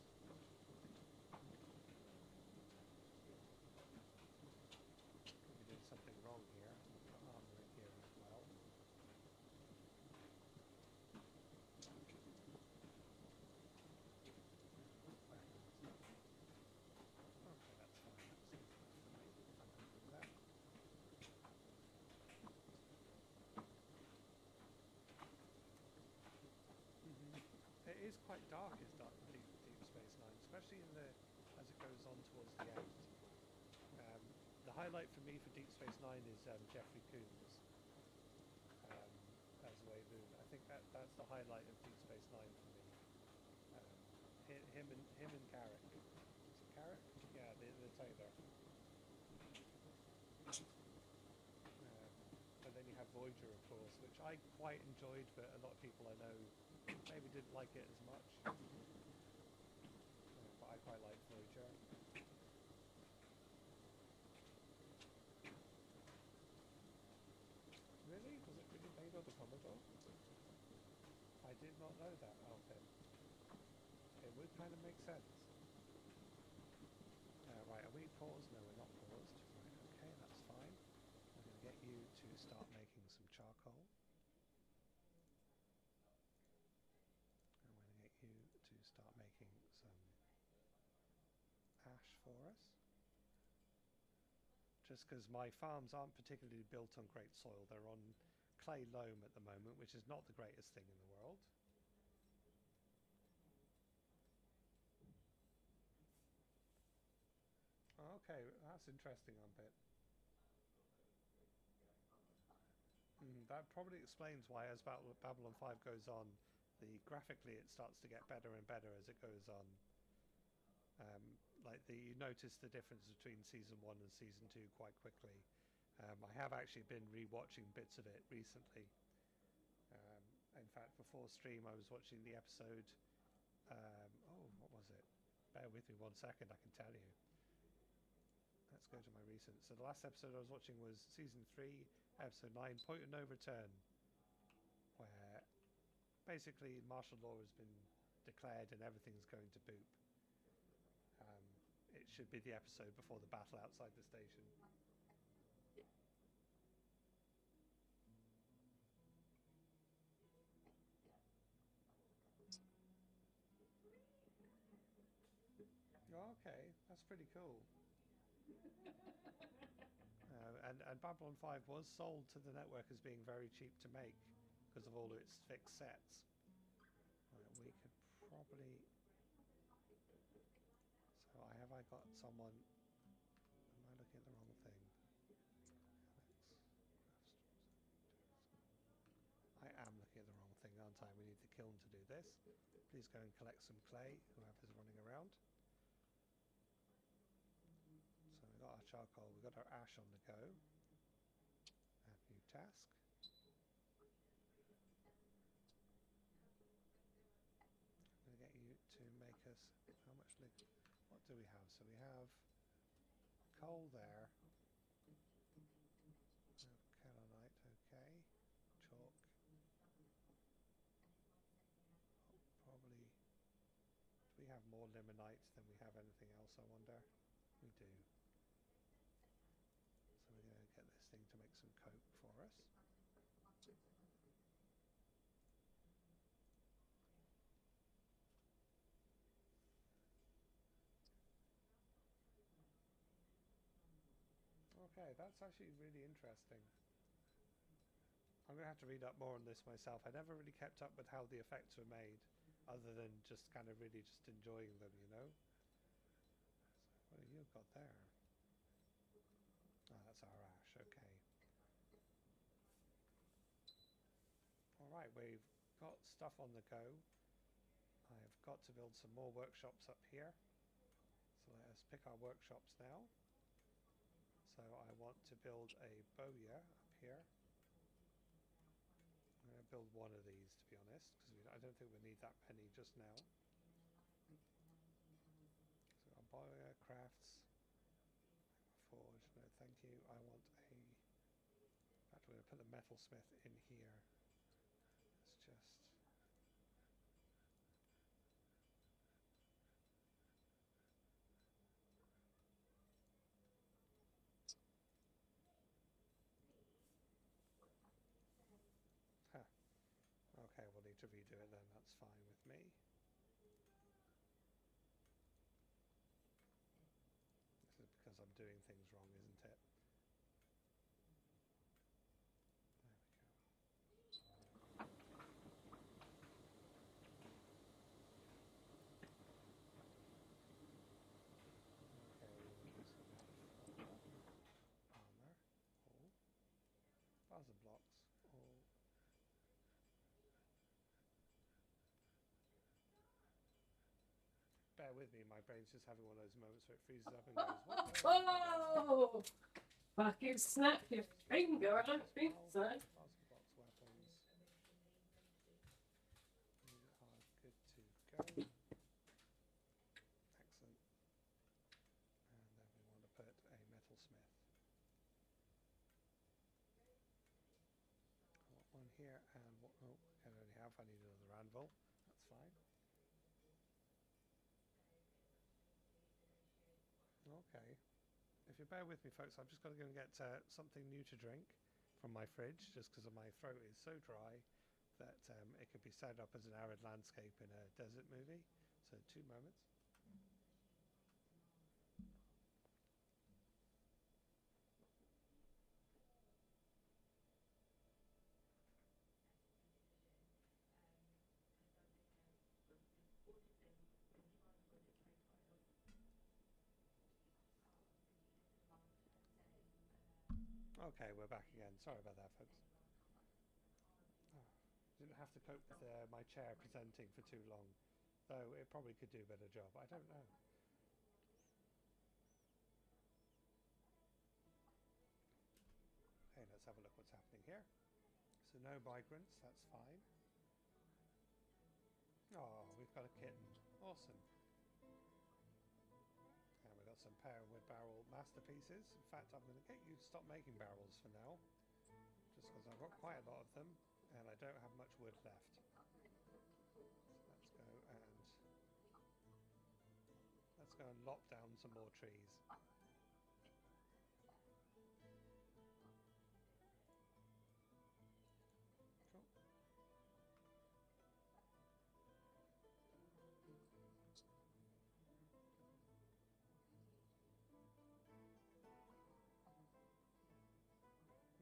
Could be doing something wrong here. I'll put armor in here as well. It is quite dark, is Deep Space Nine, especially as it goes on towards the end. The highlight for me for Deep Space Nine is Jeffrey Combs as Webu. I think that's the highlight of Deep Space Nine for me. Him and Carrick. Is it Carrick? Yeah, the tailor. And then you have Voyager, of course, which I quite enjoyed, but a lot of people I know maybe didn't like it as much. But I quite like Voyager. Really? Was it really made on the Commodore? I did not know that, Alvin. It would kind of make sense. Right, are we paused? No, we're not paused. Right, okay, that's fine. I'm going to get you to start making some charcoal. I'm going to get you to start making some ash for us. Just because my farms aren't particularly built on great soil. They're on clay loam at the moment, which is not the greatest thing in the world. Okay, that's interesting, Umpit. That probably explains why, as Babylon 5 goes on, graphically it starts to get better and better as it goes on. You notice the difference between season 1 and season 2 quite quickly. I have actually been re-watching bits of it recently. In fact, before stream I was watching the episode... what was it? Bear with me 1 second, I can tell you. Let's go to my recent. So the last episode I was watching was season 3, episode 9, Point of No Return, where basically martial law has been declared and everything's going to boop. It should be the episode before the battle outside the station. Oh, okay, that's pretty cool. And Babylon 5 was sold to the network as being very cheap to make because of all its fixed sets. Right, we could probably... So I got someone... Am I looking looking at the wrong thing. I am looking at the wrong thing, aren't I? We need the kiln to do this. Please go and collect some clay, whoever's running around. So we've got our charcoal, we've got our ash on the go. Add new task. I'm going to get you to make us, how much, what do we have? So we have coal there. Kaolinite, okay. Chalk. Probably, do we have more limonite than we have anything else, I wonder? We do. So we're going to get this thing to make some coke for us. Okay, that's actually really interesting. I'm going to have to read up more on this myself. I never really kept up with how the effects were made, other than just kind of really just enjoying them, you know? So what have you got there? Oh, that's our ash, okay. Alright, we've got stuff on the go. I've got to build some more workshops up here. So let us pick our workshops now. So I want to build a bowyer up here. I'm going to build one of these, to be honest, because I don't think we need that many just now. So our bowyer crafts. Forge, no thank you. I want a... In fact, we're going to put the metalsmith in here. It's just... Huh. Okay, we'll need to redo it then, that's fine with me. This is because I'm doing things wrong, isn't it? There we go. Okay, we'll do some armor, all. Puzzle blocks, all. Bear with me, my brain's just having one of those moments where it freezes up and goes, what? Oh! Fucking snap your finger, I don't think so. Puzzle blocks, weapons. We are good to go. Excellent. And then we want to put a metalsmith. I want one here and what, oh, I can only have, I need another anvil. That's fine. Okay. If you bear with me, folks, I've just got to go and get something new to drink from my fridge, just because my throat is so dry that it could be set up as an arid landscape in a desert movie. So 2 moments. Okay, we're back again. Sorry about that, folks. Oh, didn't have to cope with my chair presenting for too long, though it probably could do a better job. I don't know. Okay, let's have a look what's happening here. So no migrants, that's fine. Oh, we've got a kitten. Awesome. And we've got some pear and wood barrel masterpieces. In fact, I'm going to get you to stop making barrels for now, just because I've got quite a lot of them and I don't have much wood left. So let's go and lop down some more trees. Cool.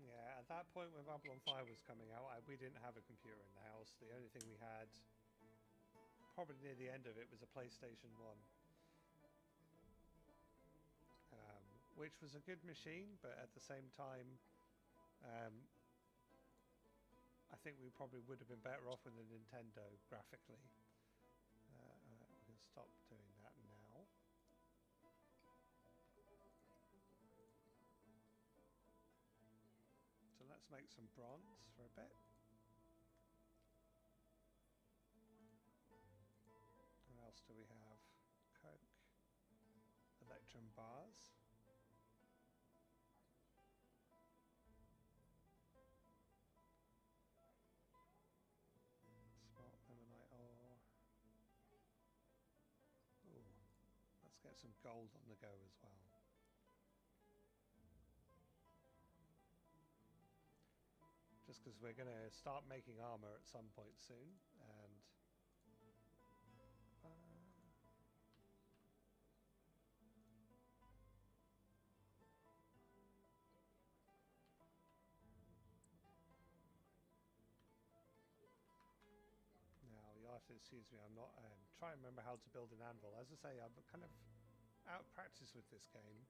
Yeah, at that point when Babylon 5 was coming out, we didn't have a computer in the house. The only thing we had, probably near the end of it, was a PlayStation 1. which was a good machine, but at the same time, I think we probably would have been better off with a Nintendo graphically. We can stop doing that now. So let's make some bronze for a bit. What else do we have? Coke, electrum bars. Smart limonite ore. Ooh, let's get some gold on the go as well. Just because we're going to start making armor at some point soon, and now you'll have to excuse me, I'm not trying to remember how to build an anvil. As I say, I'm kind of out of practice with this game.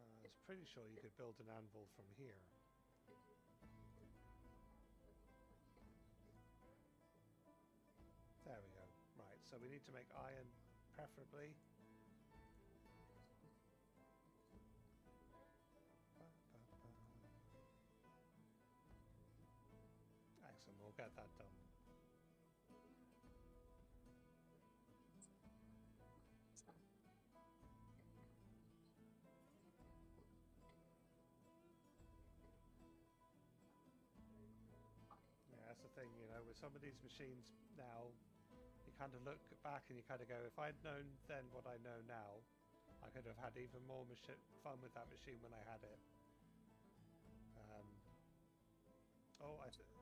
I was pretty sure you could build an anvil from here. There we go. Right, so we need to make iron, preferably. Excellent, we'll get that done. Yeah, that's the thing, you know, with some of these machines now, you kind of look back and you kind of go, if I'd known then what I know now, I could have had even more fun with that machine when I had it.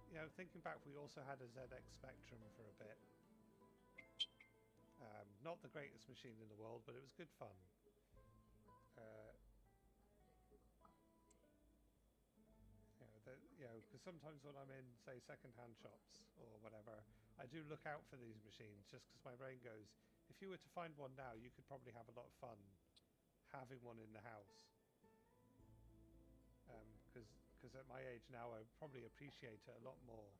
You know, thinking back, we also had a ZX Spectrum for a bit. Not the greatest machine in the world, but it was good fun. You know, because sometimes when I'm in, say, second-hand shops or whatever, I do look out for these machines just because my brain goes, if you were to find one now, you could probably have a lot of fun having one in the house. Because at my age now, I probably appreciate it a lot more.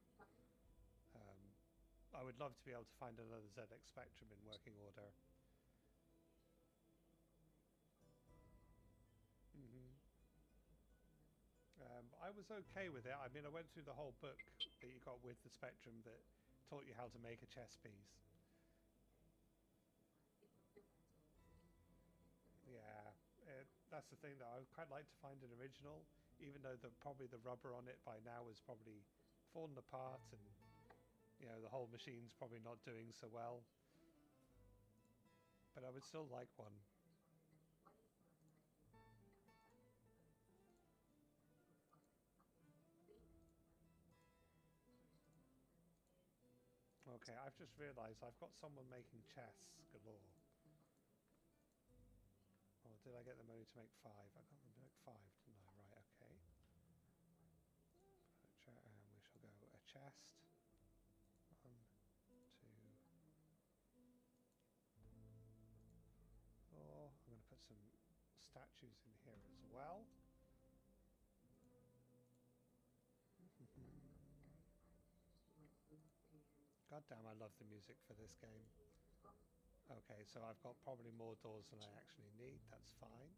I would love to be able to find another ZX Spectrum in working order. I was okay with it. I mean, I went through the whole book that you got with the Spectrum that taught you how to make a chess piece. Yeah, that's the thing though. I would quite like to find an original, even though probably the rubber on it by now has probably fallen apart, and you know the whole machine's probably not doing so well. But I would still like one. Okay, I've just realised I've got someone making chests galore. Or did I get them only to make 5? I got them to make 5, didn't I? Right, okay. And we shall go a chest. 1, 2, 4. I'm going to put some statues in here as well. God damn, I love the music for this game. Okay, so I've got probably more doors than I actually need. That's fine.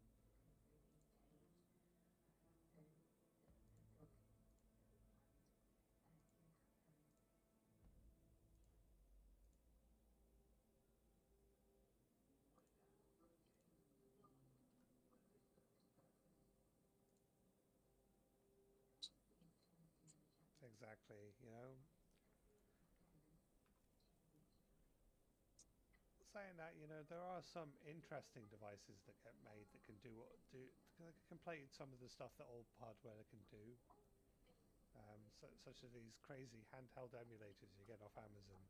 Exactly, you know. Saying that, you know, there are some interesting devices that get made that can complete some of the stuff that old hardware can do. Such as these crazy handheld emulators you get off Amazon.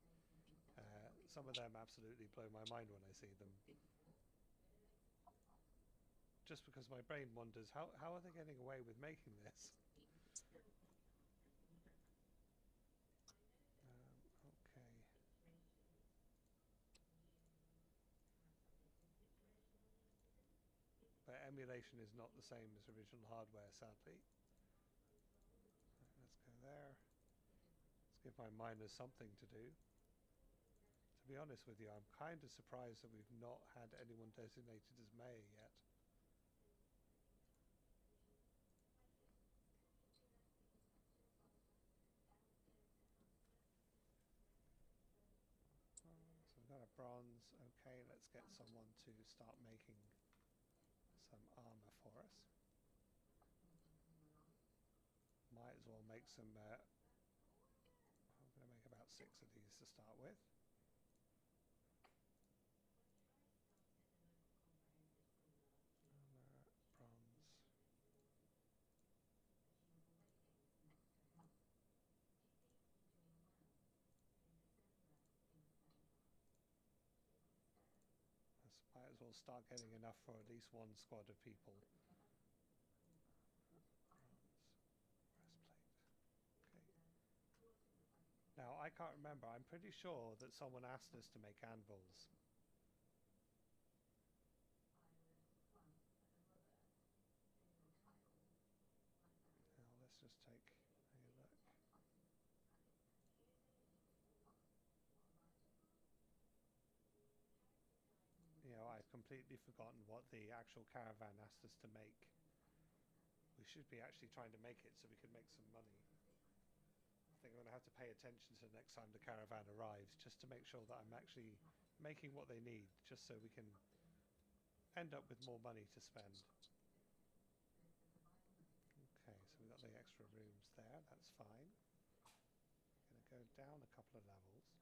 Some of them absolutely blow my mind when I see them. Just because my brain wonders, how are they getting away with making this? Okay. emulation is not the same as original hardware, sadly. Right, let's go there. Let's give my miners something to do. To be honest with you, I'm kind of surprised that we've not had anyone designated as mayor yet. So we've got a bronze. Okay, let's get someone to start making some armor for us. Might as well make some... I'm going to make about 6 of these to start with. Armor, bronze. Might as well start getting enough for at least one squad of people. Bronze, breastplate. Okay. Now, I can't remember. I'm pretty sure that someone asked us to make anvils. Now, let's just take a look. You know, I've completely forgotten what the actual caravan asked us to make. We should be actually trying to make it so we can make some money. I think I'm going to have to pay attention to the next time the caravan arrives, just to make sure that I'm actually making what they need, just so we can end up with more money to spend. Okay, so we've got the extra rooms there, that's fine. I'm going to go down a couple of levels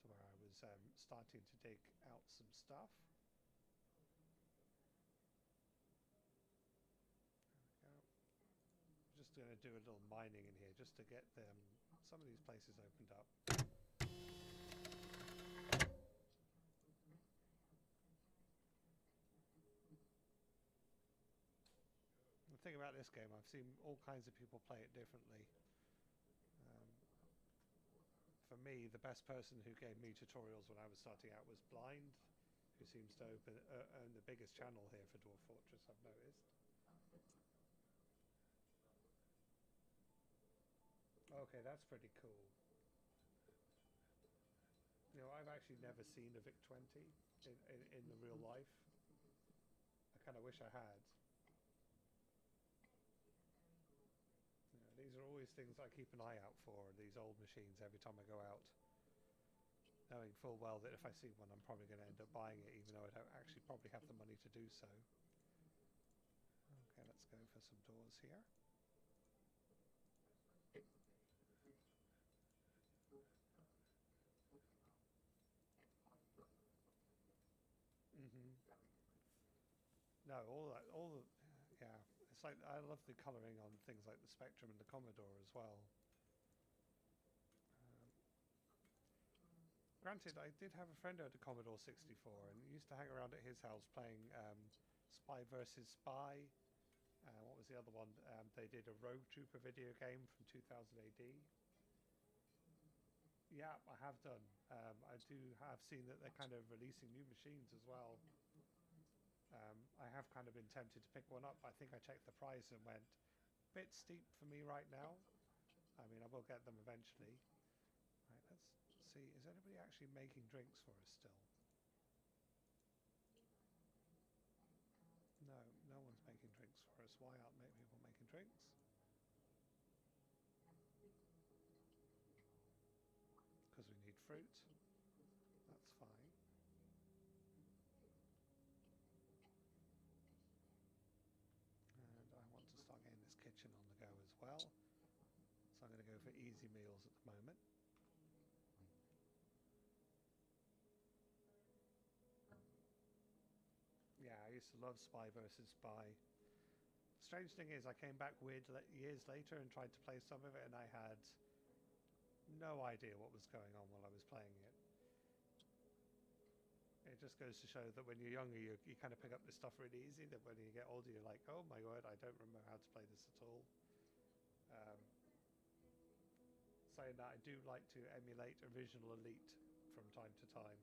to where I was starting to dig out some stuff. There we go. I'm just going to do a little mining in here just to get some of these places opened up. The thing about this game, I've seen all kinds of people play it differently. For me, the best person who gave me tutorials when I was starting out was Blind, who seems to own the biggest channel here for Dwarf Fortress, I've noticed. Okay, that's pretty cool. You know, I've actually never seen a VIC-20 in the real life. I kind of wish I had. You know, these are always things I keep an eye out for, these old machines, every time I go out. Knowing full well that if I see one, I'm probably going to end up buying it, even though I don't actually probably have the money to do so. Okay, let's go for some doors here. No, yeah. It's like, I love the colouring on things like the Spectrum and the Commodore as well. Granted, I did have a friend who had a Commodore 64 and used to hang around at his house playing Spy versus Spy. What was the other one? They did a Rogue Trooper video game from 2000 AD. Yeah, I have done. I do have seen that they're kind of releasing new machines as well. I have kind of been tempted to pick one up. I think I checked the price and went, bit steep for me right now. I mean, I will get them eventually. Right, let's see. Is anybody actually making drinks for us still? No, no one's making drinks for us. Why aren't people making drinks? Because we need fruit. That's fine. And I want to start getting this kitchen on the go as well. So I'm going to go for easy meals at the moment. Yeah, I used to love Spy versus Spy. Strange thing is, I came back years later and tried to play some of it, and I had no idea what was going on while I was playing it. It just goes to show that when you're younger, you kind of pick up this stuff really easy, that when you get older, you're like, oh my god, I don't remember how to play this at all. Saying that, I do like to emulate Original Elite from time to time,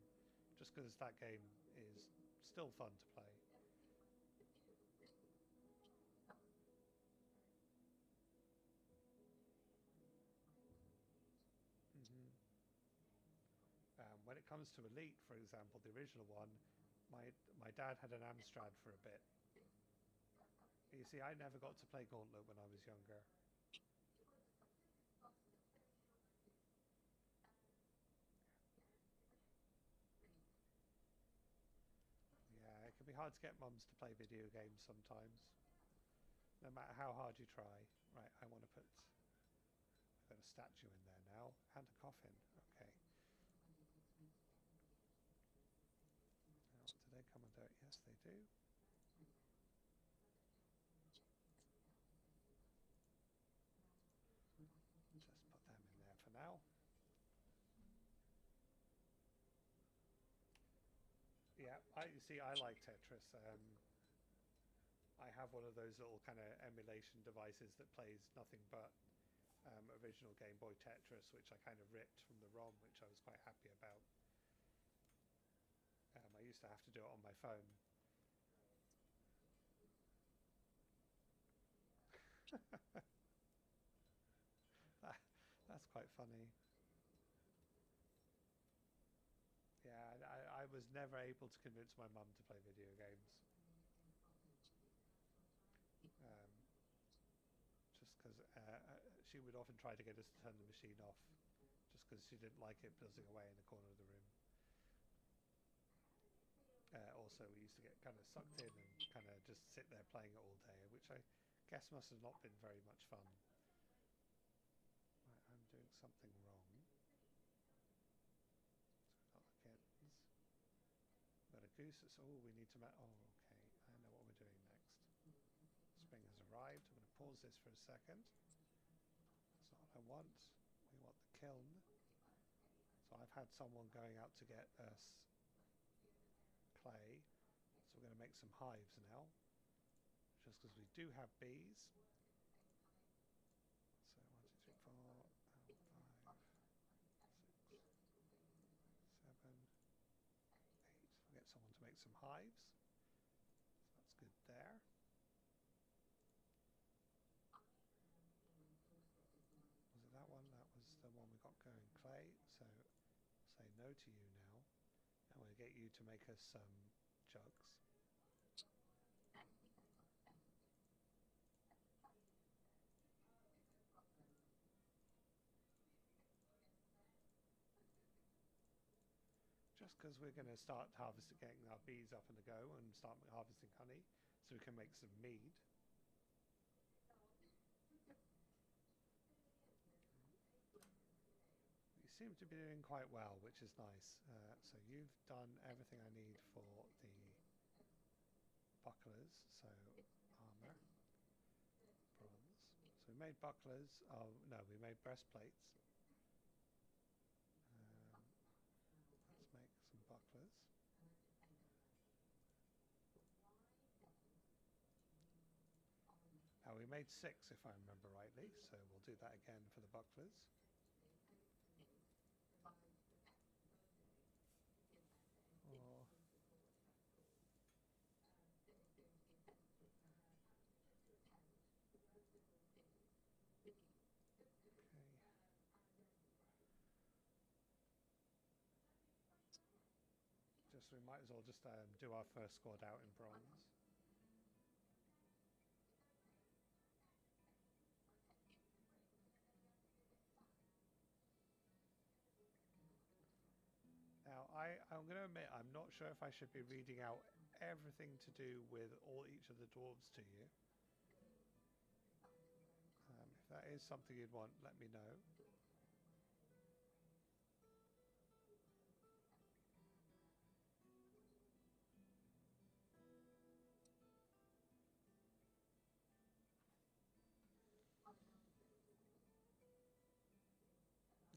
just because that game is still fun to play. comes to Elite, for example, the original one, my dad had an Amstrad for a bit. You see, I never got to play Gauntlet when I was younger. Yeah, it can be hard to get mums to play video games sometimes, no matter how hard you try. Right, I want to put... I've got a statue in there now, and a coffin. Okay. Now, do they come and do it? Yes, they do. Just put them in there for now. Yeah, you see, I like Tetris. I have one of those little kind of emulation devices that plays nothing but original Game Boy Tetris, which I kind of ripped from the ROM, which I was quite happy about. I used to have to do it on my phone. That's quite funny. Yeah, I was never able to convince my mum to play video games. Just because she would often try to get us to turn the machine off, just because she didn't like it buzzing away in the corner of the room. Also, we used to get kind of sucked in and kind of just sit there playing it all day, which I guess must have not been very much fun. Right, I'm doing something wrong. So not the kittens. Got a goose. Oh, we need to. Oh, okay. I know what we're doing next. Spring has arrived. I'm going to pause this for a second. That's not what I want. We want the kiln. So I've had someone going out to get us clay. So we're going to make some hives now. Just because we do have bees. So 1, 2, 3, 4, 5, 6, 7, 8. We'll get someone to make some hives. So that's good there. Was it that one? That was the one we got going, clay. So say no to you now. And we'll get you to make us some jugs. Just because we're going to start harvesting, getting our bees up and go and start harvesting honey so we can make some mead. You seem to be doing quite well, which is nice. So you've done everything I need for the bucklers. So armor, bronze. So we made bucklers. Oh no, we made breastplates. Let's make some bucklers. Now we made 6 if I remember rightly, so we'll do that again for the bucklers. Oh. Okay. Just we might as well just do our first squad out in bronze. Now, I'm going to admit, I'm not sure if I should be reading out everything to do with each of the dwarves to you. If that is something you'd want, let me know.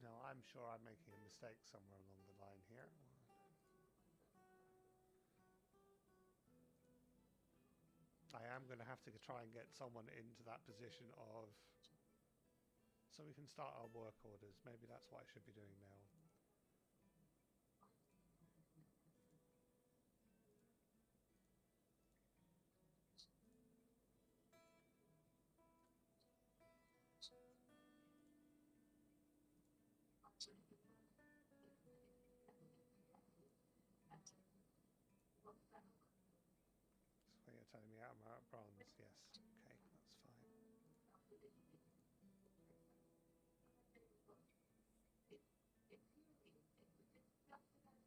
Now, I'm sure I'm making a mistake somewhere along the line here. I am going to have to try and get someone into that position of... so we can start our work orders. Maybe that's what I should be doing now. telling me out I'm at bronze. Yes. Okay, that's fine.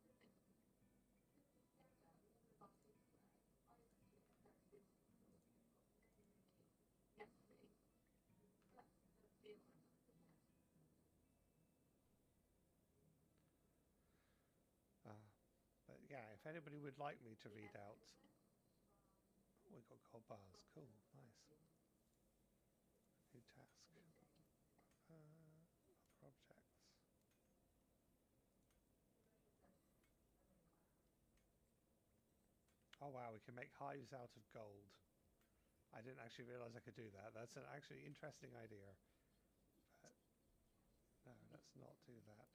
But yeah, if anybody would like me to read out, oh, we got gold bars. Cool, nice. New task. Other objects. Oh wow, we can make hives out of gold. I didn't actually realize I could do that. That's an actually interesting idea. But no, let's not do that.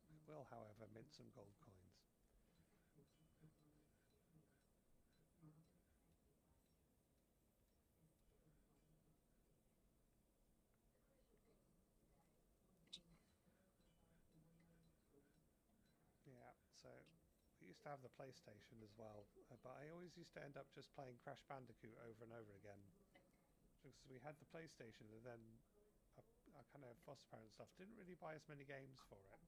We will, however, mint some gold coins. Yeah, so we used to have the PlayStation as well, but I always used to end up just playing Crash Bandicoot over and over again. Because we had the PlayStation and then our kind of foster parent stuff didn't really buy as many games for it.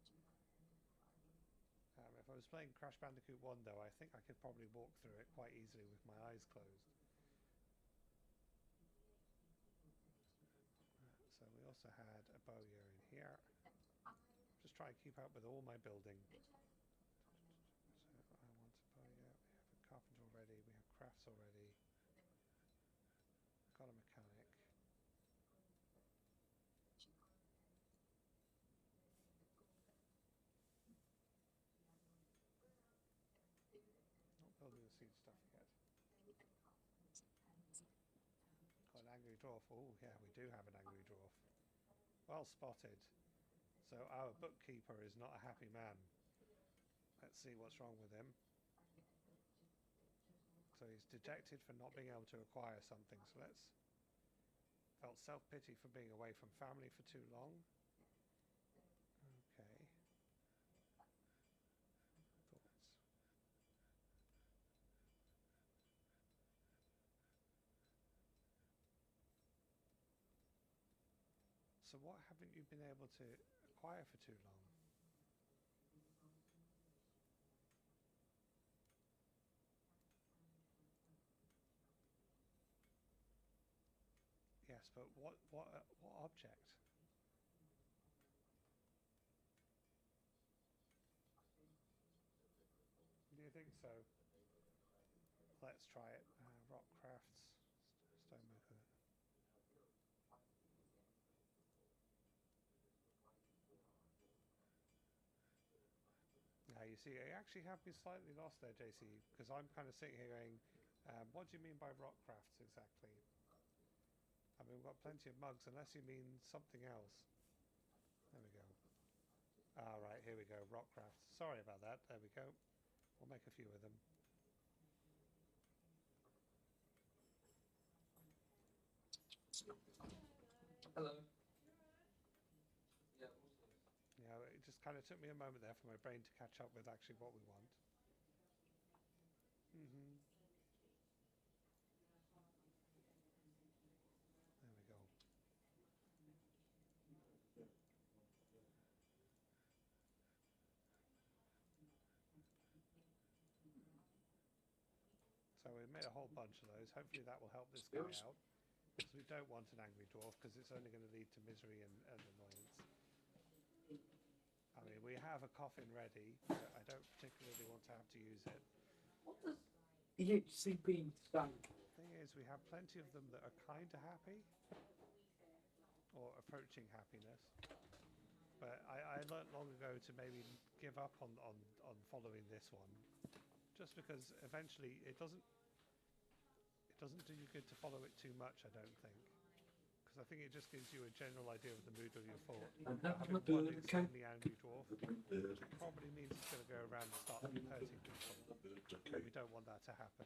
If I was playing Crash Bandicoot 1 though, I think I could probably walk through it quite easily with my eyes closed. So we also had a bowyer in here. Just try and keep up with all my building. So I want a bowyer. We have a carpenter already. We have crafts already. Got a mechanic. Not building the seed stuff yet. Got an angry dwarf. Oh yeah, we do have an angry dwarf. Well spotted. So our bookkeeper is not a happy man. Let's see what's wrong with him. So he's dejected for not being able to acquire something. So let's... Felt self-pity for being away from family for too long. Okay. Thoughts. So what haven't you been able to acquire for too long? Yes, but what object? Do you think so? Let's try it. Rock crafts, stonemaker. Yeah, you see, I actually have been slightly lost there, JC, because I'm kind of sitting here going, what do you mean by rock crafts exactly? I mean, we've got plenty of mugs, unless you mean something else. There we go. Ah, right, here we go, rock crafts. Sorry about that, there we go. We'll make a few of them. Hello. Yeah. Yeah, it just kind of took me a moment there for my brain to catch up with actually what we want. There we go. So we made a whole bunch of those. Hopefully that will help this guy out. Because we don't want an angry dwarf, because it's only going to lead to misery and annoyance. I mean, we have a coffin ready, but I don't particularly want to have to use it. What does the HCP stand for? Thing is, we have plenty of them that are kind of happy, or approaching happiness. But I learnt long ago to maybe give up on following this one, just because eventually it doesn't do you good to follow it too much, I don't think. Because I think it just gives you a general idea of the mood of your fort. Having one extremely angry dwarf probably means it's going to go around and start hurting people. And we don't want that to happen.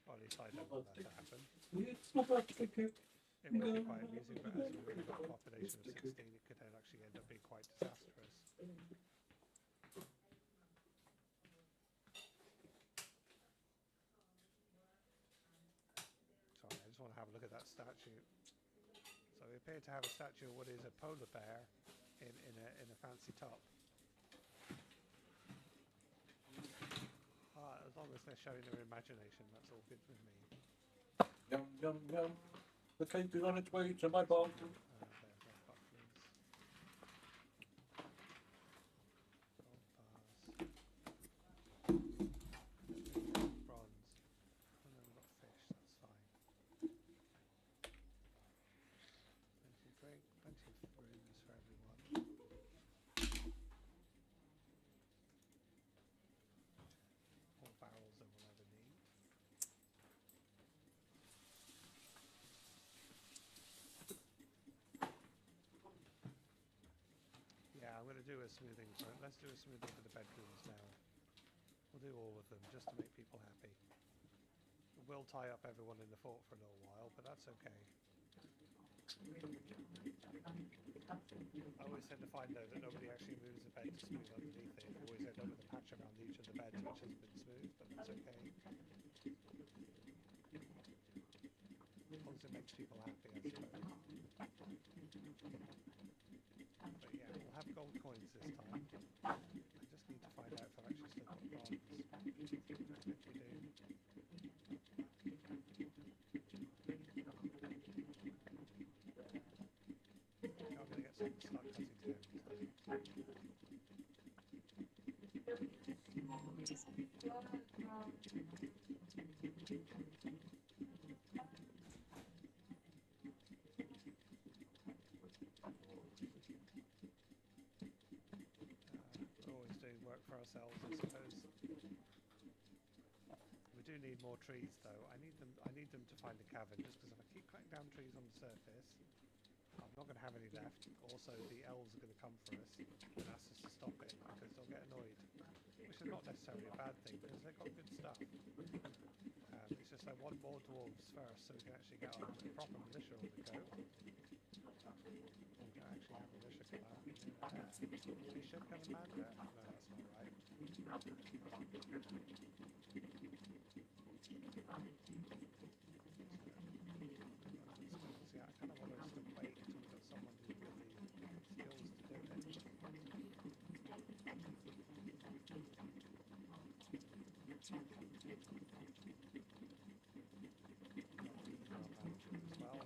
Or at least I don't want that to happen. It's not like a good. It would be quite amusing, but as we've only got a population of 16, it could then actually end up being quite disastrous. statue. So we appear to have a statue of what is a polar bear in a fancy top. As long as they're showing their imagination, that's all good with me. Yum, yum, yum. The cake is on its way to my bottom. There's my bucklers. Gold bars. Bronze. Oh no, we've got fish, that's fine. Plenty of drink, plenty of rooms for everyone. More barrels than we'll ever need. Yeah, I'm going to do a smoothing for it. Let's do a smoothing for the bedrooms now. We'll do all of them just to make people happy. We'll tie up everyone in the fort for a little while, but that's okay. I always tend to find though that nobody actually moves the bed to smooth underneath it. You always end up with a patch around each of the beds which hasn't been smooth, but that's okay. As long as it makes people happy, I suppose. But yeah, we'll have gold coins this time. I just need to find out if I've actually still got bronze. If we do. I'm going to get some start cutting down. We're always doing work for ourselves, I suppose. We do need more trees, though. I need them to find a cavern, just because if I keep cutting down trees on the surface, I'm not going to have any left. Also, the elves are going to come for us and ask us to stop it because they'll get annoyed, which is not necessarily a bad thing because they've got good stuff. It's just I want more dwarves first so we can actually get our proper militia on the go. We can actually have militia come out. They should come and land there. No, that's not right. Yeah, I kind of want us to wait until we've got someone who's got the skills to do it. As well.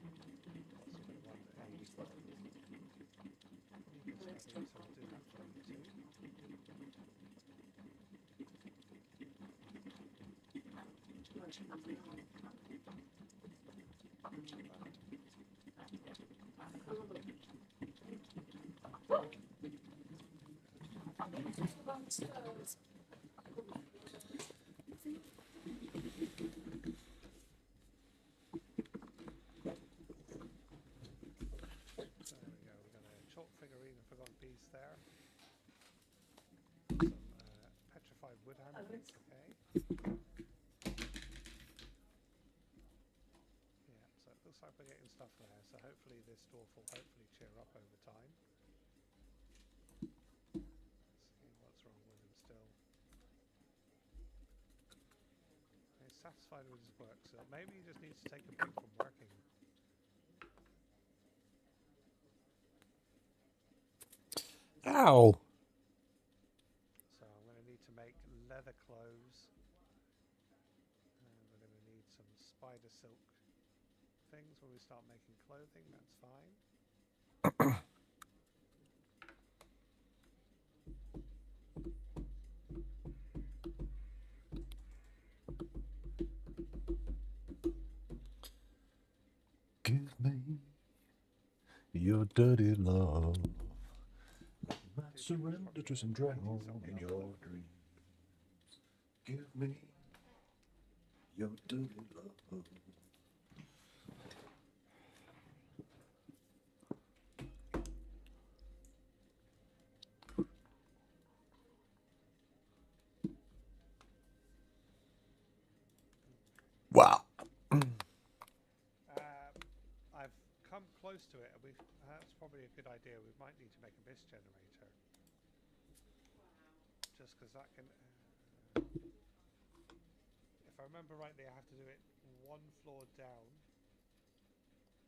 Also going to want a so we'll do that for you too. So there we go, we've got a chalk figurine of forgotten beast there. Some petrified wood animals, okay. Yeah, so it looks like we're getting stuff there, so hopefully this dwarf will hopefully cheer up over time. Let's see what's wrong with him still. He's satisfied with his work, so maybe he just needs to take a break from working. Ow! So I'm going to need to make leather clothes. And we're going to need some spider silk things when we start making clothing, that's fine. Give me your dirty love. I might surrender to some drown in your dreams. Give me your dirty love. Wow. I've come close to it, and that's probably a good idea. We might need to make a mist generator. Just because that can... if I remember rightly, I have to do it one floor down.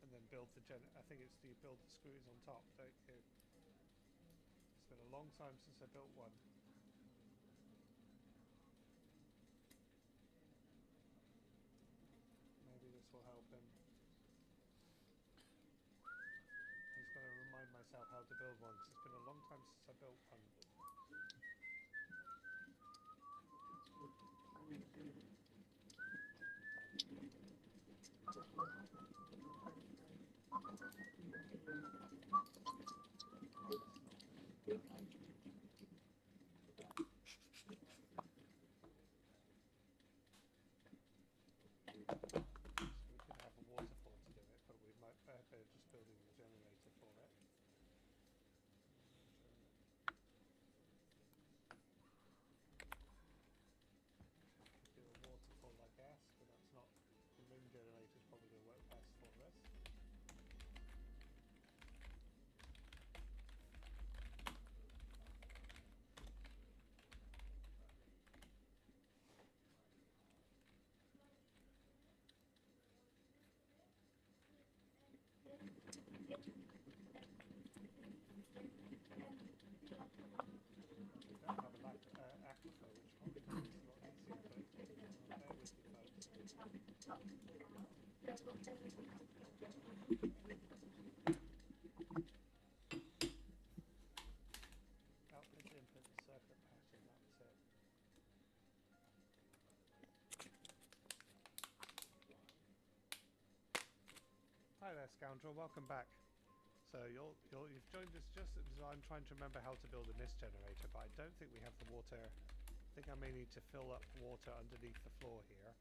and then build the I think it's you build the screws on top, don't you? It's been a long time since I built one. Maybe this will help him. I just got to remind myself how to build one because it's been a long time since I built one. We could have a waterfall to do it, but we might better just building the generator for it. Could do a waterfall, I guess, but that's not. The ring generator is probably going to work best for us. Don't have a aquifer, which probably makes it a lot easier, but bear with me, folks. Output input the circuit pattern, that's it. Hi there, scoundrel, welcome back. So you've joined us just as I'm trying to remember how to build a mist generator, but I don't think we have the water. I think I may need to fill up water underneath the floor here.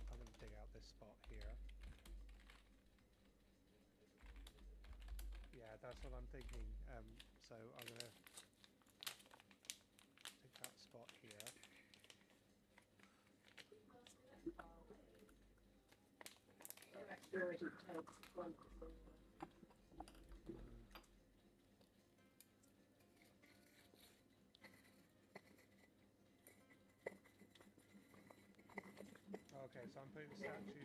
I'm going to dig out this spot here. Yeah, that's what I'm thinking. So I'm going to take that spot here. Okay, so I'm putting statues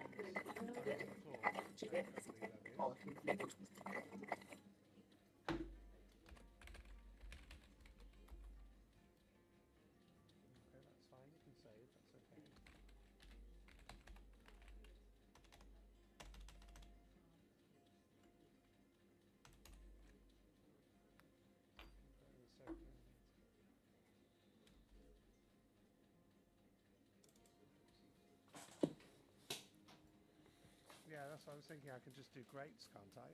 under the floor. Hopefully that is. Okay, that's fine. You can save. That's okay. Yeah, that's what I was thinking. I can just do grates, can't I?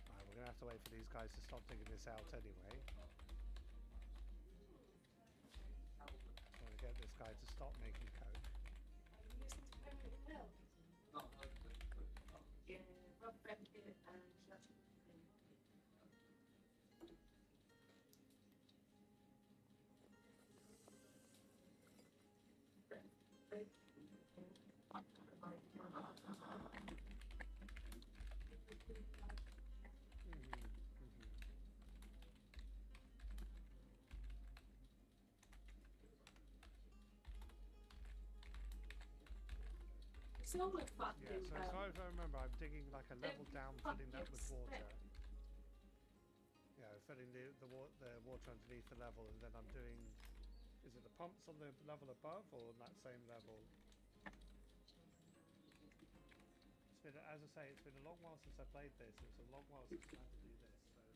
Right, we're going to have to wait for these guys to stop digging this out anyway. I'm going to get this guy to stop making coke. So much fun. Yeah, so as far as I remember, I'm digging like a level down, filling that with water. Yeah, filling the water underneath the level, and then I'm doing. Is it the pumps on the level above or on that same level? It's been, as I say, it's been a long while since I played this. It's a long while since I had to do this. So.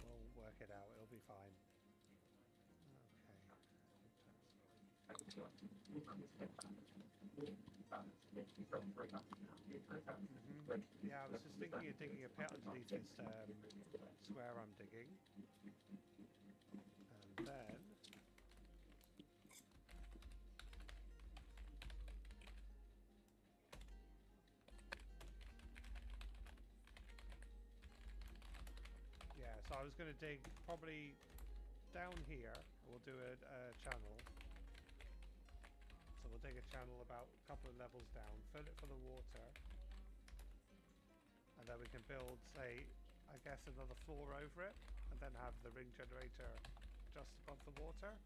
We'll work it out. It'll be fine. Yeah, I was just thinking of digging a pit underneath this square I'm digging. And then... was going to dig probably down here. We'll do a channel. So we'll dig a channel about a couple of levels down, fill it full of water, and then we can build, say, I guess another floor over it, and then have the ring generator just above the water.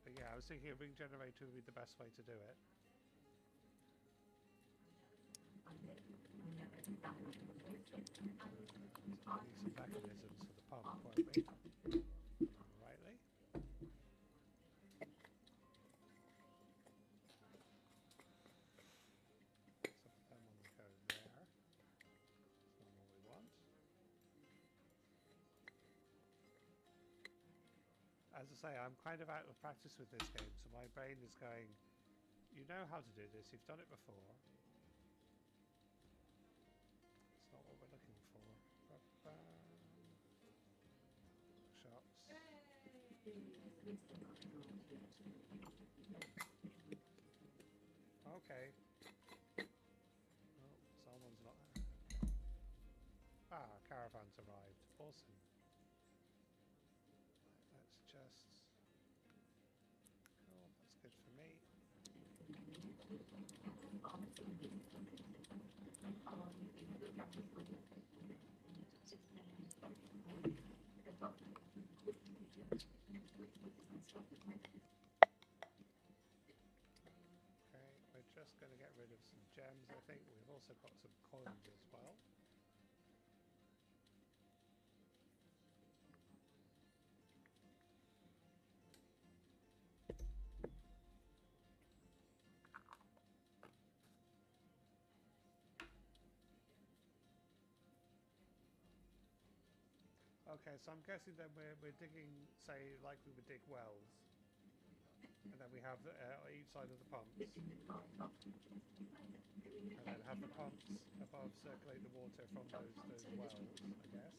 But yeah, I was thinking a ring generator would be the best way to do it. Need some mechanisms for the pump, won't we? Rightly. Some of them will go there. That's not what we want. As I say, I'm kind of out of practice with this game, so my brain is going, you know how to do this, you've done it before. It's not what we're looking for. Shops. Okay. Oh, someone's not there. Ah, caravan's arrived. Awesome. Let's just... Cool, that's good for me. Okay, we're just going to get rid of some gems, I think. We've also got some coins as well. Okay, so I'm guessing then we're digging, say, like we would dig wells. And then we have each side of the pumps. And then have the pumps above circulate the water from those wells, I guess.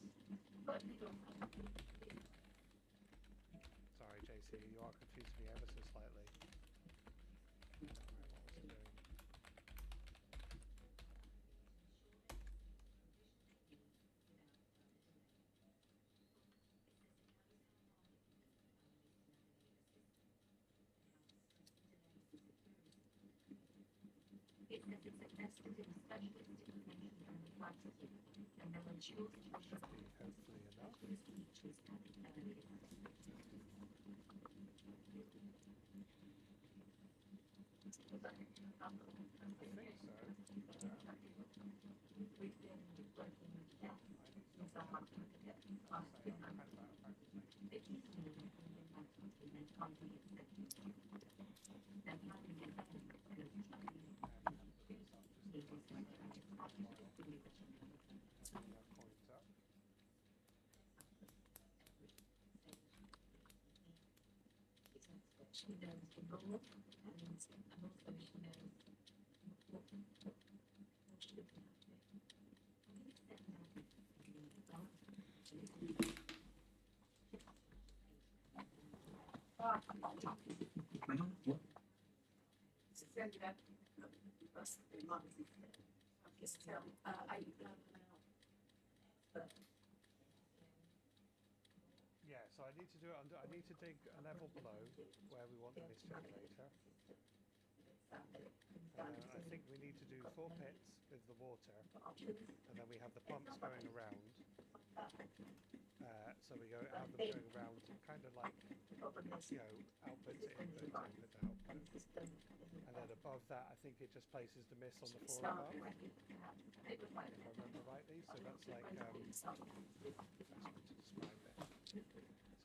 Sorry, JC, you are confusing me ever so slightly. What was I doing? Should be hopefully enough. I think so. She knows the role, and also she knows what should have been Yeah, so I need to do it under, I need to dig a level below where we want the mist generator. I think we need to do 4 pits with the water, and then we have the pumps going around. So we have them going around, kind of like, you know, output to input, input to output. And then above that, I think it just places the mist on the floor above, if I remember rightly. So that's like, best way to describe it.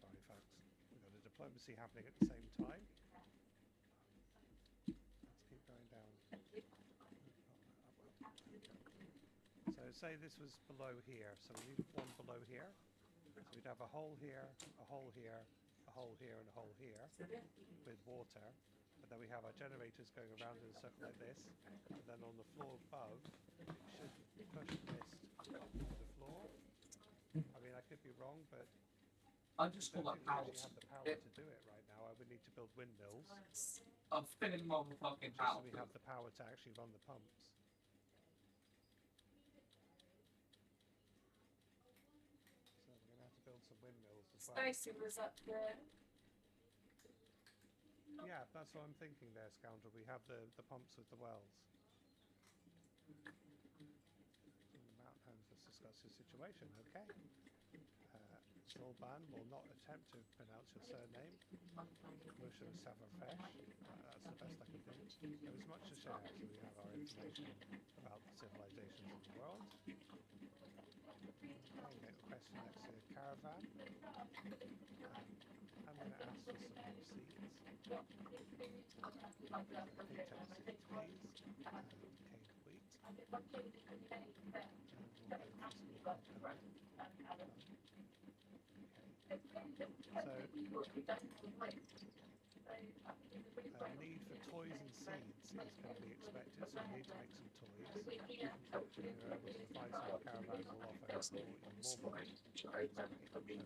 Sorry folks, we've got a diplomacy happening at the same time. Let's keep going down. So say this was below here, so we need one below here. So we'd have a hole here, a hole here, a hole here, and a hole here with water. And then we have our generators going around in a circle like this. And then on the floor above, it should push the mist to the floor. I mean, I could be wrong, but I just I got don't that think we house. actually have the power to do it right now. I would need to build windmills, I'm filling my fucking just so house. we have the power to actually run the pumps. well. Stacy was up there. Yeah, that's what I'm thinking there, Scoundrel. We have the pumps with the wells. From the mountain homes, let's discuss your situation. Okay. Zolban will not attempt to pronounce your surname. Musha Savarfesh. That's the best I can do. There is much to share, so we have our information about the civilizations of the world. Okay, make a question next to the caravan. I'm going to ask for some more seeds. So pigtail seeds, please. Canned wheat. And we'll go for some need for toys and seeds is going to be expected, so we need to make some toys. If you're able to provide some, the caravan will offer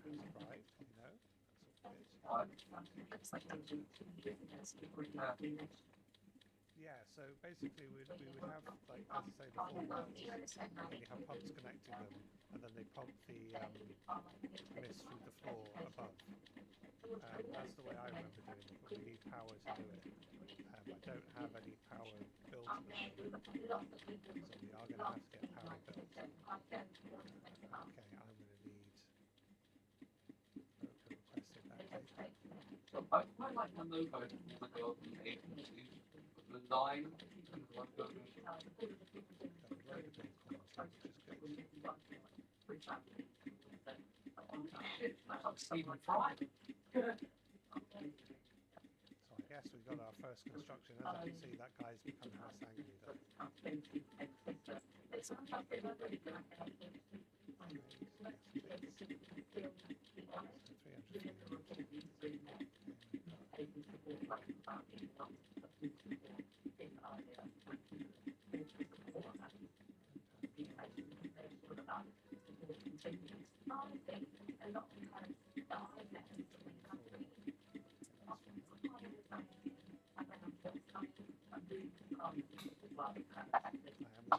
more money. Okay. The caravan has arrived, you know, that's all good. Yeah, so basically we would have, like, as I say, the full wells, and you have pumps connecting them, and then they pump the mist through the floor above. That's the way I remember doing it, but we need power to do it. I don't have any power built at the moment, so we are going to have to get power built. Okay, I'm going to need... Broker requested that data. Line. Got a load of build coins, which is good. So I guess we got our first construction. As I can see, that guy's become less angry though. I am going to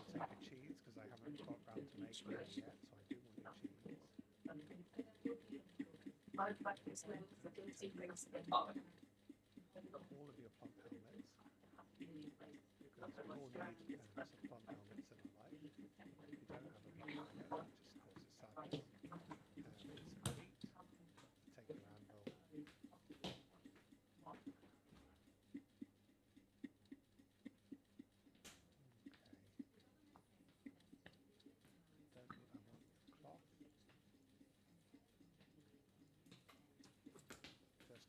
take a cheese because I haven't got round to making it yet, so I do want a cheese. All of your plump helmets, because we all need some plump helmets in our life. If you don't have a plump helmet, it just causes sadness. Some meat, take your anvil.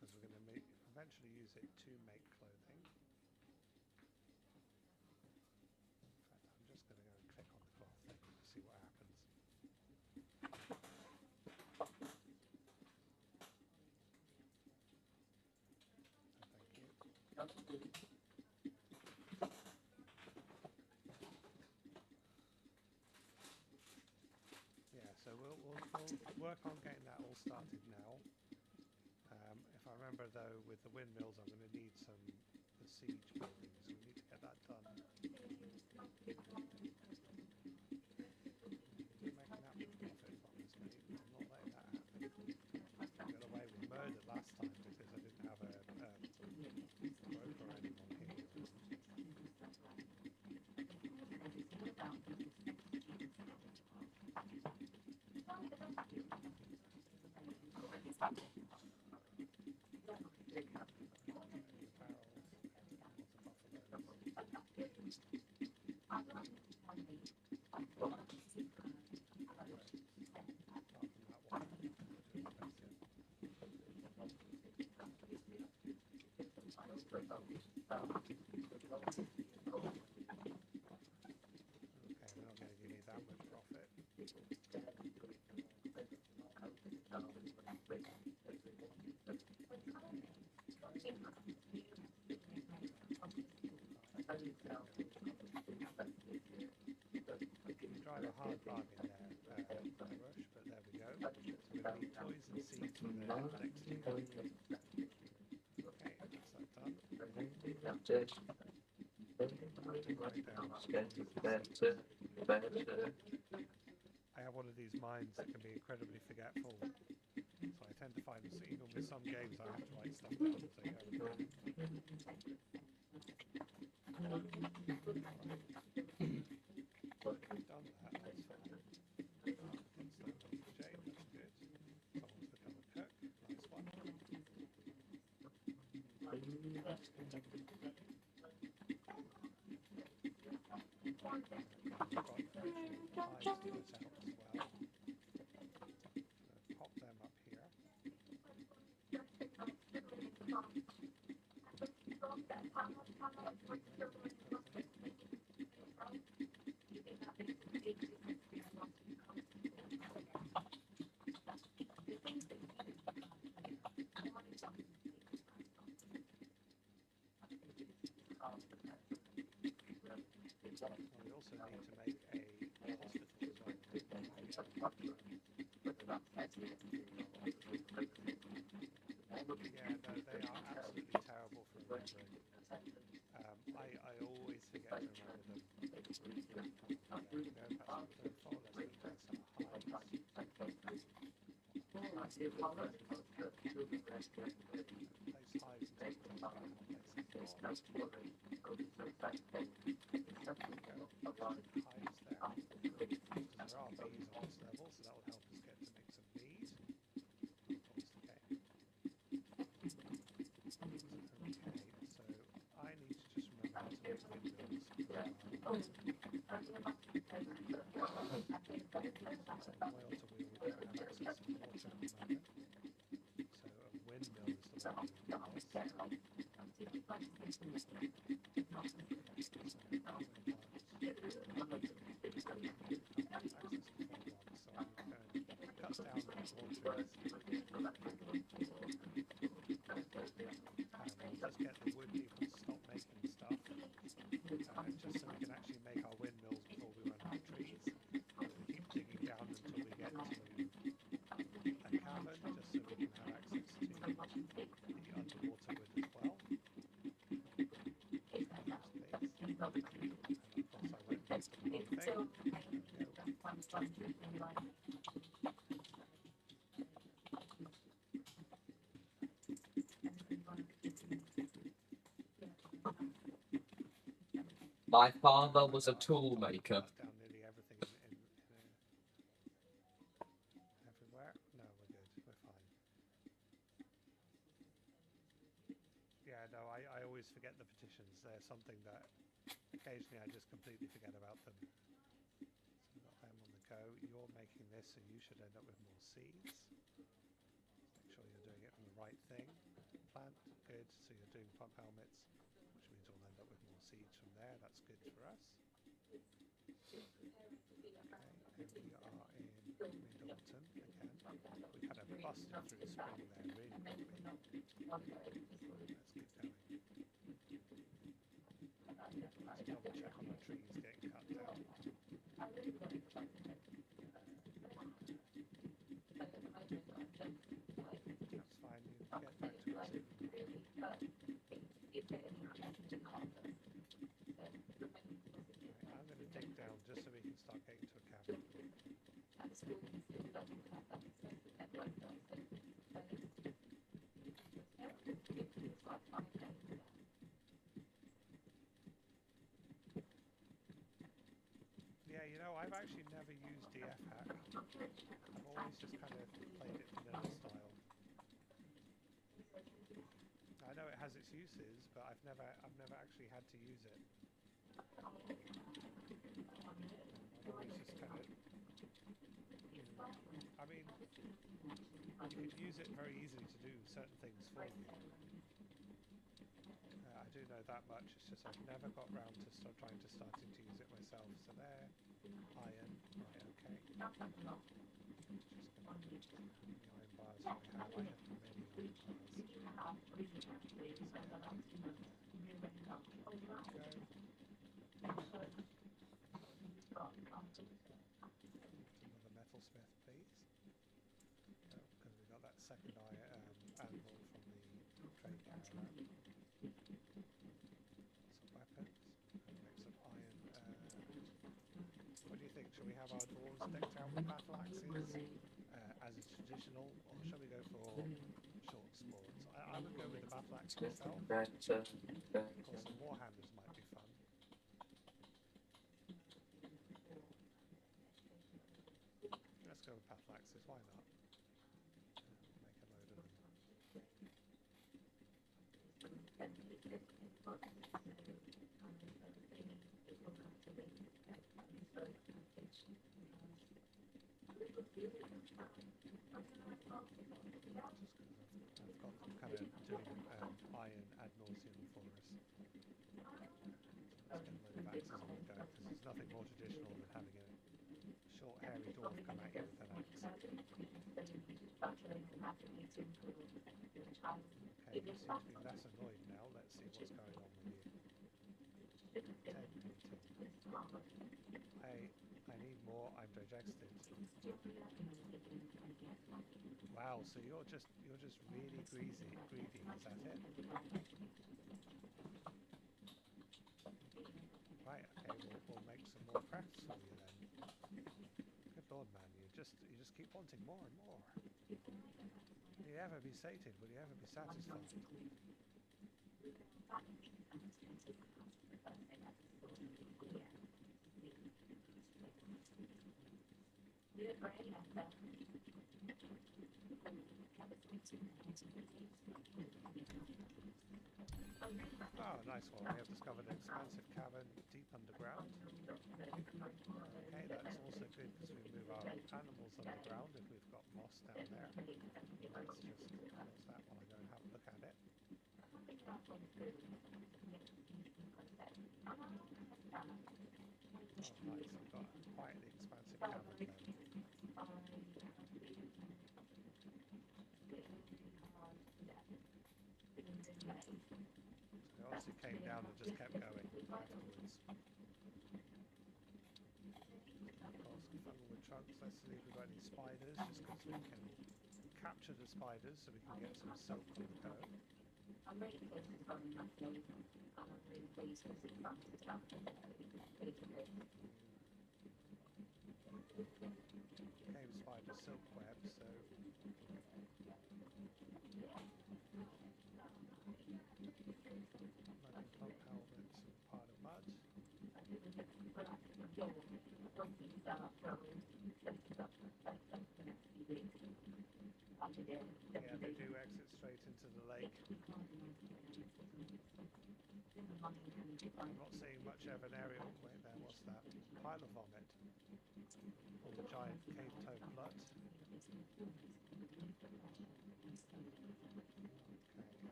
Because we're going to eventually use it to make clothing. In fact, I'm just going to go and click on the cloth thing to see what happens. Thank you. Yeah, so we'll work on getting that all started now. If I remember though, with the windmills, I'm going to need the siege buildings. We need to get that done. We're making absolute profit from this, mate. I'm not letting that happen. I got away with murder last time because I didn't have a broker or anyone here. Okay, we're not going to give you that much profit. We drive a hard bargain there, Rush, but there we go. So we're going to need toys and seeds for the next year. Okay, that's that done. I have one of these these minds that can be incredibly forgetful. So I tend to find that even with some games I have to write stuff down as I go. Done that, that's fine. That's slowly Jane, that's good. Someone's become a cook, nice one. We've got actually hives to put out as well. So pop them up here. We also need to make a hospital as well. Yeah, no, they are absolutely terrible for remembering. I always forget to remember them. There we go, that's what we're for. Let's go place our hives. Place hives until we talk about how to place them more. Hives there. There are bees on this level, so that will help us get to make some mead. Of course, okay. Okay, so I need to just remember how to make windmills as well. So wheel to wheel, we don't have access to water at the moment. So a windmill is the way we do this. Cuts down the water and we'll just get the wood people to stop making stuff just so we can actually make our windmills before we run out of trees. So we keep digging down until we get to a cavern just so we can have access to the underwater wood as well. And of course I went back to the wrong thing. My father was a tool maker. Down nearly everything everywhere. No, we're good. We're fine. Yeah, no, I always forget the petitions. They're something that occasionally I just completely forget about them. So we've got them on the go. You're making this, so you should end up with more seeds. Make sure you're doing it on the right thing. Plant, good. So you're doing pump helmets, which means we'll end up with more seeds from there. That's good for us. Okay, and we are in mid-autumn again. We've had a busted through spring there, really quickly. Let's keep going. Let's double check on our trees getting cut down. That's fine, you can get back to us. I'm going to dig down just so we can start getting to a cavern. Yeah, you know, I've actually never used DF hack. I've always just kind of played it vanilla style. I know it has its uses, but I've never actually had to use it. I've always just kind of, I mean, you could use it very easily to do certain things for you. I do know that much, it's just I've never got round to starting to use it myself. So there, iron, right, okay. Just gonna, how many iron bars do I have? I have many iron bars. Another metalsmith, please. Because we got that second anvil from the trade caravan. Some weapons. And make some iron. What do you think? Shall we have our dwarves decked out with battle axes as is traditional, or shall we go for short swords? I would go with the battle axe myself. Of course, some warhammers might be fun. Let's go with battle axes. Why not? Make a load of them. I've got them kind of doing iron ad nauseum for us. Let's get a load of axes on the go, because there's nothing more traditional than having a short hairy dwarf come at you with an axe. Okay, you seem to be less annoyed now. Let's see what's going on with you. 10 painting. I need more. I'm digested. Wow, so you're just really greedy, is that it? Right, okay, we'll make some more crafts for you then. Good lord, man, you just keep wanting more and more. Will you ever be sated? Will you ever be satisfied? Oh, nice one. We have discovered an expansive cavern deep underground. Okay, that's also good because we move our animals underground if we've got moss down there. Let's just close that while I go and have a look at it. Oh, nice. We've got quite the expansive cavern then. They obviously came down and just kept going afterwards. Got some funnelwood trunks. Let's see if we've got any spiders, just because we can capture the spiders so we can get some silk on the go. Cave spider silk web, so plump helmet, part of mud. Yeah, they do exit straight into the lake. I'm not seeing much of an aerial. Wait there, what's that? Pile of vomit. Or the giant cave toad blood.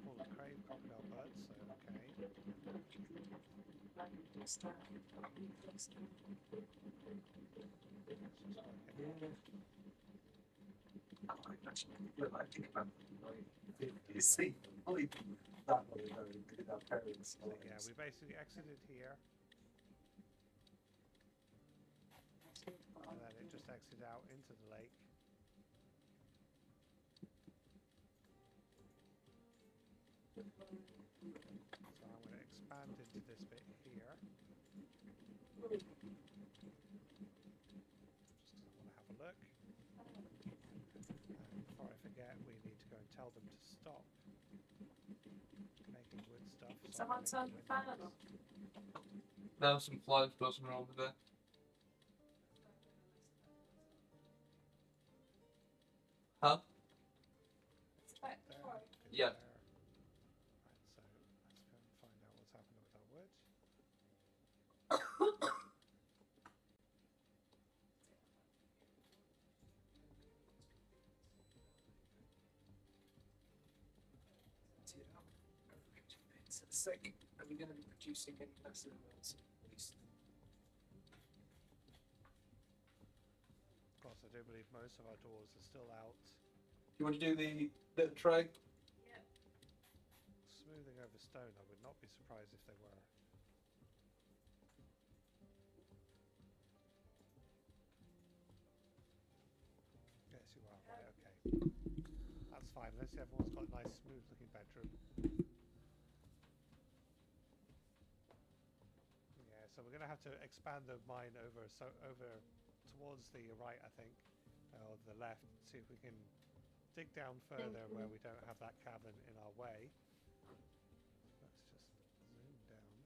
Full of crave crocodile birds, so okay. You see, that one is very good. Our parents. So yeah, we basically exited here. And then it just exited out into the lake. So I'm going to expand into this bit here. Just because I want to have a look. And before I forget, we need to go and tell them to stop making wood stuff. Someone turn the fan on. Now some flies buzzing around with there. Huh? There, Yeah. there. Right, so let's go and find out what's happening with our wood. It's sick. Are we going to be producing any massive amounts of waste? Of course, I do believe most of our doors are still out. You want to do the little tray? Smoothing over stone, I would not be surprised if they were. Yes, you are, right, okay. That's fine, unless everyone's got a nice smooth looking bedroom. Yes, So we're going to have to expand the mine over towards the right, I think, or the left. See if we can dig down further where we don't have that cavern in our way. Let's just zoom down.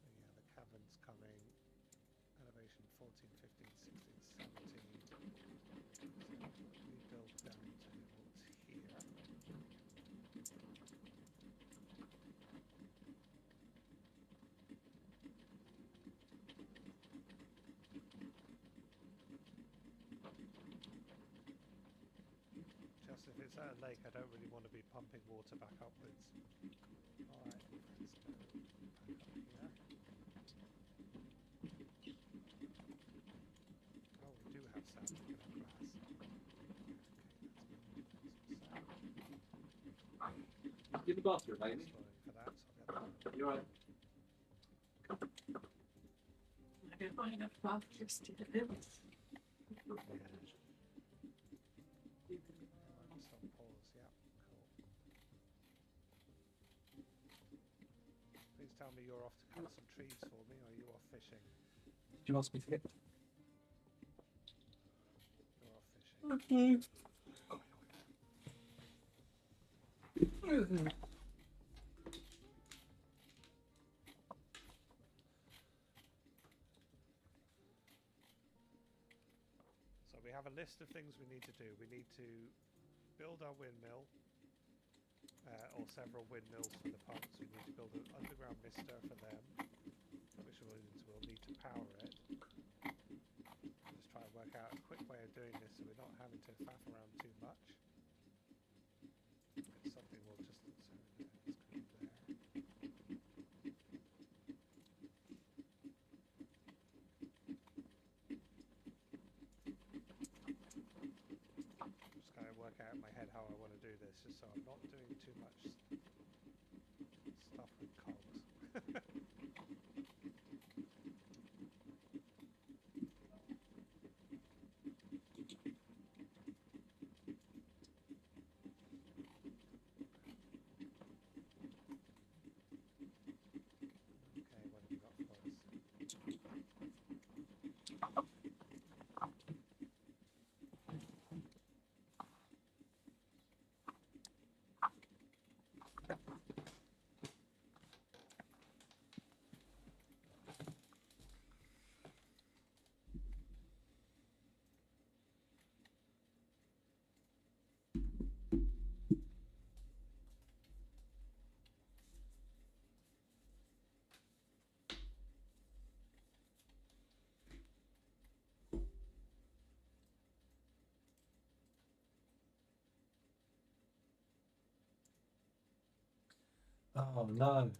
So yeah, the cavern's coming. Elevation 14, 15, 16, 17. So we build down towards here. Just if it's at a lake, I don't really want to be pumping water back upwards. Alright, let's go back up here. Oh, we do have sand, we can have grass. Okay, In the bathroom, that's Amy. exploring for that, so I'll get that. You're right. I don't mind enough bathrooms to do this. Yeah. Just on pause, yeah, cool. Please tell me you're off to cut some trees for me, or are you off fishing? Do you ask me to get? You're off fishing. So we have a list of things we need to do. We need to build our windmill, or several windmills for the pumps. We need to build an underground mister for them, which we'll need to power it. Just try and work out a quick way of doing this so we're not having to faff around too much. It's something we'll just so let's go there. Just kind of work out in my head how I want to do this, just so I'm not doing too much stuff with cogs. Okay, what have you got for us? Oh no.